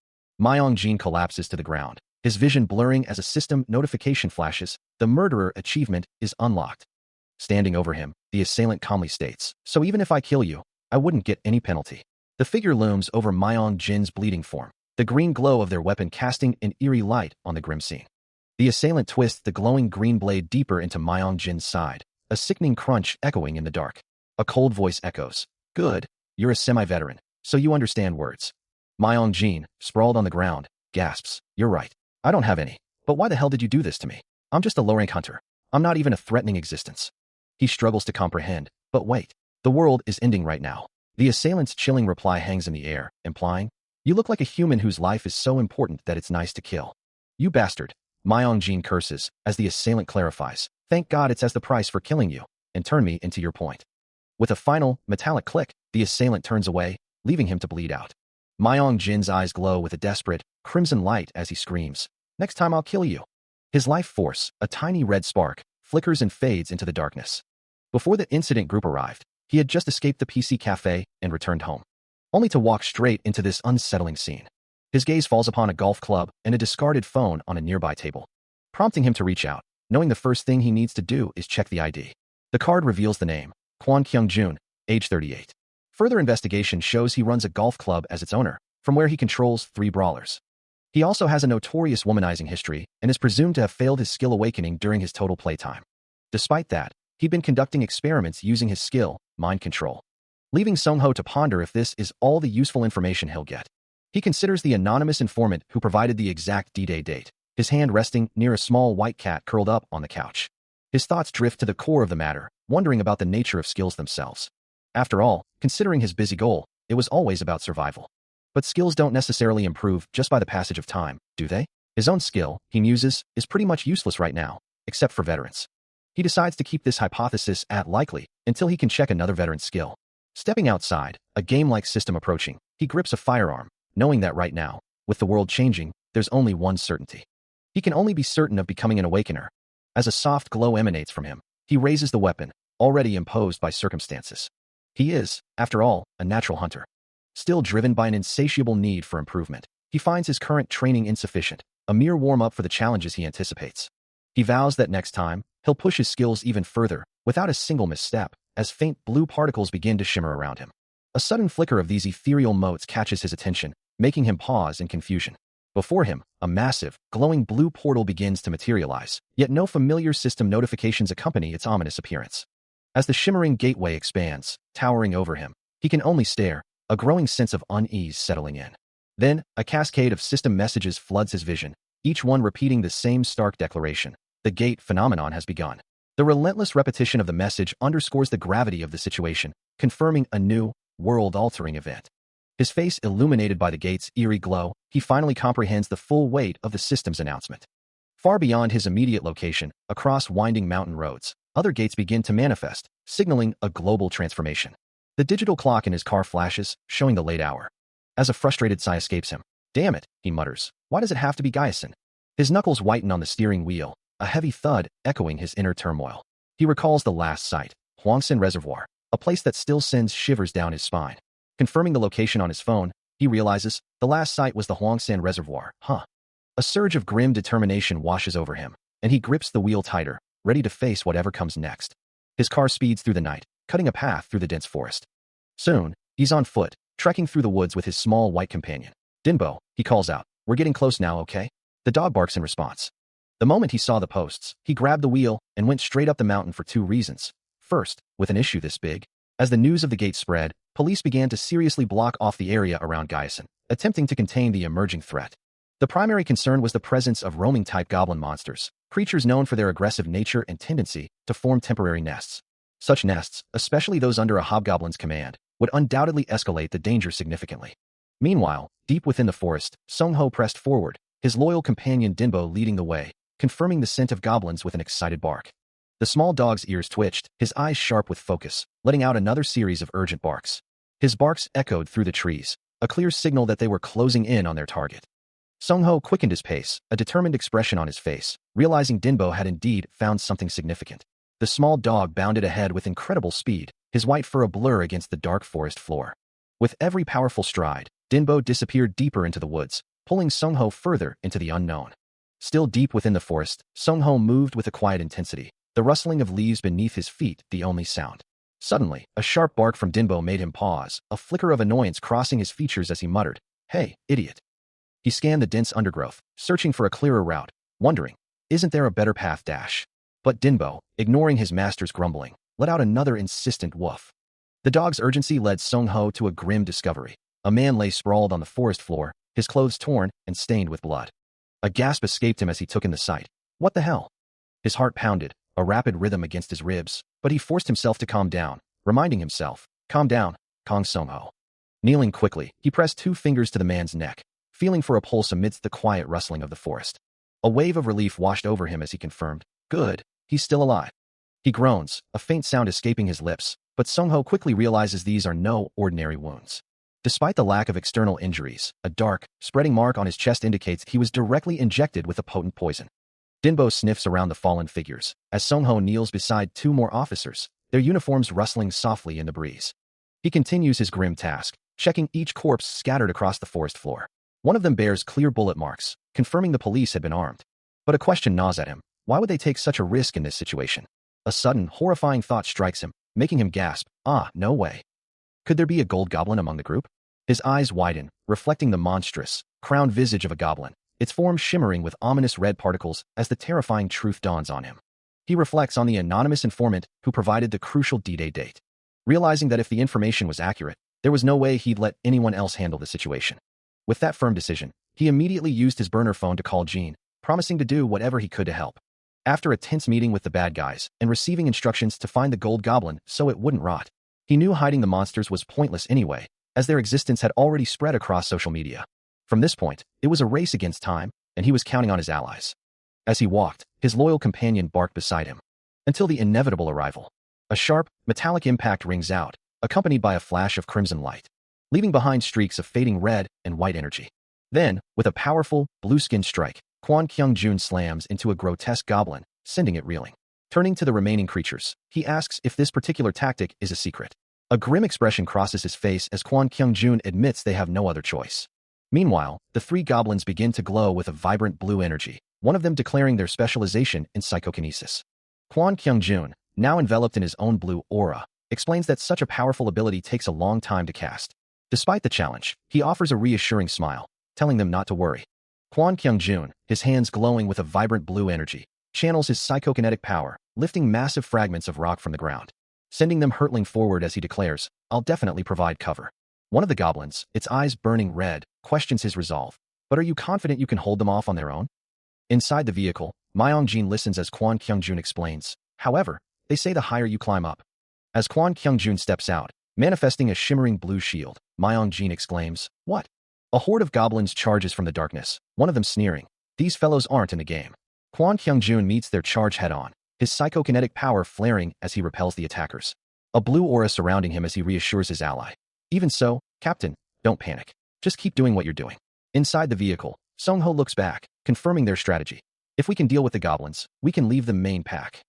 Myung-jin collapses to the ground, his vision blurring as a system notification flashes, the murderer achievement is unlocked. Standing over him, the assailant calmly states, so even if I kill you, I wouldn't get any penalty. The figure looms over Myung-jin's bleeding form, the green glow of their weapon casting an eerie light on the grim scene. The assailant twists the glowing green blade deeper into Myong-jin's side, a sickening crunch echoing in the dark. A cold voice echoes. Good, you're a semi-veteran, so you understand words. Myong-jin, sprawled on the ground, gasps. You're right. I don't have any. But why the hell did you do this to me? I'm just a low-rank hunter. I'm not even a threatening existence. He struggles to comprehend. But wait. The world is ending right now. The assailant's chilling reply hangs in the air, implying, you look like a human whose life is so important that it's nice to kill. You bastard. Myong-jin curses, as the assailant clarifies. Thank God it's as the price for killing you, and turn me into your point. With a final, metallic click, the assailant turns away, leaving him to bleed out. Myong-jin's eyes glow with a desperate, crimson light as he screams, next time I'll kill you. His life force, a tiny red spark, flickers and fades into the darkness. Before the incident group arrived, he had just escaped the PC cafe and returned home, only to walk straight into this unsettling scene. His gaze falls upon a golf club and a discarded phone on a nearby table, prompting him to reach out, knowing the first thing he needs to do is check the ID. The card reveals the name, Kwon Kyung-jun, age 38. Further investigation shows he runs a golf club as its owner, from where he controls 3 brawlers. He also has a notorious womanizing history and is presumed to have failed his skill awakening during his total playtime. Despite that, he'd been conducting experiments using his skill, mind control, leaving Sung-ho to ponder if this is all the useful information he'll get. He considers the anonymous informant who provided the exact D-Day date, his hand resting near a small white cat curled up on the couch. His thoughts drift to the core of the matter, wondering about the nature of skills themselves. After all, considering his busy goal, it was always about survival. But skills don't necessarily improve just by the passage of time, do they? His own skill, he muses, is pretty much useless right now, except for veterans. He decides to keep this hypothesis at likely until he can check another veteran's skill. Stepping outside, a game-like system approaching, he grips a firearm, knowing that right now, with the world changing, there's only one certainty. He can only be certain of becoming an awakener. As a soft glow emanates from him, he raises the weapon, already imposed by circumstances. He is, after all, a natural hunter. Still driven by an insatiable need for improvement, he finds his current training insufficient, a mere warm-up for the challenges he anticipates. He vows that next time, he'll push his skills even further, without a single misstep, as faint blue particles begin to shimmer around him. A sudden flicker of these ethereal motes catches his attention, making him pause in confusion. Before him, a massive, glowing blue portal begins to materialize, yet no familiar system notifications accompany its ominous appearance. As the shimmering gateway expands, towering over him, he can only stare, a growing sense of unease settling in. Then, a cascade of system messages floods his vision, each one repeating the same stark declaration. The gate phenomenon has begun. The relentless repetition of the message underscores the gravity of the situation, confirming a new, world-altering event. His face illuminated by the gate's eerie glow, he finally comprehends the full weight of the system's announcement. Far beyond his immediate location, across winding mountain roads, other gates begin to manifest, signaling a global transformation. The digital clock in his car flashes, showing the late hour. As a frustrated sigh escapes him, "Damn it," he mutters. "Why does it have to be Gaiason?" His knuckles whiten on the steering wheel, a heavy thud echoing his inner turmoil. He recalls the last sight, Hwangsan Reservoir, a place that still sends shivers down his spine. Confirming the location on his phone, he realizes the last site was the Hwangsan Reservoir. A surge of grim determination washes over him, and he grips the wheel tighter, ready to face whatever comes next. His car speeds through the night, cutting a path through the dense forest. Soon, he's on foot, trekking through the woods with his small white companion. "Dinbo," he calls out. "We're getting close now, okay?" The dog barks in response. The moment he saw the posts, he grabbed the wheel and went straight up the mountain for 2 reasons. First, with an issue this big, as the news of the gate spread, police began to seriously block off the area around Gaiason, attempting to contain the emerging threat. The primary concern was the presence of roaming-type goblin monsters, creatures known for their aggressive nature and tendency to form temporary nests. Such nests, especially those under a hobgoblin's command, would undoubtedly escalate the danger significantly. Meanwhile, deep within the forest, Sung-ho pressed forward, his loyal companion Dinbo leading the way, confirming the scent of goblins with an excited bark. The small dog's ears twitched, his eyes sharp with focus, letting out another series of urgent barks. His barks echoed through the trees, a clear signal that they were closing in on their target. Sung-ho quickened his pace, a determined expression on his face, realizing Dinbo had indeed found something significant. The small dog bounded ahead with incredible speed, his white fur a blur against the dark forest floor. With every powerful stride, Dinbo disappeared deeper into the woods, pulling Sung-ho further into the unknown. Still deep within the forest, Sung-ho moved with a quiet intensity, the rustling of leaves beneath his feet the only sound. Suddenly, a sharp bark from Dinbo made him pause, a flicker of annoyance crossing his features as he muttered, "Hey, idiot." He scanned the dense undergrowth, searching for a clearer route, wondering, Isn't there a better path? But Dinbo, ignoring his master's grumbling, let out another insistent woof. The dog's urgency led Sung-ho to a grim discovery. A man lay sprawled on the forest floor, his clothes torn and stained with blood. A gasp escaped him as he took in the sight. What the hell? His heart pounded, a rapid rhythm against his ribs, but he forced himself to calm down, reminding himself, calm down, Kong Sung-ho. Kneeling quickly, he pressed 2 fingers to the man's neck, feeling for a pulse amidst the quiet rustling of the forest. A wave of relief washed over him as he confirmed, good, he's still alive. He groans, a faint sound escaping his lips, but Sung-ho quickly realizes these are no ordinary wounds. Despite the lack of external injuries, a dark, spreading mark on his chest indicates he was directly injected with a potent poison. Dinbo sniffs around the fallen figures, as Sung-ho kneels beside 2 more officers, their uniforms rustling softly in the breeze. He continues his grim task, checking each corpse scattered across the forest floor. One of them bears clear bullet marks, confirming the police had been armed. But a question gnaws at him. Why would they take such a risk in this situation? A sudden, horrifying thought strikes him, making him gasp, no way. Could there be a gold goblin among the group? His eyes widen, reflecting the monstrous, crowned visage of a goblin, its form shimmering with ominous red particles as the terrifying truth dawns on him. He reflects on the anonymous informant who provided the crucial D-Day date. Realizing that if the information was accurate, there was no way he'd let anyone else handle the situation. With that firm decision, he immediately used his burner phone to call Jean, promising to do whatever he could to help. After a tense meeting with the bad guys and receiving instructions to find the gold goblin so it wouldn't rot, he knew hiding the monsters was pointless anyway, as their existence had already spread across social media. From this point, it was a race against time, and he was counting on his allies. As he walked, his loyal companion barked beside him. Until the inevitable arrival. A sharp, metallic impact rings out, accompanied by a flash of crimson light, leaving behind streaks of fading red and white energy. Then, with a powerful, blue-skinned strike, Kwon Kyung-jun slams into a grotesque goblin, sending it reeling. Turning to the remaining creatures, he asks if this particular tactic is a secret. A grim expression crosses his face as Kwon Kyung-jun admits they have no other choice. Meanwhile, the 3 goblins begin to glow with a vibrant blue energy, one of them declaring their specialization in psychokinesis. Kwon Kyung-jun, now enveloped in his own blue aura, explains that such a powerful ability takes a long time to cast. Despite the challenge, he offers a reassuring smile, telling them not to worry. Kwon Kyung-jun, his hands glowing with a vibrant blue energy, channels his psychokinetic power, lifting massive fragments of rock from the ground, sending them hurtling forward as he declares, I'll definitely provide cover. One of the goblins, its eyes burning red, questions his resolve. But are you confident you can hold them off on their own? Inside the vehicle, Myong-jin listens as Kwon Kyung-jun explains. However, they say the higher you climb up. As Kwon Kyung-jun steps out, manifesting a shimmering blue shield, Myong-jin exclaims, What? A horde of goblins charges from the darkness, one of them sneering. These fellows aren't in the game. Kwon Kyung-jun meets their charge head-on, his psychokinetic power flaring as he repels the attackers. A blue aura surrounding him as he reassures his ally. Even so, Captain, don't panic. Just keep doing what you're doing. Inside the vehicle, Sung-ho looks back, confirming their strategy. If we can deal with the goblins, we can leave the main pack.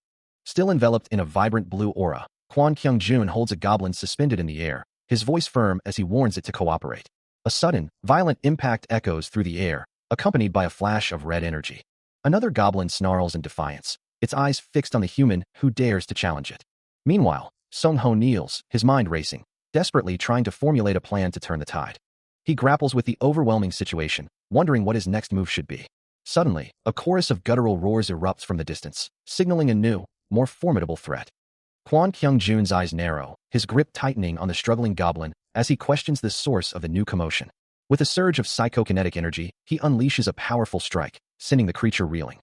Still enveloped in a vibrant blue aura, Kwon Kyung-jun holds a goblin suspended in the air, his voice firm as he warns it to cooperate. A sudden, violent impact echoes through the air, accompanied by a flash of red energy. Another goblin snarls in defiance, its eyes fixed on the human who dares to challenge it. Meanwhile, Sung-ho kneels, his mind racing, desperately trying to formulate a plan to turn the tide. He grapples with the overwhelming situation, wondering what his next move should be. Suddenly, a chorus of guttural roars erupts from the distance, signaling a new, more formidable threat. Kwon Kyung-jun's eyes narrow, his grip tightening on the struggling goblin as he questions the source of the new commotion. With a surge of psychokinetic energy, he unleashes a powerful strike, sending the creature reeling.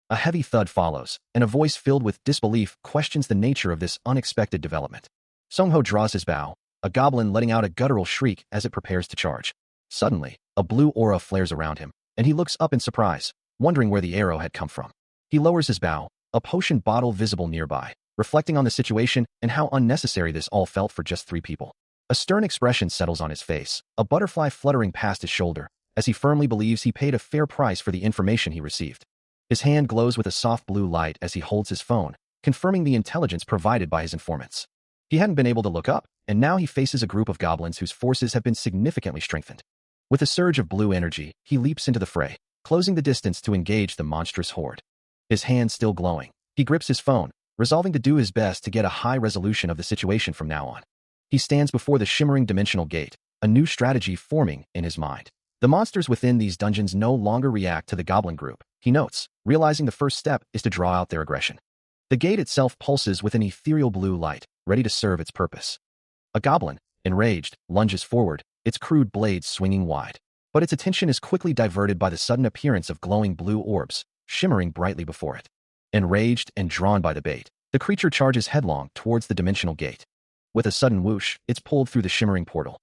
A heavy thud follows, and a voice filled with disbelief questions the nature of this unexpected development. Sung-ho draws his bow, a goblin letting out a guttural shriek as it prepares to charge. Suddenly, a blue aura flares around him, and he looks up in surprise, wondering where the arrow had come from. He lowers his bow, a potion bottle visible nearby, reflecting on the situation and how unnecessary this all felt for just 3 people. A stern expression settles on his face, a butterfly fluttering past his shoulder, as he firmly believes he paid a fair price for the information he received. His hand glows with a soft blue light as he holds his phone, confirming the intelligence provided by his informants. He hadn't been able to look up, and now he faces a group of goblins whose forces have been significantly strengthened. With a surge of blue energy, he leaps into the fray, closing the distance to engage the monstrous horde. His hand still glowing, he grips his phone, resolving to do his best to get a high resolution of the situation from now on. He stands before the shimmering dimensional gate, a new strategy forming in his mind. The monsters within these dungeons no longer react to the goblin group, he notes. realizing the first step is to draw out their aggression. The gate itself pulses with an ethereal blue light, ready to serve its purpose. A goblin, enraged, lunges forward, its crude blades swinging wide. But its attention is quickly diverted by the sudden appearance of glowing blue orbs, shimmering brightly before it. Enraged and drawn by the bait, the creature charges headlong towards the dimensional gate. With a sudden whoosh, it's pulled through the shimmering portal.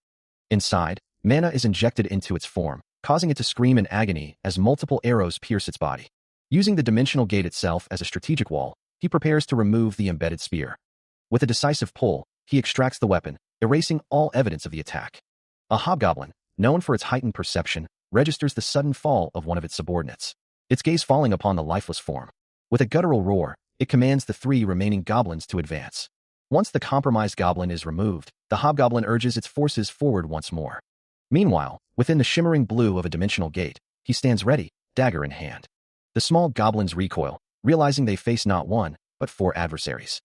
Inside, mana is injected into its form, causing it to scream in agony as multiple arrows pierce its body. Using the dimensional gate itself as a strategic wall, he prepares to remove the embedded spear. With a decisive pull, he extracts the weapon, erasing all evidence of the attack. A hobgoblin, known for its heightened perception, registers the sudden fall of one of its subordinates, its gaze falling upon the lifeless form. With a guttural roar, it commands the 3 remaining goblins to advance. Once the compromised goblin is removed, the hobgoblin urges its forces forward once more. Meanwhile, within the shimmering blue of a dimensional gate, he stands ready, dagger in hand. The small goblins recoil, realizing they face not 1, but 4 adversaries.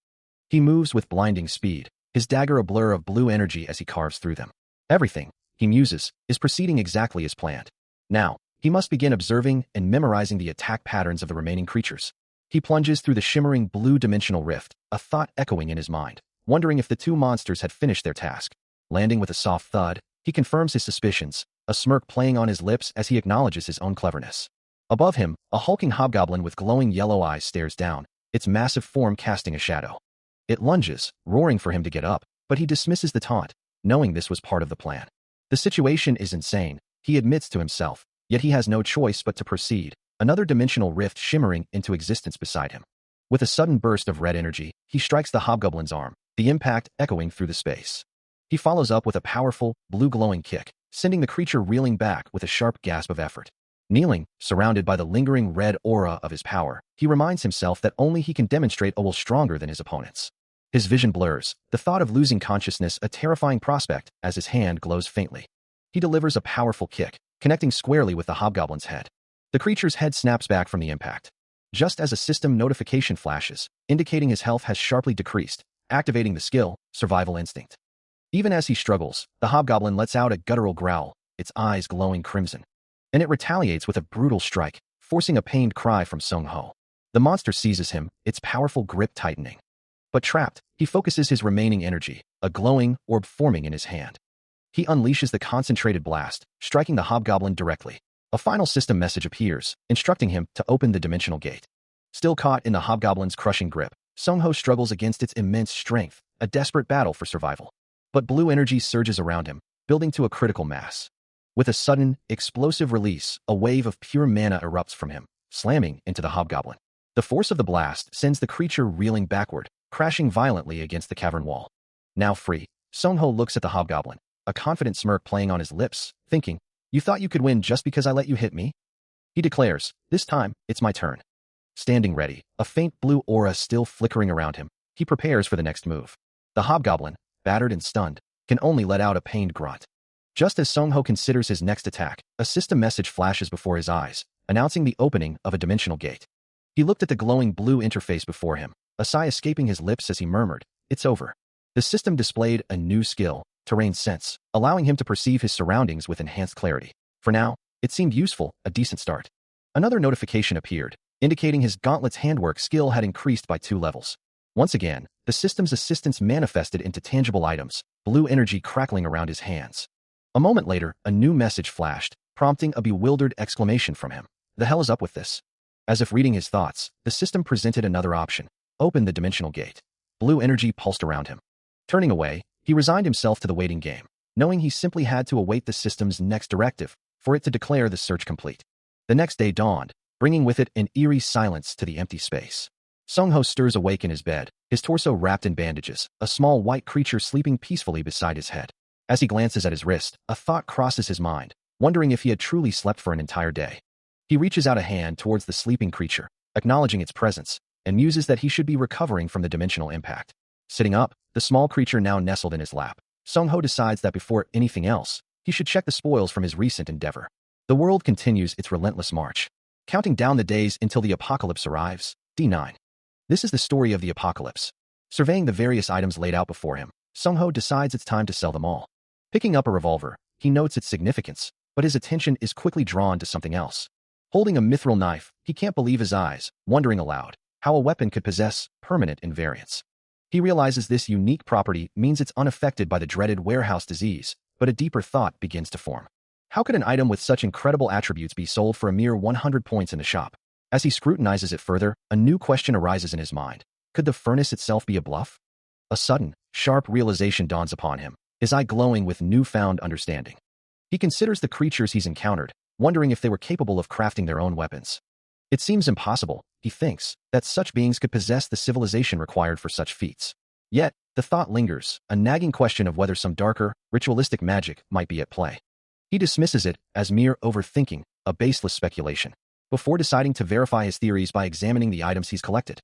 He moves with blinding speed, his dagger a blur of blue energy as he carves through them. Everything, he muses, is proceeding exactly as planned. Now, he must begin observing and memorizing the attack patterns of the remaining creatures. He plunges through the shimmering blue dimensional rift, a thought echoing in his mind, wondering if the 2 monsters had finished their task. Landing with a soft thud, he confirms his suspicions, a smirk playing on his lips as he acknowledges his own cleverness. Above him, a hulking hobgoblin with glowing yellow eyes stares down, its massive form casting a shadow. It lunges, roaring for him to get up, but he dismisses the taunt, knowing this was part of the plan. The situation is insane, he admits to himself, yet he has no choice but to proceed, another dimensional rift shimmering into existence beside him. With a sudden burst of red energy, he strikes the hobgoblin's arm, the impact echoing through the space. He follows up with a powerful, blue-glowing kick, sending the creature reeling back with a sharp gasp of effort. Kneeling, surrounded by the lingering red aura of his power, he reminds himself that only he can demonstrate a will stronger than his opponents. His vision blurs, the thought of losing consciousness a terrifying prospect as his hand glows faintly. He delivers a powerful kick, connecting squarely with the hobgoblin's head. The creature's head snaps back from the impact. Just as a system notification flashes, indicating his health has sharply decreased, activating the skill, Survival Instinct. Even as he struggles, the hobgoblin lets out a guttural growl, its eyes glowing crimson. And it retaliates with a brutal strike, forcing a pained cry from Sung-ho. The monster seizes him, its powerful grip tightening. But trapped, he focuses his remaining energy, a glowing orb forming in his hand. He unleashes the concentrated blast, striking the hobgoblin directly. A final system message appears, instructing him to open the dimensional gate. Still caught in the hobgoblin's crushing grip, Sung-ho struggles against its immense strength, a desperate battle for survival. But blue energy surges around him, building to a critical mass. With a sudden, explosive release, a wave of pure mana erupts from him, slamming into the hobgoblin. The force of the blast sends the creature reeling backward, crashing violently against the cavern wall. Now free, Sung-ho looks at the hobgoblin, a confident smirk playing on his lips, thinking, "You thought you could win just because I let you hit me?" He declares, "This time, it's my turn." Standing ready, a faint blue aura still flickering around him, he prepares for the next move. The hobgoblin, battered and stunned, can only let out a pained grunt. Just as Sung-ho considers his next attack, a system message flashes before his eyes, announcing the opening of a dimensional gate. He looked at the glowing blue interface before him, a sigh escaping his lips as he murmured, "It's over." The system displayed a new skill, Terrain Sense, allowing him to perceive his surroundings with enhanced clarity. For now, it seemed useful, a decent start. Another notification appeared, indicating his gauntlet's handwork skill had increased by 2 levels. Once again, the system's assistance manifested into tangible items, blue energy crackling around his hands. A moment later, a new message flashed, prompting a bewildered exclamation from him. "The hell is up with this?" As if reading his thoughts, the system presented another option. Open the dimensional gate. Blue energy pulsed around him. Turning away, he resigned himself to the waiting game, knowing he simply had to await the system's next directive for it to declare the search complete. The next day dawned, bringing with it an eerie silence to the empty space. Sung-ho stirs awake in his bed, his torso wrapped in bandages, a small white creature sleeping peacefully beside his head. As he glances at his wrist, a thought crosses his mind, wondering if he had truly slept for an entire day. He reaches out a hand towards the sleeping creature, acknowledging its presence, and muses that he should be recovering from the dimensional impact. Sitting up, the small creature now nestled in his lap, Sung-ho decides that before anything else, he should check the spoils from his recent endeavor. The world continues its relentless march, counting down the days until the apocalypse arrives. D9. This is the story of the apocalypse. Surveying the various items laid out before him, Sung-ho decides it's time to sell them all. Picking up a revolver, he notes its significance, but his attention is quickly drawn to something else. Holding a mithril knife, he can't believe his eyes, wondering aloud how a weapon could possess permanent invariance. He realizes this unique property means it's unaffected by the dreaded warehouse disease, but a deeper thought begins to form. How could an item with such incredible attributes be sold for a mere 100 points in the shop? As he scrutinizes it further, a new question arises in his mind. Could the furnace itself be a bluff? A sudden, sharp realization dawns upon him, his eye glowing with newfound understanding. He considers the creatures he's encountered, wondering if they were capable of crafting their own weapons. It seems impossible, he thinks, that such beings could possess the civilization required for such feats. Yet, the thought lingers, a nagging question of whether some darker, ritualistic magic might be at play. He dismisses it as mere overthinking, a baseless speculation, before deciding to verify his theories by examining the items he's collected.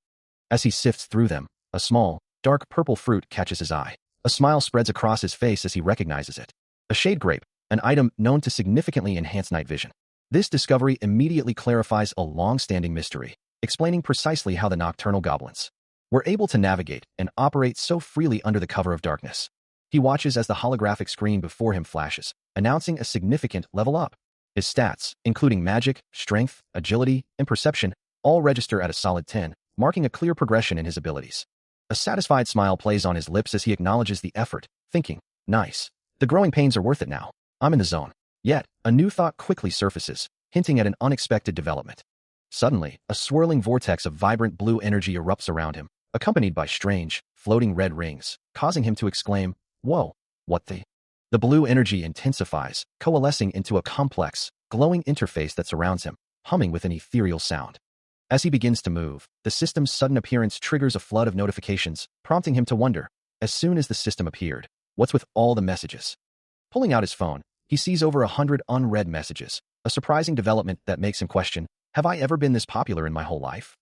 As he sifts through them, a small, dark purple fruit catches his eye. A smile spreads across his face as he recognizes it. A shade grape, an item known to significantly enhance night vision. This discovery immediately clarifies a long-standing mystery, explaining precisely how the nocturnal goblins were able to navigate and operate so freely under the cover of darkness. He watches as the holographic screen before him flashes, announcing a significant level up. His stats, including magic, strength, agility, and perception, all register at a solid 10, marking a clear progression in his abilities. A satisfied smile plays on his lips as he acknowledges the effort, thinking, nice. The growing pains are worth it now. I'm in the zone. Yet, a new thought quickly surfaces, hinting at an unexpected development. Suddenly, a swirling vortex of vibrant blue energy erupts around him, accompanied by strange, floating red rings, causing him to exclaim, "Whoa, what the?" The blue energy intensifies, coalescing into a complex, glowing interface that surrounds him, humming with an ethereal sound. As he begins to move, the system's sudden appearance triggers a flood of notifications, prompting him to wonder, as soon as the system appeared, what's with all the messages? Pulling out his phone, he sees over 100 unread messages, a surprising development that makes him question, have I ever been this popular in my whole life?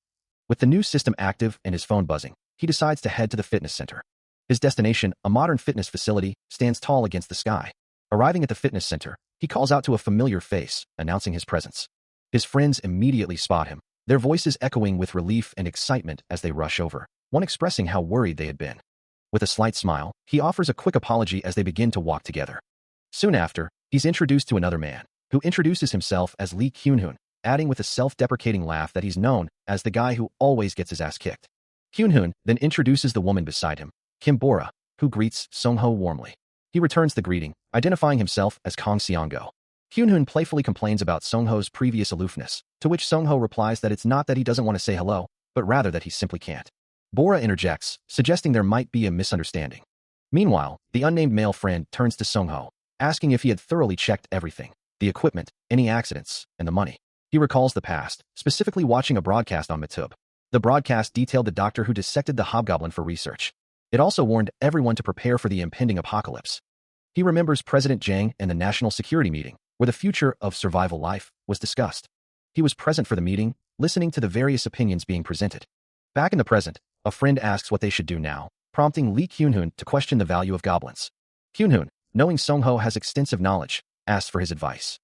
With the new system active and his phone buzzing, he decides to head to the fitness center. His destination, a modern fitness facility, stands tall against the sky. Arriving at the fitness center, he calls out to a familiar face, announcing his presence. His friends immediately spot him, their voices echoing with relief and excitement as they rush over, one expressing how worried they had been. With a slight smile, he offers a quick apology as they begin to walk together. Soon after, he's introduced to another man, who introduces himself as Lee Kyunhoon, adding with a self-deprecating laugh that he's known as the guy who always gets his ass kicked. Kyunhoon then introduces the woman beside him, Kim Bora, who greets Sungho warmly. He returns the greeting, identifying himself as Kong Seongo. Kyunhoon playfully complains about Sungho's previous aloofness, to which Sungho replies that it's not that he doesn't want to say hello, but rather that he simply can't. Bora interjects, suggesting there might be a misunderstanding. Meanwhile, the unnamed male friend turns to Sungho, asking if he had thoroughly checked everything, the equipment, any accidents, and the money. He recalls the past, specifically watching a broadcast on YouTube. The broadcast detailed the doctor who dissected the hobgoblin for research. It also warned everyone to prepare for the impending apocalypse. He remembers President Jang and the National Security Meeting, where the future of survival life was discussed. He was present for the meeting, listening to the various opinions being presented. Back in the present, a friend asks what they should do now, prompting Lee Kyunhoon to question the value of goblins. Kyunhoon, knowing Sungho has extensive knowledge, asks for his advice.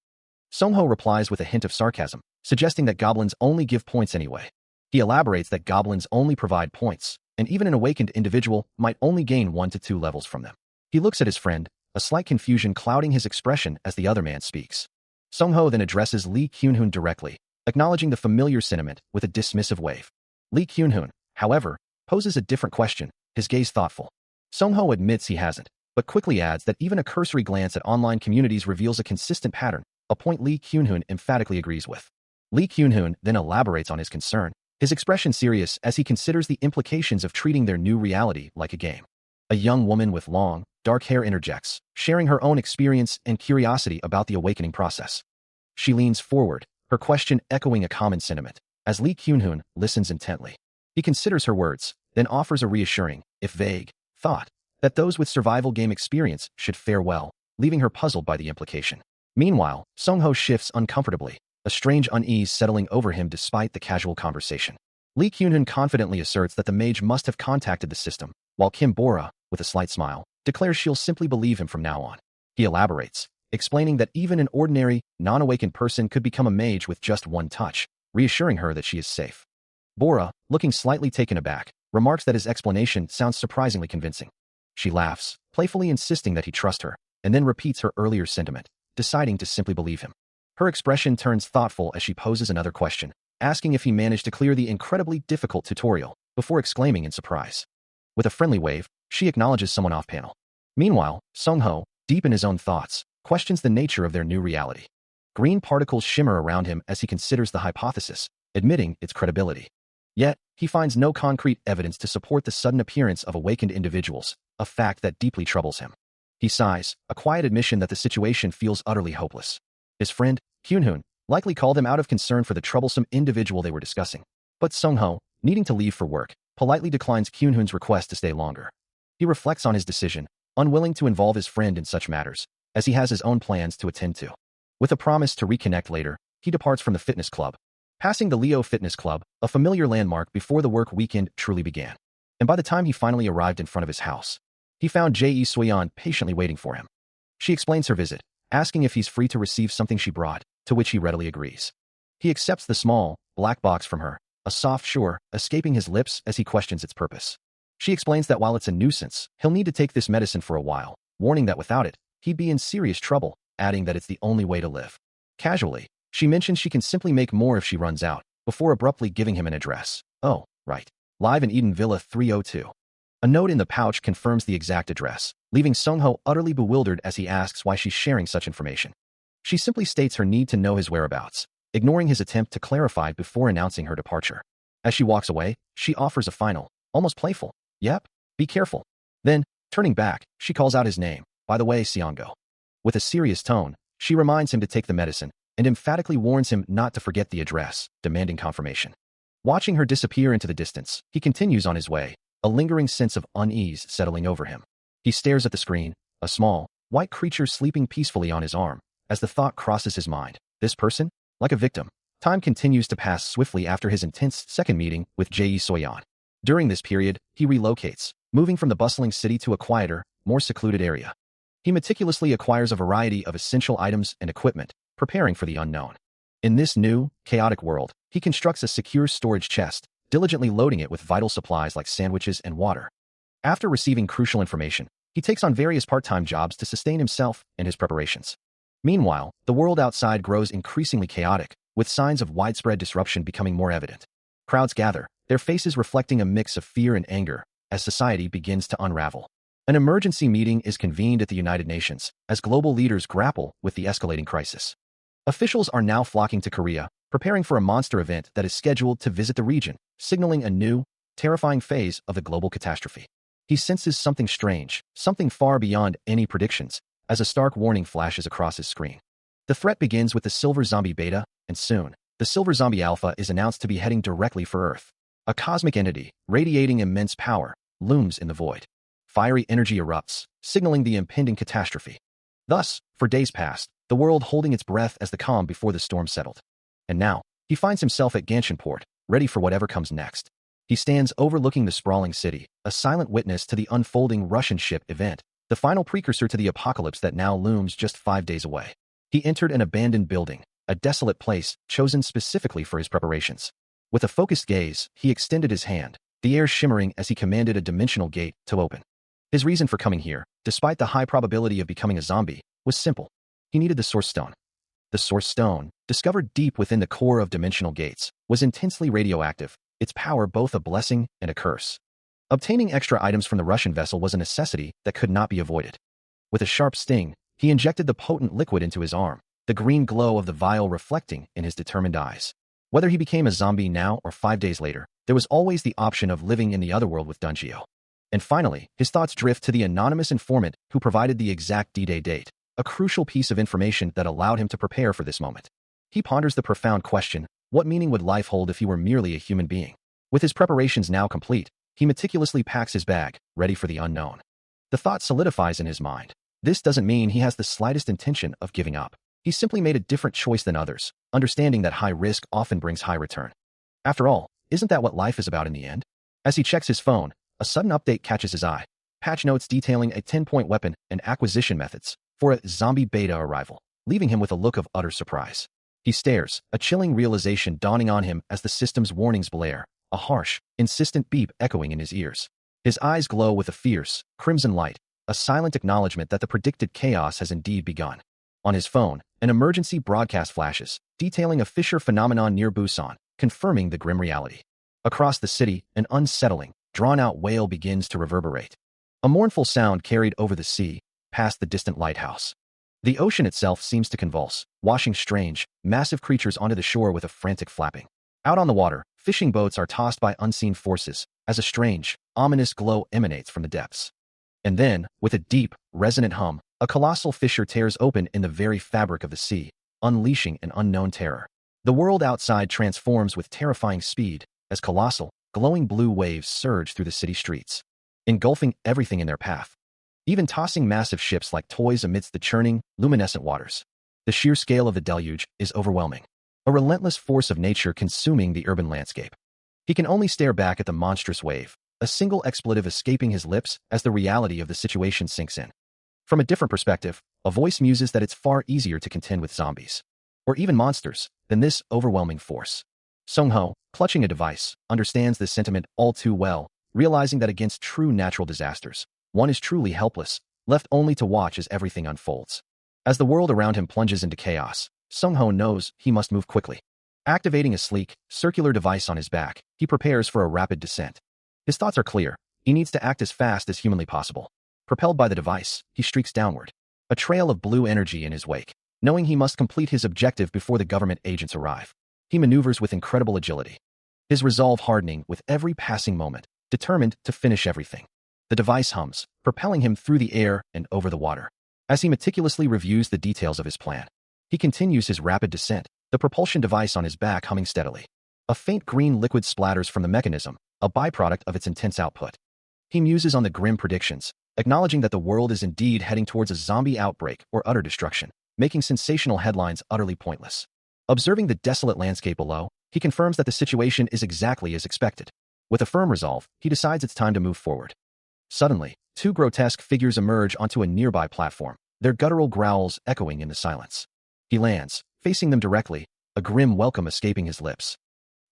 Sungho replies with a hint of sarcasm, suggesting that goblins only give points anyway. He elaborates that goblins only provide points, and even an awakened individual might only gain 1 to 2 levels from them. He looks at his friend, a slight confusion clouding his expression as the other man speaks. Sungho then addresses Lee Kyunhoon directly, acknowledging the familiar sentiment with a dismissive wave. Lee Kyunhoon, however, poses a different question, his gaze thoughtful. Sungho admits he hasn't, but quickly adds that even a cursory glance at online communities reveals a consistent pattern, a point Lee Kyunhoon emphatically agrees with. Lee Kyunhoon then elaborates on his concern, his expression serious as he considers the implications of treating their new reality like a game. A young woman with long, dark hair interjects, sharing her own experience and curiosity about the awakening process. She leans forward, her question echoing a common sentiment, as Lee Kyunhoon listens intently. He considers her words, then offers a reassuring, if vague, thought that those with survival game experience should fare well, leaving her puzzled by the implication. Meanwhile, Sungho shifts uncomfortably, a strange unease settling over him despite the casual conversation. Lee Kyunhoon confidently asserts that the mage must have contacted the system, while Kim Bora, with a slight smile, declares she'll simply believe him from now on. He elaborates, explaining that even an ordinary, non-awakened person could become a mage with just one touch, reassuring her that she is safe. Bora, looking slightly taken aback, remarks that his explanation sounds surprisingly convincing. She laughs, playfully insisting that he trust her, and then repeats her earlier sentiment, deciding to simply believe him. Her expression turns thoughtful as she poses another question, asking if he managed to clear the incredibly difficult tutorial, before exclaiming in surprise. With a friendly wave, she acknowledges someone off-panel. Meanwhile, Sung-ho, deep in his own thoughts, questions the nature of their new reality. Green particles shimmer around him as he considers the hypothesis, admitting its credibility. Yet, he finds no concrete evidence to support the sudden appearance of awakened individuals, a fact that deeply troubles him. He sighs, a quiet admission that the situation feels utterly hopeless. His friend, Kyunhoon, likely called him out of concern for the troublesome individual they were discussing. But Sung-ho, needing to leave for work, politely declines Kyunhoon's request to stay longer. He reflects on his decision, unwilling to involve his friend in such matters, as he has his own plans to attend to. With a promise to reconnect later, he departs from the fitness club, passing the Leo Fitness Club, a familiar landmark before the work weekend truly began. And by the time he finally arrived in front of his house, he found Jae Suyeon patiently waiting for him. She explains her visit, asking if he's free to receive something she brought, to which he readily agrees. He accepts the small, black box from her, a soft shore, escaping his lips as he questions its purpose. She explains that while it's a nuisance, he'll need to take this medicine for a while, warning that without it, he'd be in serious trouble, adding that it's the only way to live. Casually, she mentions she can simply make more if she runs out, before abruptly giving him an address. Oh, right. Live in Eden Villa 302. A note in the pouch confirms the exact address, leaving Sung-ho utterly bewildered as he asks why she's sharing such information. She simply states her need to know his whereabouts, ignoring his attempt to clarify before announcing her departure. As she walks away, she offers a final, almost playful, "Yep, be careful." Then, turning back, she calls out his name, "By the way, Seongo." With a serious tone, she reminds him to take the medicine, and emphatically warns him not to forget the address, demanding confirmation. Watching her disappear into the distance, he continues on his way, a lingering sense of unease settling over him. He stares at the screen, a small, white creature sleeping peacefully on his arm, as the thought crosses his mind. This person? Like a victim. Time continues to pass swiftly after his intense second meeting with Jae Soyeon. During this period, he relocates, moving from the bustling city to a quieter, more secluded area. He meticulously acquires a variety of essential items and equipment, preparing for the unknown. In this new, chaotic world, he constructs a secure storage chest, diligently loading it with vital supplies like sandwiches and water. After receiving crucial information, he takes on various part-time jobs to sustain himself and his preparations. Meanwhile, the world outside grows increasingly chaotic, with signs of widespread disruption becoming more evident. Crowds gather, their faces reflecting a mix of fear and anger, as society begins to unravel. An emergency meeting is convened at the United Nations, as global leaders grapple with the escalating crisis. Officials are now flocking to Korea, preparing for a monster event that is scheduled to visit the region, signaling a new, terrifying phase of the global catastrophe. He senses something strange, something far beyond any predictions, as a stark warning flashes across his screen. The threat begins with the Silver Zombie Beta, and soon, the Silver Zombie Alpha is announced to be heading directly for Earth. A cosmic entity, radiating immense power, looms in the void. Fiery energy erupts, signaling the impending catastrophe. Thus, for days past, the world holding its breath as the calm before the storm settled. And now, he finds himself at Ganshinport, ready for whatever comes next. He stands overlooking the sprawling city, a silent witness to the unfolding Russian ship event, the final precursor to the apocalypse that now looms just 5 days away. He entered an abandoned building, a desolate place chosen specifically for his preparations. With a focused gaze, he extended his hand, the air shimmering as he commanded a dimensional gate to open. His reason for coming here, despite the high probability of becoming a zombie, was simple. He needed the Source Stone. The Source Stone, discovered deep within the core of dimensional gates, was intensely radioactive, its power both a blessing and a curse. Obtaining extra items from the Russian vessel was a necessity that could not be avoided. With a sharp sting, he injected the potent liquid into his arm, the green glow of the vial reflecting in his determined eyes. Whether he became a zombie now or 5 days later, there was always the option of living in the other world with Dunjio. And finally, his thoughts drift to the anonymous informant who provided the exact D-Day date, a crucial piece of information that allowed him to prepare for this moment. He ponders the profound question, what meaning would life hold if he were merely a human being? With his preparations now complete, he meticulously packs his bag, ready for the unknown. The thought solidifies in his mind. This doesn't mean he has the slightest intention of giving up. He simply made a different choice than others, understanding that high risk often brings high return. After all, isn't that what life is about in the end? As he checks his phone, a sudden update catches his eye. Patch notes detailing a 10-point weapon and acquisition methods for a zombie beta arrival, leaving him with a look of utter surprise. He stares, a chilling realization dawning on him as the system's warnings blare, a harsh, insistent beep echoing in his ears. His eyes glow with a fierce, crimson light, a silent acknowledgement that the predicted chaos has indeed begun. On his phone, An emergency broadcast flashes, detailing a fissure phenomenon near Busan, confirming the grim reality. Across the city, an unsettling, drawn-out wail begins to reverberate. A mournful sound carried over the sea, past the distant lighthouse. The ocean itself seems to convulse, washing strange, massive creatures onto the shore with a frantic flapping. Out on the water, fishing boats are tossed by unseen forces, as a strange, ominous glow emanates from the depths. And then, with a deep, resonant hum, a colossal fissure tears open in the very fabric of the sea, unleashing an unknown terror. The world outside transforms with terrifying speed, as colossal, glowing blue waves surge through the city streets, engulfing everything in their path, even tossing massive ships like toys amidst the churning, luminescent waters. The sheer scale of the deluge is overwhelming, a relentless force of nature consuming the urban landscape. He can only stare back at the monstrous wave, a single expletive escaping his lips as the reality of the situation sinks in. From a different perspective, a voice muses that it's far easier to contend with zombies, or even monsters, than this overwhelming force. Sung-ho, clutching a device, understands this sentiment all too well, realizing that against true natural disasters, one is truly helpless, left only to watch as everything unfolds. As the world around him plunges into chaos, Sung-ho knows he must move quickly. Activating a sleek, circular device on his back, he prepares for a rapid descent. His thoughts are clear. He needs to act as fast as humanly possible. Propelled by the device, he streaks downward, a trail of blue energy in his wake. Knowing he must complete his objective before the government agents arrive, he maneuvers with incredible agility, his resolve hardening with every passing moment, determined to finish everything. The device hums, propelling him through the air and over the water. As he meticulously reviews the details of his plan, he continues his rapid descent, the propulsion device on his back humming steadily. A faint green liquid splatters from the mechanism, a byproduct of its intense output. He muses on the grim predictions, acknowledging that the world is indeed heading towards a zombie outbreak or utter destruction, making sensational headlines utterly pointless. Observing the desolate landscape below, he confirms that the situation is exactly as expected. With a firm resolve, he decides it's time to move forward. Suddenly, two grotesque figures emerge onto a nearby platform, their guttural growls echoing in the silence. He lands, facing them directly, a grim welcome escaping his lips.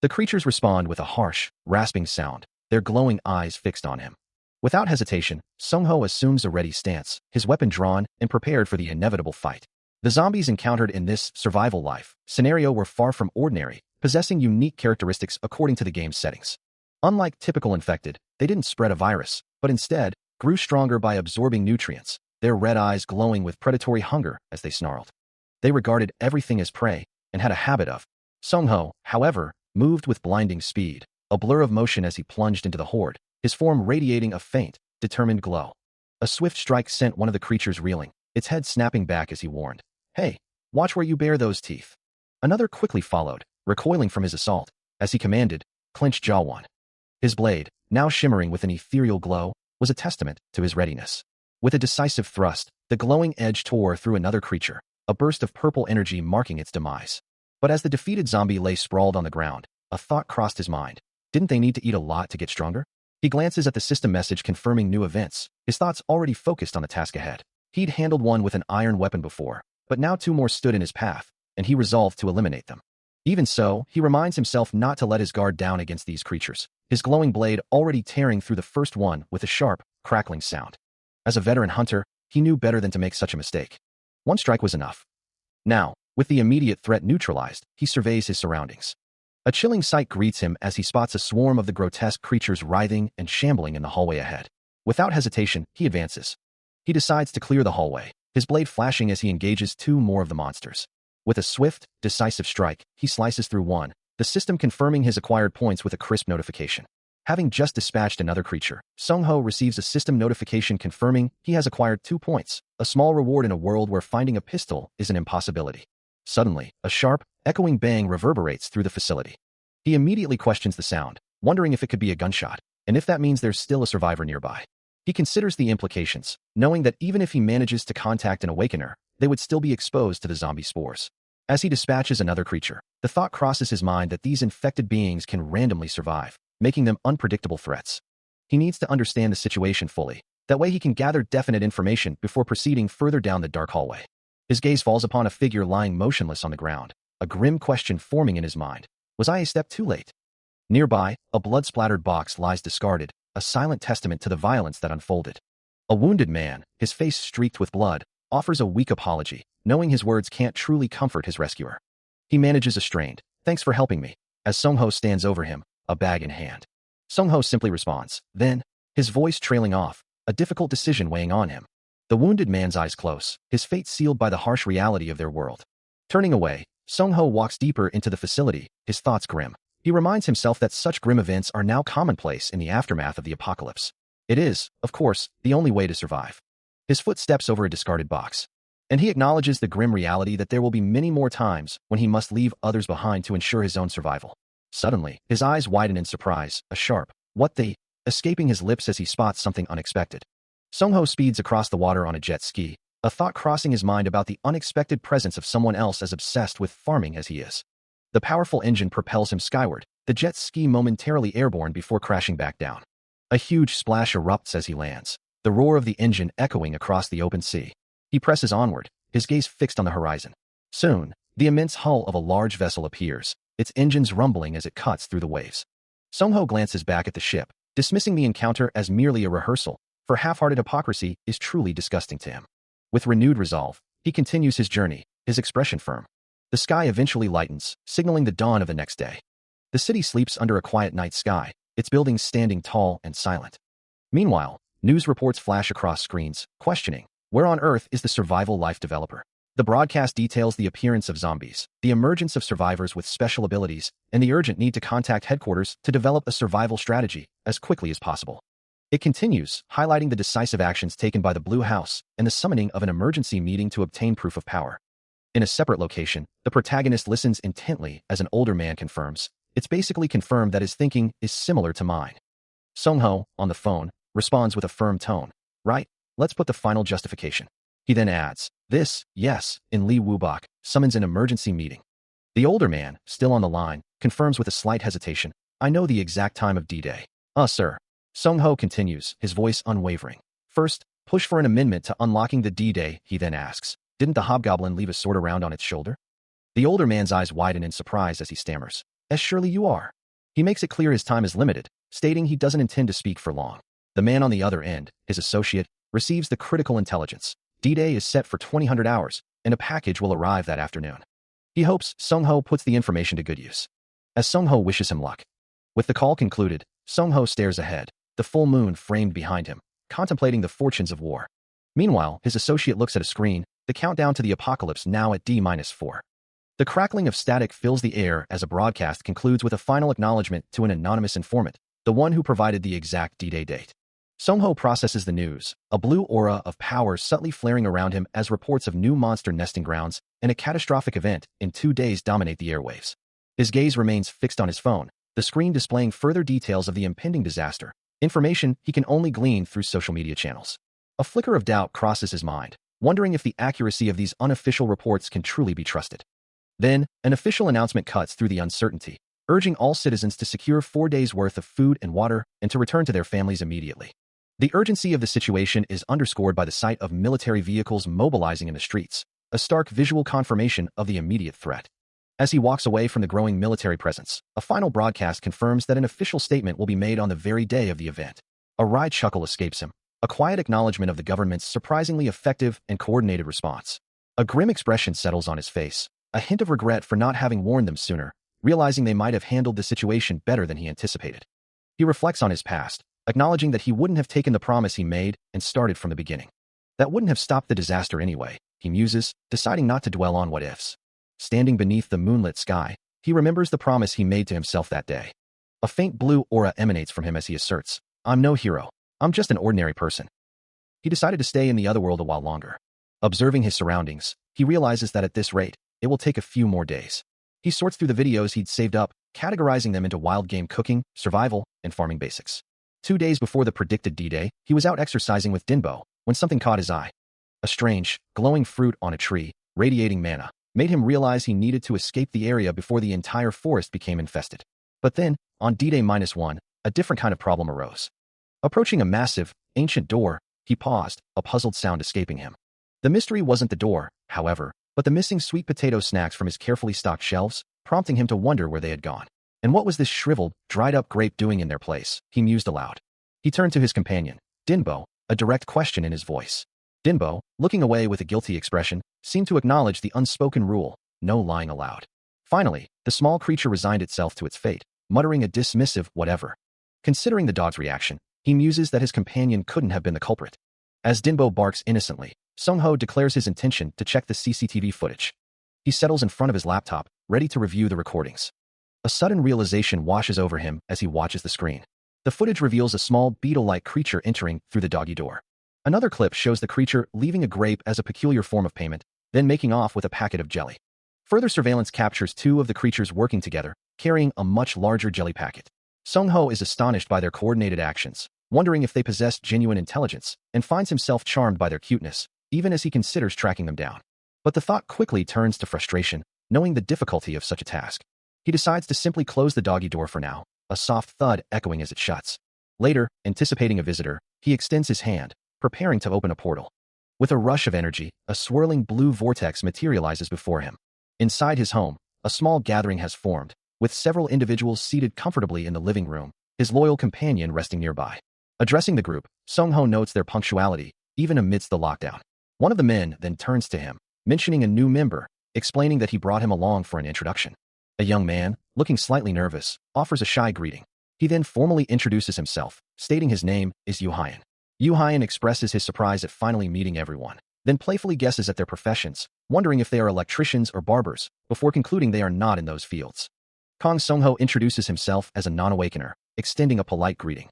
The creatures respond with a harsh, rasping sound, their glowing eyes fixed on him. Without hesitation, Sung-ho assumes a ready stance, his weapon drawn and prepared for the inevitable fight. The zombies encountered in this survival life scenario were far from ordinary, possessing unique characteristics according to the game's settings. Unlike typical infected, they didn't spread a virus, but instead grew stronger by absorbing nutrients, their red eyes glowing with predatory hunger as they snarled. They regarded everything as prey and had a habit of. Sung-ho, however, moved with blinding speed, a blur of motion as he plunged into the horde, his form radiating a faint, determined glow. A swift strike sent one of the creatures reeling, its head snapping back as he warned, "Hey, watch where you bare those teeth." Another quickly followed, recoiling from his assault, as he commanded, "Clench jaw one." His blade, now shimmering with an ethereal glow, was a testament to his readiness. With a decisive thrust, the glowing edge tore through another creature, a burst of purple energy marking its demise. But as the defeated zombie lay sprawled on the ground, a thought crossed his mind. Didn't they need to eat a lot to get stronger? He glances at the system message confirming new events, his thoughts already focused on the task ahead. He'd handled one with an iron weapon before, but now two more stood in his path, and he resolved to eliminate them. Even so, he reminds himself not to let his guard down against these creatures, his glowing blade already tearing through the first one with a sharp, crackling sound. As a veteran hunter, he knew better than to make such a mistake. One strike was enough. Now, with the immediate threat neutralized, he surveys his surroundings. A chilling sight greets him as he spots a swarm of the grotesque creatures writhing and shambling in the hallway ahead. Without hesitation, he advances. He decides to clear the hallway, his blade flashing as he engages two more of the monsters. With a swift, decisive strike, he slices through one, the system confirming his acquired points with a crisp notification. Having just dispatched another creature, Sung-ho receives a system notification confirming he has acquired 2 points, a small reward in a world where finding a pistol is an impossibility. Suddenly, a sharp, echoing bang reverberates through the facility. He immediately questions the sound, wondering if it could be a gunshot, and if that means there's still a survivor nearby. He considers the implications, knowing that even if he manages to contact an awakener, they would still be exposed to the zombie spores. As he dispatches another creature, the thought crosses his mind that these infected beings can randomly survive, making them unpredictable threats. He needs to understand the situation fully. That way he can gather definite information before proceeding further down the dark hallway. His gaze falls upon a figure lying motionless on the ground, a grim question forming in his mind. Was I a step too late? Nearby, a blood-splattered box lies discarded, a silent testament to the violence that unfolded. A wounded man, his face streaked with blood, offers a weak apology, knowing his words can't truly comfort his rescuer. He manages a strained, "Thanks for helping me," as Sung-ho stands over him, a bag in hand. Sung-ho simply responds, then, his voice trailing off, a difficult decision weighing on him. The wounded man's eyes close, his fate sealed by the harsh reality of their world. Turning away, Sung-ho walks deeper into the facility, his thoughts grim. He reminds himself that such grim events are now commonplace in the aftermath of the apocalypse. It is, of course, the only way to survive. His foot steps over a discarded box, and he acknowledges the grim reality that there will be many more times when he must leave others behind to ensure his own survival. Suddenly, his eyes widen in surprise, a sharp, "What the?" escaping his lips as he spots something unexpected. Sung-ho speeds across the water on a jet ski, a thought crossing his mind about the unexpected presence of someone else as obsessed with farming as he is. The powerful engine propels him skyward, the jet ski momentarily airborne before crashing back down. A huge splash erupts as he lands, the roar of the engine echoing across the open sea. He presses onward, his gaze fixed on the horizon. Soon, the immense hull of a large vessel appears, its engines rumbling as it cuts through the waves. Sung-ho glances back at the ship, dismissing the encounter as merely a rehearsal, for half-hearted hypocrisy is truly disgusting to him. With renewed resolve, he continues his journey, his expression firm. The sky eventually lightens, signaling the dawn of the next day. The city sleeps under a quiet night sky, its buildings standing tall and silent. Meanwhile, news reports flash across screens, questioning, where on earth is the survival life developer? The broadcast details the appearance of zombies, the emergence of survivors with special abilities, and the urgent need to contact headquarters to develop a survival strategy as quickly as possible. It continues, highlighting the decisive actions taken by the Blue House and the summoning of an emergency meeting to obtain proof of power. In a separate location, the protagonist listens intently as an older man confirms, "It's basically confirmed that his thinking is similar to mine." Sung-ho, on the phone, responds with a firm tone, "Right, let's put the final justification." He then adds, "This, yes," in Lee Woo-bak, summons an emergency meeting. The older man, still on the line, confirms with a slight hesitation, "I know the exact time of D-Day." Sir." Sung-ho continues, his voice unwavering. "First, push for an amendment to unlocking the D-Day," he then asks. "Didn't the hobgoblin leave a sword around on its shoulder?" The older man's eyes widen in surprise as he stammers, "As surely you are." He makes it clear his time is limited, stating he doesn't intend to speak for long. The man on the other end, his associate, receives the critical intelligence. D-Day is set for 2000 hours, and a package will arrive that afternoon. He hopes Sung-ho puts the information to good use. As Sung-ho wishes him luck. With the call concluded, Sung-ho stares ahead, the full moon framed behind him, contemplating the fortunes of war. Meanwhile, his associate looks at a screen, the countdown to the apocalypse now at D-4. The crackling of static fills the air as a broadcast concludes with a final acknowledgement to an anonymous informant, the one who provided the exact D-Day date. Sung-ho processes the news, a blue aura of power subtly flaring around him as reports of new monster nesting grounds and a catastrophic event in 2 days dominate the airwaves. His gaze remains fixed on his phone, the screen displaying further details of the impending disaster, information he can only glean through social media channels. A flicker of doubt crosses his mind, wondering if the accuracy of these unofficial reports can truly be trusted. Then, an official announcement cuts through the uncertainty, urging all citizens to secure 4 days' worth of food and water and to return to their families immediately. The urgency of the situation is underscored by the sight of military vehicles mobilizing in the streets, a stark visual confirmation of the immediate threat. As he walks away from the growing military presence, a final broadcast confirms that an official statement will be made on the very day of the event. A wry chuckle escapes him, a quiet acknowledgement of the government's surprisingly effective and coordinated response. A grim expression settles on his face, a hint of regret for not having warned them sooner, realizing they might have handled the situation better than he anticipated. He reflects on his past, acknowledging that he wouldn't have taken the promise he made and started from the beginning. That wouldn't have stopped the disaster anyway, he muses, deciding not to dwell on what-ifs. Standing beneath the moonlit sky, he remembers the promise he made to himself that day. A faint blue aura emanates from him as he asserts, "I'm no hero. I'm just an ordinary person." He decided to stay in the other world a while longer. Observing his surroundings, he realizes that at this rate, it will take a few more days. He sorts through the videos he'd saved up, categorizing them into wild game cooking, survival, and farming basics. 2 days before the predicted D-Day, he was out exercising with Dinbo, when something caught his eye. A strange, glowing fruit on a tree, radiating mana, made him realize he needed to escape the area before the entire forest became infested. But then, on D-Day-1, a different kind of problem arose. Approaching a massive, ancient door, he paused, a puzzled sound escaping him. The mystery wasn't the door, however, but the missing sweet potato snacks from his carefully stocked shelves, prompting him to wonder where they had gone. And what was this shriveled, dried-up grape doing in their place? He mused aloud. He turned to his companion, Dinbo, a direct question in his voice. Dinbo, looking away with a guilty expression, seemed to acknowledge the unspoken rule, no lying allowed. Finally, the small creature resigned itself to its fate, muttering a dismissive whatever. Considering the dog's reaction, he muses that his companion couldn't have been the culprit. As Dinbo barks innocently, Sung-ho declares his intention to check the CCTV footage. He settles in front of his laptop, ready to review the recordings. A sudden realization washes over him as he watches the screen. The footage reveals a small beetle-like creature entering through the doggy door. Another clip shows the creature leaving a grape as a peculiar form of payment, then making off with a packet of jelly. Further surveillance captures two of the creatures working together, carrying a much larger jelly packet. Sung-ho is astonished by their coordinated actions, wondering if they possess genuine intelligence, and finds himself charmed by their cuteness, even as he considers tracking them down. But the thought quickly turns to frustration, knowing the difficulty of such a task. He decides to simply close the doggy door for now, a soft thud echoing as it shuts. Later, anticipating a visitor, he extends his hand, preparing to open a portal. With a rush of energy, a swirling blue vortex materializes before him. Inside his home, a small gathering has formed, with several individuals seated comfortably in the living room, his loyal companion resting nearby. Addressing the group, Sung-ho notes their punctuality, even amidst the lockdown. One of the men then turns to him, mentioning a new member, explaining that he brought him along for an introduction. A young man, looking slightly nervous, offers a shy greeting. He then formally introduces himself, stating his name is Yoo-hyun. Yoo-hyun expresses his surprise at finally meeting everyone, then playfully guesses at their professions, wondering if they are electricians or barbers, before concluding they are not in those fields. Kang Sung-ho introduces himself as a non-awakener, extending a polite greeting.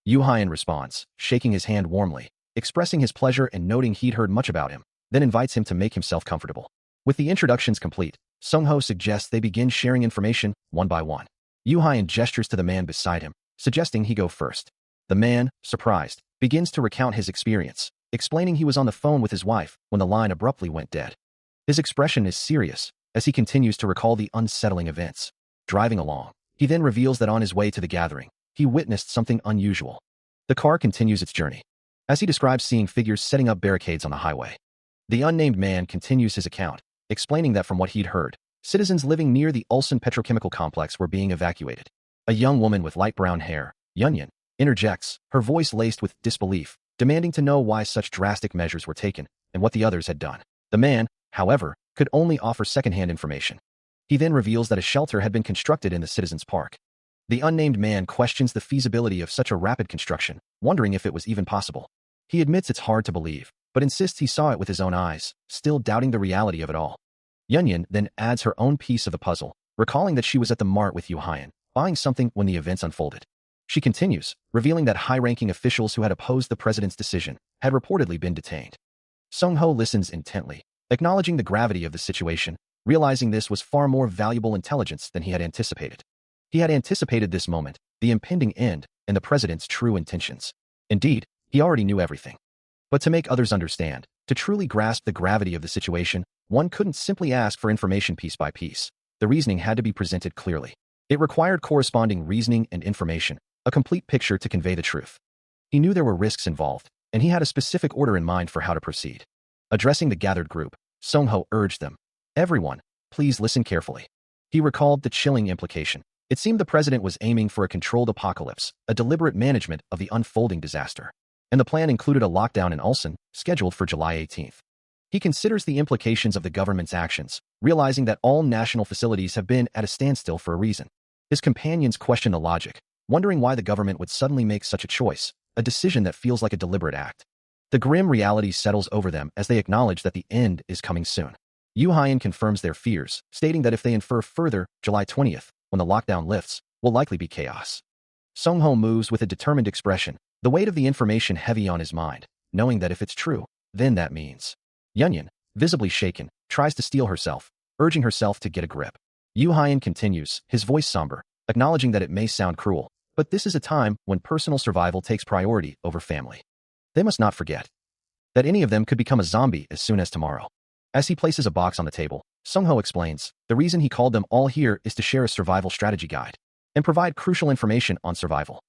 Yoo-hyun responds, shaking his hand warmly, expressing his pleasure and noting he'd heard much about him, then invites him to make himself comfortable. With the introductions complete, Sung-ho suggests they begin sharing information one by one. Yoo-hyun gestures to the man beside him, suggesting he go first. The man, surprised, begins to recount his experience, explaining he was on the phone with his wife when the line abruptly went dead. His expression is serious, as he continues to recall the unsettling events. Driving along, he then reveals that on his way to the gathering, he witnessed something unusual. The car continues its journey, as he describes seeing figures setting up barricades on the highway. The unnamed man continues his account, explaining that from what he'd heard, citizens living near the Ulsan petrochemical complex were being evacuated. A young woman with light brown hair, Yunyan, interjects, her voice laced with disbelief, demanding to know why such drastic measures were taken and what the others had done. The man, however, could only offer secondhand information. He then reveals that a shelter had been constructed in the citizens' park. The unnamed man questions the feasibility of such a rapid construction, wondering if it was even possible. He admits it's hard to believe, but insists he saw it with his own eyes, still doubting the reality of it all. Yunyan then adds her own piece of the puzzle, recalling that she was at the mart with Yoo-hyun, buying something when the events unfolded. She continues, revealing that high-ranking officials who had opposed the president's decision had reportedly been detained. Sung-ho listens intently, acknowledging the gravity of the situation, realizing this was far more valuable intelligence than he had anticipated. He had anticipated this moment, the impending end, and the president's true intentions. Indeed, he already knew everything. But to make others understand, to truly grasp the gravity of the situation, one couldn't simply ask for information piece by piece. The reasoning had to be presented clearly. It required corresponding reasoning and information, a complete picture to convey the truth. He knew there were risks involved, and he had a specific order in mind for how to proceed. Addressing the gathered group, Sung-ho urged them, "Everyone, please listen carefully." He recalled the chilling implication. It seemed the president was aiming for a controlled apocalypse, a deliberate management of the unfolding disaster. And the plan included a lockdown in Ulsan, scheduled for July 18th. He considers the implications of the government's actions, realizing that all national facilities have been at a standstill for a reason. His companions question the logic, wondering why the government would suddenly make such a choice, a decision that feels like a deliberate act. The grim reality settles over them as they acknowledge that the end is coming soon. Yoo-hyun confirms their fears, stating that if they infer further, July 20th, when the lockdown lifts, will likely be chaos. Sung-ho moves with a determined expression, the weight of the information heavy on his mind, knowing that if it's true, then that means. Yunyan, visibly shaken, tries to steel herself, urging herself to get a grip. Yoo-hyun continues, his voice somber, acknowledging that it may sound cruel, but this is a time when personal survival takes priority over family. They must not forget that any of them could become a zombie as soon as tomorrow. As he places a box on the table, Sung-ho explains, the reason he called them all here is to share a survival strategy guide and provide crucial information on survival.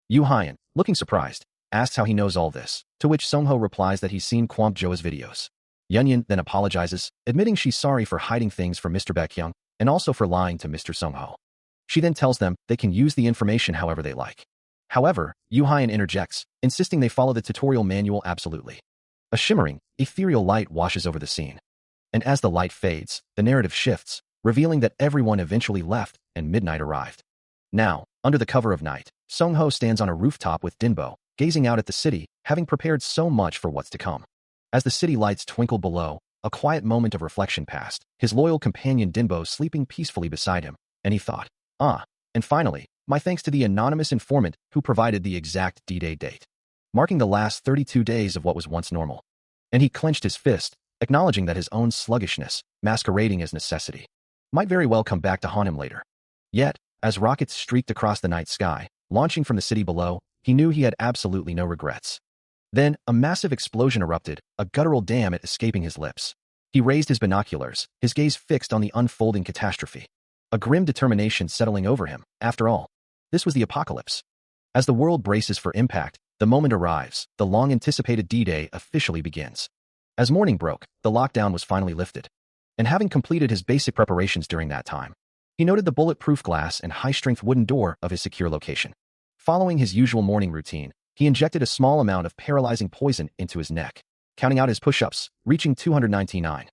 Yoo-hyun, looking surprised, asks how he knows all this, to which Sung-ho replies that he's seen Kwamp Joa's videos. Yunyan then apologizes, admitting she's sorry for hiding things from Mr. Baekhyung and also for lying to Mr. Sung-ho. She then tells them they can use the information however they like. However, Yoo-hyun interjects, insisting they follow the tutorial manual absolutely. A shimmering, ethereal light washes over the scene. And as the light fades, the narrative shifts, revealing that everyone eventually left and midnight arrived. Now, under the cover of night, Sung-ho stands on a rooftop with Dinbo, gazing out at the city, having prepared so much for what's to come. As the city lights twinkled below, a quiet moment of reflection passed, his loyal companion Dinbo sleeping peacefully beside him, and he thought, and finally, my thanks to the anonymous informant who provided the exact D-Day date, marking the last 32 days of what was once normal. And he clenched his fist, acknowledging that his own sluggishness, masquerading as necessity, might very well come back to haunt him later. Yet, as rockets streaked across the night sky, launching from the city below, he knew he had absolutely no regrets. Then, a massive explosion erupted, a guttural damn it escaping his lips. He raised his binoculars, his gaze fixed on the unfolding catastrophe. A grim determination settling over him. After all, this was the apocalypse. As the world braces for impact, the moment arrives, the long-anticipated D-Day officially begins. As morning broke, the lockdown was finally lifted. And having completed his basic preparations during that time, he noted the bulletproof glass and high-strength wooden door of his secure location. Following his usual morning routine, he injected a small amount of paralyzing poison into his neck, counting out his push-ups, reaching 299.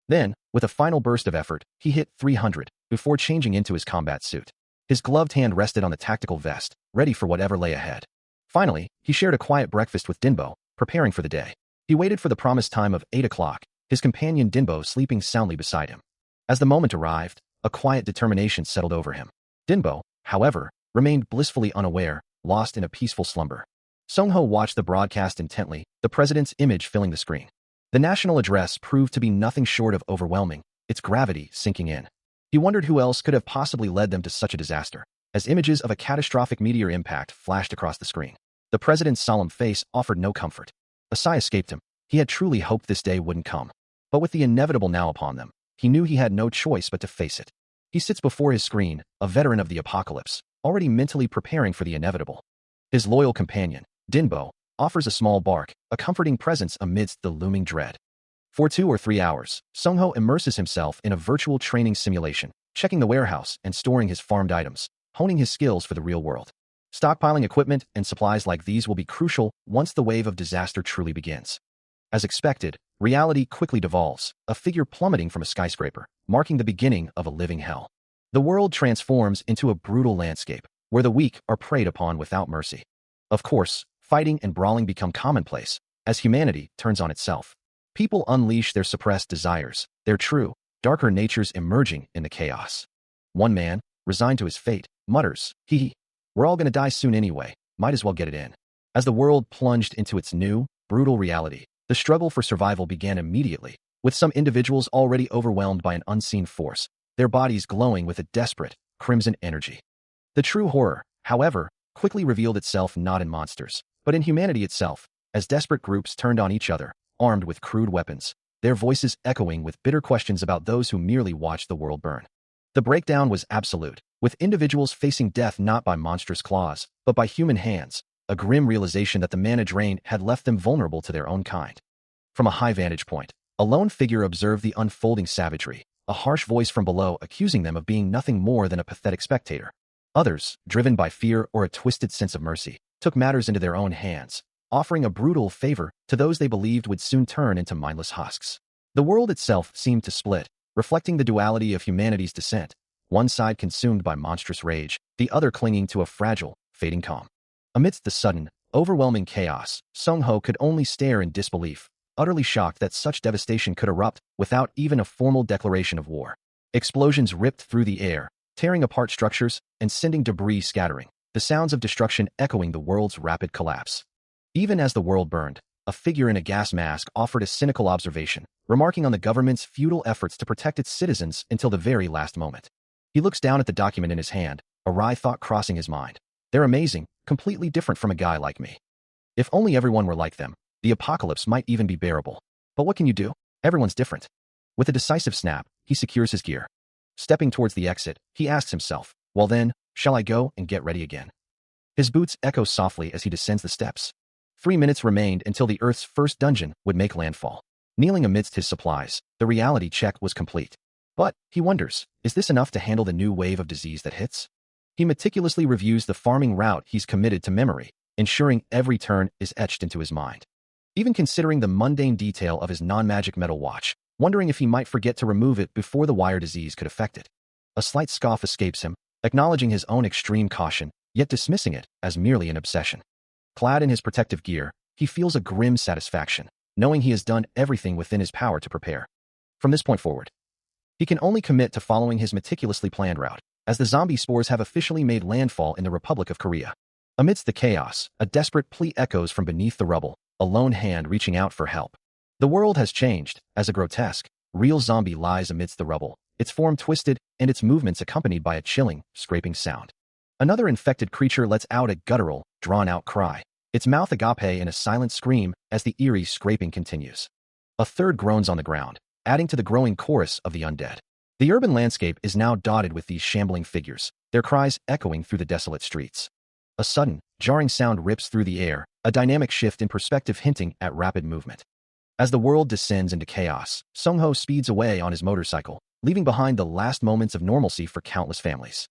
Then, with a final burst of effort, he hit 300, before changing into his combat suit. His gloved hand rested on the tactical vest, ready for whatever lay ahead. Finally, he shared a quiet breakfast with Dinbo, preparing for the day. He waited for the promised time of 8 o'clock, his companion Dinbo sleeping soundly beside him. As the moment arrived, a quiet determination settled over him. Dinbo, however, remained blissfully unaware, lost in a peaceful slumber. Sung-ho watched the broadcast intently, the president's image filling the screen. The national address proved to be nothing short of overwhelming, its gravity sinking in. He wondered who else could have possibly led them to such a disaster, as images of a catastrophic meteor impact flashed across the screen. The president's solemn face offered no comfort. A sigh escaped him. He had truly hoped this day wouldn't come. But with the inevitable now upon them, he knew he had no choice but to face it. He sits before his screen, a veteran of the apocalypse, already mentally preparing for the inevitable. His loyal companion, Dinbo, offers a small bark, a comforting presence amidst the looming dread. For 2 or 3 hours, Sung-ho immerses himself in a virtual training simulation, checking the warehouse and storing his farmed items, honing his skills for the real world. Stockpiling equipment and supplies like these will be crucial once the wave of disaster truly begins. As expected, reality quickly devolves, a figure plummeting from a skyscraper, marking the beginning of a living hell. The world transforms into a brutal landscape, where the weak are preyed upon without mercy. Of course, fighting and brawling become commonplace, as humanity turns on itself. People unleash their suppressed desires, their true, darker natures emerging in the chaos. One man, resigned to his fate, mutters, we're all gonna die soon anyway, might as well get it in. As the world plunged into its new, brutal reality, the struggle for survival began immediately, with some individuals already overwhelmed by an unseen force, their bodies glowing with a desperate, crimson energy. The true horror, however, quickly revealed itself not in monsters, but in humanity itself, as desperate groups turned on each other, armed with crude weapons, their voices echoing with bitter questions about those who merely watched the world burn. The breakdown was absolute, with individuals facing death not by monstrous claws, but by human hands, a grim realization that the mana drain had left them vulnerable to their own kind. From a high vantage point, a lone figure observed the unfolding savagery, a harsh voice from below accusing them of being nothing more than a pathetic spectator. Others, driven by fear or a twisted sense of mercy, took matters into their own hands, offering a brutal favor to those they believed would soon turn into mindless husks. The world itself seemed to split, reflecting the duality of humanity's descent, one side consumed by monstrous rage, the other clinging to a fragile, fading calm. Amidst the sudden, overwhelming chaos, Sung-ho could only stare in disbelief, utterly shocked that such devastation could erupt without even a formal declaration of war. Explosions ripped through the air, tearing apart structures and sending debris scattering, the sounds of destruction echoing the world's rapid collapse. Even as the world burned, a figure in a gas mask offered a cynical observation, remarking on the government's futile efforts to protect its citizens until the very last moment. He looks down at the document in his hand, a wry thought crossing his mind. They're amazing, completely different from a guy like me. If only everyone were like them, the apocalypse might even be bearable. But what can you do? Everyone's different. With a decisive snap, he secures his gear. Stepping towards the exit, he asks himself, well then, shall I go and get ready again? His boots echo softly as he descends the steps. 3 minutes remained until the Earth's first dungeon would make landfall. Kneeling amidst his supplies, the reality check was complete. But, he wonders, is this enough to handle the new wave of disease that hits? He meticulously reviews the farming route he's committed to memory, ensuring every turn is etched into his mind. even considering the mundane detail of his non-magic metal watch, wondering if he might forget to remove it before the wire disease could affect it. A slight scoff escapes him, acknowledging his own extreme caution, yet dismissing it as merely an obsession. Clad in his protective gear, he feels a grim satisfaction, knowing he has done everything within his power to prepare. From this point forward, he can only commit to following his meticulously planned route, as the zombie spores have officially made landfall in the Republic of Korea. Amidst the chaos, a desperate plea echoes from beneath the rubble, a lone hand reaching out for help. The world has changed, as a grotesque, real zombie lies amidst the rubble, its form twisted and its movements accompanied by a chilling, scraping sound. Another infected creature lets out a guttural, drawn-out cry, its mouth agape in a silent scream as the eerie scraping continues. A third groans on the ground, adding to the growing chorus of the undead. The urban landscape is now dotted with these shambling figures, their cries echoing through the desolate streets. A sudden, jarring sound rips through the air, a dynamic shift in perspective hinting at rapid movement. As the world descends into chaos, Sung-ho speeds away on his motorcycle, leaving behind the last moments of normalcy for countless families.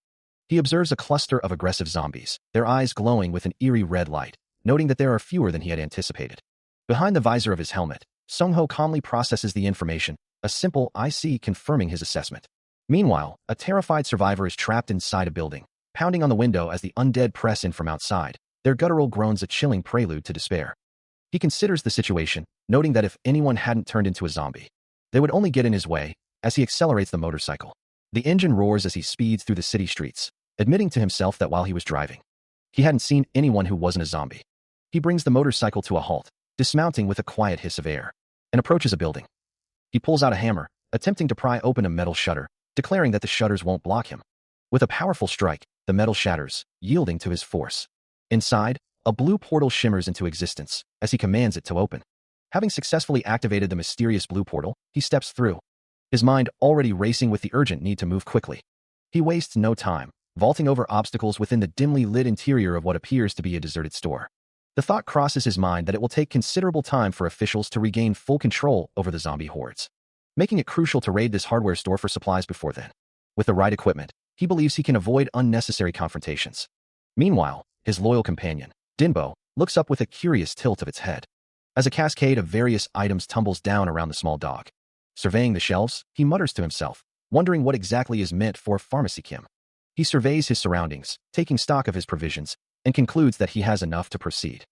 He observes a cluster of aggressive zombies, their eyes glowing with an eerie red light, noting that there are fewer than he had anticipated. Behind the visor of his helmet, Sung-ho calmly processes the information, a simple "I see" confirming his assessment. Meanwhile, a terrified survivor is trapped inside a building, pounding on the window as the undead press in from outside, their guttural groans a chilling prelude to despair. He considers the situation, noting that if anyone hadn't turned into a zombie, they would only get in his way, as he accelerates the motorcycle. The engine roars as he speeds through the city streets, admitting to himself that while he was driving, he hadn't seen anyone who wasn't a zombie. He brings the motorcycle to a halt, dismounting with a quiet hiss of air, and approaches a building. He pulls out a hammer, attempting to pry open a metal shutter, declaring that the shutters won't block him. With a powerful strike, the metal shatters, yielding to his force. Inside, a blue portal shimmers into existence, as he commands it to open. Having successfully activated the mysterious blue portal, he steps through, his mind already racing with the urgent need to move quickly. He wastes no time, vaulting over obstacles within the dimly lit interior of what appears to be a deserted store. The thought crosses his mind that it will take considerable time for officials to regain full control over the zombie hordes, making it crucial to raid this hardware store for supplies before then. With the right equipment, he believes he can avoid unnecessary confrontations. Meanwhile, his loyal companion, Dinbo, looks up with a curious tilt of its head, as a cascade of various items tumbles down around the small dog. Surveying the shelves, he mutters to himself, wondering what exactly is meant for pharmacy Kim. He surveys his surroundings, taking stock of his provisions, and concludes that he has enough to proceed.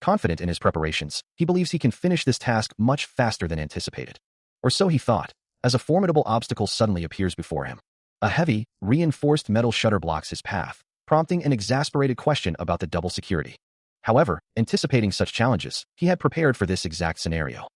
Confident in his preparations, he believes he can finish this task much faster than anticipated. Or so he thought, as a formidable obstacle suddenly appears before him. A heavy, reinforced metal shutter blocks his path, prompting an exasperated question about the double security. However, anticipating such challenges, he had prepared for this exact scenario.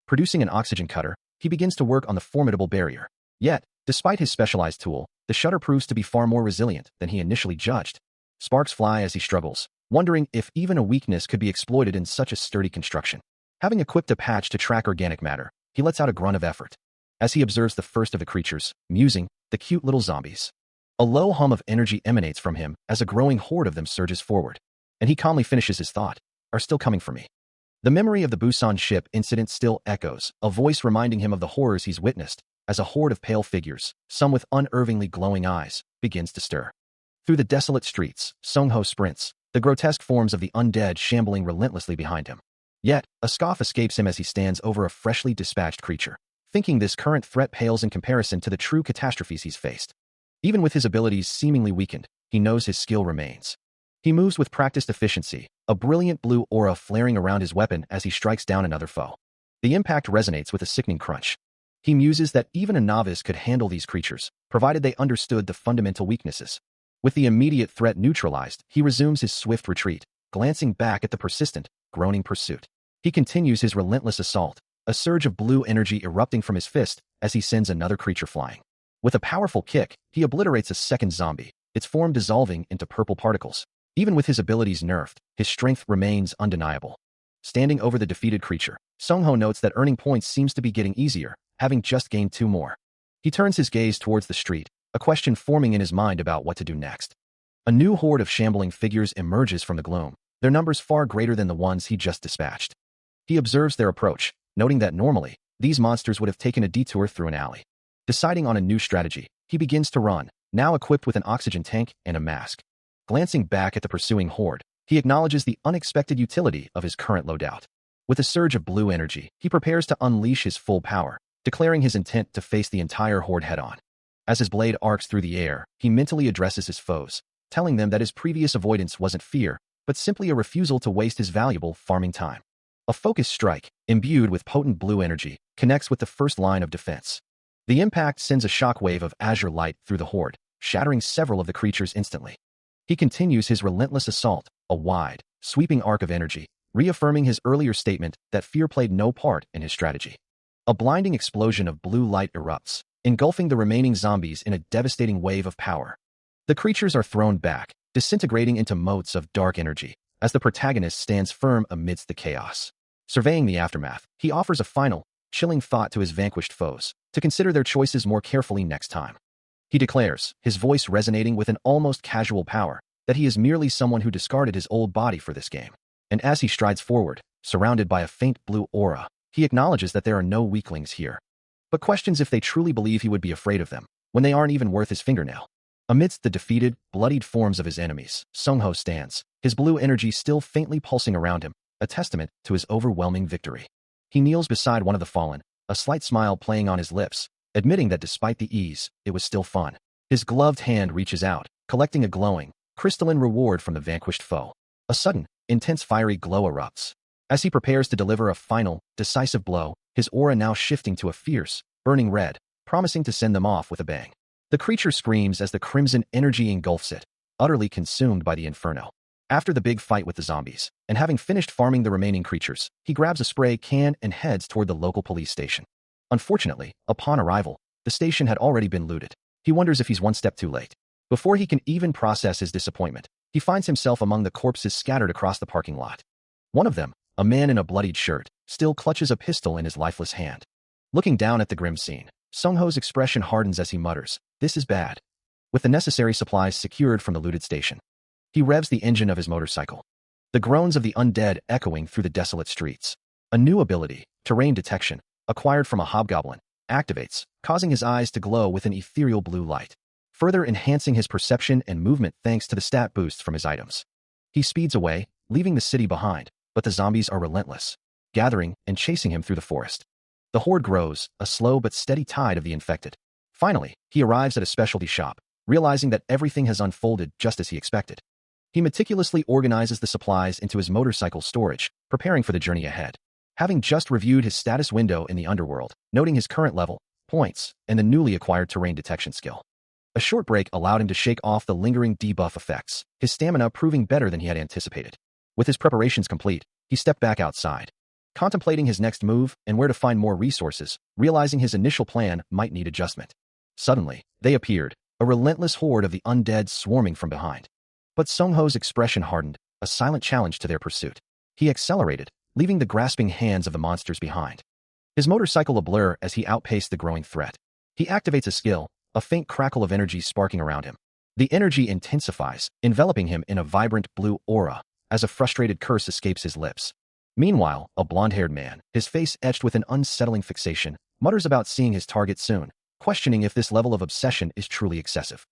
Producing an oxygen cutter, he begins to work on the formidable barrier. Yet, despite his specialized tool, the shutter proves to be far more resilient than he initially judged. Sparks fly as he struggles, wondering if even a weakness could be exploited in such a sturdy construction. Having equipped a patch to track organic matter, he lets out a grunt of effort, as he observes the first of the creatures, musing, the cute little zombies. A low hum of energy emanates from him as a growing horde of them surges forward, and he calmly finishes his thought, "Are still coming for me." The memory of the Busan ship incident still echoes, a voice reminding him of the horrors he's witnessed, as a horde of pale figures, some with unervingly glowing eyes, begins to stir. Through the desolate streets, Sung-ho sprints, the grotesque forms of the undead shambling relentlessly behind him. Yet, a scoff escapes him as he stands over a freshly dispatched creature, thinking this current threat pales in comparison to the true catastrophes he's faced. Even with his abilities seemingly weakened, he knows his skill remains. He moves with practiced efficiency, a brilliant blue aura flaring around his weapon as he strikes down another foe. The impact resonates with a sickening crunch. He muses that even a novice could handle these creatures, provided they understood the fundamental weaknesses. With the immediate threat neutralized, he resumes his swift retreat, glancing back at the persistent, groaning pursuit. He continues his relentless assault, a surge of blue energy erupting from his fist as he sends another creature flying. With a powerful kick, he obliterates a second zombie, its form dissolving into purple particles. Even with his abilities nerfed, his strength remains undeniable. Standing over the defeated creature, Sung-ho notes that earning points seems to be getting easier, having just gained 2 more. He turns his gaze towards the street, a question forming in his mind about what to do next. A new horde of shambling figures emerges from the gloom, their numbers far greater than the ones he just dispatched. He observes their approach, noting that normally, these monsters would have taken a detour through an alley. Deciding on a new strategy, he begins to run, now equipped with an oxygen tank and a mask. Glancing back at the pursuing horde, he acknowledges the unexpected utility of his current loadout. With a surge of blue energy, he prepares to unleash his full power, declaring his intent to face the entire horde head-on. As his blade arcs through the air, he mentally addresses his foes, telling them that his previous avoidance wasn't fear, but simply a refusal to waste his valuable farming time. A focused strike, imbued with potent blue energy, connects with the first line of defense. The impact sends a shockwave of azure light through the horde, shattering several of the creatures instantly. He continues his relentless assault, a wide, sweeping arc of energy, reaffirming his earlier statement that fear played no part in his strategy. A blinding explosion of blue light erupts, engulfing the remaining zombies in a devastating wave of power. The creatures are thrown back, disintegrating into motes of dark energy, as the protagonist stands firm amidst the chaos. Surveying the aftermath, he offers a final, chilling thought to his vanquished foes, to consider their choices more carefully next time. He declares, his voice resonating with an almost casual power, that he is merely someone who discarded his old body for this game. And as he strides forward, surrounded by a faint blue aura, he acknowledges that there are no weaklings here, but questions if they truly believe he would be afraid of them, when they aren't even worth his fingernail. Amidst the defeated, bloodied forms of his enemies, Sung-ho stands, his blue energy still faintly pulsing around him, a testament to his overwhelming victory. He kneels beside one of the fallen, a slight smile playing on his lips, admitting that despite the ease, it was still fun. His gloved hand reaches out, collecting a glowing, crystalline reward from the vanquished foe. A sudden, intense fiery glow erupts. As he prepares to deliver a final, decisive blow, his aura now shifting to a fierce, burning red, promising to send them off with a bang. The creature screams as the crimson energy engulfs it, utterly consumed by the inferno. After the big fight with the zombies, and having finished farming the remaining creatures, he grabs a spray can and heads toward the local police station. Unfortunately, upon arrival, the station had already been looted. He wonders if he's one step too late. Before he can even process his disappointment, he finds himself among the corpses scattered across the parking lot. One of them, a man in a bloodied shirt, still clutches a pistol in his lifeless hand. Looking down at the grim scene, Sung-ho's expression hardens as he mutters, "This is bad." With the necessary supplies secured from the looted station, he revs the engine of his motorcycle. The groans of the undead echoing through the desolate streets. A new ability, terrain detection, acquired from a hobgoblin, activates, causing his eyes to glow with an ethereal blue light, further enhancing his perception and movement thanks to the stat boosts from his items. He speeds away, leaving the city behind, but the zombies are relentless, gathering and chasing him through the forest. The horde grows, a slow but steady tide of the infected. Finally, he arrives at a specialty shop, realizing that everything has unfolded just as he expected. He meticulously organizes the supplies into his motorcycle storage, preparing for the journey ahead. Having just reviewed his status window in the underworld, noting his current level, points, and the newly acquired terrain detection skill. A short break allowed him to shake off the lingering debuff effects, his stamina proving better than he had anticipated. With his preparations complete, he stepped back outside, contemplating his next move and where to find more resources, realizing his initial plan might need adjustment. Suddenly, they appeared, a relentless horde of the undead swarming from behind. But Sung-ho's expression hardened, a silent challenge to their pursuit. He accelerated, leaving the grasping hands of the monsters behind. His motorcycle a blur as he outpaced the growing threat. He activates a skill, a faint crackle of energy sparking around him. The energy intensifies, enveloping him in a vibrant blue aura, as a frustrated curse escapes his lips. Meanwhile, a blonde-haired man, his face etched with an unsettling fixation, mutters about seeing his target soon, questioning if this level of obsession is truly excessive.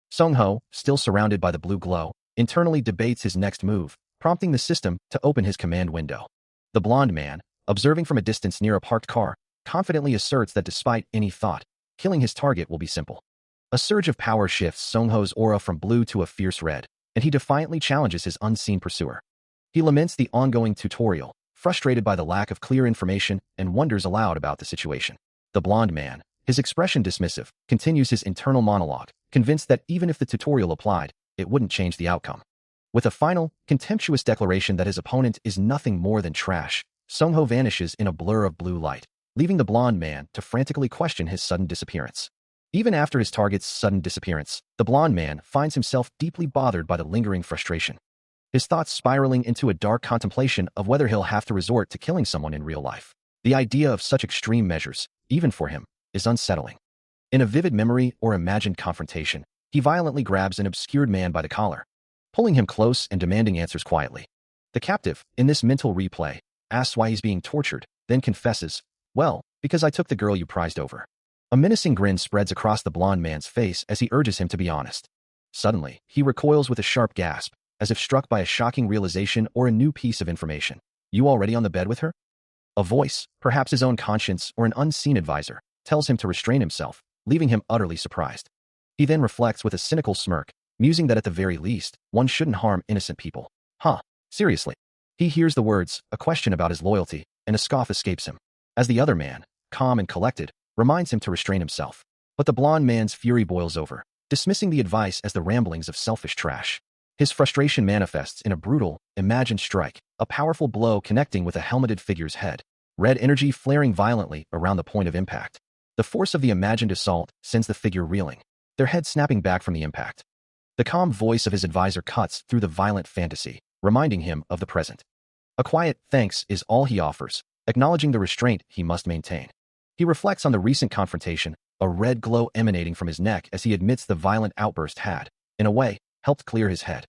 Sung-ho, still surrounded by the blue glow, internally debates his next move, prompting the system to open his command window. The blonde man, observing from a distance near a parked car, confidently asserts that despite any thought, killing his target will be simple. A surge of power shifts Sung-ho's aura from blue to a fierce red, and he defiantly challenges his unseen pursuer. He laments the ongoing tutorial, frustrated by the lack of clear information, and wonders aloud about the situation. The blonde man, his expression dismissive, continues his internal monologue, convinced that even if the tutorial applied, it wouldn't change the outcome. With a final, contemptuous declaration that his opponent is nothing more than trash, Sung-ho vanishes in a blur of blue light, leaving the blonde man to frantically question his sudden disappearance. Even after his target's sudden disappearance, the blonde man finds himself deeply bothered by the lingering frustration. His thoughts spiraling into a dark contemplation of whether he'll have to resort to killing someone in real life. The idea of such extreme measures, even for him, is unsettling. In a vivid memory or imagined confrontation, he violently grabs an obscured man by the collar, pulling him close and demanding answers quietly. The captive, in this mental replay, asks why he's being tortured, then confesses, "Well, because I took the girl you prized over." A menacing grin spreads across the blonde man's face as he urges him to be honest. Suddenly, he recoils with a sharp gasp, as if struck by a shocking realization or a new piece of information. "You already on the bed with her?" A voice, perhaps his own conscience or an unseen advisor, tells him to restrain himself, leaving him utterly surprised. He then reflects with a cynical smirk, musing that at the very least, one shouldn't harm innocent people. Huh, seriously. He hears the words, a question about his loyalty, and a scoff escapes him. As the other man, calm and collected, reminds him to restrain himself. But the blonde man's fury boils over, dismissing the advice as the ramblings of selfish trash. His frustration manifests in a brutal, imagined strike, a powerful blow connecting with a helmeted figure's head, red energy flaring violently around the point of impact. The force of the imagined assault sends the figure reeling, their head snapping back from the impact. The calm voice of his advisor cuts through the violent fantasy, reminding him of the present. A quiet thanks is all he offers, acknowledging the restraint he must maintain. He reflects on the recent confrontation, a red glow emanating from his neck as he admits the violent outburst had, in a way, helped clear his head.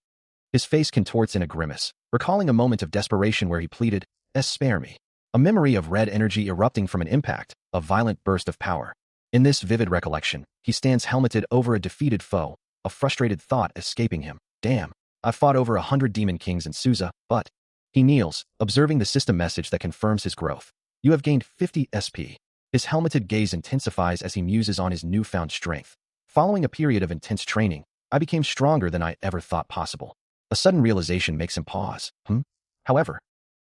His face contorts in a grimace, recalling a moment of desperation where he pleaded, spare me. A memory of red energy erupting from an impact, a violent burst of power. In this vivid recollection, he stands helmeted over a defeated foe, a frustrated thought escaping him. Damn, I've fought over 100 demon kings in Suza, but... He kneels, observing the system message that confirms his growth. You have gained 50 SP. His helmeted gaze intensifies as he muses on his newfound strength. Following a period of intense training, I became stronger than I ever thought possible. A sudden realization makes him pause. However,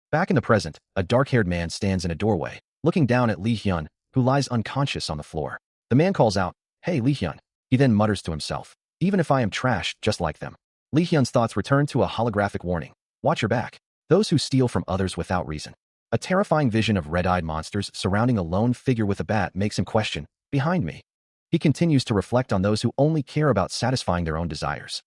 back in the present, a dark-haired man stands in a doorway, looking down at Li Hyun, who lies unconscious on the floor. The man calls out, Hey Li Hyun. He then mutters to himself, even if I am trash just like them. Li Hyun's thoughts return to a holographic warning. Watch your back. Those who steal from others without reason. A terrifying vision of red-eyed monsters surrounding a lone figure with a bat makes him question, behind me. He continues to reflect on those who only care about satisfying their own desires.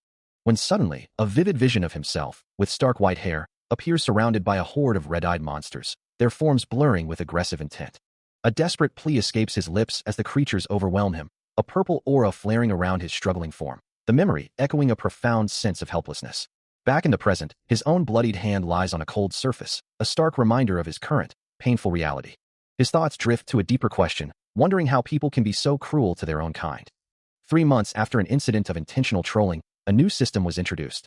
When suddenly, a vivid vision of himself, with stark white hair, appears surrounded by a horde of red-eyed monsters, their forms blurring with aggressive intent. A desperate plea escapes his lips as the creatures overwhelm him, a purple aura flaring around his struggling form, the memory echoing a profound sense of helplessness. Back in the present, his own bloodied hand lies on a cold surface, a stark reminder of his current, painful reality. His thoughts drift to a deeper question, wondering how people can be so cruel to their own kind. 3 months after an incident of intentional trolling, a new system was introduced.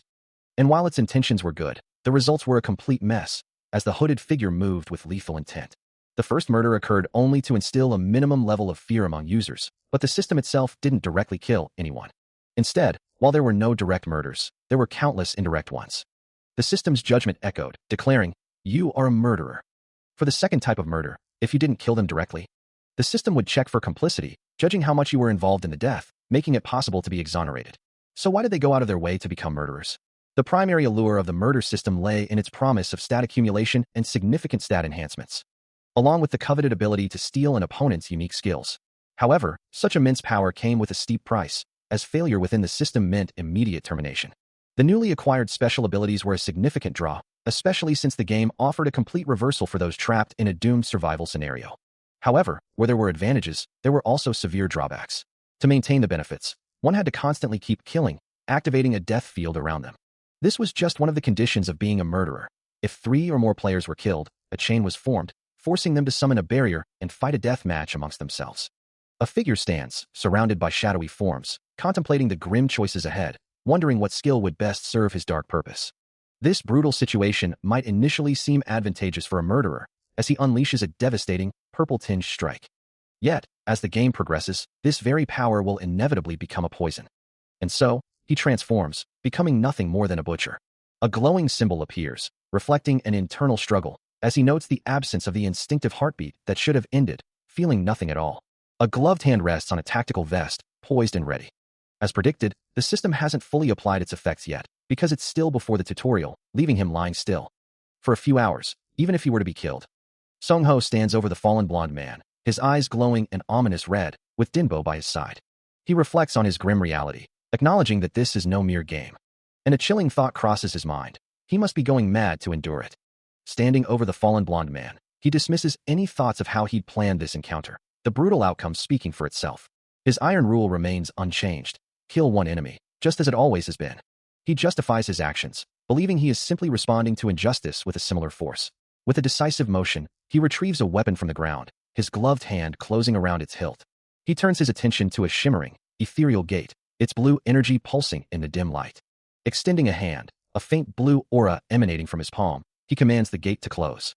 And while its intentions were good, the results were a complete mess, as the hooded figure moved with lethal intent. The first murder occurred only to instill a minimum level of fear among users, but the system itself didn't directly kill anyone. Instead, while there were no direct murders, there were countless indirect ones. The system's judgment echoed, declaring, You are a murderer. For the second type of murder, if you didn't kill them directly, the system would check for complicity, judging how much you were involved in the death, making it possible to be exonerated. So why did they go out of their way to become murderers? The primary allure of the murder system lay in its promise of stat accumulation and significant stat enhancements, along with the coveted ability to steal an opponent's unique skills. However, such immense power came with a steep price, as failure within the system meant immediate termination. The newly acquired special abilities were a significant draw, especially since the game offered a complete reversal for those trapped in a doomed survival scenario. However, where there were advantages, there were also severe drawbacks. To maintain the benefits, one had to constantly keep killing, activating a death field around them. This was just one of the conditions of being a murderer. If 3 or more players were killed, a chain was formed, forcing them to summon a barrier and fight a death match amongst themselves. A figure stands, surrounded by shadowy forms, contemplating the grim choices ahead, wondering what skill would best serve his dark purpose. This brutal situation might initially seem advantageous for a murderer, as he unleashes a devastating, purple-tinged strike. Yet, as the game progresses, this very power will inevitably become a poison. And so, he transforms, becoming nothing more than a butcher. A glowing symbol appears, reflecting an internal struggle, as he notes the absence of the instinctive heartbeat that should have ended, feeling nothing at all. A gloved hand rests on a tactical vest, poised and ready. As predicted, the system hasn't fully applied its effects yet, because it's still before the tutorial, leaving him lying still. For a few hours, even if he were to be killed. Sung-ho stands over the fallen blonde man, his eyes glowing an ominous red, with Dinbo by his side. He reflects on his grim reality, acknowledging that this is no mere game. And a chilling thought crosses his mind. He must be going mad to endure it. Standing over the fallen blonde man, he dismisses any thoughts of how he'd planned this encounter, the brutal outcome speaking for itself. His iron rule remains unchanged. Kill one enemy, just as it always has been. He justifies his actions, believing he is simply responding to injustice with a similar force. With a decisive motion, he retrieves a weapon from the ground, his gloved hand closing around its hilt. He turns his attention to a shimmering, ethereal gate, its blue energy pulsing in the dim light. Extending a hand, a faint blue aura emanating from his palm, he commands the gate to close.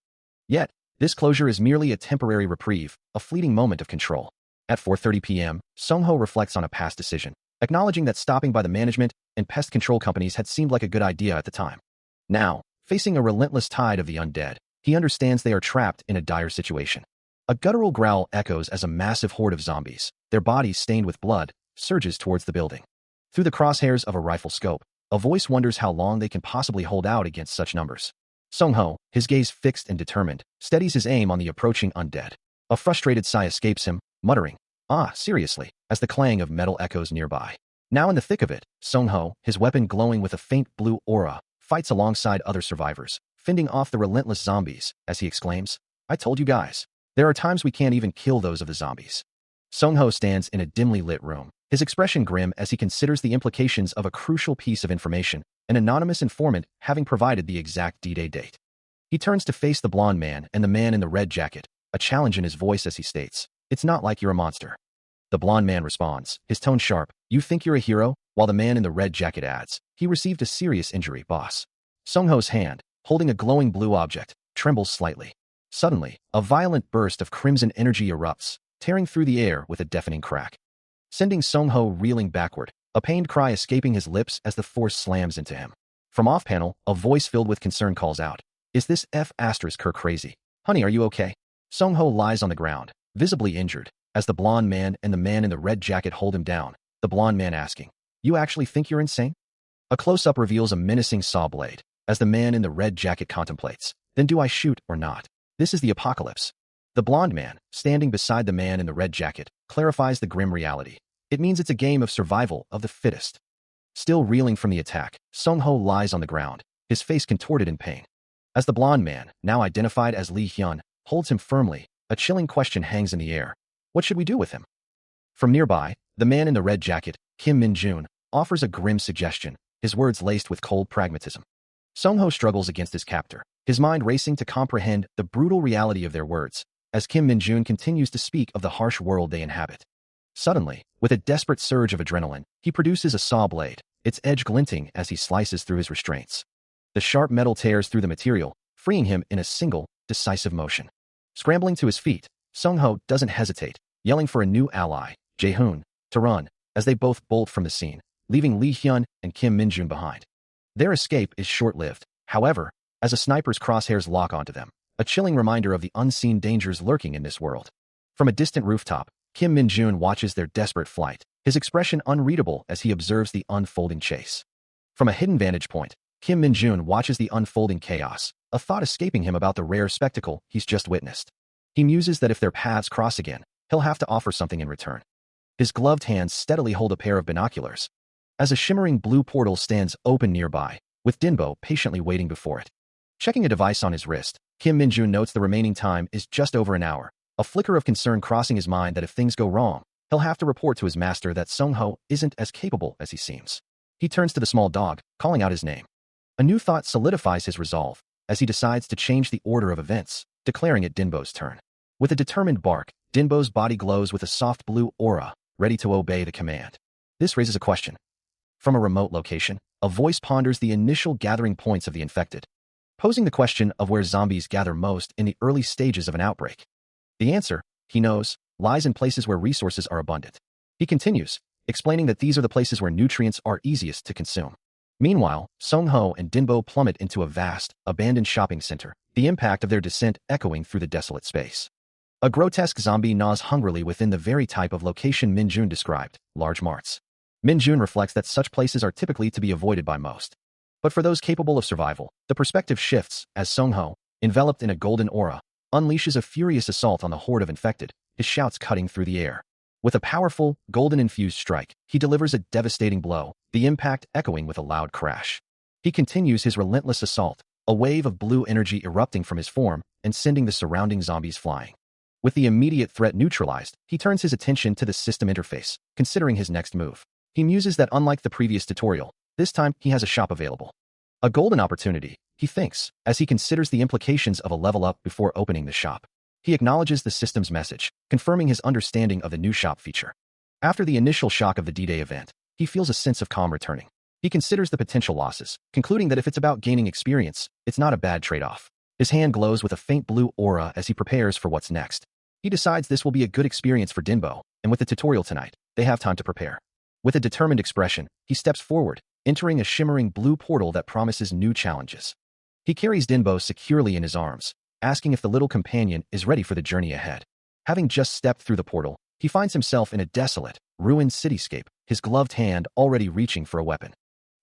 Yet, This closure is merely a temporary reprieve, a fleeting moment of control. At 4:30 p.m., Sung-ho reflects on a past decision, acknowledging that stopping by the management and pest control companies had seemed like a good idea at the time. Now, facing a relentless tide of the undead, he understands they are trapped in a dire situation. A guttural growl echoes as a massive horde of zombies, their bodies stained with blood, surges towards the building. Through the crosshairs of a rifle scope, a voice wonders how long they can possibly hold out against such numbers. Sung-ho, his gaze fixed and determined, steadies his aim on the approaching undead. A frustrated sigh escapes him, muttering, "Ah, seriously," as the clang of metal echoes nearby. Now in the thick of it, Sung-ho, his weapon glowing with a faint blue aura, fights alongside other survivors, fending off the relentless zombies, as he exclaims, "I told you guys. There are times we can't even kill those of the zombies." Sung-ho stands in a dimly lit room, his expression grim as he considers the implications of a crucial piece of information, an anonymous informant having provided the exact D-Day date. He turns to face the blonde man and the man in the red jacket, a challenge in his voice as he states, "It's not like you're a monster." The blonde man responds, his tone sharp, "You think you're a hero?" While the man in the red jacket adds, "He received a serious injury, boss." Sung-ho's hand, holding a glowing blue object, trembles slightly. Suddenly, a violent burst of crimson energy erupts, tearing through the air with a deafening crack, sending Sung-ho reeling backward, a pained cry escaping his lips as the force slams into him. From off-panel, a voice filled with concern calls out, "Is this F***er crazy? Honey, are you okay?" Sung-ho lies on the ground, visibly injured, as the blonde man and the man in the red jacket hold him down, the blonde man asking, "You actually think you're insane?" A close-up reveals a menacing saw blade, as the man in the red jacket contemplates, "Then do I shoot or not? This is the apocalypse." The blonde man, standing beside the man in the red jacket, clarifies the grim reality. It means it's a game of survival of the fittest. Still reeling from the attack, Sung-ho lies on the ground, his face contorted in pain. As the blonde man, now identified as Lee Hyun, holds him firmly, a chilling question hangs in the air. What should we do with him? From nearby, the man in the red jacket, Kim Min-jun, offers a grim suggestion, his words laced with cold pragmatism. Sung-ho struggles against his captor, his mind racing to comprehend the brutal reality of their words, as Kim Min-jun continues to speak of the harsh world they inhabit. Suddenly, with a desperate surge of adrenaline, he produces a saw blade, its edge glinting as he slices through his restraints. The sharp metal tears through the material, freeing him in a single, decisive motion. Scrambling to his feet, Sung-ho doesn't hesitate, yelling for a new ally, Jae-hoon, to run, as they both bolt from the scene, leaving Lee Hyun and Kim Min-jun behind. Their escape is short-lived, however, as a sniper's crosshairs lock onto them, a chilling reminder of the unseen dangers lurking in this world. From a distant rooftop, Kim Min-jun watches their desperate flight, his expression unreadable as he observes the unfolding chase. From a hidden vantage point, Kim Min-jun watches the unfolding chaos, a thought escaping him about the rare spectacle he's just witnessed. He muses that if their paths cross again, he'll have to offer something in return. His gloved hands steadily hold a pair of binoculars, as a shimmering blue portal stands open nearby, with Dinbo patiently waiting before it. Checking a device on his wrist, Kim Min-jun notes the remaining time is just over an hour, a flicker of concern crossing his mind that if things go wrong, he'll have to report to his master that Sung-ho isn't as capable as he seems. He turns to the small dog, calling out his name. A new thought solidifies his resolve, as he decides to change the order of events, declaring it Dinbo's turn. With a determined bark, Dinbo's body glows with a soft blue aura, ready to obey the command. This raises a question. From a remote location, a voice ponders the initial gathering points of the infected, posing the question of where zombies gather most in the early stages of an outbreak. The answer, he knows, lies in places where resources are abundant. He continues, explaining that these are the places where nutrients are easiest to consume. Meanwhile, Sung-ho and Dinbo plummet into a vast, abandoned shopping center, the impact of their descent echoing through the desolate space. A grotesque zombie gnaws hungrily within the very type of location Min-jun described, large marts. Min-jun reflects that such places are typically to be avoided by most. But for those capable of survival, the perspective shifts as Sung-ho, enveloped in a golden aura, unleashes a furious assault on the horde of infected, his shouts cutting through the air. With a powerful, golden-infused strike, he delivers a devastating blow, the impact echoing with a loud crash. He continues his relentless assault, a wave of blue energy erupting from his form and sending the surrounding zombies flying. With the immediate threat neutralized, he turns his attention to the system interface, considering his next move. He muses that unlike the previous tutorial, this time he has a shop available. A golden opportunity, he thinks, as he considers the implications of a level up before opening the shop. He acknowledges the system's message, confirming his understanding of the new shop feature. After the initial shock of the D-Day event, he feels a sense of calm returning. He considers the potential losses, concluding that if it's about gaining experience, it's not a bad trade-off. His hand glows with a faint blue aura as he prepares for what's next. He decides this will be a good experience for Dinbo, and with the tutorial tonight, they have time to prepare. With a determined expression, he steps forward, entering a shimmering blue portal that promises new challenges. He carries Dinbo securely in his arms, asking if the little companion is ready for the journey ahead. Having just stepped through the portal, he finds himself in a desolate, ruined cityscape, his gloved hand already reaching for a weapon.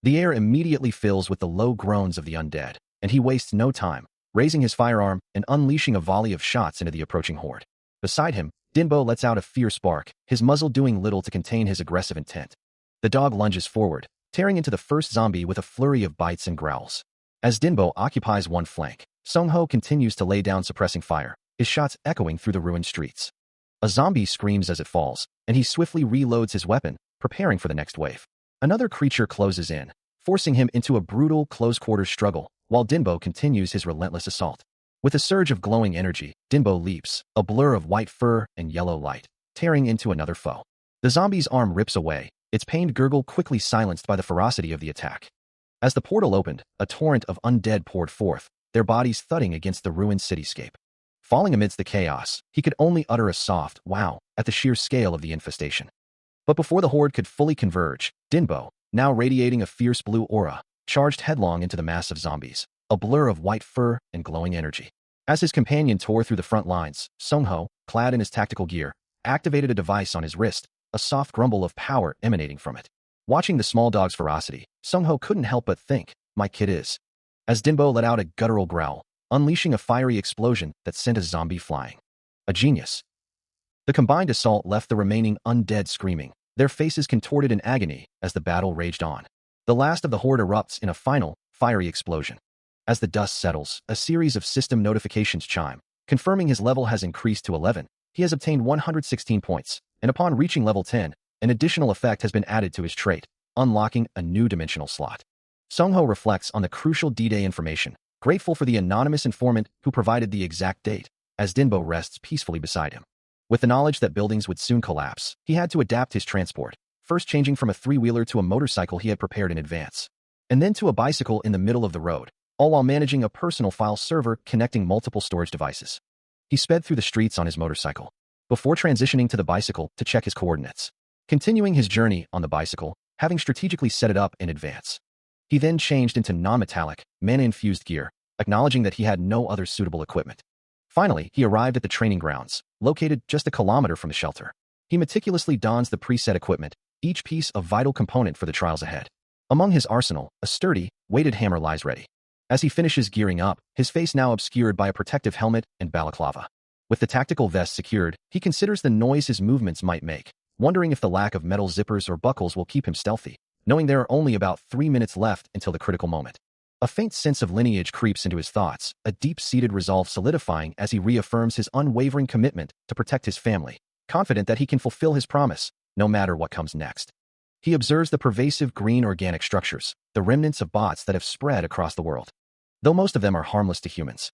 The air immediately fills with the low groans of the undead, and he wastes no time, raising his firearm and unleashing a volley of shots into the approaching horde. Beside him, Dinbo lets out a fierce bark, his muzzle doing little to contain his aggressive intent. The dog lunges forward, tearing into the first zombie with a flurry of bites and growls. As Dinbo occupies one flank, Sungho continues to lay down suppressing fire, his shots echoing through the ruined streets. A zombie screams as it falls, and he swiftly reloads his weapon, preparing for the next wave. Another creature closes in, forcing him into a brutal close-quarters struggle, while Dinbo continues his relentless assault. With a surge of glowing energy, Dinbo leaps, a blur of white fur and yellow light, tearing into another foe. The zombie's arm rips away, its pained gurgle quickly silenced by the ferocity of the attack. As the portal opened, a torrent of undead poured forth, their bodies thudding against the ruined cityscape. Falling amidst the chaos, he could only utter a soft wow at the sheer scale of the infestation. But before the horde could fully converge, Dinbo, now radiating a fierce blue aura, charged headlong into the mass of zombies, a blur of white fur and glowing energy. As his companion tore through the front lines, Sungho, clad in his tactical gear, activated a device on his wrist, a soft grumble of power emanating from it. Watching the small dog's ferocity, Sungho couldn't help but think, my kid is. As Dinbo let out a guttural growl, unleashing a fiery explosion that sent a zombie flying. A genius. The combined assault left the remaining undead screaming, their faces contorted in agony as the battle raged on. The last of the horde erupts in a final, fiery explosion. As the dust settles, a series of system notifications chime, confirming his level has increased to 11. He has obtained 116 points, and upon reaching level 10, an additional effect has been added to his trait, unlocking a new dimensional slot. Sungho reflects on the crucial D-Day information, grateful for the anonymous informant who provided the exact date, as Dinbo rests peacefully beside him. With the knowledge that buildings would soon collapse, he had to adapt his transport, first changing from a three-wheeler to a motorcycle he had prepared in advance, and then to a bicycle in the middle of the road, all while managing a personal file server connecting multiple storage devices. He sped through the streets on his motorcycle, before transitioning to the bicycle to check his coordinates. Continuing his journey on the bicycle, having strategically set it up in advance. He then changed into non-metallic, mana-infused gear, acknowledging that he had no other suitable equipment. Finally, he arrived at the training grounds, located just a kilometer from the shelter. He meticulously dons the preset equipment, each piece a vital component for the trials ahead. Among his arsenal, a sturdy, weighted hammer lies ready. As he finishes gearing up, his face now obscured by a protective helmet and balaclava. With the tactical vest secured, he considers the noise his movements might make, wondering if the lack of metal zippers or buckles will keep him stealthy, knowing there are only about 3 minutes left until the critical moment. A faint sense of lineage creeps into his thoughts, a deep-seated resolve solidifying as he reaffirms his unwavering commitment to protect his family, confident that he can fulfill his promise, no matter what comes next. He observes the pervasive green organic structures, the remnants of bots that have spread across the world. Though most of them are harmless to humans,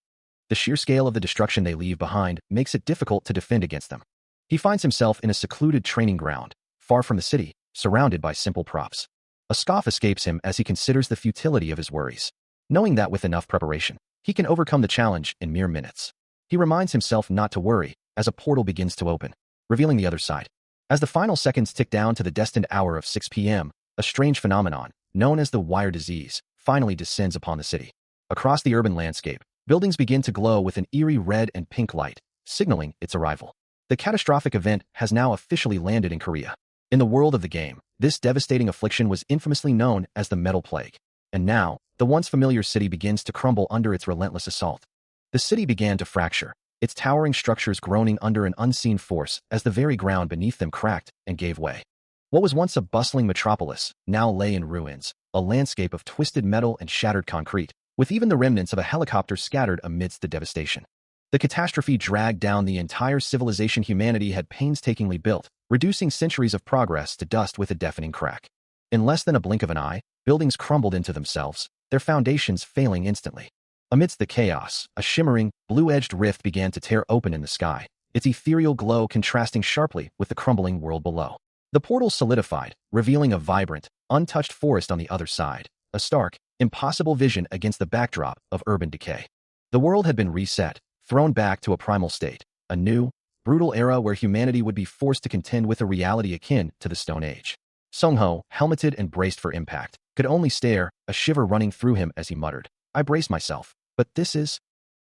the sheer scale of the destruction they leave behind makes it difficult to defend against them. He finds himself in a secluded training ground, far from the city, surrounded by simple props. A scoff escapes him as he considers the futility of his worries, knowing that with enough preparation, he can overcome the challenge in mere minutes. He reminds himself not to worry as a portal begins to open, revealing the other side. As the final seconds tick down to the destined hour of 6 p.m., a strange phenomenon, known as the wire disease, finally descends upon the city. Across the urban landscape, buildings begin to glow with an eerie red and pink light, signaling its arrival. The catastrophic event has now officially landed in Korea. In the world of the game, this devastating affliction was infamously known as the Metal Plague. And now, the once familiar city begins to crumble under its relentless assault. The city began to fracture, its towering structures groaning under an unseen force as the very ground beneath them cracked and gave way. What was once a bustling metropolis now lay in ruins, a landscape of twisted metal and shattered concrete, with even the remnants of a helicopter scattered amidst the devastation. The catastrophe dragged down the entire civilization humanity had painstakingly built, reducing centuries of progress to dust with a deafening crack. In less than a blink of an eye, buildings crumbled into themselves, their foundations failing instantly. Amidst the chaos, a shimmering, blue-edged rift began to tear open in the sky, its ethereal glow contrasting sharply with the crumbling world below. The portal solidified, revealing a vibrant, untouched forest on the other side, a stark, impossible vision against the backdrop of urban decay. The world had been reset, thrown back to a primal state, a new, brutal era where humanity would be forced to contend with a reality akin to the Stone Age. Sung-ho, helmeted and braced for impact, could only stare, a shiver running through him as he muttered, "I brace myself, but this is—"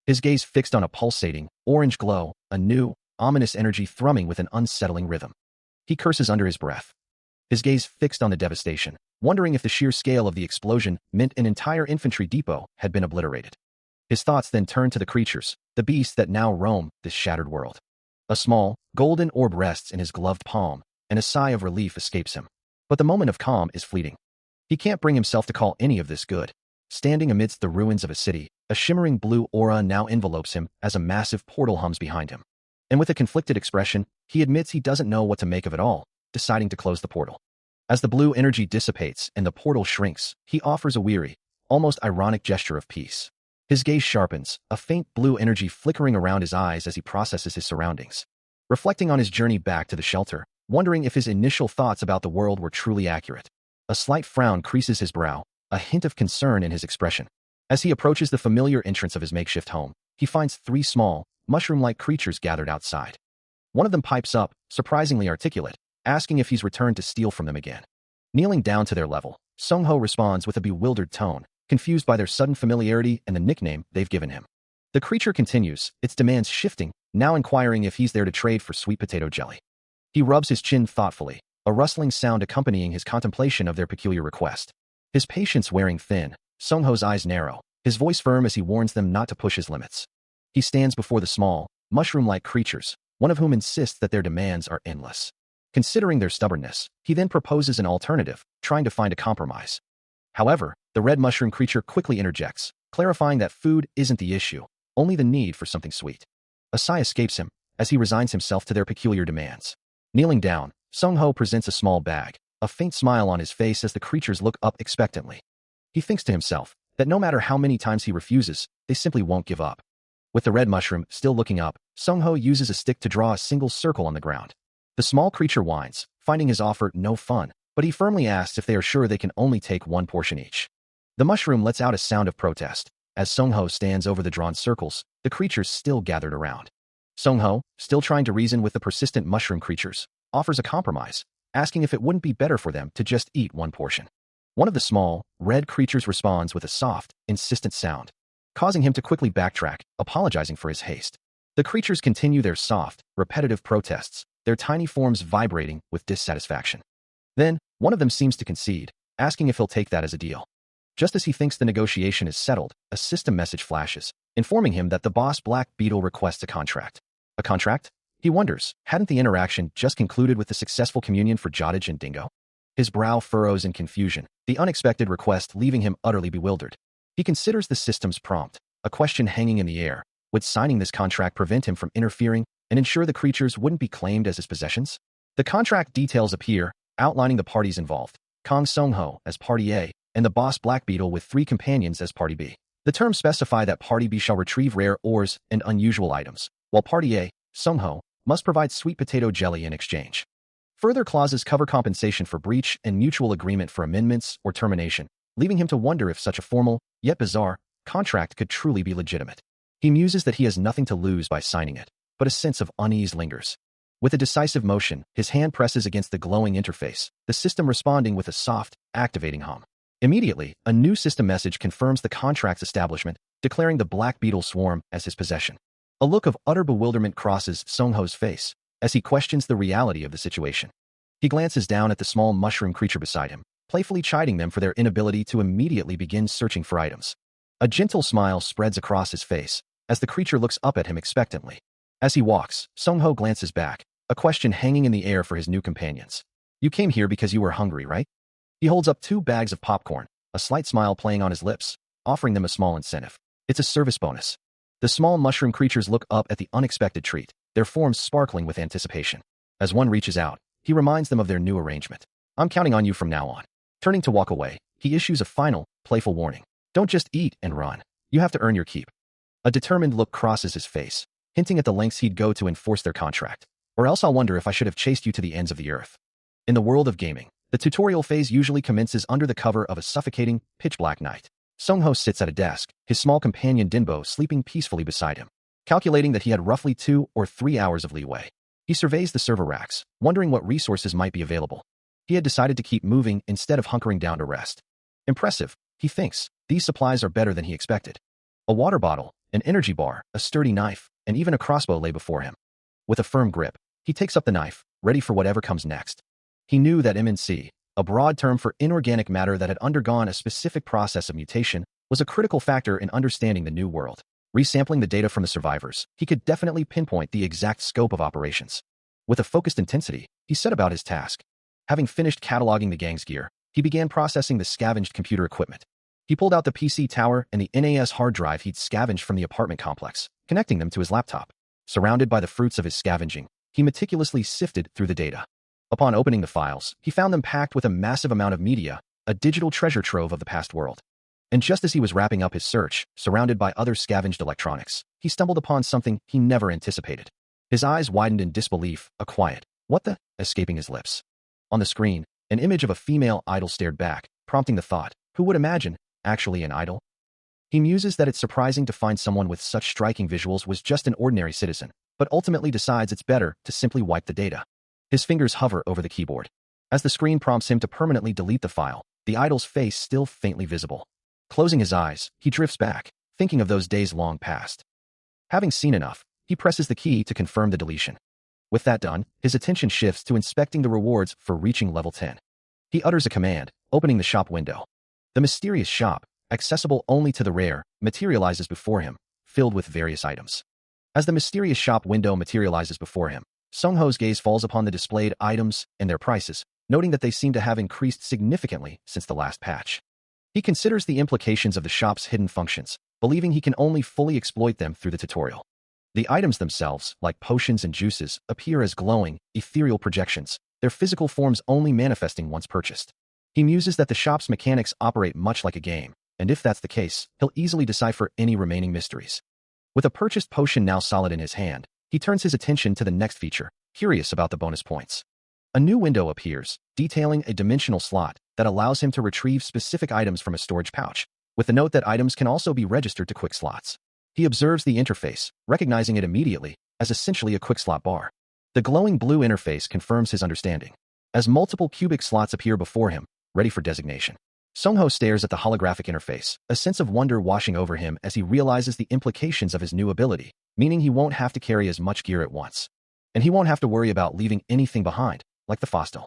His gaze fixed on a pulsating, orange glow, a new, ominous energy thrumming with an unsettling rhythm. He curses under his breath. His gaze fixed on the devastation, wondering if the sheer scale of the explosion meant an entire infantry depot had been obliterated. His thoughts then turned to the creatures, the beasts that now roam this shattered world. A small, golden orb rests in his gloved palm, and a sigh of relief escapes him. But the moment of calm is fleeting. He can't bring himself to call any of this good. Standing amidst the ruins of a city, a shimmering blue aura now envelopes him as a massive portal hums behind him. And with a conflicted expression, he admits he doesn't know what to make of it all, deciding to close the portal. As the blue energy dissipates and the portal shrinks, he offers a weary, almost ironic gesture of peace. His gaze sharpens, a faint blue energy flickering around his eyes as he processes his surroundings. Reflecting on his journey back to the shelter, wondering if his initial thoughts about the world were truly accurate. A slight frown creases his brow, a hint of concern in his expression. As he approaches the familiar entrance of his makeshift home, he finds 3 small, mushroom-like creatures gathered outside. One of them pipes up, surprisingly articulate, asking if he's returned to steal from them again. Kneeling down to their level, Sung-ho responds with a bewildered tone, confused by their sudden familiarity and the nickname they've given him. The creature continues, its demands shifting, now inquiring if he's there to trade for sweet potato jelly. He rubs his chin thoughtfully, a rustling sound accompanying his contemplation of their peculiar request. His patience wearing thin, Sung-ho's eyes narrow, his voice firm as he warns them not to push his limits. He stands before the small, mushroom-like creatures, one of whom insists that their demands are endless. Considering their stubbornness, he then proposes an alternative, trying to find a compromise. However, the red mushroom creature quickly interjects, clarifying that food isn't the issue, only the need for something sweet. A sigh escapes him, as he resigns himself to their peculiar demands. Kneeling down, Sung-ho presents a small bag, a faint smile on his face as the creatures look up expectantly. He thinks to himself that no matter how many times he refuses, they simply won't give up. With the red mushroom still looking up, Sung-ho uses a stick to draw a single circle on the ground. The small creature whines, finding his offer no fun, but he firmly asks if they are sure they can only take 1 portion each. The mushroom lets out a sound of protest. As Sung-ho stands over the drawn circles, the creatures still gathered around. Sung-ho, still trying to reason with the persistent mushroom creatures, offers a compromise, asking if it wouldn't be better for them to just eat 1 portion. One of the small, red creatures responds with a soft, insistent sound, causing him to quickly backtrack, apologizing for his haste. The creatures continue their soft, repetitive protests, their tiny forms vibrating with dissatisfaction. Then, one of them seems to concede, asking if he'll take that as a deal. Just as he thinks the negotiation is settled, a system message flashes, informing him that the boss Black Beetle requests a contract. A contract? He wonders, hadn't the interaction just concluded with the successful communion for Jottage and Dingo? His brow furrows in confusion, the unexpected request leaving him utterly bewildered. He considers the system's prompt, a question hanging in the air. Would signing this contract prevent him from interfering and ensure the creatures wouldn't be claimed as his possessions? The contract details appear, outlining the parties involved, Kong Sung-ho as Party A, and the boss Black Beetle with 3 companions as Party B. The terms specify that Party B shall retrieve rare ores and unusual items, while Party A, Sung-ho, must provide sweet potato jelly in exchange. Further clauses cover compensation for breach and mutual agreement for amendments or termination, leaving him to wonder if such a formal, yet bizarre, contract could truly be legitimate. He muses that he has nothing to lose by signing it, but a sense of unease lingers. With a decisive motion, his hand presses against the glowing interface, the system responding with a soft, activating hum. Immediately, a new system message confirms the contract's establishment, declaring the Black Beetle swarm as his possession. A look of utter bewilderment crosses Sung-ho's face as he questions the reality of the situation. He glances down at the small mushroom creature beside him, playfully chiding them for their inability to immediately begin searching for items. A gentle smile spreads across his face as the creature looks up at him expectantly. As he walks, Sung-ho glances back, a question hanging in the air for his new companions. You came here because you were hungry, right? He holds up 2 bags of popcorn, a slight smile playing on his lips, offering them a small incentive. It's a service bonus. The small mushroom creatures look up at the unexpected treat, their forms sparkling with anticipation. As one reaches out, he reminds them of their new arrangement. I'm counting on you from now on. Turning to walk away, he issues a final, playful warning. Don't just eat and run. You have to earn your keep. A determined look crosses his face, hinting at the lengths he'd go to enforce their contract. Or else I'll wonder if I should have chased you to the ends of the earth. In the world of gaming, the tutorial phase usually commences under the cover of a suffocating, pitch-black night. Sung-ho sits at a desk, his small companion Dinbo sleeping peacefully beside him. Calculating that he had roughly 2 or 3 hours of leeway, he surveys the server racks, wondering what resources might be available. He had decided to keep moving instead of hunkering down to rest. Impressive, he thinks. These supplies are better than he expected. A water bottle, an energy bar, a sturdy knife, and even a crossbow lay before him. With a firm grip, he takes up the knife, ready for whatever comes next. He knew that MNC, a broad term for inorganic matter that had undergone a specific process of mutation, was a critical factor in understanding the new world. Resampling the data from the survivors, he could definitely pinpoint the exact scope of operations. With a focused intensity, he set about his task. Having finished cataloging the gang's gear, he began processing the scavenged computer equipment. He pulled out the PC tower and the NAS hard drive he'd scavenged from the apartment complex, connecting them to his laptop. Surrounded by the fruits of his scavenging, he meticulously sifted through the data. Upon opening the files, he found them packed with a massive amount of media, a digital treasure trove of the past world. And just as he was wrapping up his search, surrounded by other scavenged electronics, he stumbled upon something he never anticipated. His eyes widened in disbelief, a quiet, "What the?" escaping his lips. On the screen, an image of a female idol stared back, prompting the thought, who would imagine, actually an idol? He muses that it's surprising to find someone with such striking visuals was just an ordinary citizen, but ultimately decides it's better to simply wipe the data. His fingers hover over the keyboard. As the screen prompts him to permanently delete the file, the idol's face still faintly visible. Closing his eyes, he drifts back, thinking of those days long past. Having seen enough, he presses the key to confirm the deletion. With that done, his attention shifts to inspecting the rewards for reaching level 10. He utters a command, opening the shop window. The mysterious shop, accessible only to the rare, materializes before him, filled with various items. As the mysterious shop window materializes before him, Sung-ho's gaze falls upon the displayed items and their prices, noting that they seem to have increased significantly since the last patch. He considers the implications of the shop's hidden functions, believing he can only fully exploit them through the tutorial. The items themselves, like potions and juices, appear as glowing, ethereal projections, their physical forms only manifesting once purchased. He muses that the shop's mechanics operate much like a game, and if that's the case, he'll easily decipher any remaining mysteries. With a purchased potion now solid in his hand, he turns his attention to the next feature, curious about the bonus points. A new window appears, detailing a dimensional slot that allows him to retrieve specific items from a storage pouch, with the note that items can also be registered to quick slots. He observes the interface, recognizing it immediately as essentially a quick slot bar. The glowing blue interface confirms his understanding, as multiple cubic slots appear before him, ready for designation. Sung-ho stares at the holographic interface, a sense of wonder washing over him as he realizes the implications of his new ability, meaning he won't have to carry as much gear at once. And he won't have to worry about leaving anything behind, like the Fossil.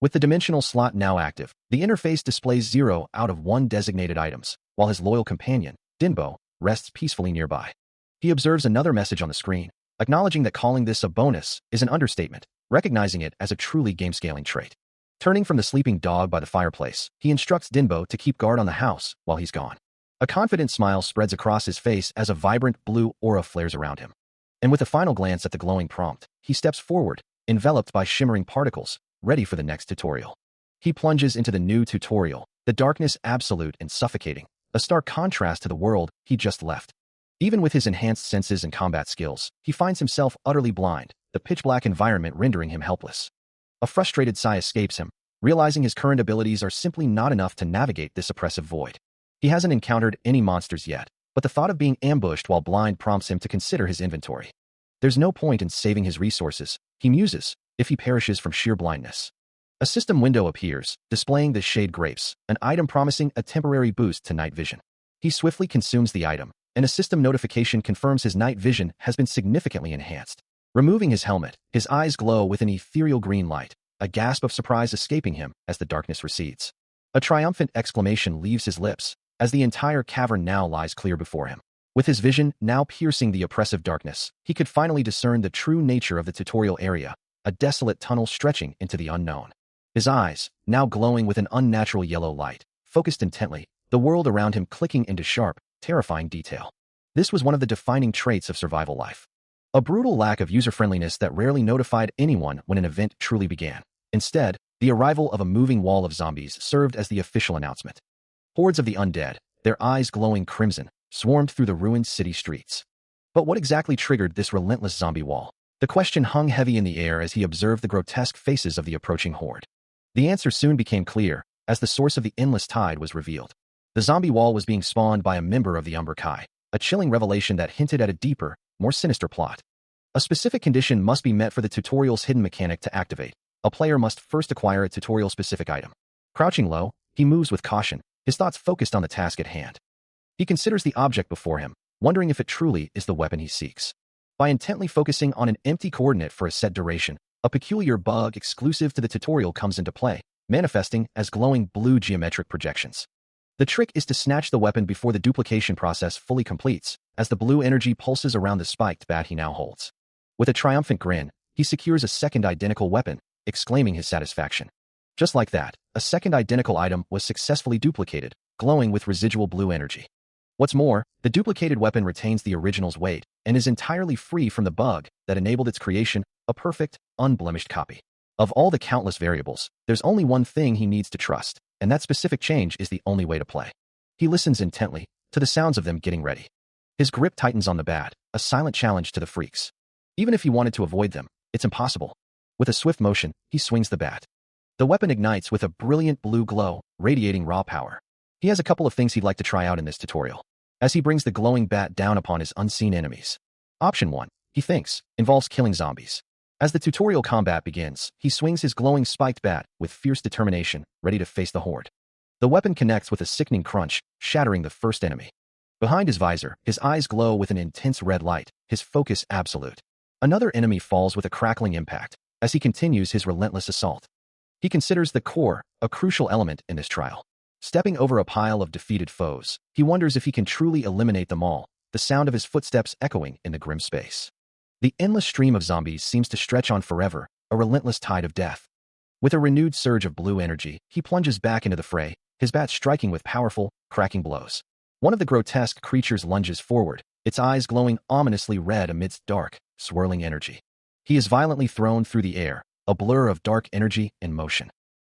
With the dimensional slot now active, the interface displays 0 out of 1 designated items, while his loyal companion, Dinbo, rests peacefully nearby. He observes another message on the screen, acknowledging that calling this a bonus is an understatement, recognizing it as a truly game-scaling trait. Turning from the sleeping dog by the fireplace, he instructs Dinbo to keep guard on the house while he's gone. A confident smile spreads across his face as a vibrant blue aura flares around him. And with a final glance at the glowing prompt, he steps forward, enveloped by shimmering particles, ready for the next tutorial. He plunges into the new tutorial, the darkness absolute and suffocating, a stark contrast to the world he just left. Even with his enhanced senses and combat skills, he finds himself utterly blind, the pitch-black environment rendering him helpless. A frustrated sigh escapes him, realizing his current abilities are simply not enough to navigate this oppressive void. He hasn't encountered any monsters yet, but the thought of being ambushed while blind prompts him to consider his inventory. There's no point in saving his resources, he muses, if he perishes from sheer blindness. A system window appears, displaying the shade grapes, an item promising a temporary boost to night vision. He swiftly consumes the item, and a system notification confirms his night vision has been significantly enhanced. Removing his helmet, his eyes glow with an ethereal green light, a gasp of surprise escaping him as the darkness recedes. A triumphant exclamation leaves his lips, as the entire cavern now lies clear before him. With his vision now piercing the oppressive darkness, he could finally discern the true nature of the tutorial area, a desolate tunnel stretching into the unknown. His eyes, now glowing with an unnatural yellow light, focused intently, the world around him clicking into sharp, terrifying detail. This was one of the defining traits of survival life. A brutal lack of user-friendliness that rarely notified anyone when an event truly began. Instead, the arrival of a moving wall of zombies served as the official announcement. Hordes of the undead, their eyes glowing crimson, swarmed through the ruined city streets. But what exactly triggered this relentless zombie wall? The question hung heavy in the air as he observed the grotesque faces of the approaching horde. The answer soon became clear, as the source of the endless tide was revealed. The zombie wall was being spawned by a member of the Umber Kai, a chilling revelation that hinted at a deeper, more sinister plot. A specific condition must be met for the tutorial's hidden mechanic to activate. A player must first acquire a tutorial-specific item. Crouching low, he moves with caution, his thoughts focused on the task at hand. He considers the object before him, wondering if it truly is the weapon he seeks. By intently focusing on an empty coordinate for a set duration, a peculiar bug exclusive to the tutorial comes into play, manifesting as glowing blue geometric projections. The trick is to snatch the weapon before the duplication process fully completes, as the blue energy pulses around the spiked bat he now holds. With a triumphant grin, he secures a second identical weapon, exclaiming his satisfaction. Just like that, a second identical item was successfully duplicated, glowing with residual blue energy. What's more, the duplicated weapon retains the original's weight and is entirely free from the bug that enabled its creation, a perfect, unblemished copy. Of all the countless variables, there's only one thing he needs to trust, and that specific change is the only way to play. He listens intently to the sounds of them getting ready. His grip tightens on the bat, a silent challenge to the freaks. Even if he wanted to avoid them, it's impossible. With a swift motion, he swings the bat. The weapon ignites with a brilliant blue glow, radiating raw power. He has a couple of things he'd like to try out in this tutorial, as he brings the glowing bat down upon his unseen enemies. Option 1, he thinks, involves killing zombies. As the tutorial combat begins, he swings his glowing spiked bat with fierce determination, ready to face the horde. The weapon connects with a sickening crunch, shattering the first enemy. Behind his visor, his eyes glow with an intense red light, his focus absolute. Another enemy falls with a crackling impact, as he continues his relentless assault. He considers the core a crucial element in this trial. Stepping over a pile of defeated foes, he wonders if he can truly eliminate them all, the sound of his footsteps echoing in the grim space. The endless stream of zombies seems to stretch on forever, a relentless tide of death. With a renewed surge of blue energy, he plunges back into the fray, his bat striking with powerful, cracking blows. One of the grotesque creatures lunges forward, its eyes glowing ominously red amidst dark, swirling energy. He is violently thrown through the air, a blur of dark energy and motion.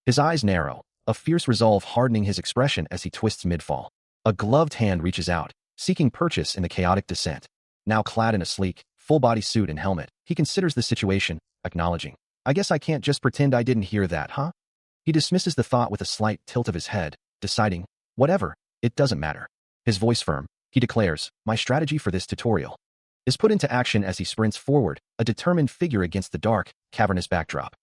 His eyes narrow, a fierce resolve hardening his expression as he twists mid-fall. A gloved hand reaches out, seeking purchase in the chaotic descent. Now clad in a sleek, full-body suit and helmet, he considers the situation, acknowledging, "I guess I can't just pretend I didn't hear that, huh?" He dismisses the thought with a slight tilt of his head, deciding, whatever, it doesn't matter. His voice firm, he declares, "My strategy for this tutorial is put into action as he sprints forward, a determined figure against the dark, cavernous backdrop."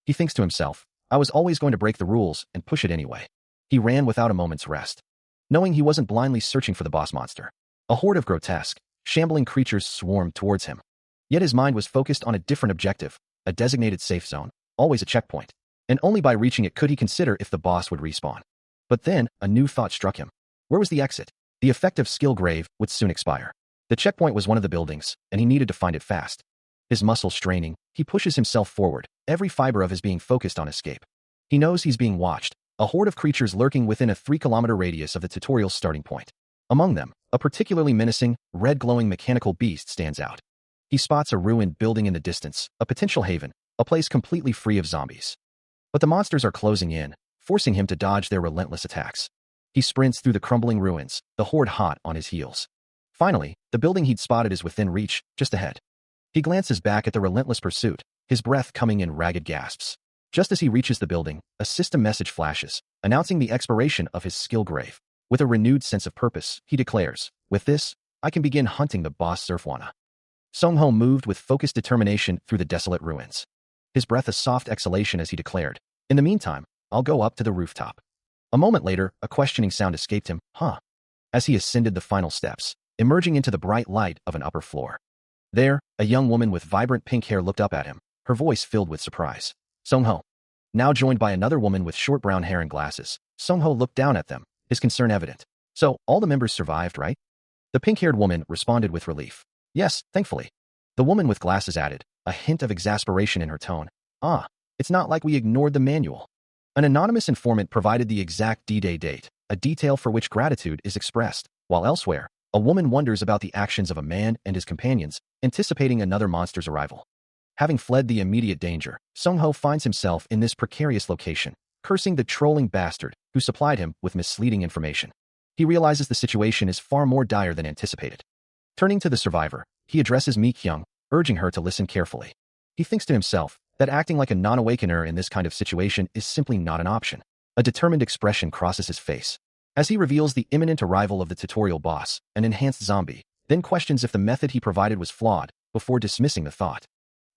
He thinks to himself, "I was always going to break the rules and push it anyway." He ran without a moment's rest. Knowing he wasn't blindly searching for the boss monster, a horde of grotesque, shambling creatures swarmed towards him. Yet his mind was focused on a different objective, a designated safe zone, always a checkpoint. And only by reaching it could he consider if the boss would respawn. But then, a new thought struck him. Where was the exit? The effective skill grave would soon expire. The checkpoint was one of the buildings, and he needed to find it fast. His muscles straining, he pushes himself forward, every fiber of his being focused on escape. He knows he's being watched, a horde of creatures lurking within a 3-kilometer radius of the tutorial's starting point. Among them, a particularly menacing, red-glowing mechanical beast stands out. He spots a ruined building in the distance, a potential haven, a place completely free of zombies. But the monsters are closing in, forcing him to dodge their relentless attacks. He sprints through the crumbling ruins, the horde hot on his heels. Finally, the building he'd spotted is within reach, just ahead. He glances back at the relentless pursuit, his breath coming in ragged gasps. Just as he reaches the building, a system message flashes, announcing the expiration of his skill grave. With a renewed sense of purpose, he declares, "With this, I can begin hunting the boss Surfwana." Song-ho moved with focused determination through the desolate ruins. His breath a soft exhalation as he declared, "In the meantime, I'll go up to the rooftop." A moment later, a questioning sound escaped him, "Huh?" as he ascended the final steps, emerging into the bright light of an upper floor. There, a young woman with vibrant pink hair looked up at him, her voice filled with surprise. Song-ho. Now joined by another woman with short brown hair and glasses, Song-ho looked down at them, his concern evident. "So, all the members survived, right?" The pink-haired woman responded with relief. "Yes, thankfully." The woman with glasses added, a hint of exasperation in her tone. "Ah, it's not like we ignored the manual." An anonymous informant provided the exact D-Day date, a detail for which gratitude is expressed, while elsewhere, a woman wonders about the actions of a man and his companions, anticipating another monster's arrival. Having fled the immediate danger, Song-ho finds himself in this precarious location, cursing the trolling bastard who supplied him with misleading information. He realizes the situation is far more dire than anticipated. Turning to the survivor, he addresses Mi-kyung, urging her to listen carefully. He thinks to himself that acting like a non-awakener in this kind of situation is simply not an option. A determined expression crosses his face. As he reveals the imminent arrival of the tutorial boss, an enhanced zombie, then questions if the method he provided was flawed, before dismissing the thought.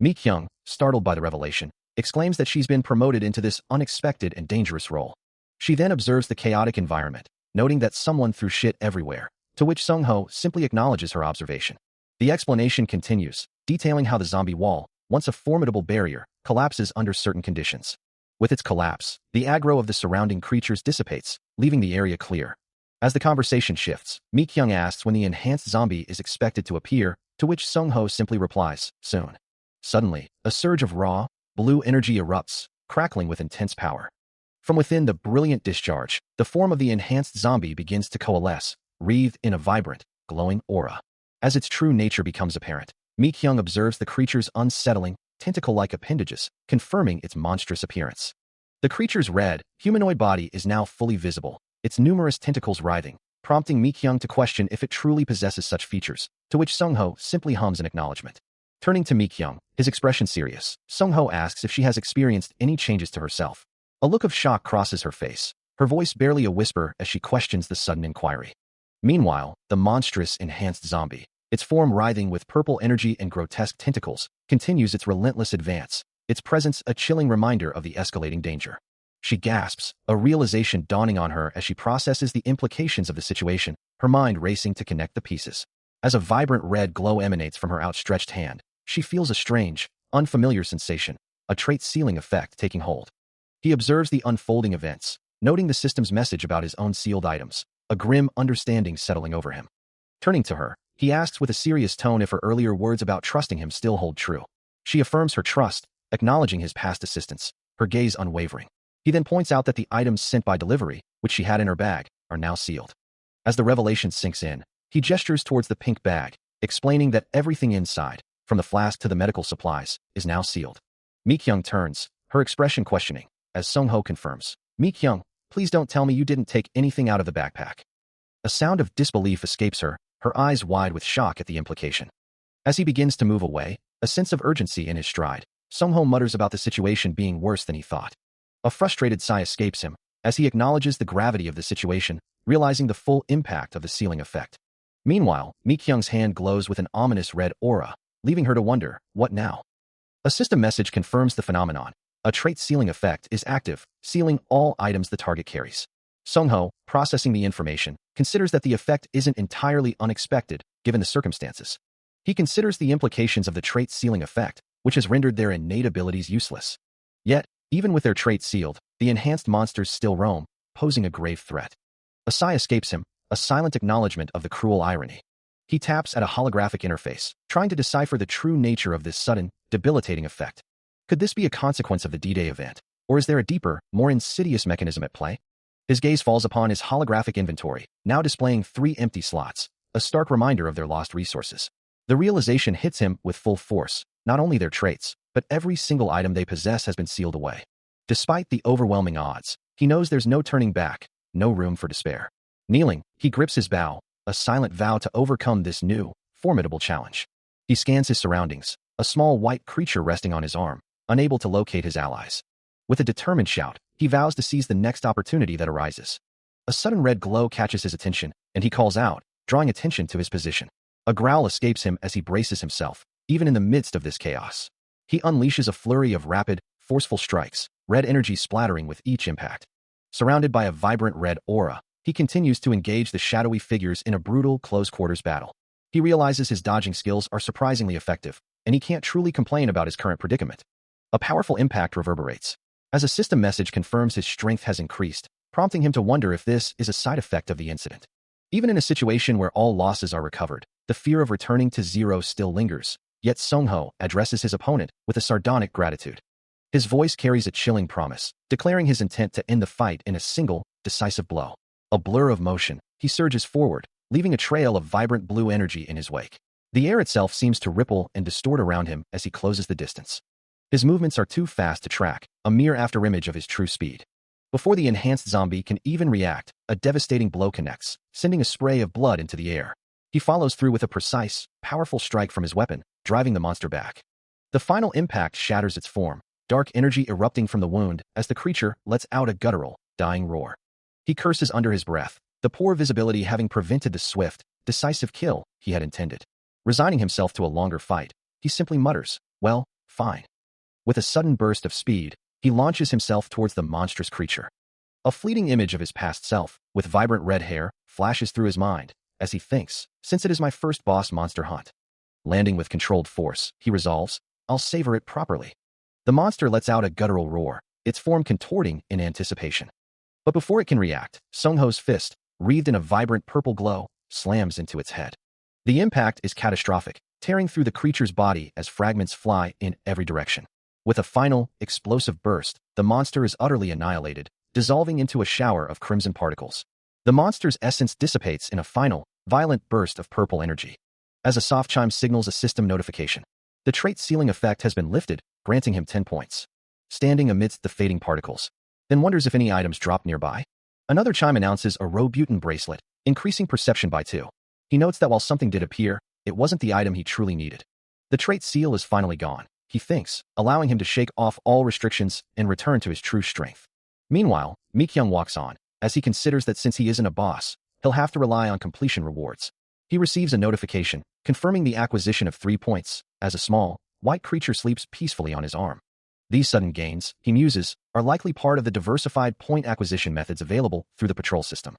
Mi-kyung, startled by the revelation, exclaims that she's been promoted into this unexpected and dangerous role. She then observes the chaotic environment, noting that someone threw shit everywhere, to which Sung-ho simply acknowledges her observation. The explanation continues, detailing how the zombie wall, once a formidable barrier, collapses under certain conditions. With its collapse, the aggro of the surrounding creatures dissipates, leaving the area clear. As the conversation shifts, Mi-kyung asks when the enhanced zombie is expected to appear, to which Sung-ho simply replies, soon. Suddenly, a surge of raw, blue energy erupts, crackling with intense power. From within the brilliant discharge, the form of the enhanced zombie begins to coalesce, wreathed in a vibrant, glowing aura. As its true nature becomes apparent, Mi-kyung observes the creature's unsettling, tentacle-like appendages, confirming its monstrous appearance. The creature's red, humanoid body is now fully visible, its numerous tentacles writhing, prompting Mi-kyung to question if it truly possesses such features, to which Sung-ho simply hums an acknowledgement. Turning to Mi-kyung, his expression serious, Sung-ho asks if she has experienced any changes to herself. A look of shock crosses her face, her voice barely a whisper as she questions the sudden inquiry. Meanwhile, the monstrous, enhanced zombie, its form writhing with purple energy and grotesque tentacles, continues its relentless advance, its presence a chilling reminder of the escalating danger. She gasps, a realization dawning on her as she processes the implications of the situation, her mind racing to connect the pieces. As a vibrant red glow emanates from her outstretched hand, she feels a strange, unfamiliar sensation, a trait sealing effect taking hold. He observes the unfolding events, noting the system's message about his own sealed items, a grim understanding settling over him. Turning to her, he asks with a serious tone if her earlier words about trusting him still hold true. She affirms her trust, acknowledging his past assistance, her gaze unwavering. He then points out that the items sent by delivery, which she had in her bag, are now sealed. As the revelation sinks in, he gestures towards the pink bag, explaining that everything inside, from the flask to the medical supplies, is now sealed. Mi-kyung turns, her expression questioning, as Sung-ho confirms. Mi-kyung, please don't tell me you didn't take anything out of the backpack. A sound of disbelief escapes her, her eyes wide with shock at the implication. As he begins to move away, a sense of urgency in his stride, Sung-ho mutters about the situation being worse than he thought. A frustrated sigh escapes him, as he acknowledges the gravity of the situation, realizing the full impact of the sealing effect. Meanwhile, Mi-kyung's hand glows with an ominous red aura, leaving her to wonder, what now? A system message confirms the phenomenon. A trait sealing effect is active, sealing all items the target carries. Sung-ho, processing the information, considers that the effect isn't entirely unexpected, given the circumstances. He considers the implications of the trait sealing effect, which has rendered their innate abilities useless. Yet, even with their traits sealed, the enhanced monsters still roam, posing a grave threat. A sigh escapes him, a silent acknowledgement of the cruel irony. He taps at a holographic interface, trying to decipher the true nature of this sudden, debilitating effect. Could this be a consequence of the D-Day event, or is there a deeper, more insidious mechanism at play? His gaze falls upon his holographic inventory, now displaying 3 empty slots, a stark reminder of their lost resources. The realization hits him with full force, not only their traits, but every single item they possess has been sealed away. Despite the overwhelming odds, he knows there's no turning back, no room for despair. Kneeling, he grips his bow, a silent vow to overcome this new, formidable challenge. He scans his surroundings, a small white creature resting on his arm, unable to locate his allies. With a determined shout, he vows to seize the next opportunity that arises. A sudden red glow catches his attention, and he calls out, drawing attention to his position. A growl escapes him as he braces himself, even in the midst of this chaos. He unleashes a flurry of rapid, forceful strikes, red energy splattering with each impact. Surrounded by a vibrant red aura, he continues to engage the shadowy figures in a brutal, close-quarters battle. He realizes his dodging skills are surprisingly effective, and he can't truly complain about his current predicament. A powerful impact reverberates, as a system message confirms his strength has increased, prompting him to wonder if this is a side effect of the incident. Even in a situation where all losses are recovered, the fear of returning to zero still lingers, yet Sung-ho addresses his opponent with a sardonic gratitude. His voice carries a chilling promise, declaring his intent to end the fight in a single, decisive blow. A blur of motion, he surges forward, leaving a trail of vibrant blue energy in his wake. The air itself seems to ripple and distort around him as he closes the distance. His movements are too fast to track, a mere afterimage of his true speed. Before the enhanced zombie can even react, a devastating blow connects, sending a spray of blood into the air. He follows through with a precise, powerful strike from his weapon, driving the monster back. The final impact shatters its form, dark energy erupting from the wound as the creature lets out a guttural, dying roar. He curses under his breath, the poor visibility having prevented the swift, decisive kill he had intended. Resigning himself to a longer fight, he simply mutters, "Well, fine." With a sudden burst of speed, he launches himself towards the monstrous creature. A fleeting image of his past self, with vibrant red hair, flashes through his mind, as he thinks, since it is my first boss monster hunt. Landing with controlled force, he resolves, I'll savor it properly. The monster lets out a guttural roar, its form contorting in anticipation. But before it can react, Sungho's fist, wreathed in a vibrant purple glow, slams into its head. The impact is catastrophic, tearing through the creature's body as fragments fly in every direction. With a final, explosive burst, the monster is utterly annihilated, dissolving into a shower of crimson particles. The monster's essence dissipates in a final, violent burst of purple energy. As a soft chime signals a system notification, the trait ceiling effect has been lifted, granting him 10 points. Standing amidst the fading particles, then wonders if any items drop nearby. Another chime announces a webtoon bracelet, increasing perception by 2. He notes that while something did appear, it wasn't the item he truly needed. The trait seal is finally gone, he thinks, allowing him to shake off all restrictions and return to his true strength. Meanwhile, Mikyung walks on, as he considers that since he isn't a boss, he'll have to rely on completion rewards. He receives a notification, confirming the acquisition of 3 points, as a small, white creature sleeps peacefully on his arm. These sudden gains, he muses, are likely part of the diversified point acquisition methods available through the patrol system.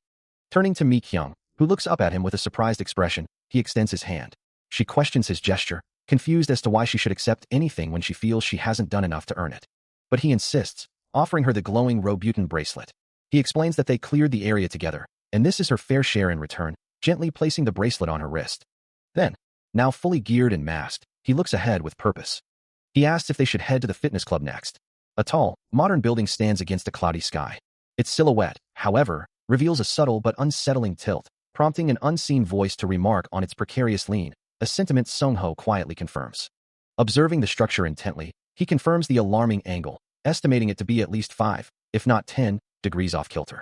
Turning to Mikyung, who looks up at him with a surprised expression, he extends his hand. She questions his gesture, confused as to why she should accept anything when she feels she hasn't done enough to earn it. But he insists, offering her the glowing webtoon bracelet. He explains that they cleared the area together, and this is her fair share in return, gently placing the bracelet on her wrist. Then, now fully geared and masked, he looks ahead with purpose. He asks if they should head to the fitness club next. A tall, modern building stands against a cloudy sky. Its silhouette, however, reveals a subtle but unsettling tilt, prompting an unseen voice to remark on its precarious lean, a sentiment Sungho quietly confirms. Observing the structure intently, he confirms the alarming angle, estimating it to be at least 5, if not 10, degrees off kilter.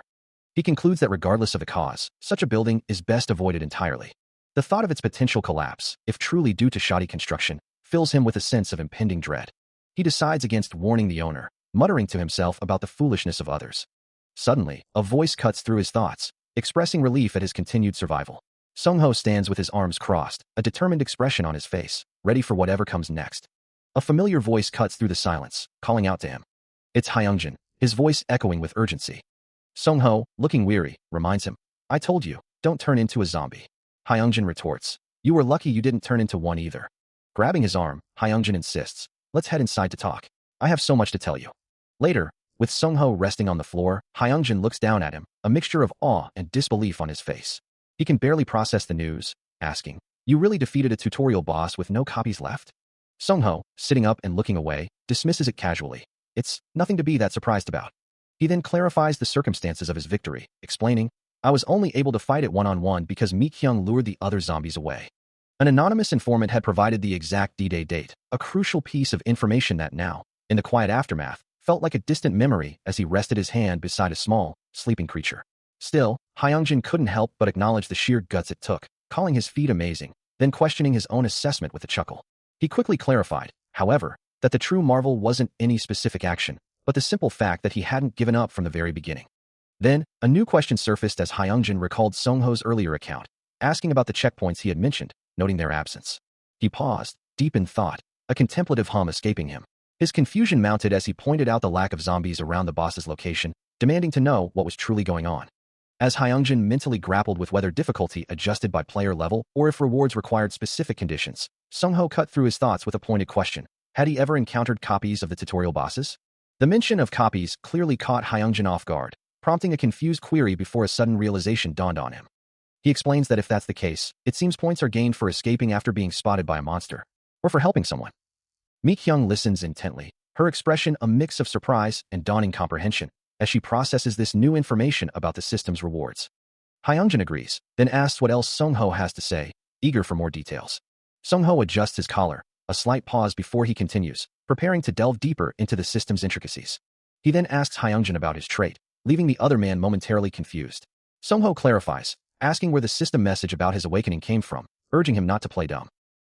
He concludes that regardless of the cause, such a building is best avoided entirely. The thought of its potential collapse, if truly due to shoddy construction, fills him with a sense of impending dread. He decides against warning the owner, muttering to himself about the foolishness of others. Suddenly, a voice cuts through his thoughts, expressing relief at his continued survival. Sungho stands with his arms crossed, a determined expression on his face, ready for whatever comes next. A familiar voice cuts through the silence, calling out to him. It's Hyungjin, his voice echoing with urgency. Sungho, looking weary, reminds him, I told you, don't turn into a zombie. Hyungjin retorts, you were lucky you didn't turn into one either. Grabbing his arm, Hyungjin insists, let's head inside to talk. I have so much to tell you. Later, with Sungho resting on the floor, Hyungjin looks down at him, a mixture of awe and disbelief on his face. He can barely process the news, asking, you really defeated a tutorial boss with no copies left? Sungho, sitting up and looking away, dismisses it casually. It's nothing to be that surprised about. He then clarifies the circumstances of his victory, explaining, I was only able to fight it one-on-one because Mikyung lured the other zombies away. An anonymous informant had provided the exact D-Day date, a crucial piece of information that now, in the quiet aftermath, felt like a distant memory as he rested his hand beside a small, sleeping creature. Still, Hyungjin couldn't help but acknowledge the sheer guts it took, calling his feat amazing, then questioning his own assessment with a chuckle. He quickly clarified, however, that the true marvel wasn't any specific action, but the simple fact that he hadn't given up from the very beginning. Then, a new question surfaced as Hyungjin recalled Sungho's earlier account, asking about the checkpoints he had mentioned, noting their absence. He paused, deep in thought, a contemplative hum escaping him. His confusion mounted as he pointed out the lack of zombies around the boss's location, demanding to know what was truly going on. As Hyungjin mentally grappled with whether difficulty adjusted by player level or if rewards required specific conditions, Sungho cut through his thoughts with a pointed question. Had he ever encountered copies of the tutorial bosses? The mention of copies clearly caught Hyungjin off guard, prompting a confused query before a sudden realization dawned on him. He explains that if that's the case, it seems points are gained for escaping after being spotted by a monster, or for helping someone. Mikyung listens intently, her expression a mix of surprise and dawning comprehension, as she processes this new information about the system's rewards. Hyungjin agrees, then asks what else Sungho has to say, eager for more details. Sungho adjusts his collar, a slight pause before he continues, preparing to delve deeper into the system's intricacies. He then asks Hyungjin about his trait, leaving the other man momentarily confused. Sungho clarifies, asking where the system message about his awakening came from, urging him not to play dumb.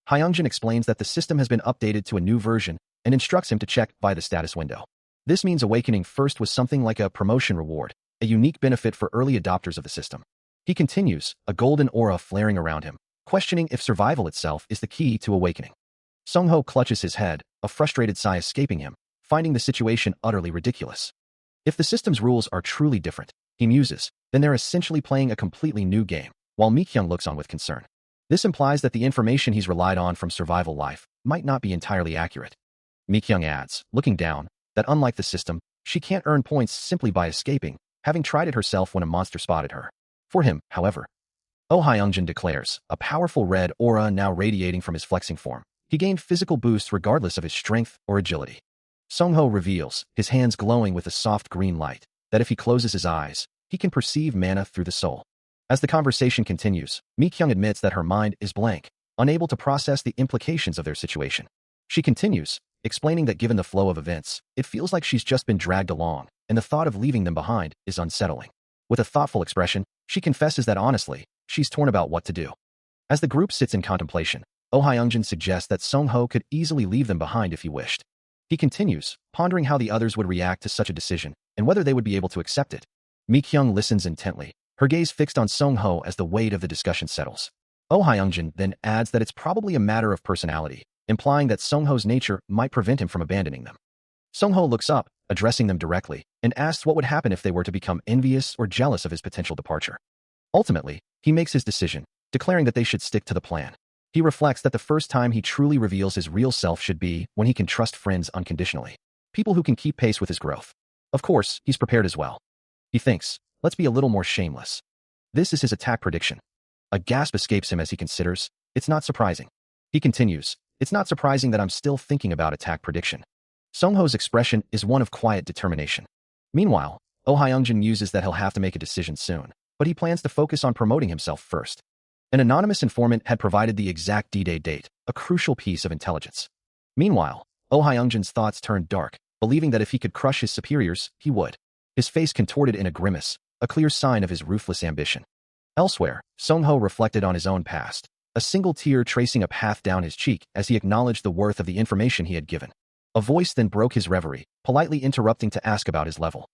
Hyungjin explains that the system has been updated to a new version and instructs him to check by the status window. This means awakening first was something like a promotion reward, a unique benefit for early adopters of the system. He continues, a golden aura flaring around him, questioning if survival itself is the key to awakening. Sung-ho clutches his head, a frustrated sigh escaping him, finding the situation utterly ridiculous. If the system's rules are truly different, he muses, then they're essentially playing a completely new game, while Mi-kyung looks on with concern. This implies that the information he's relied on from survival life might not be entirely accurate. Mi-kyung adds, looking down, that unlike the system, she can't earn points simply by escaping, having tried it herself when a monster spotted her. For him, however, Oh Hyungjin declares, a powerful red aura now radiating from his flexing form. He gained physical boosts regardless of his strength or agility. Sung-ho reveals, his hands glowing with a soft green light, that if he closes his eyes, he can perceive mana through the soul. As the conversation continues, Mi-kyung admits that her mind is blank, unable to process the implications of their situation. She continues, explaining that given the flow of events, it feels like she's just been dragged along, and the thought of leaving them behind is unsettling. With a thoughtful expression, she confesses that honestly, she's torn about what to do. As the group sits in contemplation, Oh Hyungjin suggests that Sung-ho could easily leave them behind if he wished. He continues, pondering how the others would react to such a decision, and whether they would be able to accept it. Mi-kyung listens intently, her gaze fixed on Sung-ho as the weight of the discussion settles. Oh Hyungjin then adds that it's probably a matter of personality, implying that Sung-ho's nature might prevent him from abandoning them. Sung-ho looks up, addressing them directly, and asks what would happen if they were to become envious or jealous of his potential departure. Ultimately, he makes his decision, declaring that they should stick to the plan. He reflects that the first time he truly reveals his real self should be when he can trust friends unconditionally, people who can keep pace with his growth. Of course, he's prepared as well. He thinks, let's be a little more shameless. This is his attack prediction. A gasp escapes him as he considers, it's not surprising. He continues, it's not surprising that I'm still thinking about attack prediction. Sung-ho's expression is one of quiet determination. Meanwhile, Oh Hyungjin muses that he'll have to make a decision soon, but he plans to focus on promoting himself first. An anonymous informant had provided the exact D-Day date, a crucial piece of intelligence. Meanwhile, Oh Hyungjin's thoughts turned dark, believing that if he could crush his superiors, he would. His face contorted in a grimace, a clear sign of his ruthless ambition. Elsewhere, Sung-ho reflected on his own past, a single tear tracing a path down his cheek as he acknowledged the worth of the information he had given. A voice then broke his reverie, politely interrupting to ask about his level.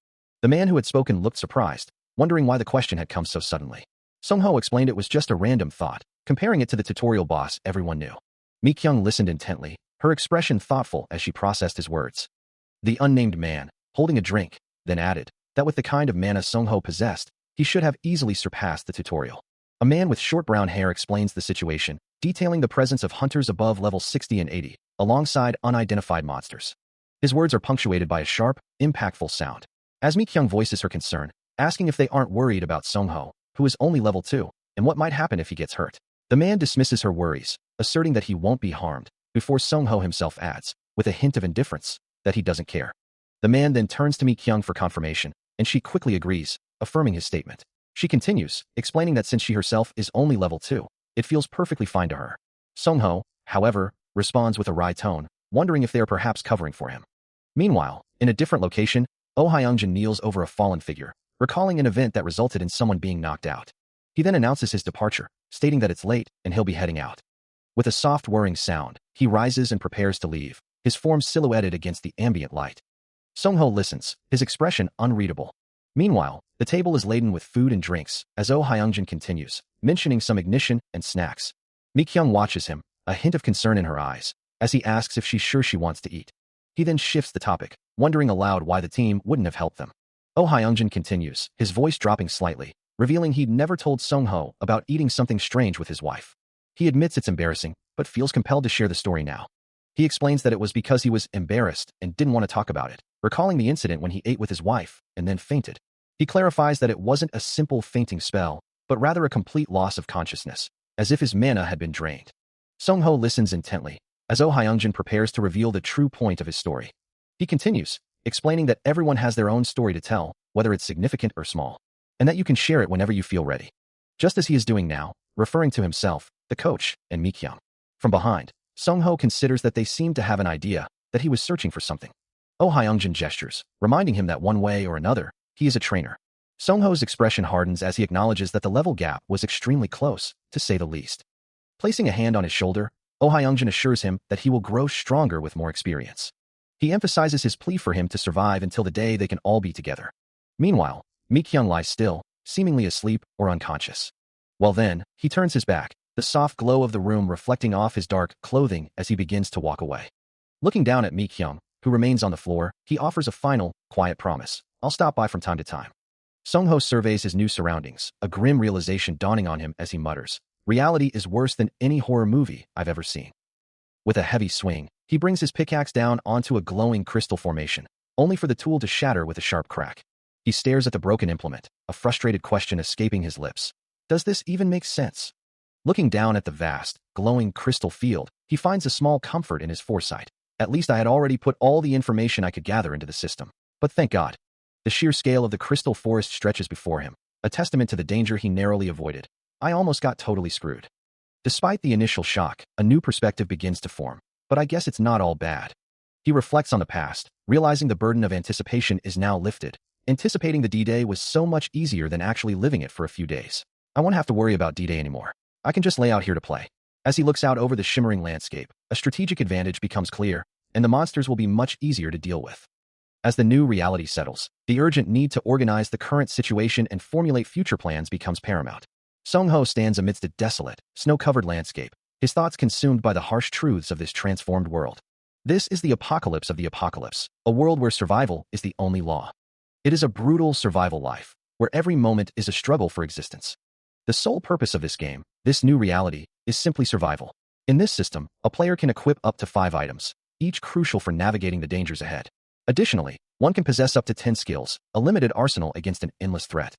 The man who had spoken looked surprised, wondering why the question had come so suddenly. Sung-ho explained it was just a random thought, comparing it to the tutorial boss everyone knew. Mi-kyung listened intently, her expression thoughtful as she processed his words. The unnamed man, holding a drink, then added that with the kind of mana Sung-ho possessed, he should have easily surpassed the tutorial. A man with short brown hair explains the situation, detailing the presence of hunters above level 60 and 80, alongside unidentified monsters. His words are punctuated by a sharp, impactful sound. As Mi-kyung voices her concern, asking if they aren't worried about Sung-ho, who is only level 2, and what might happen if he gets hurt. The man dismisses her worries, asserting that he won't be harmed, before Sung-ho himself adds, with a hint of indifference, that he doesn't care. The man then turns to Mi-kyung for confirmation, and she quickly agrees, affirming his statement. She continues, explaining that since she herself is only level 2, it feels perfectly fine to her. Sung-ho, however, responds with a wry tone, wondering if they are perhaps covering for him. Meanwhile, in a different location, Oh Hyungjin kneels over a fallen figure, recalling an event that resulted in someone being knocked out. He then announces his departure, stating that it's late and he'll be heading out. With a soft whirring sound, he rises and prepares to leave, his form silhouetted against the ambient light. Sung-ho listens, his expression unreadable. Meanwhile, the table is laden with food and drinks, as Oh Hyungjin continues, mentioning some ignition and snacks. Mi-kyung watches him, a hint of concern in her eyes, as he asks if she's sure she wants to eat. He then shifts the topic, wondering aloud why the team wouldn't have helped them. Oh Hyungjin continues, his voice dropping slightly, revealing he'd never told Sung-ho about eating something strange with his wife. He admits it's embarrassing, but feels compelled to share the story now. He explains that it was because he was embarrassed and didn't want to talk about it, recalling the incident when he ate with his wife and then fainted. He clarifies that it wasn't a simple fainting spell, but rather a complete loss of consciousness, as if his mana had been drained. Sung-ho listens intently, as Oh Hyungjin prepares to reveal the true point of his story. He continues, explaining that everyone has their own story to tell, whether it's significant or small, and that you can share it whenever you feel ready. Just as he is doing now, referring to himself, the coach, and Mi-kyung. From behind, Sung-ho considers that they seem to have an idea that he was searching for something. Oh Hyungjin gestures, reminding him that one way or another, he is a trainer. Sung-ho's expression hardens as he acknowledges that the level gap was extremely close, to say the least. Placing a hand on his shoulder, Oh Hyungjin assures him that he will grow stronger with more experience. He emphasizes his plea for him to survive until the day they can all be together. Meanwhile, Mi-kyung lies still, seemingly asleep or unconscious. Well then, he turns his back, the soft glow of the room reflecting off his dark clothing as he begins to walk away. Looking down at Mi-kyung, who remains on the floor, he offers a final, quiet promise. I'll stop by from time to time. Sung-ho surveys his new surroundings, a grim realization dawning on him as he mutters, reality is worse than any horror movie I've ever seen. With a heavy swing, he brings his pickaxe down onto a glowing crystal formation, only for the tool to shatter with a sharp crack. He stares at the broken implement, a frustrated question escaping his lips. Does this even make sense? Looking down at the vast, glowing crystal field, he finds a small comfort in his foresight. At least I had already put all the information I could gather into the system. But thank God. The sheer scale of the crystal forest stretches before him, a testament to the danger he narrowly avoided. I almost got totally screwed. Despite the initial shock, a new perspective begins to form. But I guess it's not all bad. He reflects on the past, realizing the burden of anticipation is now lifted. Anticipating the D-Day was so much easier than actually living it for a few days. I won't have to worry about D-Day anymore. I can just lay out here to play. As he looks out over the shimmering landscape, a strategic advantage becomes clear, and the monsters will be much easier to deal with. As the new reality settles, the urgent need to organize the current situation and formulate future plans becomes paramount. Sung-ho stands amidst a desolate, snow-covered landscape, his thoughts consumed by the harsh truths of this transformed world. This is the apocalypse of the apocalypse, a world where survival is the only law. It is a brutal survival life, where every moment is a struggle for existence. The sole purpose of this game, this new reality, is simply survival. In this system, a player can equip up to 5 items, each crucial for navigating the dangers ahead. Additionally, one can possess up to 10 skills, a limited arsenal against an endless threat.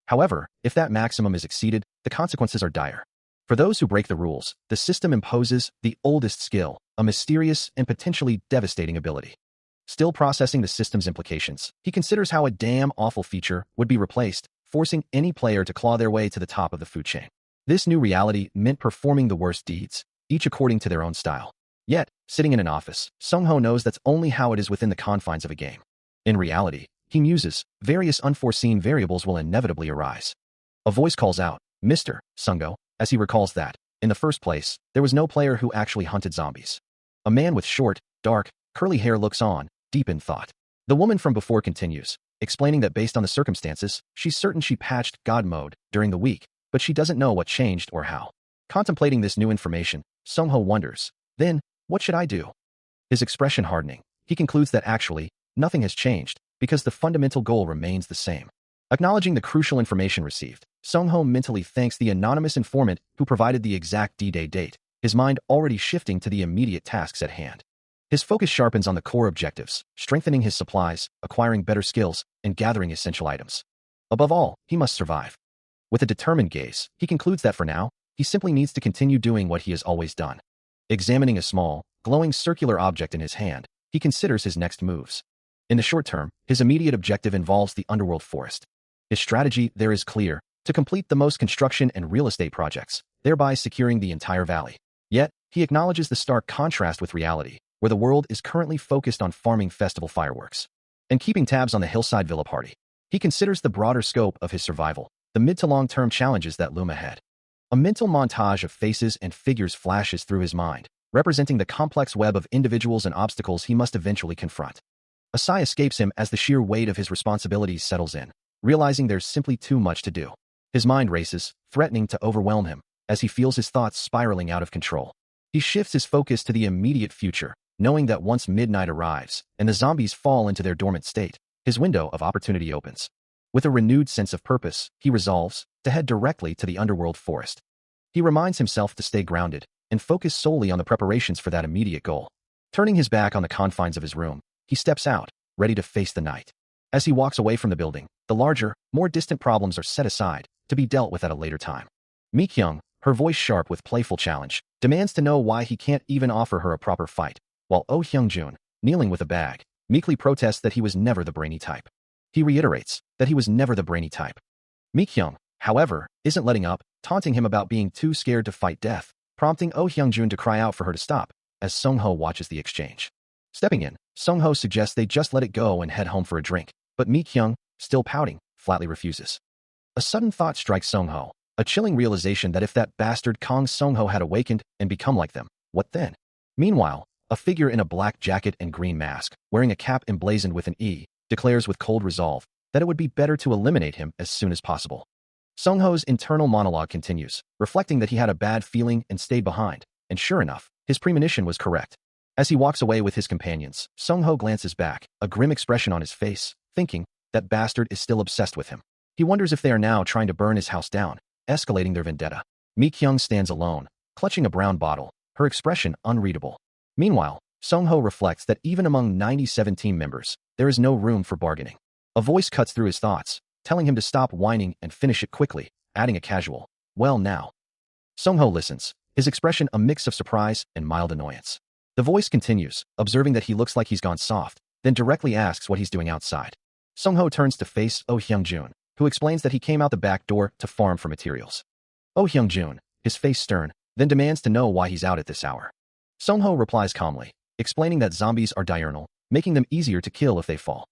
However, if that maximum is exceeded, the consequences are dire. For those who break the rules, the system imposes the oldest skill, a mysterious and potentially devastating ability. Still processing the system's implications, he considers how a damn awful feature would be replaced, forcing any player to claw their way to the top of the food chain. This new reality meant performing the worst deeds, each according to their own style. Yet, sitting in an office, Sung-ho knows that's only how it is within the confines of a game. In reality, he muses, various unforeseen variables will inevitably arise. A voice calls out, Mr. Sung-ho, as he recalls that, in the first place, there was no player who actually hunted zombies. A man with short, dark, curly hair looks on, deep in thought. The woman from before continues, explaining that based on the circumstances, she's certain she patched God mode during the week, but she doesn't know what changed or how. Contemplating this new information, Sung-ho wonders, then, what should I do? His expression hardening, he concludes that actually, nothing has changed, because the fundamental goal remains the same. Acknowledging the crucial information received, Sung-ho mentally thanks the anonymous informant who provided the exact D-Day date, his mind already shifting to the immediate tasks at hand. His focus sharpens on the core objectives, strengthening his supplies, acquiring better skills, and gathering essential items. Above all, he must survive. With a determined gaze, he concludes that for now, he simply needs to continue doing what he has always done. Examining a small, glowing circular object in his hand, he considers his next moves. In the short term, his immediate objective involves the underworld forest. His strategy there is clear, to complete the most construction and real estate projects, thereby securing the entire valley. Yet, he acknowledges the stark contrast with reality, where the world is currently focused on farming festival fireworks and keeping tabs on the hillside villa party. He considers the broader scope of his survival, the mid to long-term challenges that loom ahead. A mental montage of faces and figures flashes through his mind, representing the complex web of individuals and obstacles he must eventually confront. A sigh escapes him as the sheer weight of his responsibilities settles in, realizing there's simply too much to do. His mind races, threatening to overwhelm him, as he feels his thoughts spiraling out of control. He shifts his focus to the immediate future, knowing that once midnight arrives and the zombies fall into their dormant state, his window of opportunity opens. With a renewed sense of purpose, he resolves to head directly to the underworld forest. He reminds himself to stay grounded and focus solely on the preparations for that immediate goal. Turning his back on the confines of his room, he steps out, ready to face the night. As he walks away from the building, the larger, more distant problems are set aside, to be dealt with at a later time. Mi-kyung, her voice sharp with playful challenge, demands to know why he can't even offer her a proper fight, while Oh Hyung-jun, kneeling with a bag, meekly protests that he was never the brainy type. He reiterates that he was never the brainy type. Mi-kyung, however, isn't letting up, taunting him about being too scared to fight death, prompting Oh Hyung-jun to cry out for her to stop, as Sung-ho watches the exchange. Stepping in, Sung-ho suggests they just let it go and head home for a drink, but Mi-kyung, still pouting, flatly refuses. A sudden thought strikes Sung-ho, a chilling realization that if that bastard Kang Sung-ho had awakened and become like them, what then? Meanwhile, a figure in a black jacket and green mask, wearing a cap emblazoned with an E, declares with cold resolve that it would be better to eliminate him as soon as possible. Sung-ho's internal monologue continues, reflecting that he had a bad feeling and stayed behind, and sure enough, his premonition was correct. As he walks away with his companions, Sung-ho glances back, a grim expression on his face, thinking, that bastard is still obsessed with him. He wonders if they are now trying to burn his house down, escalating their vendetta. Mi-kyung stands alone, clutching a brown bottle, her expression unreadable. Meanwhile, Sung-ho reflects that even among 97 team members, there is no room for bargaining. A voice cuts through his thoughts, telling him to stop whining and finish it quickly, adding a casual, well now. Sung-ho listens, his expression a mix of surprise and mild annoyance. The voice continues, observing that he looks like he's gone soft, then directly asks what he's doing outside. Sung-ho turns to face Oh Hyung-jun, who explains that he came out the back door to farm for materials. Oh Hyung-jun, his face stern, then demands to know why he's out at this hour. Sung-ho replies calmly, explaining that zombies are diurnal, making them easier to kill if they fall.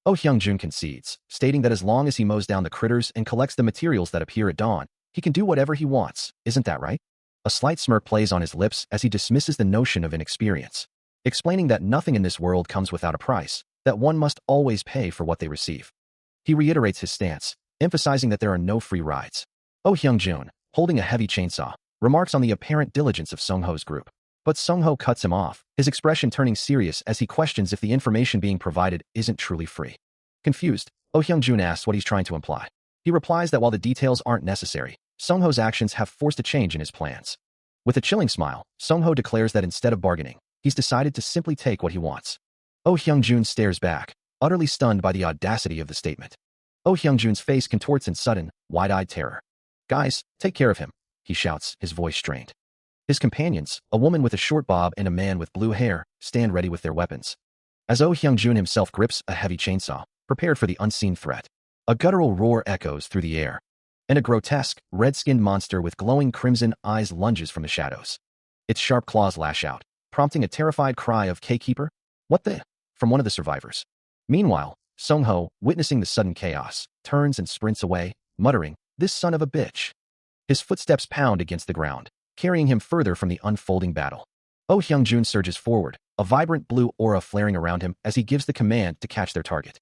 Oh Hyung-jun concedes, stating that as long as he mows down the critters and collects the materials that appear at dawn, he can do whatever he wants, isn't that right? A slight smirk plays on his lips as he dismisses the notion of inexperience, explaining that nothing in this world comes without a price, that one must always pay for what they receive. He reiterates his stance, emphasizing that there are no free rides. Oh Hyung-jun, holding a heavy chainsaw, remarks on the apparent diligence of Sung-ho's group. But Sung-ho cuts him off, his expression turning serious as he questions if the information being provided isn't truly free. Confused, Oh Hyung-jun asks what he's trying to imply. He replies that while the details aren't necessary, Sung-ho's actions have forced a change in his plans. With a chilling smile, Sung-ho declares that instead of bargaining, he's decided to simply take what he wants. Oh Hyung-jun stares back, utterly stunned by the audacity of the statement. Oh Hyung-jun's face contorts in sudden, wide-eyed terror. Guys, take care of him, he shouts, his voice strained. His companions, a woman with a short bob and a man with blue hair, stand ready with their weapons. As Oh Hyung-jun himself grips a heavy chainsaw, prepared for the unseen threat, a guttural roar echoes through the air, and a grotesque, red-skinned monster with glowing crimson eyes lunges from the shadows. Its sharp claws lash out, prompting a terrified cry of K-Keeper? What the? From one of the survivors. Meanwhile, Sung-ho, witnessing the sudden chaos, turns and sprints away, muttering, "This son of a bitch." His footsteps pound against the ground, carrying him further from the unfolding battle. Oh Hyung-jun surges forward, a vibrant blue aura flaring around him as he gives the command to catch their target.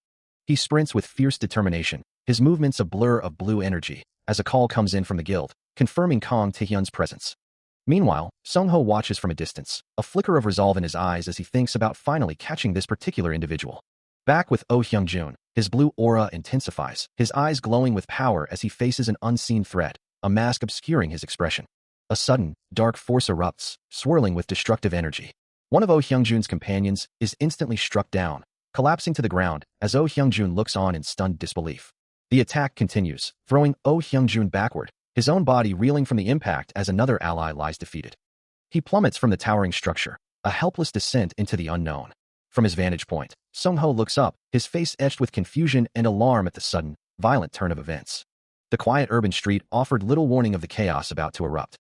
He sprints with fierce determination, his movements a blur of blue energy, as a call comes in from the guild, confirming Kang Taehyun's presence. Meanwhile, Sung-ho watches from a distance, a flicker of resolve in his eyes as he thinks about finally catching this particular individual. Back with Oh Hyung-jun, his blue aura intensifies, his eyes glowing with power as he faces an unseen threat, a mask obscuring his expression. A sudden, dark force erupts, swirling with destructive energy. One of Oh Hyung-jun's companions is instantly struck down, collapsing to the ground as Oh Hyung-jun looks on in stunned disbelief. The attack continues, throwing Oh Hyung-jun backward, his own body reeling from the impact as another ally lies defeated. He plummets from the towering structure, a helpless descent into the unknown. From his vantage point, Sung-ho looks up, his face etched with confusion and alarm at the sudden, violent turn of events. The quiet urban street offered little warning of the chaos about to erupt.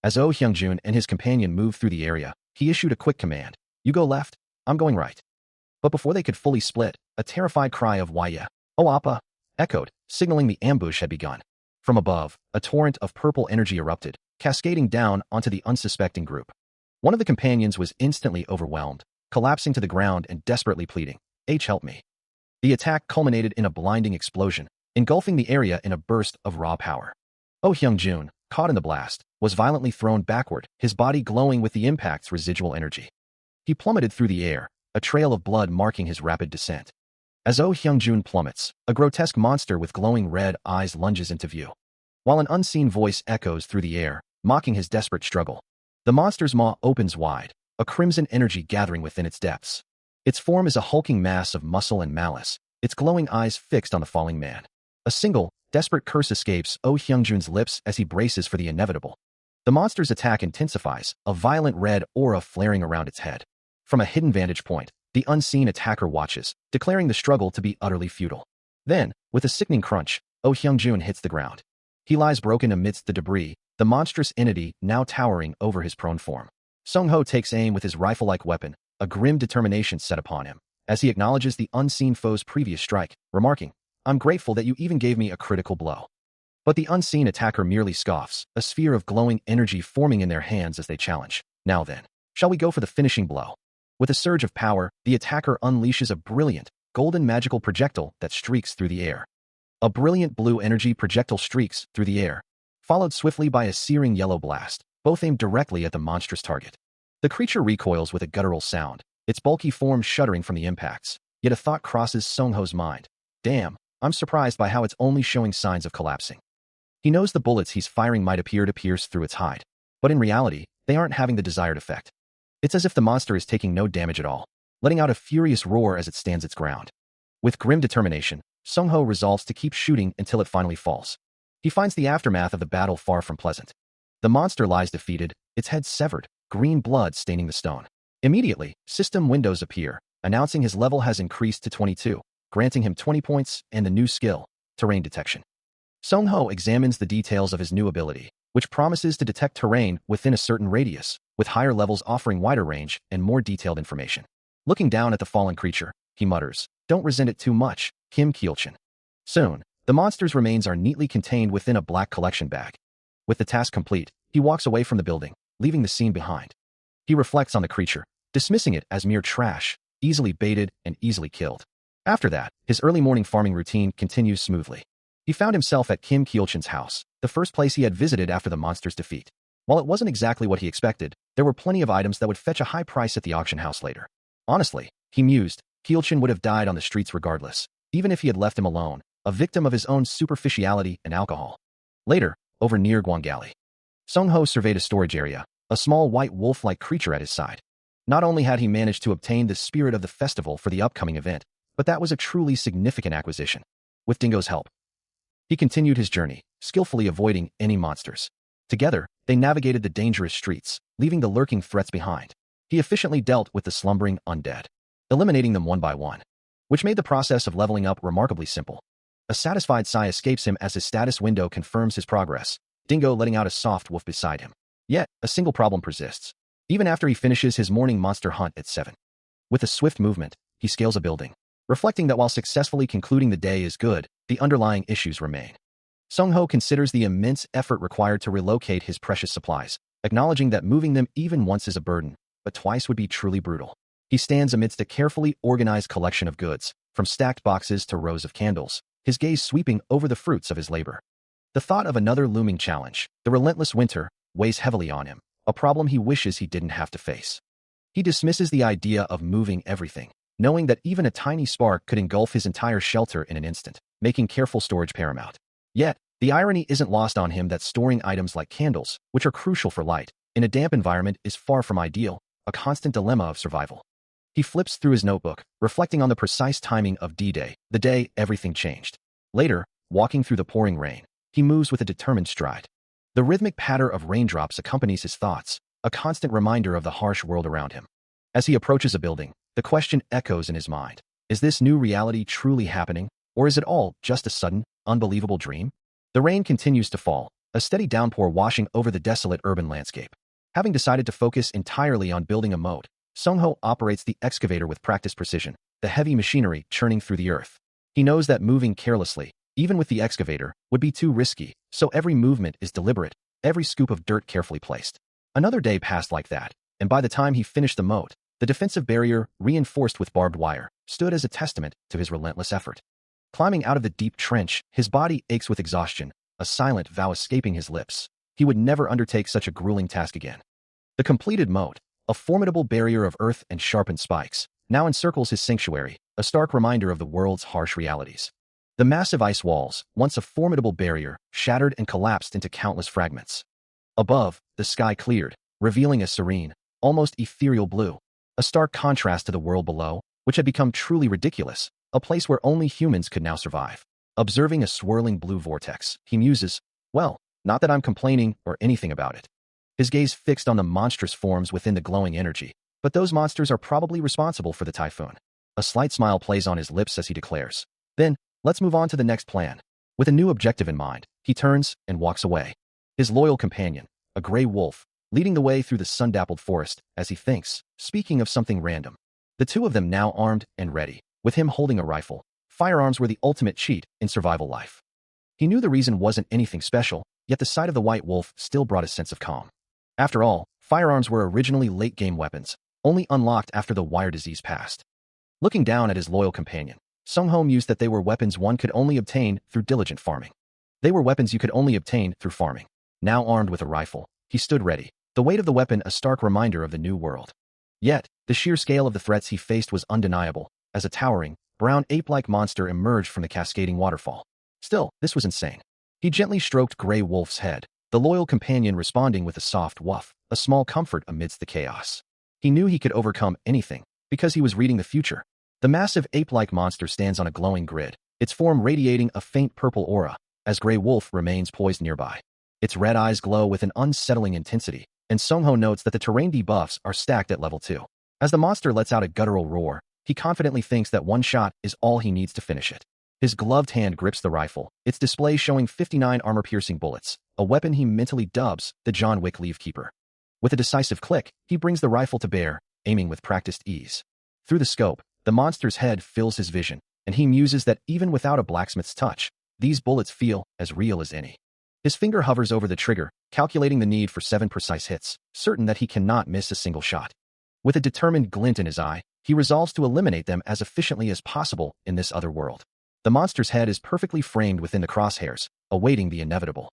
As Oh Hyung-jun and his companion moved through the area, he issued a quick command. "You go left, I'm going right." But before they could fully split, a terrified cry of "Why yeah, oh Appa," echoed, signaling the ambush had begun. From above, a torrent of purple energy erupted, cascading down onto the unsuspecting group. One of the companions was instantly overwhelmed, collapsing to the ground and desperately pleading, "Help me." The attack culminated in a blinding explosion, engulfing the area in a burst of raw power. Oh Hyung-jun, caught in the blast, was violently thrown backward, his body glowing with the impact's residual energy. He plummeted through the air, a trail of blood marking his rapid descent. As Oh Hyung-jun plummets, a grotesque monster with glowing red eyes lunges into view. While an unseen voice echoes through the air, mocking his desperate struggle, the monster's maw opens wide, a crimson energy gathering within its depths. Its form is a hulking mass of muscle and malice, its glowing eyes fixed on the falling man. A single, desperate curse escapes Oh Hyung-jun's lips as he braces for the inevitable. The monster's attack intensifies, a violent red aura flaring around its head. From a hidden vantage point, the unseen attacker watches, declaring the struggle to be utterly futile. Then, with a sickening crunch, Oh Hyung-jun hits the ground. He lies broken amidst the debris, the monstrous entity now towering over his prone form. Sung-ho takes aim with his rifle-like weapon, a grim determination set upon him, as he acknowledges the unseen foe's previous strike, remarking, "I'm grateful that you even gave me a critical blow." But the unseen attacker merely scoffs, a sphere of glowing energy forming in their hands as they challenge. "Now then, shall we go for the finishing blow?" With a surge of power, the attacker unleashes a brilliant, golden magical projectile that streaks through the air. A brilliant blue energy projectile streaks through the air, followed swiftly by a searing yellow blast, both aimed directly at the monstrous target. The creature recoils with a guttural sound, its bulky form shuddering from the impacts. Yet a thought crosses Sung-ho's mind. Damn, I'm surprised by how it's only showing signs of collapsing. He knows the bullets he's firing might appear to pierce through its hide, but in reality, they aren't having the desired effect. It's as if the monster is taking no damage at all, letting out a furious roar as it stands its ground. With grim determination, Sung-ho resolves to keep shooting until it finally falls. He finds the aftermath of the battle far from pleasant. The monster lies defeated, its head severed, green blood staining the stone. Immediately, system windows appear, announcing his level has increased to 22, granting him 20 points and the new skill, terrain detection. Sung-ho examines the details of his new ability, which promises to detect terrain within a certain radius, with higher levels offering wider range and more detailed information. Looking down at the fallen creature, he mutters, "Don't resent it too much, Kim Kyeolchin." Soon, the monster's remains are neatly contained within a black collection bag. With the task complete, he walks away from the building, leaving the scene behind. He reflects on the creature, dismissing it as mere trash, easily baited and easily killed. After that, his early morning farming routine continues smoothly. He found himself at Kim Kyeolchin's house, the first place he had visited after the monster's defeat. While it wasn't exactly what he expected, there were plenty of items that would fetch a high price at the auction house later. Honestly, he mused, Kyeolchin would have died on the streets regardless, even if he had left him alone, a victim of his own superficiality and alcohol. Later, over near Gwangali, Sung-ho surveyed a storage area, a small white wolf-like creature at his side. Not only had he managed to obtain the spirit of the festival for the upcoming event, but that was a truly significant acquisition. With Dingo's help, he continued his journey, skillfully avoiding any monsters. Together, they navigated the dangerous streets, leaving the lurking threats behind. He efficiently dealt with the slumbering undead, eliminating them one by one, which made the process of leveling up remarkably simple. A satisfied sigh escapes him as his status window confirms his progress, Dingo letting out a soft woof beside him. Yet, a single problem persists. Even after he finishes his morning monster hunt at 7. With a swift movement, he scales a building, reflecting that while successfully concluding the day is good, the underlying issues remain. Sung-ho considers the immense effort required to relocate his precious supplies, acknowledging that moving them even once is a burden, but twice would be truly brutal. He stands amidst a carefully organized collection of goods, from stacked boxes to rows of candles, his gaze sweeping over the fruits of his labor. The thought of another looming challenge, the relentless winter, weighs heavily on him, a problem he wishes he didn't have to face. He dismisses the idea of moving everything, knowing that even a tiny spark could engulf his entire shelter in an instant, making careful storage paramount. Yet, the irony isn't lost on him that storing items like candles, which are crucial for light, in a damp environment is far from ideal, a constant dilemma of survival. He flips through his notebook, reflecting on the precise timing of D-Day, the day everything changed. Later, walking through the pouring rain, he moves with a determined stride. The rhythmic patter of raindrops accompanies his thoughts, a constant reminder of the harsh world around him. As he approaches a building, the question echoes in his mind. Is this new reality truly happening, or is it all just a sudden, unbelievable dream? The rain continues to fall, a steady downpour washing over the desolate urban landscape. Having decided to focus entirely on building a moat, Sung-ho operates the excavator with practiced precision, the heavy machinery churning through the earth. He knows that moving carelessly, even with the excavator, would be too risky, so every movement is deliberate, every scoop of dirt carefully placed. Another day passed like that, and by the time he finished the moat, the defensive barrier, reinforced with barbed wire, stood as a testament to his relentless effort. Climbing out of the deep trench, his body aches with exhaustion, a silent vow escaping his lips. He would never undertake such a grueling task again. The completed moat, a formidable barrier of earth and sharpened spikes, now encircles his sanctuary, a stark reminder of the world's harsh realities. The massive ice walls, once a formidable barrier, shattered and collapsed into countless fragments. Above, the sky cleared, revealing a serene, almost ethereal blue, a stark contrast to the world below, which had become truly ridiculous, a place where only humans could now survive. Observing a swirling blue vortex, he muses, well, not that I'm complaining or anything about it. His gaze fixed on the monstrous forms within the glowing energy, but those monsters are probably responsible for the typhoon. A slight smile plays on his lips as he declares, then, let's move on to the next plan. With a new objective in mind, he turns and walks away. His loyal companion, a gray wolf, leading the way through the sun-dappled forest, as he thinks, speaking of something random. The two of them now armed and ready, with him holding a rifle. Firearms were the ultimate cheat in survival life. He knew the reason wasn't anything special, yet the sight of the white wolf still brought a sense of calm. After all, firearms were originally late-game weapons, only unlocked after the wire disease passed. Looking down at his loyal companion, Sung-ho mused that they were weapons one could only obtain through diligent farming. They were weapons you could only obtain through farming. Now armed with a rifle, he stood ready, the weight of the weapon a stark reminder of the new world. Yet, the sheer scale of the threats he faced was undeniable, as a towering, brown ape-like monster emerged from the cascading waterfall. Still, this was insane. He gently stroked Grey Wolf's head, the loyal companion responding with a soft woof, a small comfort amidst the chaos. He knew he could overcome anything, because he was reading the future. The massive ape-like monster stands on a glowing grid, its form radiating a faint purple aura, as Grey Wolf remains poised nearby. Its red eyes glow with an unsettling intensity, and Sung-ho notes that the terrain debuffs are stacked at level 2. As the monster lets out a guttural roar, he confidently thinks that one shot is all he needs to finish it. His gloved hand grips the rifle, its display showing 59 armor-piercing bullets, a weapon he mentally dubs the John Wick Leafkeeper. With a decisive click, he brings the rifle to bear, aiming with practiced ease. Through the scope, the monster's head fills his vision, and he muses that even without a blacksmith's touch, these bullets feel as real as any. His finger hovers over the trigger, calculating the need for 7 precise hits, certain that he cannot miss a single shot. With a determined glint in his eye, he resolves to eliminate them as efficiently as possible in this other world. The monster's head is perfectly framed within the crosshairs, awaiting the inevitable.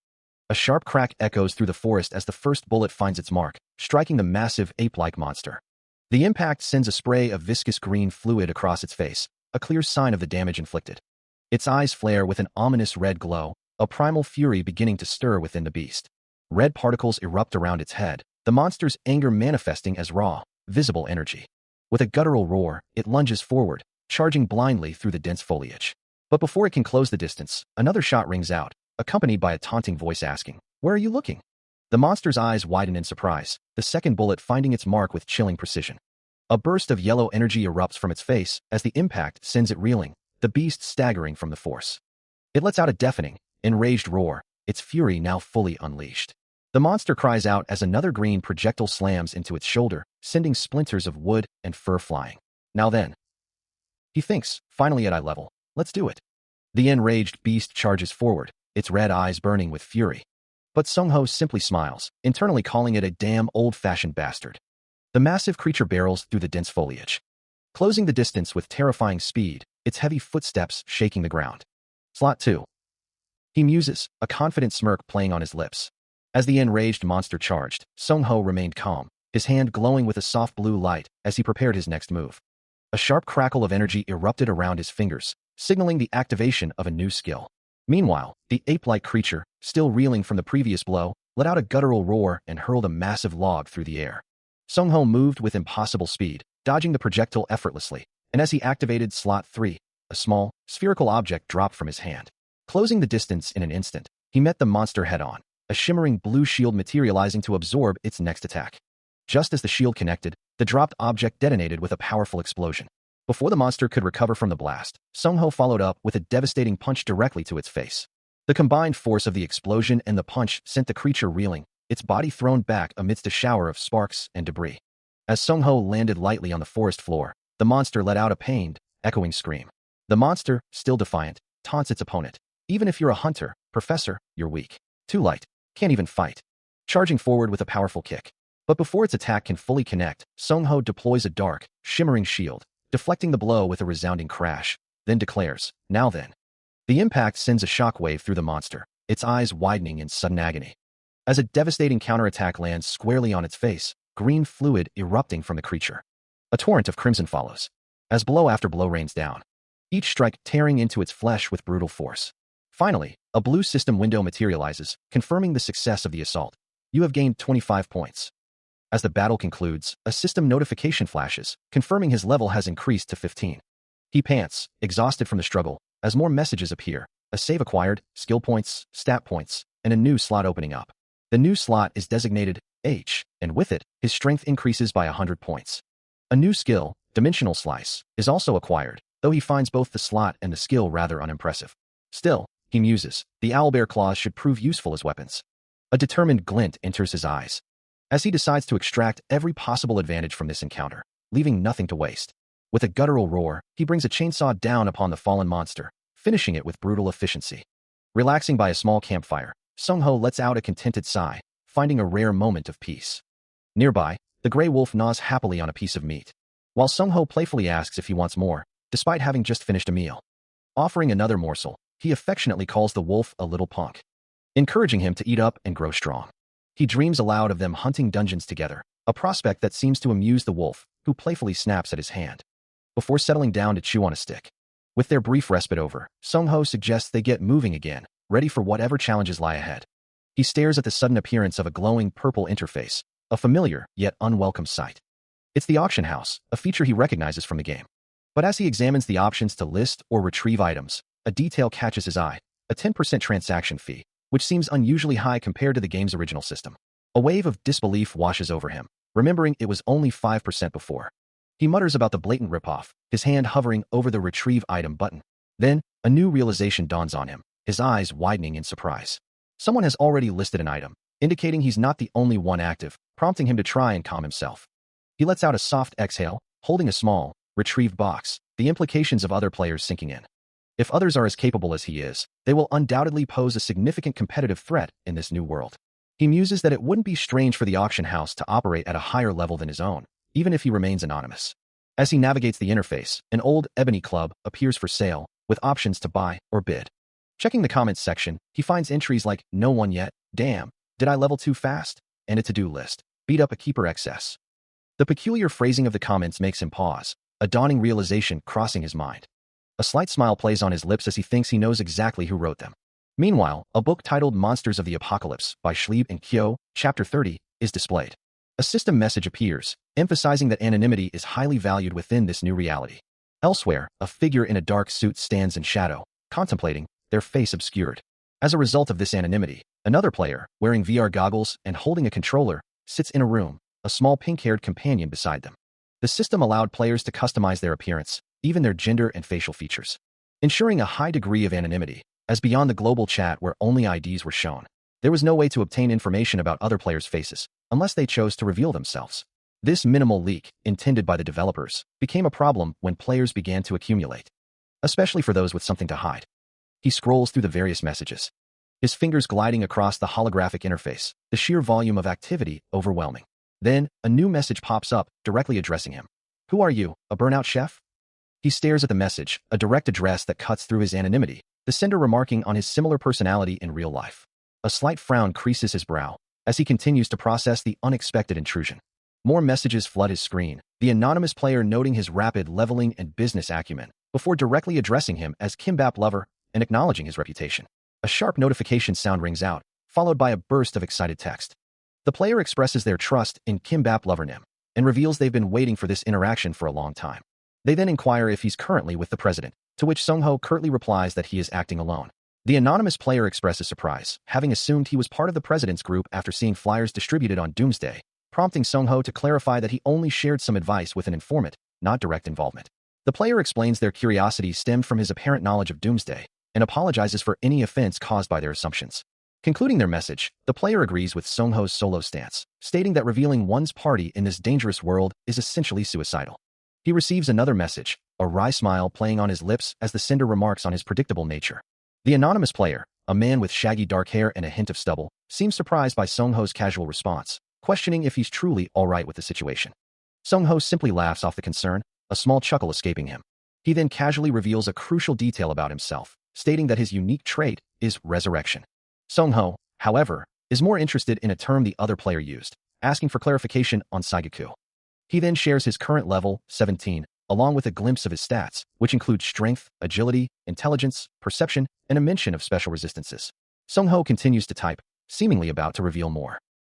A sharp crack echoes through the forest as the first bullet finds its mark, striking the massive ape-like monster. The impact sends a spray of viscous green fluid across its face, a clear sign of the damage inflicted. Its eyes flare with an ominous red glow, a primal fury beginning to stir within the beast. Red particles erupt around its head, the monster's anger manifesting as raw, visible energy. With a guttural roar, it lunges forward, charging blindly through the dense foliage. But before it can close the distance, another shot rings out, accompanied by a taunting voice asking, "Where are you looking?" The monster's eyes widen in surprise, the second bullet finding its mark with chilling precision. A burst of yellow energy erupts from its face as the impact sends it reeling, the beast staggering from the force. It lets out a deafening, enraged roar, its fury now fully unleashed. The monster cries out as another green projectile slams into its shoulder, sending splinters of wood and fur flying. Now then, he thinks, finally at eye level, let's do it. The enraged beast charges forward, its red eyes burning with fury. But Sung-ho simply smiles, internally calling it a damn old-fashioned bastard. The massive creature barrels through the dense foliage, closing the distance with terrifying speed, its heavy footsteps shaking the ground. Slot 2. He muses, a confident smirk playing on his lips. As the enraged monster charged, Sung-ho remained calm, his hand glowing with a soft blue light as he prepared his next move. A sharp crackle of energy erupted around his fingers, signaling the activation of a new skill. Meanwhile, the ape-like creature, still reeling from the previous blow, let out a guttural roar and hurled a massive log through the air. Sung-ho moved with impossible speed, dodging the projectile effortlessly, and as he activated Slot 3, a small, spherical object dropped from his hand. Closing the distance in an instant, he met the monster head-on, a shimmering blue shield materializing to absorb its next attack. Just as the shield connected, the dropped object detonated with a powerful explosion. Before the monster could recover from the blast, Sung-ho followed up with a devastating punch directly to its face. The combined force of the explosion and the punch sent the creature reeling, its body thrown back amidst a shower of sparks and debris. As Sung-ho landed lightly on the forest floor, the monster let out a pained, echoing scream. The monster, still defiant, taunts its opponent. "Even if you're a hunter, Professor, you're weak. Too light. Can't even fight." Charging forward with a powerful kick. But before its attack can fully connect, Sung-ho deploys a dark, shimmering shield, deflecting the blow with a resounding crash, then declares, "Now then." The impact sends a shockwave through the monster, its eyes widening in sudden agony. As a devastating counterattack lands squarely on its face, green fluid erupting from the creature. A torrent of crimson follows, as blow after blow rains down, each strike tearing into its flesh with brutal force. Finally, a blue system window materializes, confirming the success of the assault. You have gained 25 points. As the battle concludes, a system notification flashes, confirming his level has increased to 15. He pants, exhausted from the struggle, as more messages appear, a save acquired, skill points, stat points, and a new slot opening up. The new slot is designated H, and with it, his strength increases by 100 points. A new skill, Dimensional Slice, is also acquired, though he finds both the slot and the skill rather unimpressive. Still, he muses, the owlbear claws should prove useful as weapons. A determined glint enters his eyes, as he decides to extract every possible advantage from this encounter, leaving nothing to waste. With a guttural roar, he brings a chainsaw down upon the fallen monster, finishing it with brutal efficiency. Relaxing by a small campfire, Sung-ho lets out a contented sigh, finding a rare moment of peace. Nearby, the gray wolf gnaws happily on a piece of meat. While Sung-ho playfully asks if he wants more, despite having just finished a meal. Offering another morsel, he affectionately calls the wolf a little punk, encouraging him to eat up and grow strong. He dreams aloud of them hunting dungeons together, a prospect that seems to amuse the wolf, who playfully snaps at his hand, before settling down to chew on a stick. With their brief respite over, Sung-ho suggests they get moving again, ready for whatever challenges lie ahead. He stares at the sudden appearance of a glowing purple interface, a familiar yet unwelcome sight. It's the auction house, a feature he recognizes from the game. But as he examines the options to list or retrieve items, a detail catches his eye, a 10% transaction fee, which seems unusually high compared to the game's original system. A wave of disbelief washes over him, remembering it was only 5% before. He mutters about the blatant ripoff, his hand hovering over the retrieve item button. Then, a new realization dawns on him, his eyes widening in surprise. Someone has already listed an item, indicating he's not the only one active, prompting him to try and calm himself. He lets out a soft exhale, holding a small, retrieved box, the implications of other players sinking in. If others are as capable as he is, they will undoubtedly pose a significant competitive threat in this new world. He muses that it wouldn't be strange for the auction house to operate at a higher level than his own, even if he remains anonymous. As he navigates the interface, an old ebony club appears for sale, with options to buy or bid. Checking the comments section, he finds entries like, "No one yet," "Damn, did I level too fast?" and a to-do list, "Beat up a keeper XS." The peculiar phrasing of the comments makes him pause, a dawning realization crossing his mind. A slight smile plays on his lips as he thinks he knows exactly who wrote them. Meanwhile, a book titled Monsters of the Apocalypse by Schlieb and Kyo, Chapter 30, is displayed. A system message appears, emphasizing that anonymity is highly valued within this new reality. Elsewhere, a figure in a dark suit stands in shadow, contemplating, their face obscured. As a result of this anonymity, another player, wearing VR goggles and holding a controller, sits in a room, a small pink-haired companion beside them. The system allowed players to customize their appearance, even their gender and facial features, ensuring a high degree of anonymity, as beyond the global chat where only IDs were shown. There was no way to obtain information about other players' faces, unless they chose to reveal themselves. This minimal leak, intended by the developers, became a problem when players began to accumulate, especially for those with something to hide. He scrolls through the various messages, his fingers gliding across the holographic interface, the sheer volume of activity overwhelming. Then, a new message pops up, directly addressing him. "Who are you, a burnout chef?" He stares at the message, a direct address that cuts through his anonymity, the sender remarking on his similar personality in real life. A slight frown creases his brow, as he continues to process the unexpected intrusion. More messages flood his screen, the anonymous player noting his rapid leveling and business acumen, before directly addressing him as Kimbap Lover and acknowledging his reputation. A sharp notification sound rings out, followed by a burst of excited text. The player expresses their trust in Kimbap Lover Nim, and reveals they've been waiting for this interaction for a long time. They then inquire if he's currently with the president, to which Sung-ho curtly replies that he is acting alone. The anonymous player expresses surprise, having assumed he was part of the president's group after seeing flyers distributed on Doomsday, prompting Sung-ho to clarify that he only shared some advice with an informant, not direct involvement. The player explains their curiosity stemmed from his apparent knowledge of Doomsday, and apologizes for any offense caused by their assumptions. Concluding their message, the player agrees with Sung-ho's solo stance, stating that revealing one's party in this dangerous world is essentially suicidal. He receives another message, a wry smile playing on his lips as the sender remarks on his predictable nature. The anonymous player, a man with shaggy dark hair and a hint of stubble, seems surprised by Sung-ho's casual response, questioning if he's truly all right with the situation. Sung-ho simply laughs off the concern, a small chuckle escaping him. He then casually reveals a crucial detail about himself, stating that his unique trait is resurrection. Sung-ho, however, is more interested in a term the other player used, asking for clarification on Saigaku. He then shares his current level, 17, along with a glimpse of his stats, which include strength, agility, intelligence, perception, and a mention of special resistances. Sung-ho continues to type, seemingly about to reveal more.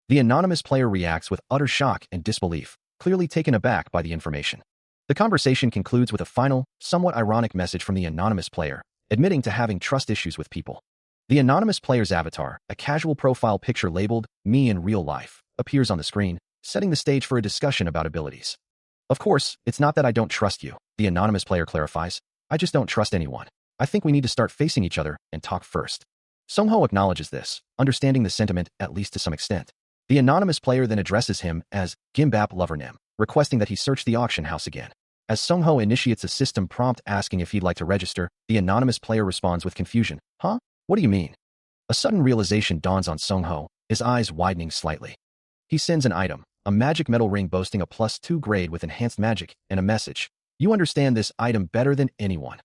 The anonymous player reacts with utter shock and disbelief, clearly taken aback by the information. The conversation concludes with a final, somewhat ironic message from the anonymous player, admitting to having trust issues with people. The anonymous player's avatar, a casual profile picture labeled, "Me in Real Life," appears on the screen, setting the stage for a discussion about abilities. "Of course, it's not that I don't trust you," the anonymous player clarifies. "I just don't trust anyone. I think we need to start facing each other and talk first." Sung-ho acknowledges this, understanding the sentiment at least to some extent. The anonymous player then addresses him as Gimbap Lovernim, requesting that he search the auction house again. As Sung-ho initiates a system prompt asking if he'd like to register, the anonymous player responds with confusion. "Huh? What do you mean?" A sudden realization dawns on Sung-ho, his eyes widening slightly. He sends an item, a magic metal ring boasting a +2 grade with enhanced magic, and a message. You understand this item better than anyone.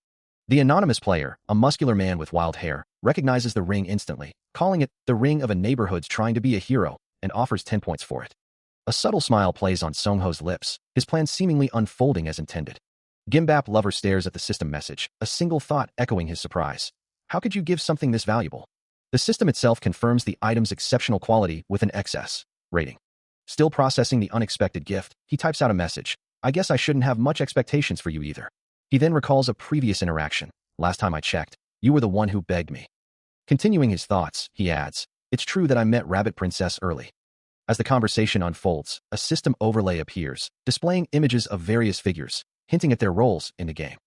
The anonymous player, a muscular man with wild hair, recognizes the ring instantly, calling it the ring of a neighborhood's trying to be a hero, and offers 10 points for it. A subtle smile plays on Sungho's lips, his plan seemingly unfolding as intended. Gimbap lover stares at the system message, a single thought echoing his surprise. How could you give something this valuable? The system itself confirms the item's exceptional quality with an XS rating. Still processing the unexpected gift, he types out a message. I guess I shouldn't have much expectations for you either. He then recalls a previous interaction. Last time I checked, you were the one who begged me. Continuing his thoughts, he adds, it's true that I met Rabbit Princess early. As the conversation unfolds, a system overlay appears, displaying images of various figures, hinting at their roles in the game.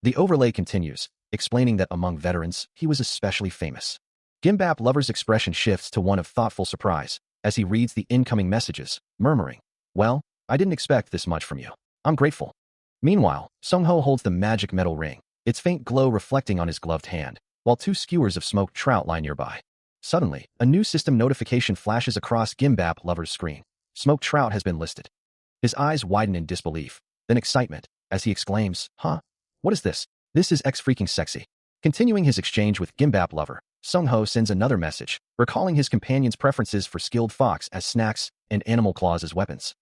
The overlay continues, explaining that among veterans, he was especially famous. Gimbap lover's expression shifts to one of thoughtful surprise as he reads the incoming messages, murmuring, well, I didn't expect this much from you. I'm grateful. Meanwhile, Sungho holds the magic metal ring, its faint glow reflecting on his gloved hand, while 2 skewers of smoked trout lie nearby. Suddenly, a new system notification flashes across Gimbap lover's screen. Smoked trout has been listed. His eyes widen in disbelief, then excitement, as he exclaims, huh? What is this? This is freaking sexy. Continuing his exchange with Gimbap lover, Sungho sends another message, recalling his companion's preferences for skilled fox as snacks and animal claws as weapons.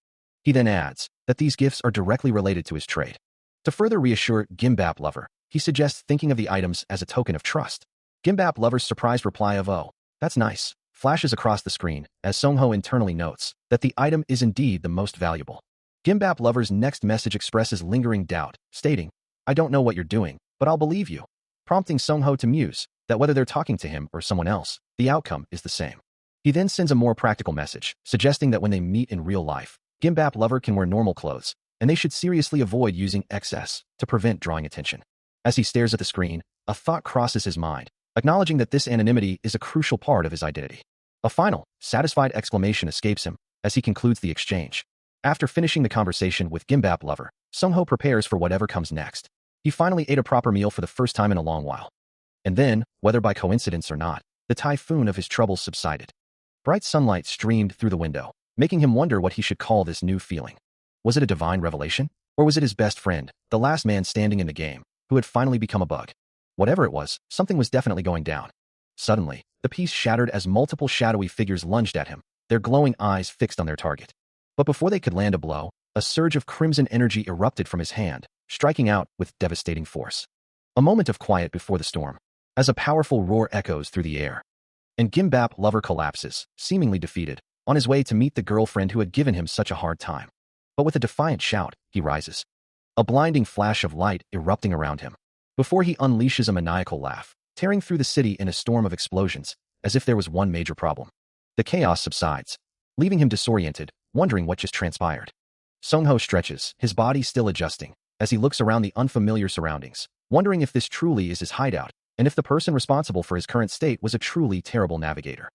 He then adds that these gifts are directly related to his trade. To further reassure Gimbap lover, he suggests thinking of the items as a token of trust. Gimbap lover's surprised reply of, oh, that's nice, flashes across the screen as Sungho internally notes that the item is indeed the most valuable. Gimbap lover's next message expresses lingering doubt, stating, I don't know what you're doing, but I'll believe you, prompting Sungho to muse that whether they're talking to him or someone else, the outcome is the same. He then sends a more practical message, suggesting that when they meet in real life, Gimbap lover can wear normal clothes, and they should seriously avoid using XS to prevent drawing attention. As he stares at the screen, a thought crosses his mind, acknowledging that this anonymity is a crucial part of his identity. A final, satisfied exclamation escapes him as he concludes the exchange. After finishing the conversation with Gimbap lover, Sungho prepares for whatever comes next. He finally ate a proper meal for the first time in a long while. And then, whether by coincidence or not, the typhoon of his troubles subsided. Bright sunlight streamed through the window, making him wonder what he should call this new feeling. Was it a divine revelation? Or was it his best friend, the last man standing in the game, who had finally become a bug? Whatever it was, something was definitely going down. Suddenly, the peace shattered as multiple shadowy figures lunged at him, their glowing eyes fixed on their target. But before they could land a blow, a surge of crimson energy erupted from his hand, striking out with devastating force. A moment of quiet before the storm, as a powerful roar echoes through the air. And Gimbap lover collapses, seemingly defeated, on his way to meet the girlfriend who had given him such a hard time. But with a defiant shout, he rises. A blinding flash of light erupting around him, before he unleashes a maniacal laugh, tearing through the city in a storm of explosions, as if there was one major problem. The chaos subsides, leaving him disoriented, wondering what just transpired. Sungho stretches, his body still adjusting, as he looks around the unfamiliar surroundings, wondering if this truly is his hideout, and if the person responsible for his current state was a truly terrible navigator.